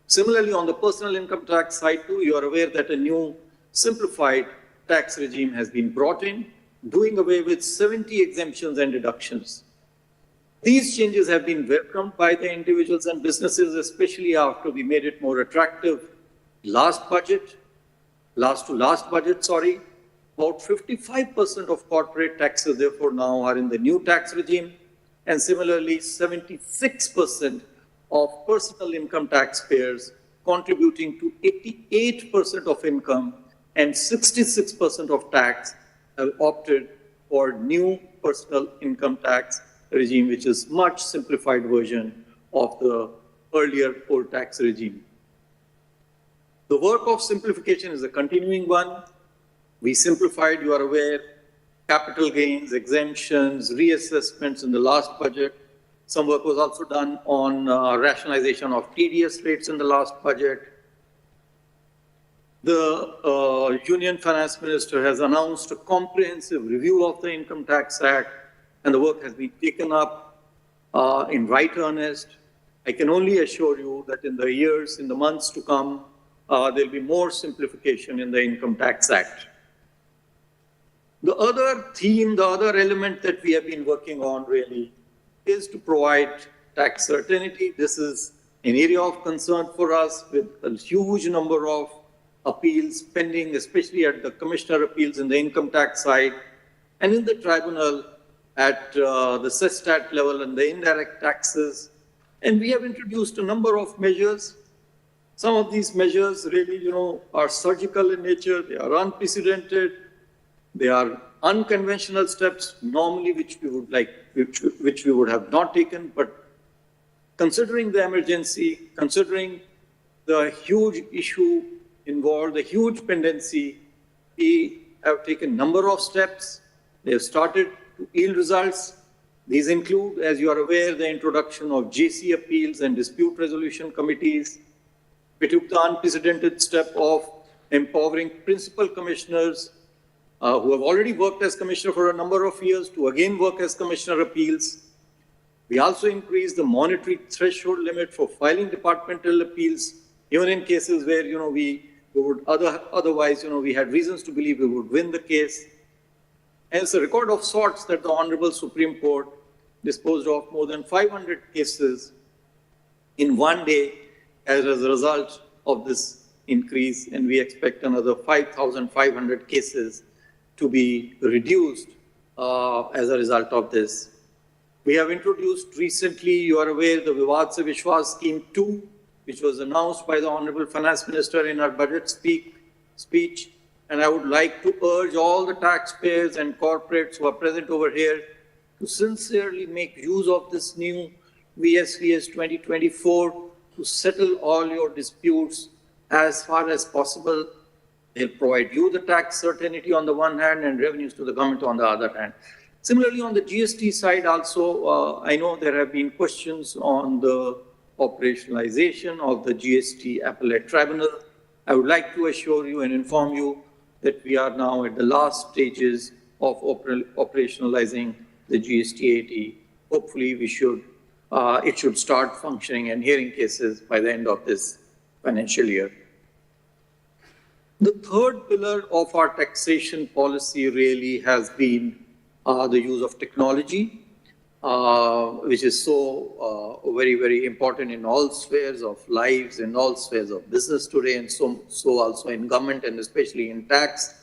Similarly, on the personal income tax side too, you are aware that a new simplified tax regime has been brought in, doing away with 70 exemptions and deductions. These changes have been welcomed by the individuals and businesses, especially after we made it more attractive last budget. last budget, about 55% of corporate taxes, therefore, now are in the new tax regime. And similarly, 76% of personal income taxpayers contributing to 88% of income and 66% of tax have opted for new personal income tax regime, which is much simplified version of the earlier old tax regime. The work of simplification is a continuing one. We simplified, you are aware, capital gains, exemptions, reassessments in the last budget. Some work was also done on rationalization of TDS rates in the last budget. The Union Finance Minister has announced a comprehensive review of the Income Tax Act, and the work has been taken up in right earnest. I can only assure you that in the months to come, there'll be more simplification in the Income Tax Act. The other theme, the other element that we have been working on really is to provide tax certainty. This is an area of concern for us with a huge number of appeals pending, especially at the commissioner appeals in the income tax side and in the tribunal at the CESTAT level and the indirect taxes. And we have introduced a number of measures. Some of these measures really, are surgical in nature. They are unprecedented. They are unconventional steps, normally which we would have not taken. But considering the emergency, considering the huge issue involved, the huge pendency, we have taken a number of steps. They have started to yield results. These include, as you are aware, the introduction of JC appeals and dispute resolution committees. We took the unprecedented step of empowering principal commissioners who have already worked as commissioner for a number of years to again work as commissioner appeals. We also increased the monetary threshold limit for filing departmental appeals, even in cases where we would otherwise we had reasons to believe we would win the case. And it's a record of sorts that the Honorable Supreme Court disposed of more than 500 cases in one day as a result of this increase, and we expect another 5,500 cases to be reduced as a result of this. We have introduced recently, you are aware, the Vivad Se Vishwas Scheme 2, which was announced by the Honorable Finance Minister in her budget speech. And I would like to urge all the taxpayers and corporates who are present over here to sincerely make use of this new VSVS 2024 to settle all your disputes as far as possible. They'll provide you the tax certainty on the one hand and revenues to the government on the other hand. Similarly, on the GST side also, I know there have been questions on the operationalization of the GST appellate tribunal. I would like to assure you and inform you that we are now at the last stages of operationalizing the GST 80. Hopefully, it should start functioning and hearing cases by the end of this financial year. The third pillar of our taxation policy really has been the use of technology, which is so very, very important in all spheres of lives, in all spheres of business today, and so also in government and especially in tax.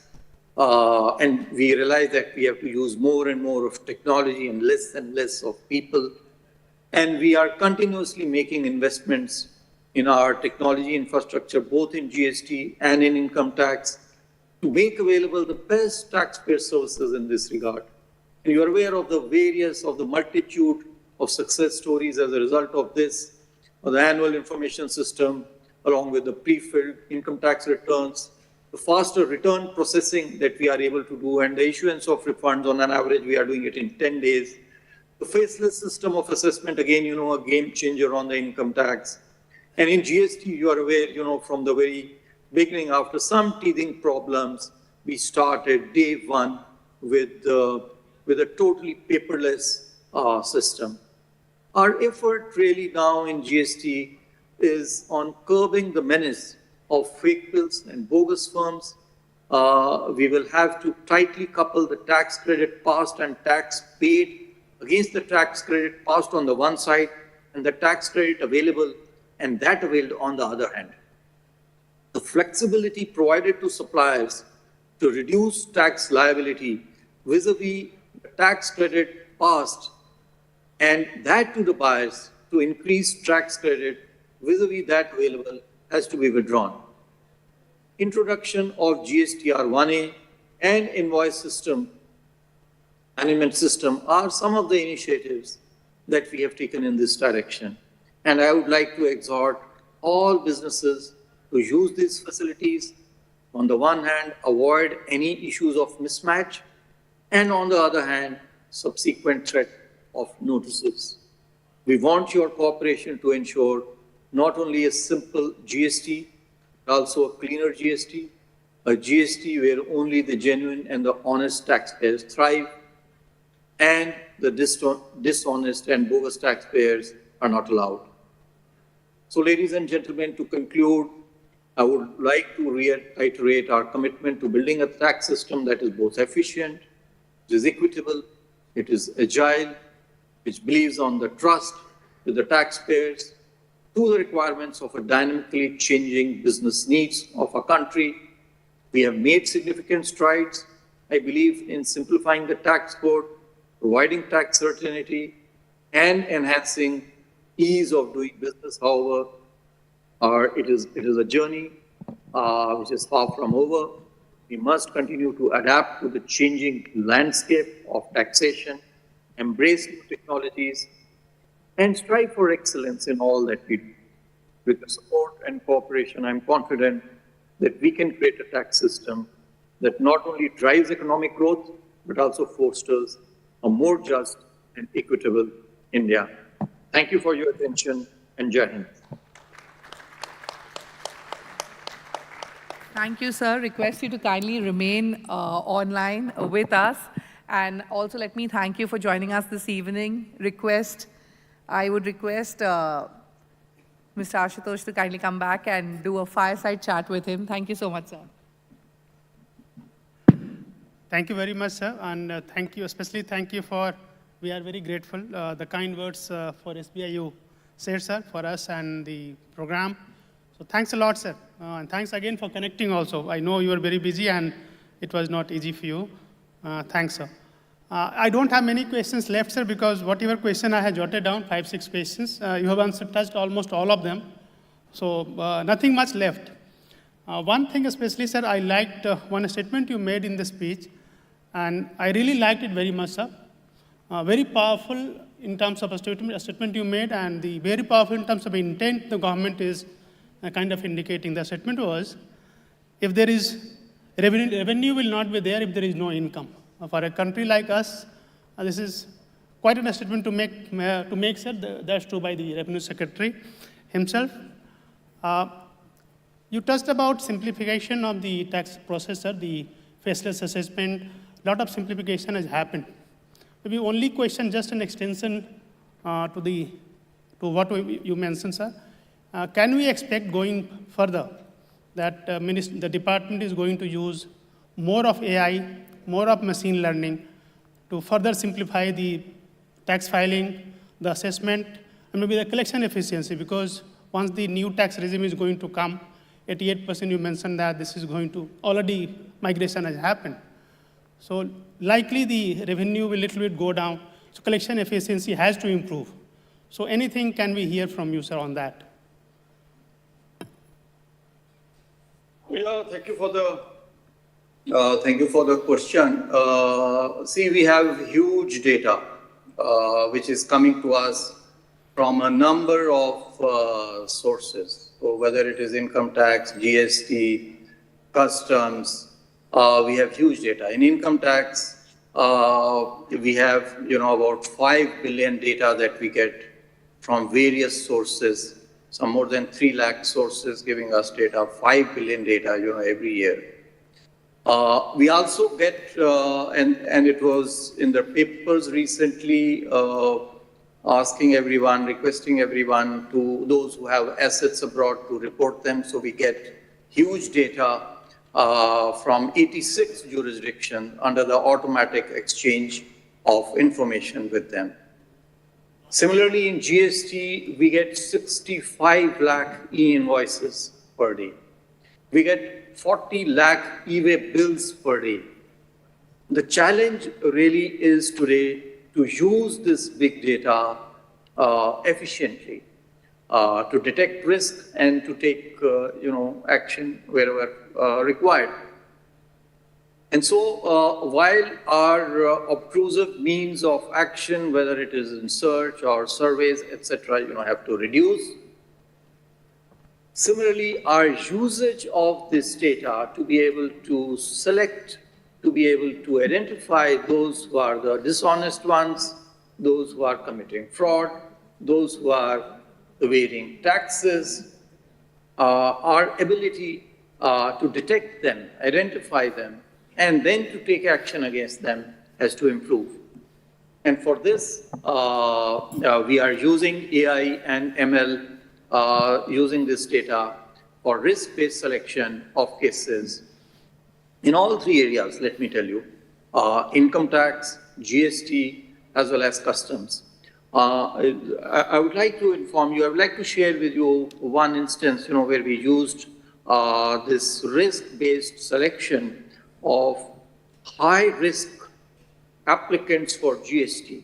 And we realize that we have to use more and more of technology and less of people. And we are continuously making investments in our technology infrastructure, both in GST and in income tax, to make available the best taxpayer services in this regard. And you are aware of the multitude of success stories as a result of this, the annual information system, along with the pre-filled income tax returns, the faster return processing that we are able to do, and the issuance of refunds on an average, we are doing it in 10 days. The faceless system of assessment, again, a game changer on the income tax. And in GST, you are aware, from the very beginning, after some teething problems, we started day one with a totally paperless system. Our effort really now in GST is on curbing the menace of fake bills and bogus firms. We will have to tightly couple the tax credit passed and tax paid against the tax credit passed on the one side and the tax credit available and that availed on the other hand. The flexibility provided to suppliers to reduce tax liability vis-a-vis the tax credit passed, and that to the buyers to increase tax credit vis-a-vis that available has to be withdrawn. Introduction of GSTR-1A and invoice system, management system are some of the initiatives that we have taken in this direction. And I would like to exhort all businesses to use these facilities. On the one hand, avoid any issues of mismatch, and on the other hand, subsequent threat of notices. We want your cooperation to ensure not only a simple GST, but also a cleaner GST, a GST where only the genuine and the honest taxpayers thrive, and the dishonest and bogus taxpayers are not allowed. So, ladies and gentlemen, to conclude, I would like to reiterate our commitment to building a tax system that is both efficient, it is equitable, it is agile, which believes on the trust with the taxpayers to the requirements of a dynamically changing business needs of our country. We have made significant strides, I believe, in simplifying the tax code, providing tax certainty, and enhancing ease of doing business. However, it is a journey which is far from over. We must continue to adapt to the changing landscape of taxation, embrace new technologies, and strive for excellence in all that we do. With the support and cooperation, I'm confident that we can create a tax system that not only drives economic growth, but also fosters a more just and equitable India. Thank you for your attention, and Jai Hind. Thank you, sir. Request you to kindly remain online with us. And also let me thank you for joining us this evening. I would request Mr. Ashutosh to kindly come back and do a fireside chat with him. Thank you so much, sir. Thank you very much, sir. And thank you, especially thank you for, we are very grateful, the kind words for SBI you said, sir, for us and the program. So thanks a lot, sir. And thanks again for connecting also. I know you were very busy and it was not easy for you. Thanks, sir. I don't have many questions left, sir, because whatever question I had jotted down, 5-6 questions, you have touched almost all of them. So nothing much left. One thing especially, sir, I liked one statement you made in the speech, and I really liked it very much, sir. Very powerful in terms of a statement you made, and the very powerful in terms of intent the government is kind of indicating. The statement was, if there is revenue will not be there if there is no income. For a country like us, this is quite a statement to make, sir. That's true by the Revenue Secretary himself. You touched about simplification of the tax process, sir, the faceless assessment. A lot of simplification has happened. Maybe only question, just an extension to what you mentioned, sir. Can we expect going further that the department is going to use more of AI, more of machine learning to further simplify the tax filing, the assessment, and maybe the collection efficiency? Because once the new tax regime is going to come, 88% you mentioned that this is going to, already migration has happened. So likely the revenue will little bit go down. So collection efficiency has to improve. So anything can we hear from you, sir, on that? Yeah, thank you for the question. See, we have huge data which is coming to us from a number of sources. So whether it is income tax, GST, customs, we have huge data. In income tax, we have about 5 billion data that we get from various sources. Some more than 3 lakh sources giving us data, 5 billion data, every year. We also get, and it was in the papers recently, asking everyone, requesting everyone, to those who have assets abroad, to report them. So we get huge data from 86 jurisdictions under the automatic exchange of information with them. Similarly, in GST, we get 65 lakh e-invoices per day. We get 40 lakh e-way bills per day. The challenge really is today to use this big data efficiently, to detect risk and to take action wherever required. And so while our obtrusive means of action, whether it is in search or surveys, etc., have to reduce, similarly, our usage of this data to be able to select, to be able to identify those who are the dishonest ones, those who are committing fraud, those who are evading taxes, our ability to detect them, identify them, and then to take action against them has to improve. And for this, we are using AI and ML, using this data for risk-based selection of cases in all three areas, let me tell you, income tax, GST, as well as customs. I would like to inform you, I would like to share with you one instance, where we used this risk-based selection of high-risk applicants for GST.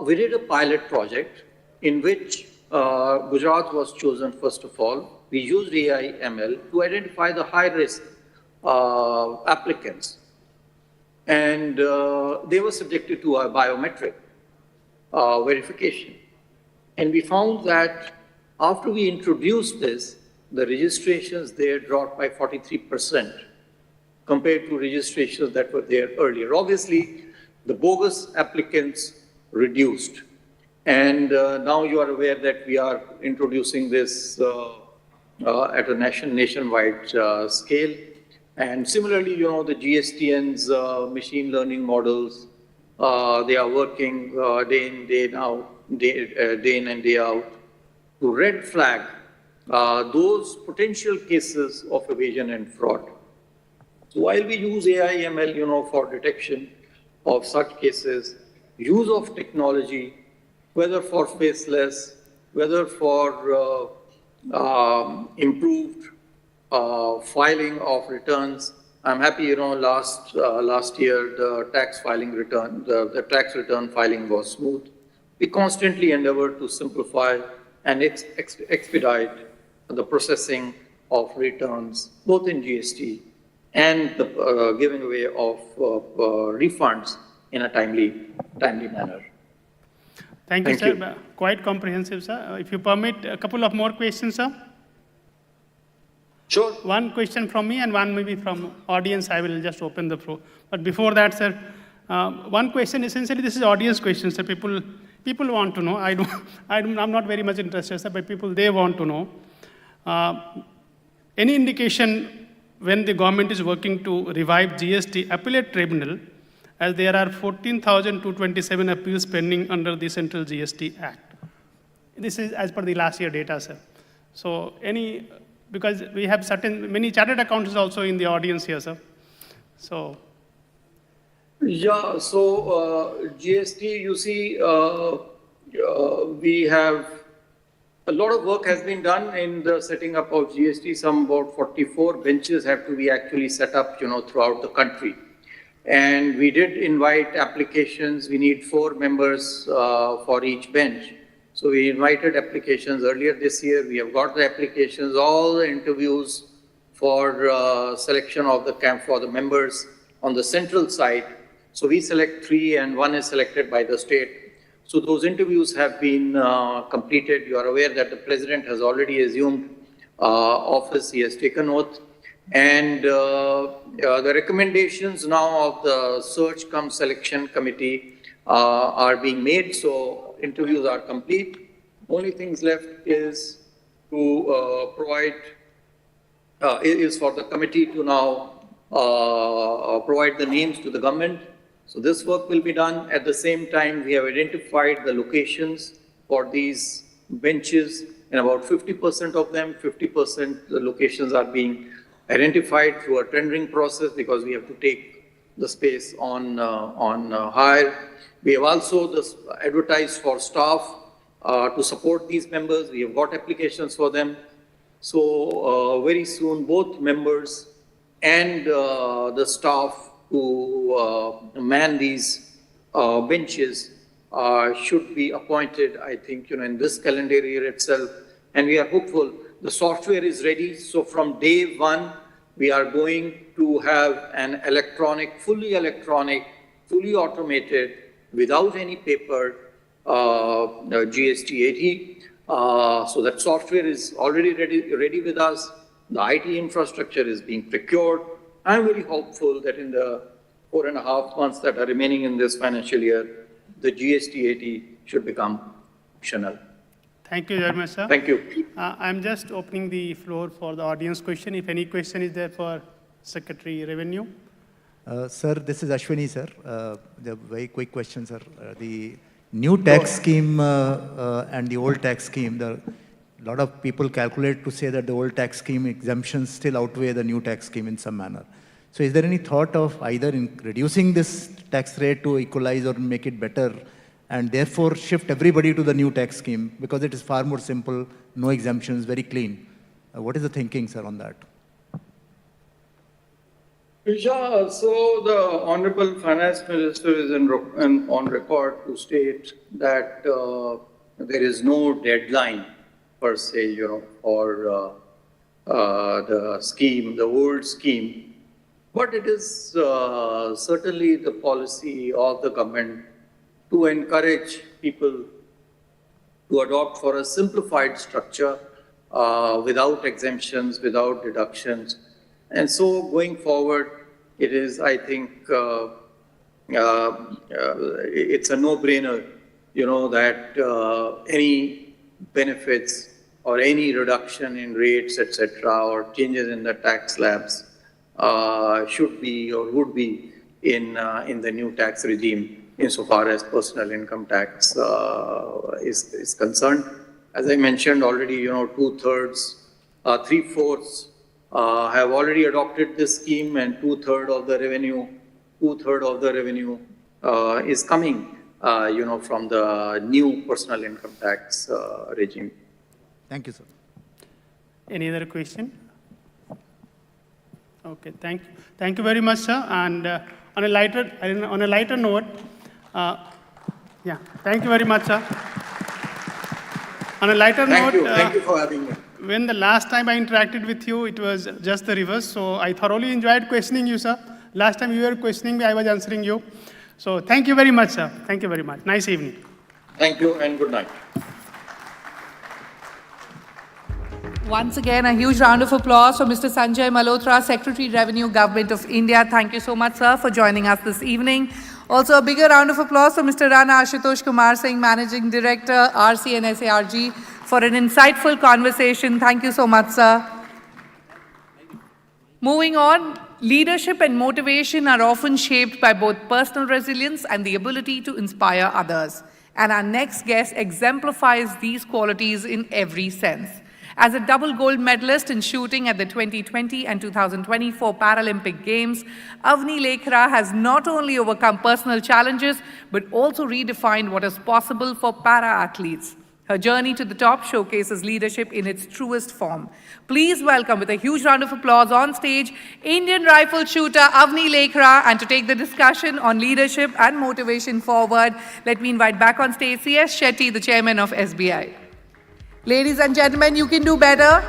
We did a pilot project in which Gujarat was chosen first of all. We used AI ML to identify the high-risk applicants. And they were subjected to a biometric verification. And we found that after we introduced this, the registrations there dropped by 43% compared to registrations that were there earlier. Obviously, the bogus applicants reduced. And now you are aware that we are introducing this at a nationwide scale. And similarly, the GSTN's machine learning models, they are working day in, day out, day in and day out to red flag those potential cases of evasion and fraud. So while we use AI ML, for detection of such cases, use of technology, whether for faceless, whether for improved filing of returns. I'm happy, last year the tax filing return, the tax return filing was smooth. We constantly endeavor to simplify and expedite the processing of returns, both in GST and the giving away of refunds in a timely manner. Thank you, sir. Quite comprehensive, sir. If you permit, a couple of more questions, sir. Sure. One question from me and one maybe from audience. I will just open the floor. But before that, sir, one question, essentially this is audience question, sir. People want to know. I'm not very much interested, sir, but they want to know. Any indication when the government is working to revive GST appellate tribunal, as there are 14,227 appeals pending under the Central GST Act. This is as per the last year data, sir. So because we have many chartered accountants also in the audience here, sir. So. Yeah, so GST, you see, we have, a lot of work has been done in the setting up of GST. Some about 44 benches have to be actually set up, throughout the country. And we did invite applications. We need 4 members for each bench. So we invited applications earlier this year. We have got the applications, all the interviews for selection of the camp for the members on the central side. So we select 3 and 1 is selected by the state. So those interviews have been completed. You are aware that the president has already assumed office. He has taken oath. And the recommendations now of the search cum selection committee are being made. So interviews are complete. Only things left is to provide, is for the committee to now provide the names to the government. So this work will be done. At the same time, we have identified the locations for these benches. In about 50% of them, 50% the locations are being identified through a tendering process because we have to take the space on hire. We have also advertised for staff to support these members. We have got applications for them. So very soon, both members and the staff who man these benches should be appointed, I think, in this calendar year itself. And we are hopeful. The software is ready. So from day one, we are going to have an fully automated, without any paper, GST 80. So that software is already ready with us. The IT infrastructure is being procured. I'm very hopeful that in the 4.5 months that are remaining in this financial year, the GST 80 should become functional. Thank you very much, sir. Thank you. I'm just opening the floor for the audience question. If any question is there for Secretary Revenue. Sir, this is Ashwini, sir. The very quick question, sir. The new tax scheme and the old tax scheme, a lot of people calculate to say that the old tax scheme exemptions still outweigh the new tax scheme in some manner. So is there any thought of either in reducing this tax rate to equalize or make it better, and therefore shift everybody to the new tax scheme, because it is far more simple, no exemptions, very clean? What is the thinking, sir, on that? Yeah, so the Honorable Finance Minister is on record to state that there is no deadline per se, for the scheme, the old scheme. But it is certainly the policy of the government to encourage people to adopt for a simplified structure without exemptions, without deductions. And so going forward, it is, I think, it's a no-brainer, that any benefits or any reduction in rates, etc., or changes in the tax slabs should be or would be in the new tax regime insofar as personal income tax is concerned. As I mentioned already, 2/3, 3/4 have already adopted this scheme, and 2/3 of the revenue is coming, from the new personal income tax regime. Thank you, sir. Any other question? Okay, thank you very much, sir. And on a lighter note, yeah, thank you very much, sir. On a lighter note, thank you for having me. When the last time I interacted with you, it was just the reverse. So I thoroughly enjoyed questioning you, sir. Last time you were questioning me, I was answering you. So thank you very much, sir. Thank you very much. Nice evening. Thank you and good night. Once again, a huge round of applause for Mr. Sanjay Malhotra, Secretary Revenue, Government of India. Thank you so much, sir, for joining us this evening. Also, a bigger round of applause for Mr. Rana Ashutosh Kumar Singh, Managing Director, RC and SARG, for an insightful conversation. Thank you so much, sir. Moving on, leadership and motivation are often shaped by both personal resilience and the ability to inspire others. And our next guest exemplifies these qualities in every sense. As a double gold medalist in shooting at the 2020 and 2024 Paralympic Games, Avani Lekhara has not only overcome personal challenges, but also redefined what is possible for para-athletes. Her journey to the top showcases leadership in its truest form. Please welcome, with a huge round of applause on stage, Indian rifle shooter Avani Lekhara. And to take the discussion on leadership and motivation forward, let me invite back on stage C.S. Shetty, the chairman of SBI. Ladies and gentlemen, you can do better.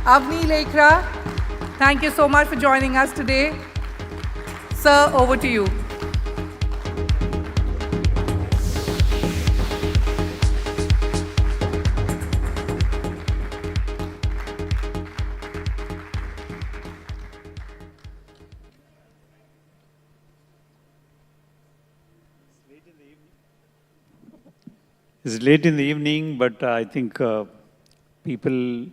Avani Lekhara, thank you so much for joining us today. Sir, over to you. It's late in the evening, but I think people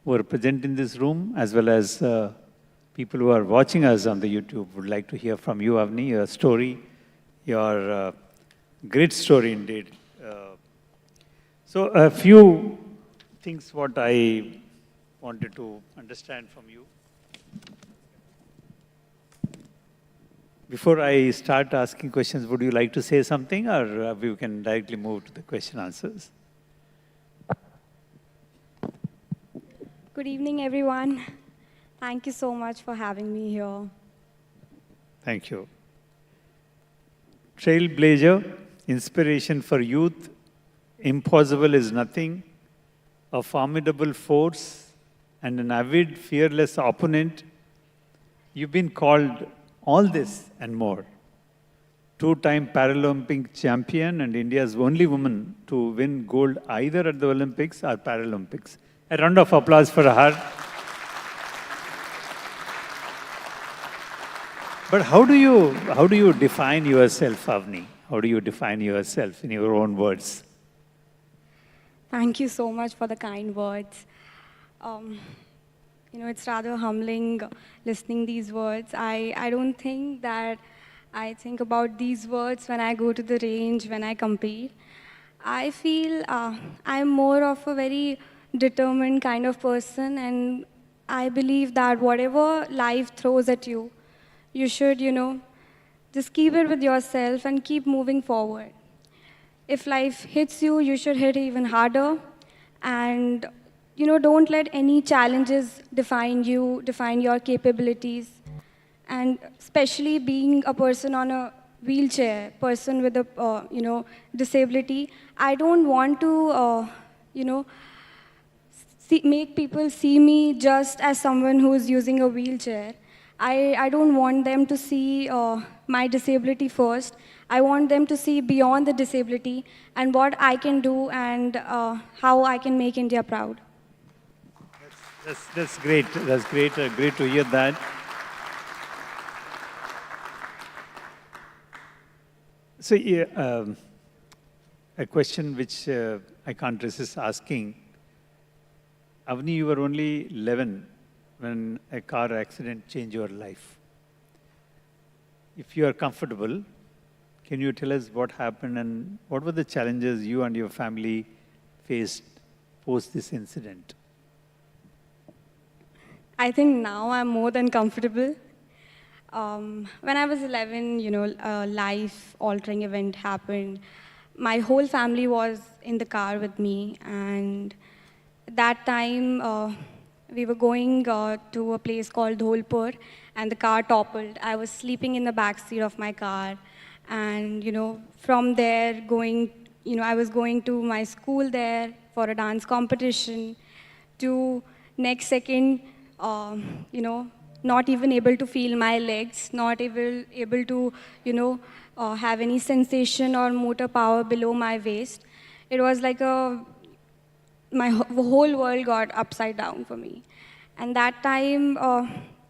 who are present in this room, as well as people who are watching us on the YouTube, would like to hear from you, Avani, your story, your great story indeed. So a few things what I wanted to understand from you. Before I start asking questions, would you like to say something, or we can directly move to the question answers? Good evening, everyone. Thank you so much for having me here. Thank you. Trailblazer, inspiration for youth, impossible is nothing, a formidable force, and an avid, fearless opponent. You've been called all this and more. Two-time Paralympic champion and India's only woman to win gold either at the Olympics or Paralympics. A round of applause for her. But how do you define yourself, Avani? How do you define yourself in your own words? Thank you so much for the kind words. It's rather humbling listening these words. I don't think that I think about these words when I go to the range, when I compete. I feel I'm more of a very determined kind of person, and I believe that whatever life throws at you, you should, just keep it with yourself and keep moving forward. If life hits you, you should hit even harder. And, don't let any challenges define you, define your capabilities. And especially being a person on a wheelchair, person with a, disability, I don't want to, make people see me just as someone who is using a wheelchair. I don't want them to see my disability first. I want them to see beyond the disability and what I can do and how I can make India proud. That's great. That's great. Great to hear that. So, a question which I can't resist asking. Avani, you were only 11 when a car accident changed your life. If you are comfortable, can you tell us what happened and what were the challenges you and your family faced post this incident? I think now I'm more than comfortable. When I was 11, a life-altering event happened. My whole family was in the car with me, and that time we were going to a place called Dholpur, and the car toppled. I was sleeping in the back seat of my car, and from there I was going to my school there for a dance competition. To next second, not even able to feel my legs, not able to, have any sensation or motor power below my waist. It was like my whole world got upside down for me. And that time,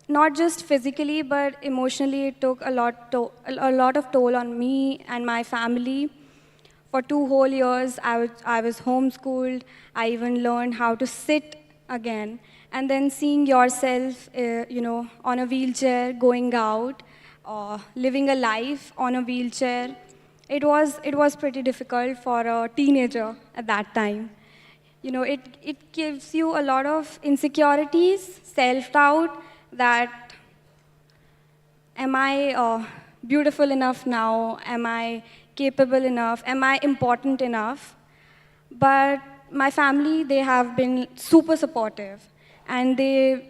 not just physically, but emotionally, it took a lot of toll on me and my family. For 2 whole years, I was homeschooled. I even learned how to sit again. And then seeing yourself, on a wheelchair, going out, living a life on a wheelchair, it was pretty difficult for a teenager at that time. It gives you a lot of insecurities, self-doubt that, am I beautiful enough now? Am I capable enough? Am I important enough? But my family, they have been super supportive. And they,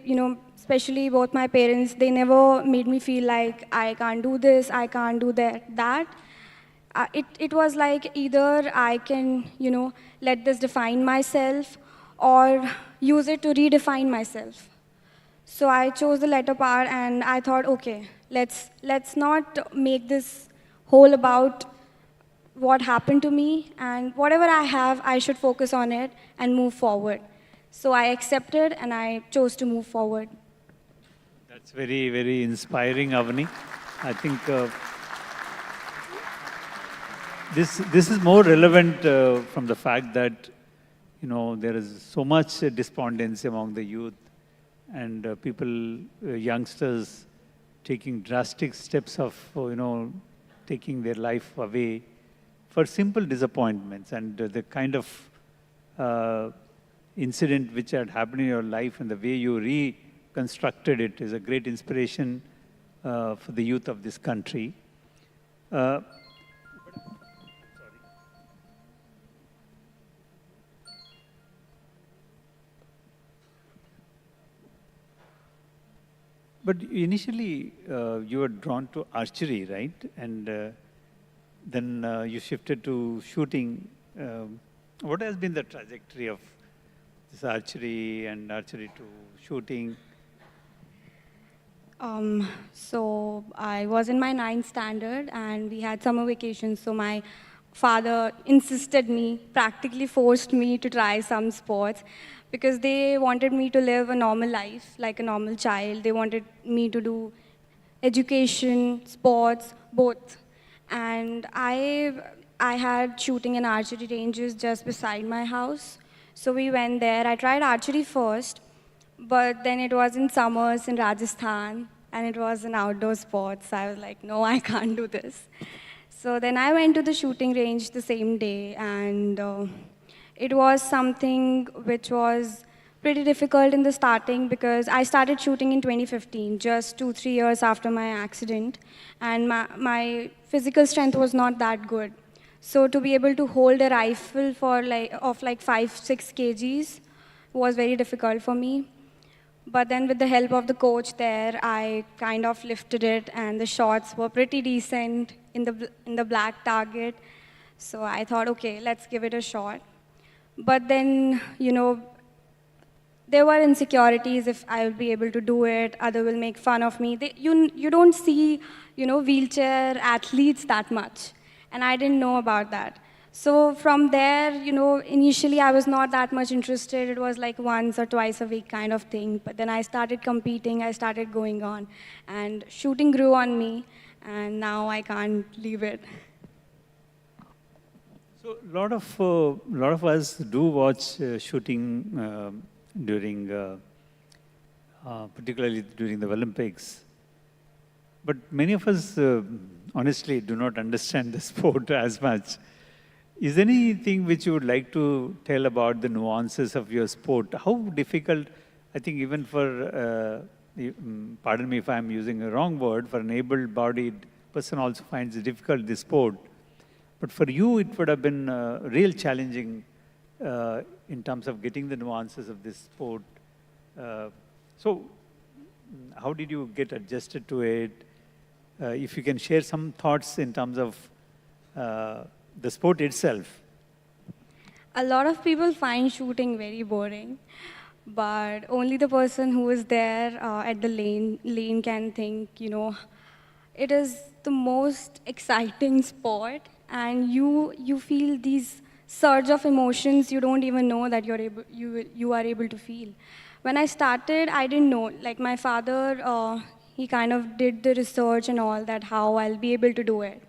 especially both my parents, they never made me feel like I can't do this, I can't do that. It was like either I can, let this define myself or use it to redefine myself. So I chose the latter part, and I thought, okay, let's not make this whole about what happened to me, and whatever I have, I should focus on it and move forward. So I accepted and I chose to move forward. That's very, very inspiring, Avani. I think this is more relevant from the fact that, there is so much despondency among the youth and people, youngsters, taking drastic steps of, taking their life away for simple disappointments. And the kind of incident which had happened in your life and the way you reconstructed it is a great inspiration for the youth of this country. But initially, you were drawn to archery, right? And then you shifted to shooting. What has been the trajectory of this archery and archery to shooting? So I was in my 9th standard and we had summer vacations. So my father insisted me, practically forced me to try some sports because they wanted me to live a normal life, like a normal child. They wanted me to do education, sports, both. And I had shooting and archery ranges just beside my house. So we went there. I tried archery first, but then it was in summers in Rajasthan, and it was an outdoor sport. So I was like, no, I can't do this. So then I went to the shooting range the same day, and it was something which was pretty difficult in the starting because I started shooting in 2015, just 2-3 years after my accident, and my physical strength was not that good. So to be able to hold a rifle for of 5-6 kgs was very difficult for me. But then with the help of the coach there, I kind of lifted it, and the shots were pretty decent in the black target. So I thought, okay, let's give it a shot. But then, there were insecurities if I will be able to do it, others will make fun of me. You don't see, wheelchair athletes that much. And I didn't know about that. So from there, initially I was not that much interested. It was like once or twice a week kind of thing. But then I started competing, I started going on. And shooting grew on me, and now I can't leave it. So a lot of us do watch shooting during, particularly during the Olympics. But many of us, honestly, do not understand the sport as much. Is there anything which you would like to tell about the nuances of your sport? How difficult, I think even for, pardon me if I'm using a wrong word, for an able-bodied person also finds it difficult, this sport. But for you, it would have been real challenging in terms of getting the nuances of this sport. So how did you get adjusted to it? If you can share some thoughts in terms of the sport itself. A lot of people find shooting very boring, but only the person who is there at the lane can think, it is the most exciting sport, and you feel these surge of emotions you don't even know that you are able to feel. When I started, I didn't know. Like my father, he kind of did the research and all that, how I'll be able to do it.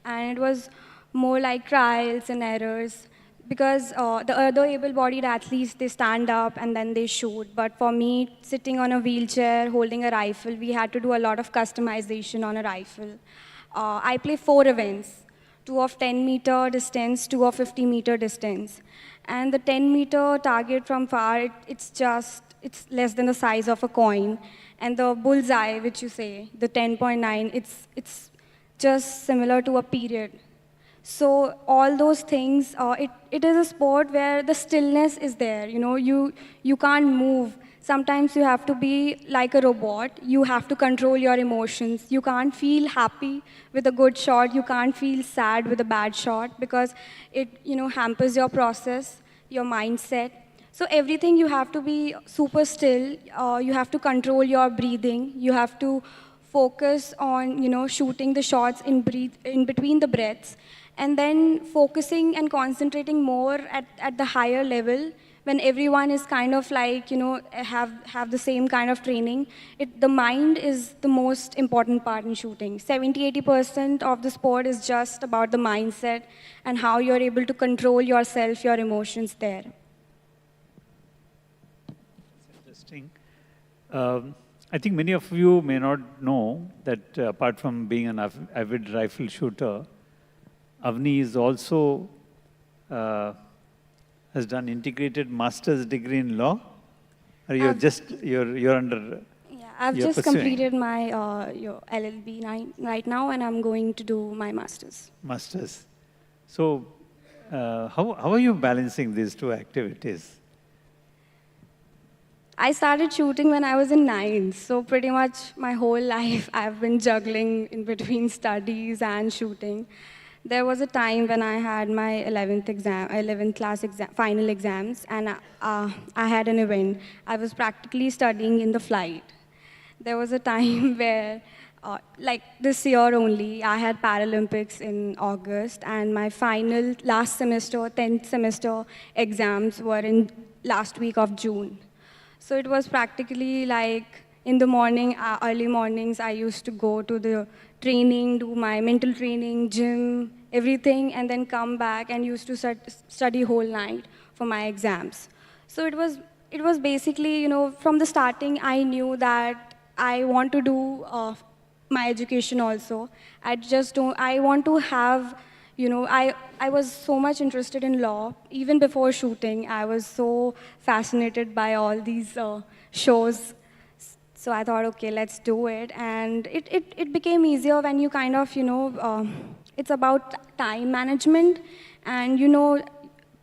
And it was more like trials and errors, because the other able-bodied athletes, they stand up and then they shoot. But for me, sitting on a wheelchair, holding a rifle, we had to do a lot of customization on a rifle. I play 4 events, 2 of 10-meter distance, 2 of 50-meter distance. And the 10-meter target from far, it's less than the size of a coin. And the bullseye, which you say, the 10.9, it's just similar to a period. So all those things, it is a sport where the stillness is there. You can't move. Sometimes you have to be like a robot. You have to control your emotions. You can't feel happy with a good shot. You can't feel sad with a bad shot, because it hampers your process, your mindset. So everything, you have to be super still. You have to control your breathing. You have to focus on shooting the shots in between the breaths. And then focusing and concentrating more at the higher level, when everyone is kind of like, have the same kind of training. The mind is the most important part in shooting. 70-80% of the sport is just about the mindset and how you're able to control yourself, your emotions there. That's interesting. I think many of you may not know that apart from being an avid rifle shooter, Avani is also has done integrated master's degree in law, or you're under. Yeah, I've just completed my LLB right now, and I'm going to do my master's. Masters. So, how are you balancing these two activities? I started shooting when I was in 9th, so pretty much my whole life I've been juggling in between studies and shooting. There was a time when I had my 11th class exam, final exams, and I had an event. I was practically studying in the flight. There was a time where, like this year only, I had Paralympics in August, and my final last semester, 10th semester exams were in last week of June. So it was practically like in the morning, early mornings, I used to go to the training, do my mental training, gym, everything, and then come back and used to study whole night for my exams. So it was basically, you know, from the starting, I knew that I want to do my education also. I want to have, you know, I was so much interested in law. Even before shooting, I was so fascinated by all these shows. So I thought, okay, let's do it. And it became easier when you kind of, you know, it's about time management and, you know,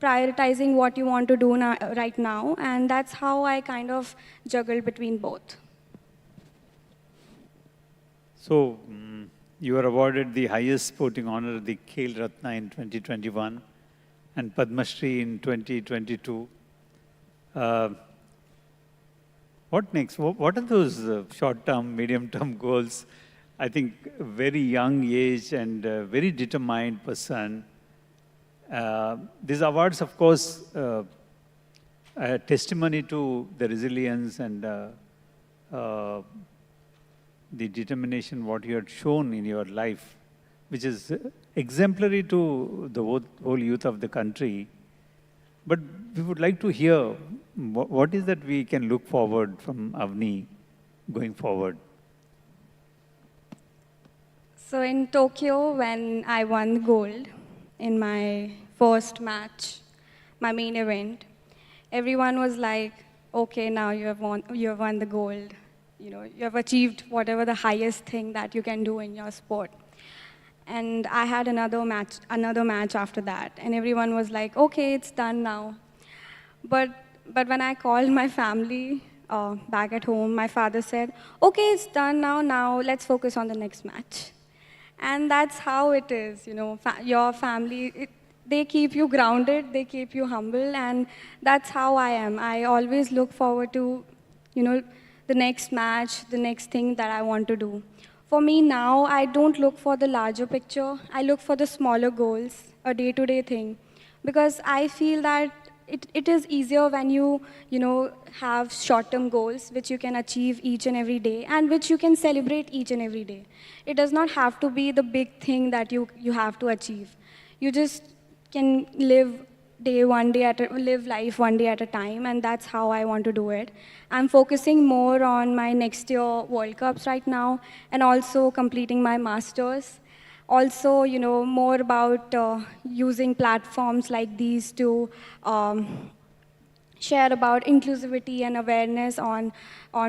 prioritizing what you want to do right now. And that's how I kind of juggled between both. So, you were awarded the highest sporting honor, the Khel Ratna in 2021 and Padma Shri in 2022. What next? What are those short-term, medium-term goals? I think very young age and very determined person. These awards, of course, a testimony to the resilience and the determination what you had shown in your life, which is exemplary to the whole youth of the country. But we would like to hear what is that we can look forward from Avani going forward. So in Tokyo, when I won gold in my first match, my main event, everyone was like, okay, now you have won the gold. You know, you have achieved whatever the highest thing that you can do in your sport. And I had another match after that, and everyone was like, okay, it's done now. But when I called my family back at home, my father said, okay, it's done now let's focus on the next match. And that's how it is, you know, your family, they keep you grounded, they keep you humble, and that's how I am. I always look forward to, you know, the next match, the next thing that I want to do. For me now, I don't look for the larger picture. I look for the smaller goals, a day-to-day thing. Because I feel that it is easier when you know, have short-term goals which you can achieve each and every day and which you can celebrate each and every day. It does not have to be the big thing that you have to achieve. You just can live life one day at a time, and that's how I want to do it. I'm focusing more on my next year World Cups right now, and also completing my masters. Also, you know, more about using platforms like these to share about inclusivity and awareness on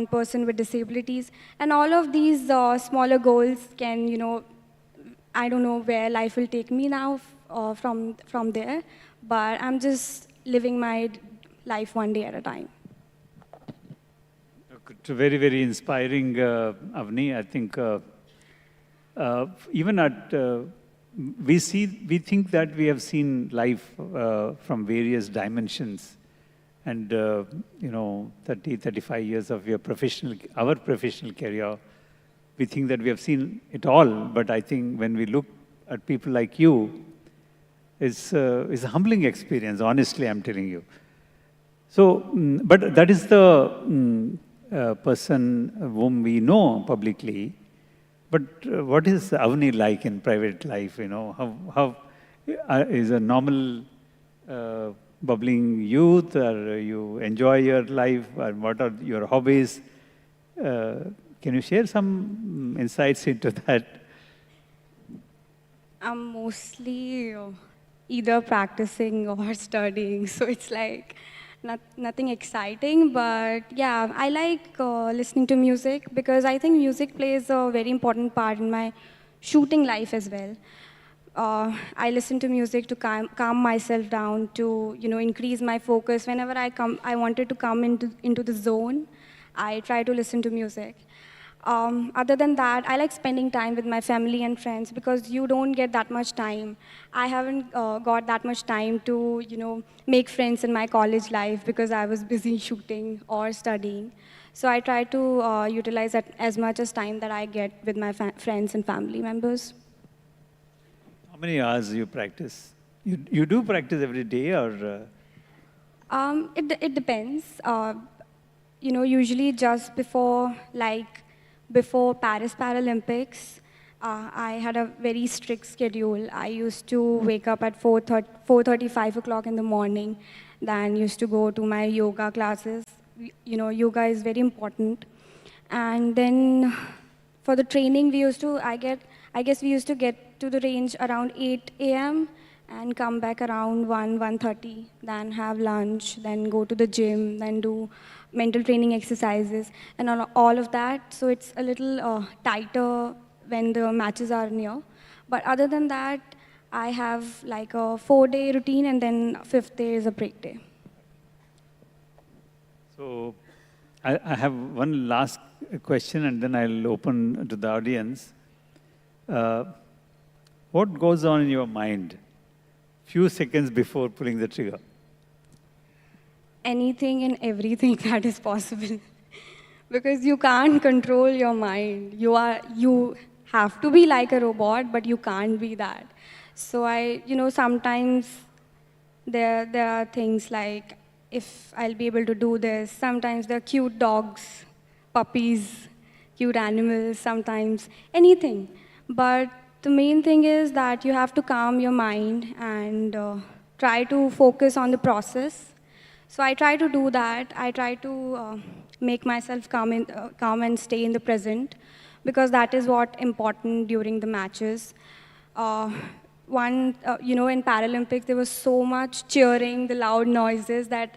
person with disabilities. And all of these smaller goals can, you know, I don't know where life will take me now from there, but I'm just living my life one day at a time. It's very, very inspiring, Avani. I think even at, we think that we have seen life from various dimensions. And, you know, 30, 35 years of our professional career, we think that we have seen it all. But I think when we look at people like you, it's a humbling experience, honestly, I'm telling you. So, but that is the person whom we know publicly. But what is Avani like in private life, you know? How is a normal bubbling youth, or you enjoy your life, or what are your hobbies? Can you share some insights into that? I'm mostly either practicing or studying, so it's like nothing exciting, but yeah, I like listening to music because I think music plays a very important part in my shooting life as well. I listen to music to calm myself down, to increase my focus. Whenever I wanted to come into the zone, I try to listen to music. Other than that, I like spending time with my family and friends because you don't get that much time. I haven't got that much time to make friends in my college life because I was busy shooting or studying. So I try to utilize that as much as time that I get with my friends and family members. How many hours do you practice? You do practice every day or? It depends. Usually just before Paris Paralympics, I had a very strict schedule. I used to wake up at 4:35 o'clock in the morning, then used to go to my yoga classes. Yoga is very important. And then for the training, I guess we used to get to the range around 8 a.m. and come back around 1:30, then have lunch, then go to the gym, then do mental training exercises, and all of that. So it's a little tighter when the matches are near. But other than that, I have like a 4-day routine, and then 5th day is a break day. So I have one last question, and then I'll open to the audience. What goes on in your mind few seconds before pulling the trigger? Anything and everything that is possible. Because you can't control your mind. You have to be like a robot, but you can't be that. So sometimes there are things like, if I'll be able to do this. Sometimes there are cute dogs, puppies, cute animals, sometimes anything. But the main thing is that you have to calm your mind and try to focus on the process. So I try to do that. I try to make myself calm and stay in the present, because that is what important during the matches. In Paralympics, there was so much cheering, the loud noises, that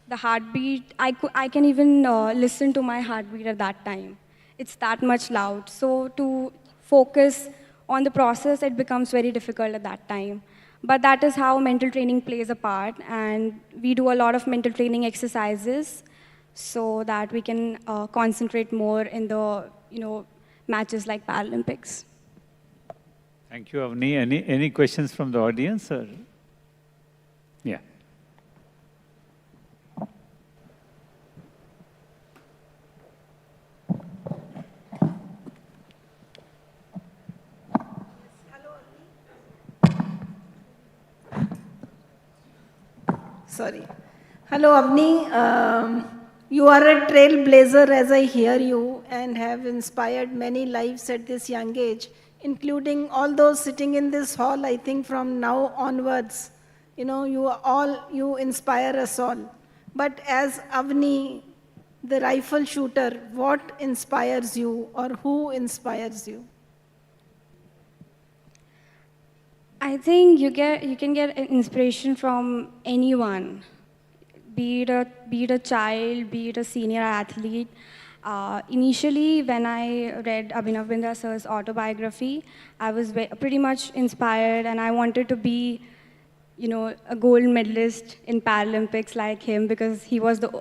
the heartbeat, I can even listen to my heartbeat at that time. It's that much loud. So to focus on the process, it becomes very difficult at that time. But that is how mental training plays a part, and we do a lot of mental training exercises so that we can concentrate more in the matches like Paralympics. Thank you, Avani. Any questions from the audience? Or? Yeah. Sorry. Hello, Avani. You are a trailblazer, as I hear you, and have inspired many lives at this young age, including all those sitting in this hall. I think from now onwards, you inspire us all. But as Avani, the rifle shooter, what inspires you, or who inspires you? I think you can get inspiration from anyone, be it a child, be it a senior athlete. Initially, when I read Abhinav Bindra sir's autobiography, I was pretty much inspired, and I wanted to be, a gold medalist in Paralympics like him, because he was the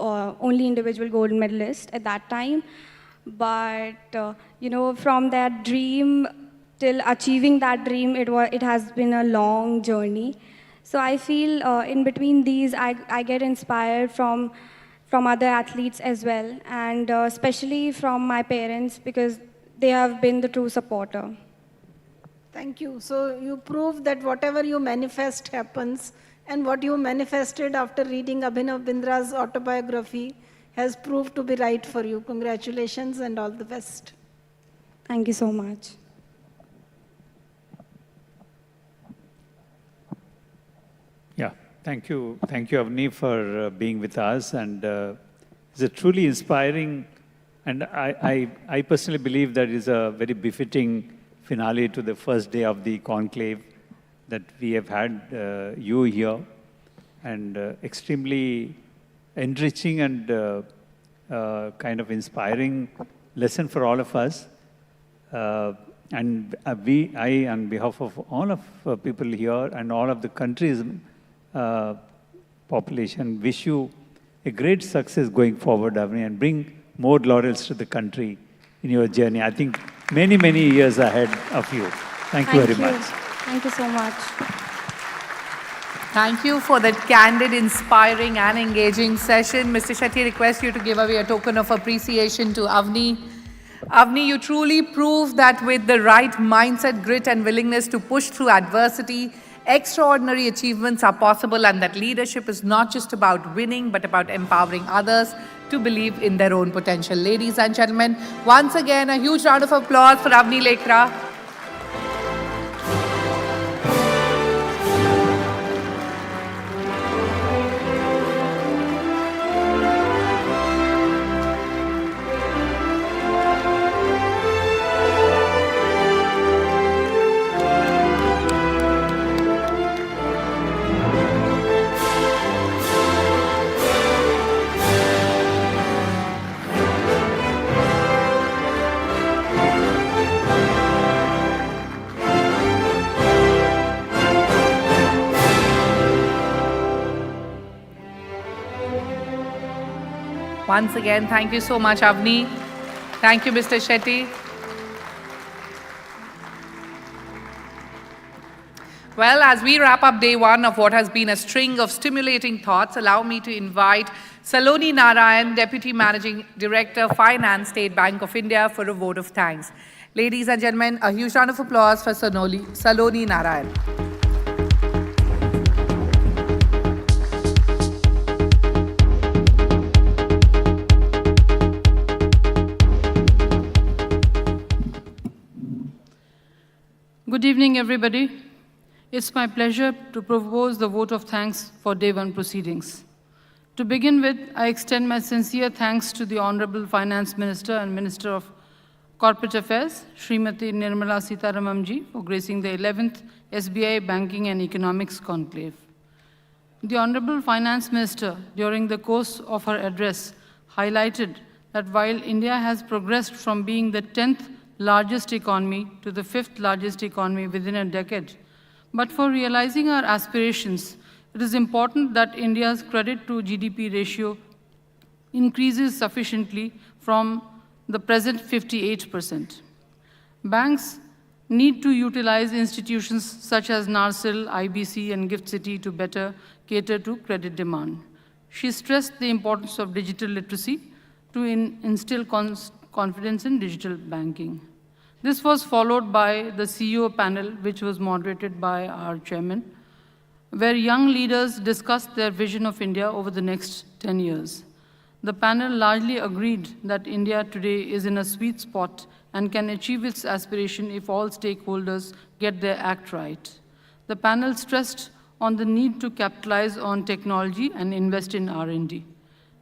only individual gold medalist at that time. But from that dream till achieving that dream, it has been a long journey. So I feel in between these, I get inspired from other athletes as well, and especially from my parents, because they have been the true supporter. Thank you. So you prove that whatever you manifest happens, and what you manifested after reading Abhinav Bindra's autobiography has proved to be right for you. Congratulations and all the best. Thank you so much. Yeah, thank you, Avani, for being with us. And it's a truly inspiring, and I personally believe that is a very befitting finale to the first day of the conclave, that we have had you here, and extremely enriching and kind of inspiring lesson for all of us. And I, on behalf of all of people here and all of the country's population, wish you a great success going forward, Avani, and bring more laurels to the country in your journey. I think many, many years ahead of you. Thank you very much. Thank you so much. Thank you for that candid, inspiring and engaging session. Mr. Shetty, request you to give away a token of appreciation to Avani. Avani, you truly prove that with the right mindset, grit and willingness to push through adversity, extraordinary achievements are possible, and that leadership is not just about winning but about empowering others to believe in their own potential. Ladies and gentlemen, once again a huge round of applause for Avani Lekhara. Once again, thank you so much, Avani. Thank you, Mr. Shetty. Well, as we wrap up day one of what has been a string of stimulating thoughts, allow me to invite Saloni Narayan, Deputy Managing Director, Finance, State Bank of India, for a vote of thanks. Ladies and gentlemen, a huge round of applause for Saloni Narayan. Good evening, everybody. It's my pleasure to propose the vote of thanks for Day 1 proceedings. To begin with, I extend my sincere thanks to the Honorable Finance Minister and Minister of Corporate Affairs, Srimati Nirmala Sitharaman ji, for gracing the 11th SBI Banking and Economics Conclave. The Honorable Finance Minister, during the course of her address, highlighted that while India has progressed from being the 10th largest economy to the 5th largest economy within a decade, but for realizing our aspirations, it is important that India's credit to GDP ratio increases sufficiently from the present 58%. Banks need to utilize institutions such as NARCL, IBC, and Gift City to better cater to credit demand. She stressed the importance of digital literacy to instill confidence in digital banking. This was followed by the CEO panel, which was moderated by our chairman, where young leaders discussed their vision of India over the next 10 years. The panel largely agreed that India today is in a sweet spot and can achieve its aspiration if all stakeholders get their act right. The panel stressed on the need to capitalize on technology and invest in R&D.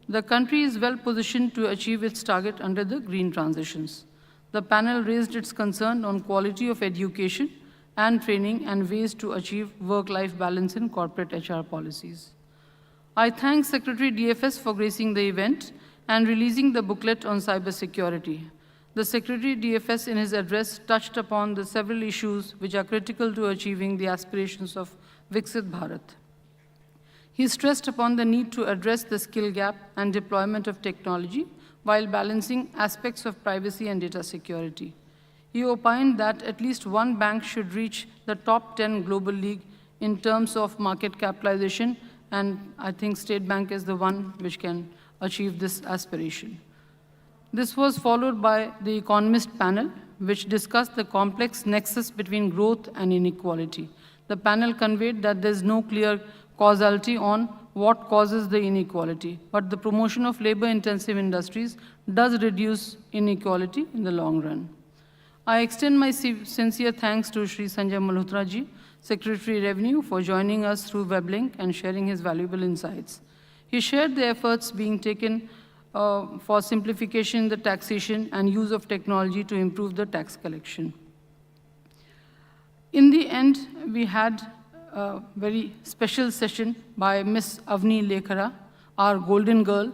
The country is well positioned to achieve its target under the green transitions. The panel raised its concern on quality of education and training and ways to achieve work-life balance in corporate HR policies. I thank Secretary DFS for gracing the event and releasing the booklet on cybersecurity. The Secretary DFS in his address touched upon the several issues which are critical to achieving the aspirations of Viksit Bharat. He stressed upon the need to address the skill gap and deployment of technology while balancing aspects of privacy and data security. He opined that at least one bank should reach the top 10 global league in terms of market capitalization, and I think State Bank is the one which can achieve this aspiration. This was followed by the Economist panel, which discussed the complex nexus between growth and inequality. The panel conveyed that there is no clear causality on what causes the inequality, but the promotion of labor-intensive industries does reduce inequality in the long run. I extend my sincere thanks to Shri Sanjay Malhotra ji, Secretary Revenue, for joining us through WebLink and sharing his valuable insights. He shared the efforts being taken for simplification in the taxation and use of technology to improve the tax collection. In the end, we had a very special session by Miss Avani Lekhara, our golden girl.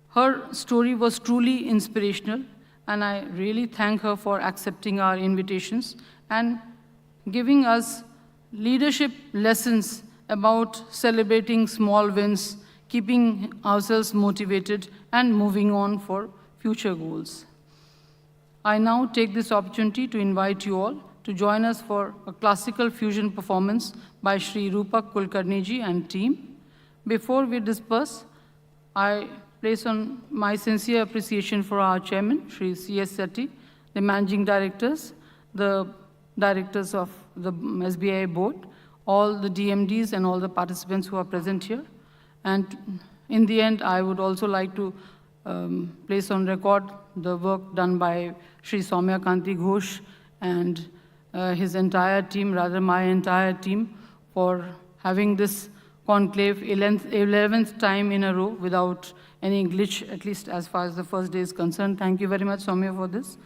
Her story was truly inspirational, and I really thank her for accepting our invitations and giving us leadership lessons about celebrating small wins, keeping ourselves motivated, and moving on for future goals. I now take this opportunity to invite you all to join us for a classical fusion performance by Shri Rupak Kulkarniji and team. Before we disperse, I place on my sincere appreciation for our chairman, Shri C.S. Sethi, the managing directors, the directors of the SBI board, all the DMDs and all the participants who are present here. And in the end, I would also like to place on record the work done by Shri Soumya Kanti Ghosh and his entire team, rather my entire team, for having this conclave 11th time in a row without any glitch, at least as far as the first day is concerned. Thank you very much, Soumya, for this.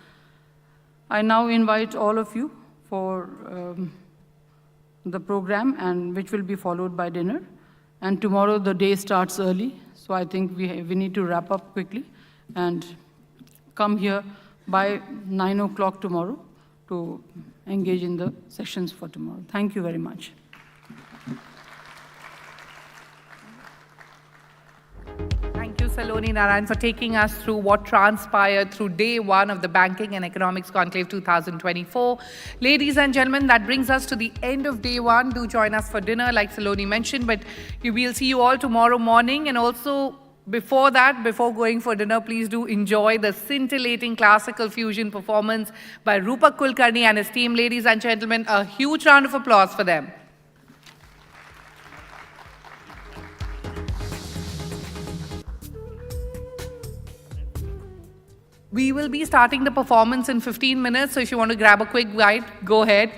I now invite all of you for the program, and which will be followed by dinner. And tomorrow the day starts early, so I think we need to wrap up quickly and come here by 9 o'clock tomorrow to engage in the sessions for tomorrow. Thank you very much. Thank you, Saloni Narayan, for taking us through what transpired through day one of the Banking and Economics Conclave 2024. Ladies and gentlemen, that brings us to the end of day one. Do join us for dinner, like Saloni mentioned, but we'll see you all tomorrow morning. And also, before that, before going for dinner, please do enjoy the scintillating classical fusion performance by Rupak Kulkarni and his team. Ladies and gentlemen, a huge round of applause for them. We will be starting the performance in 15 minutes, so if you want to grab a quick bite, go ahead.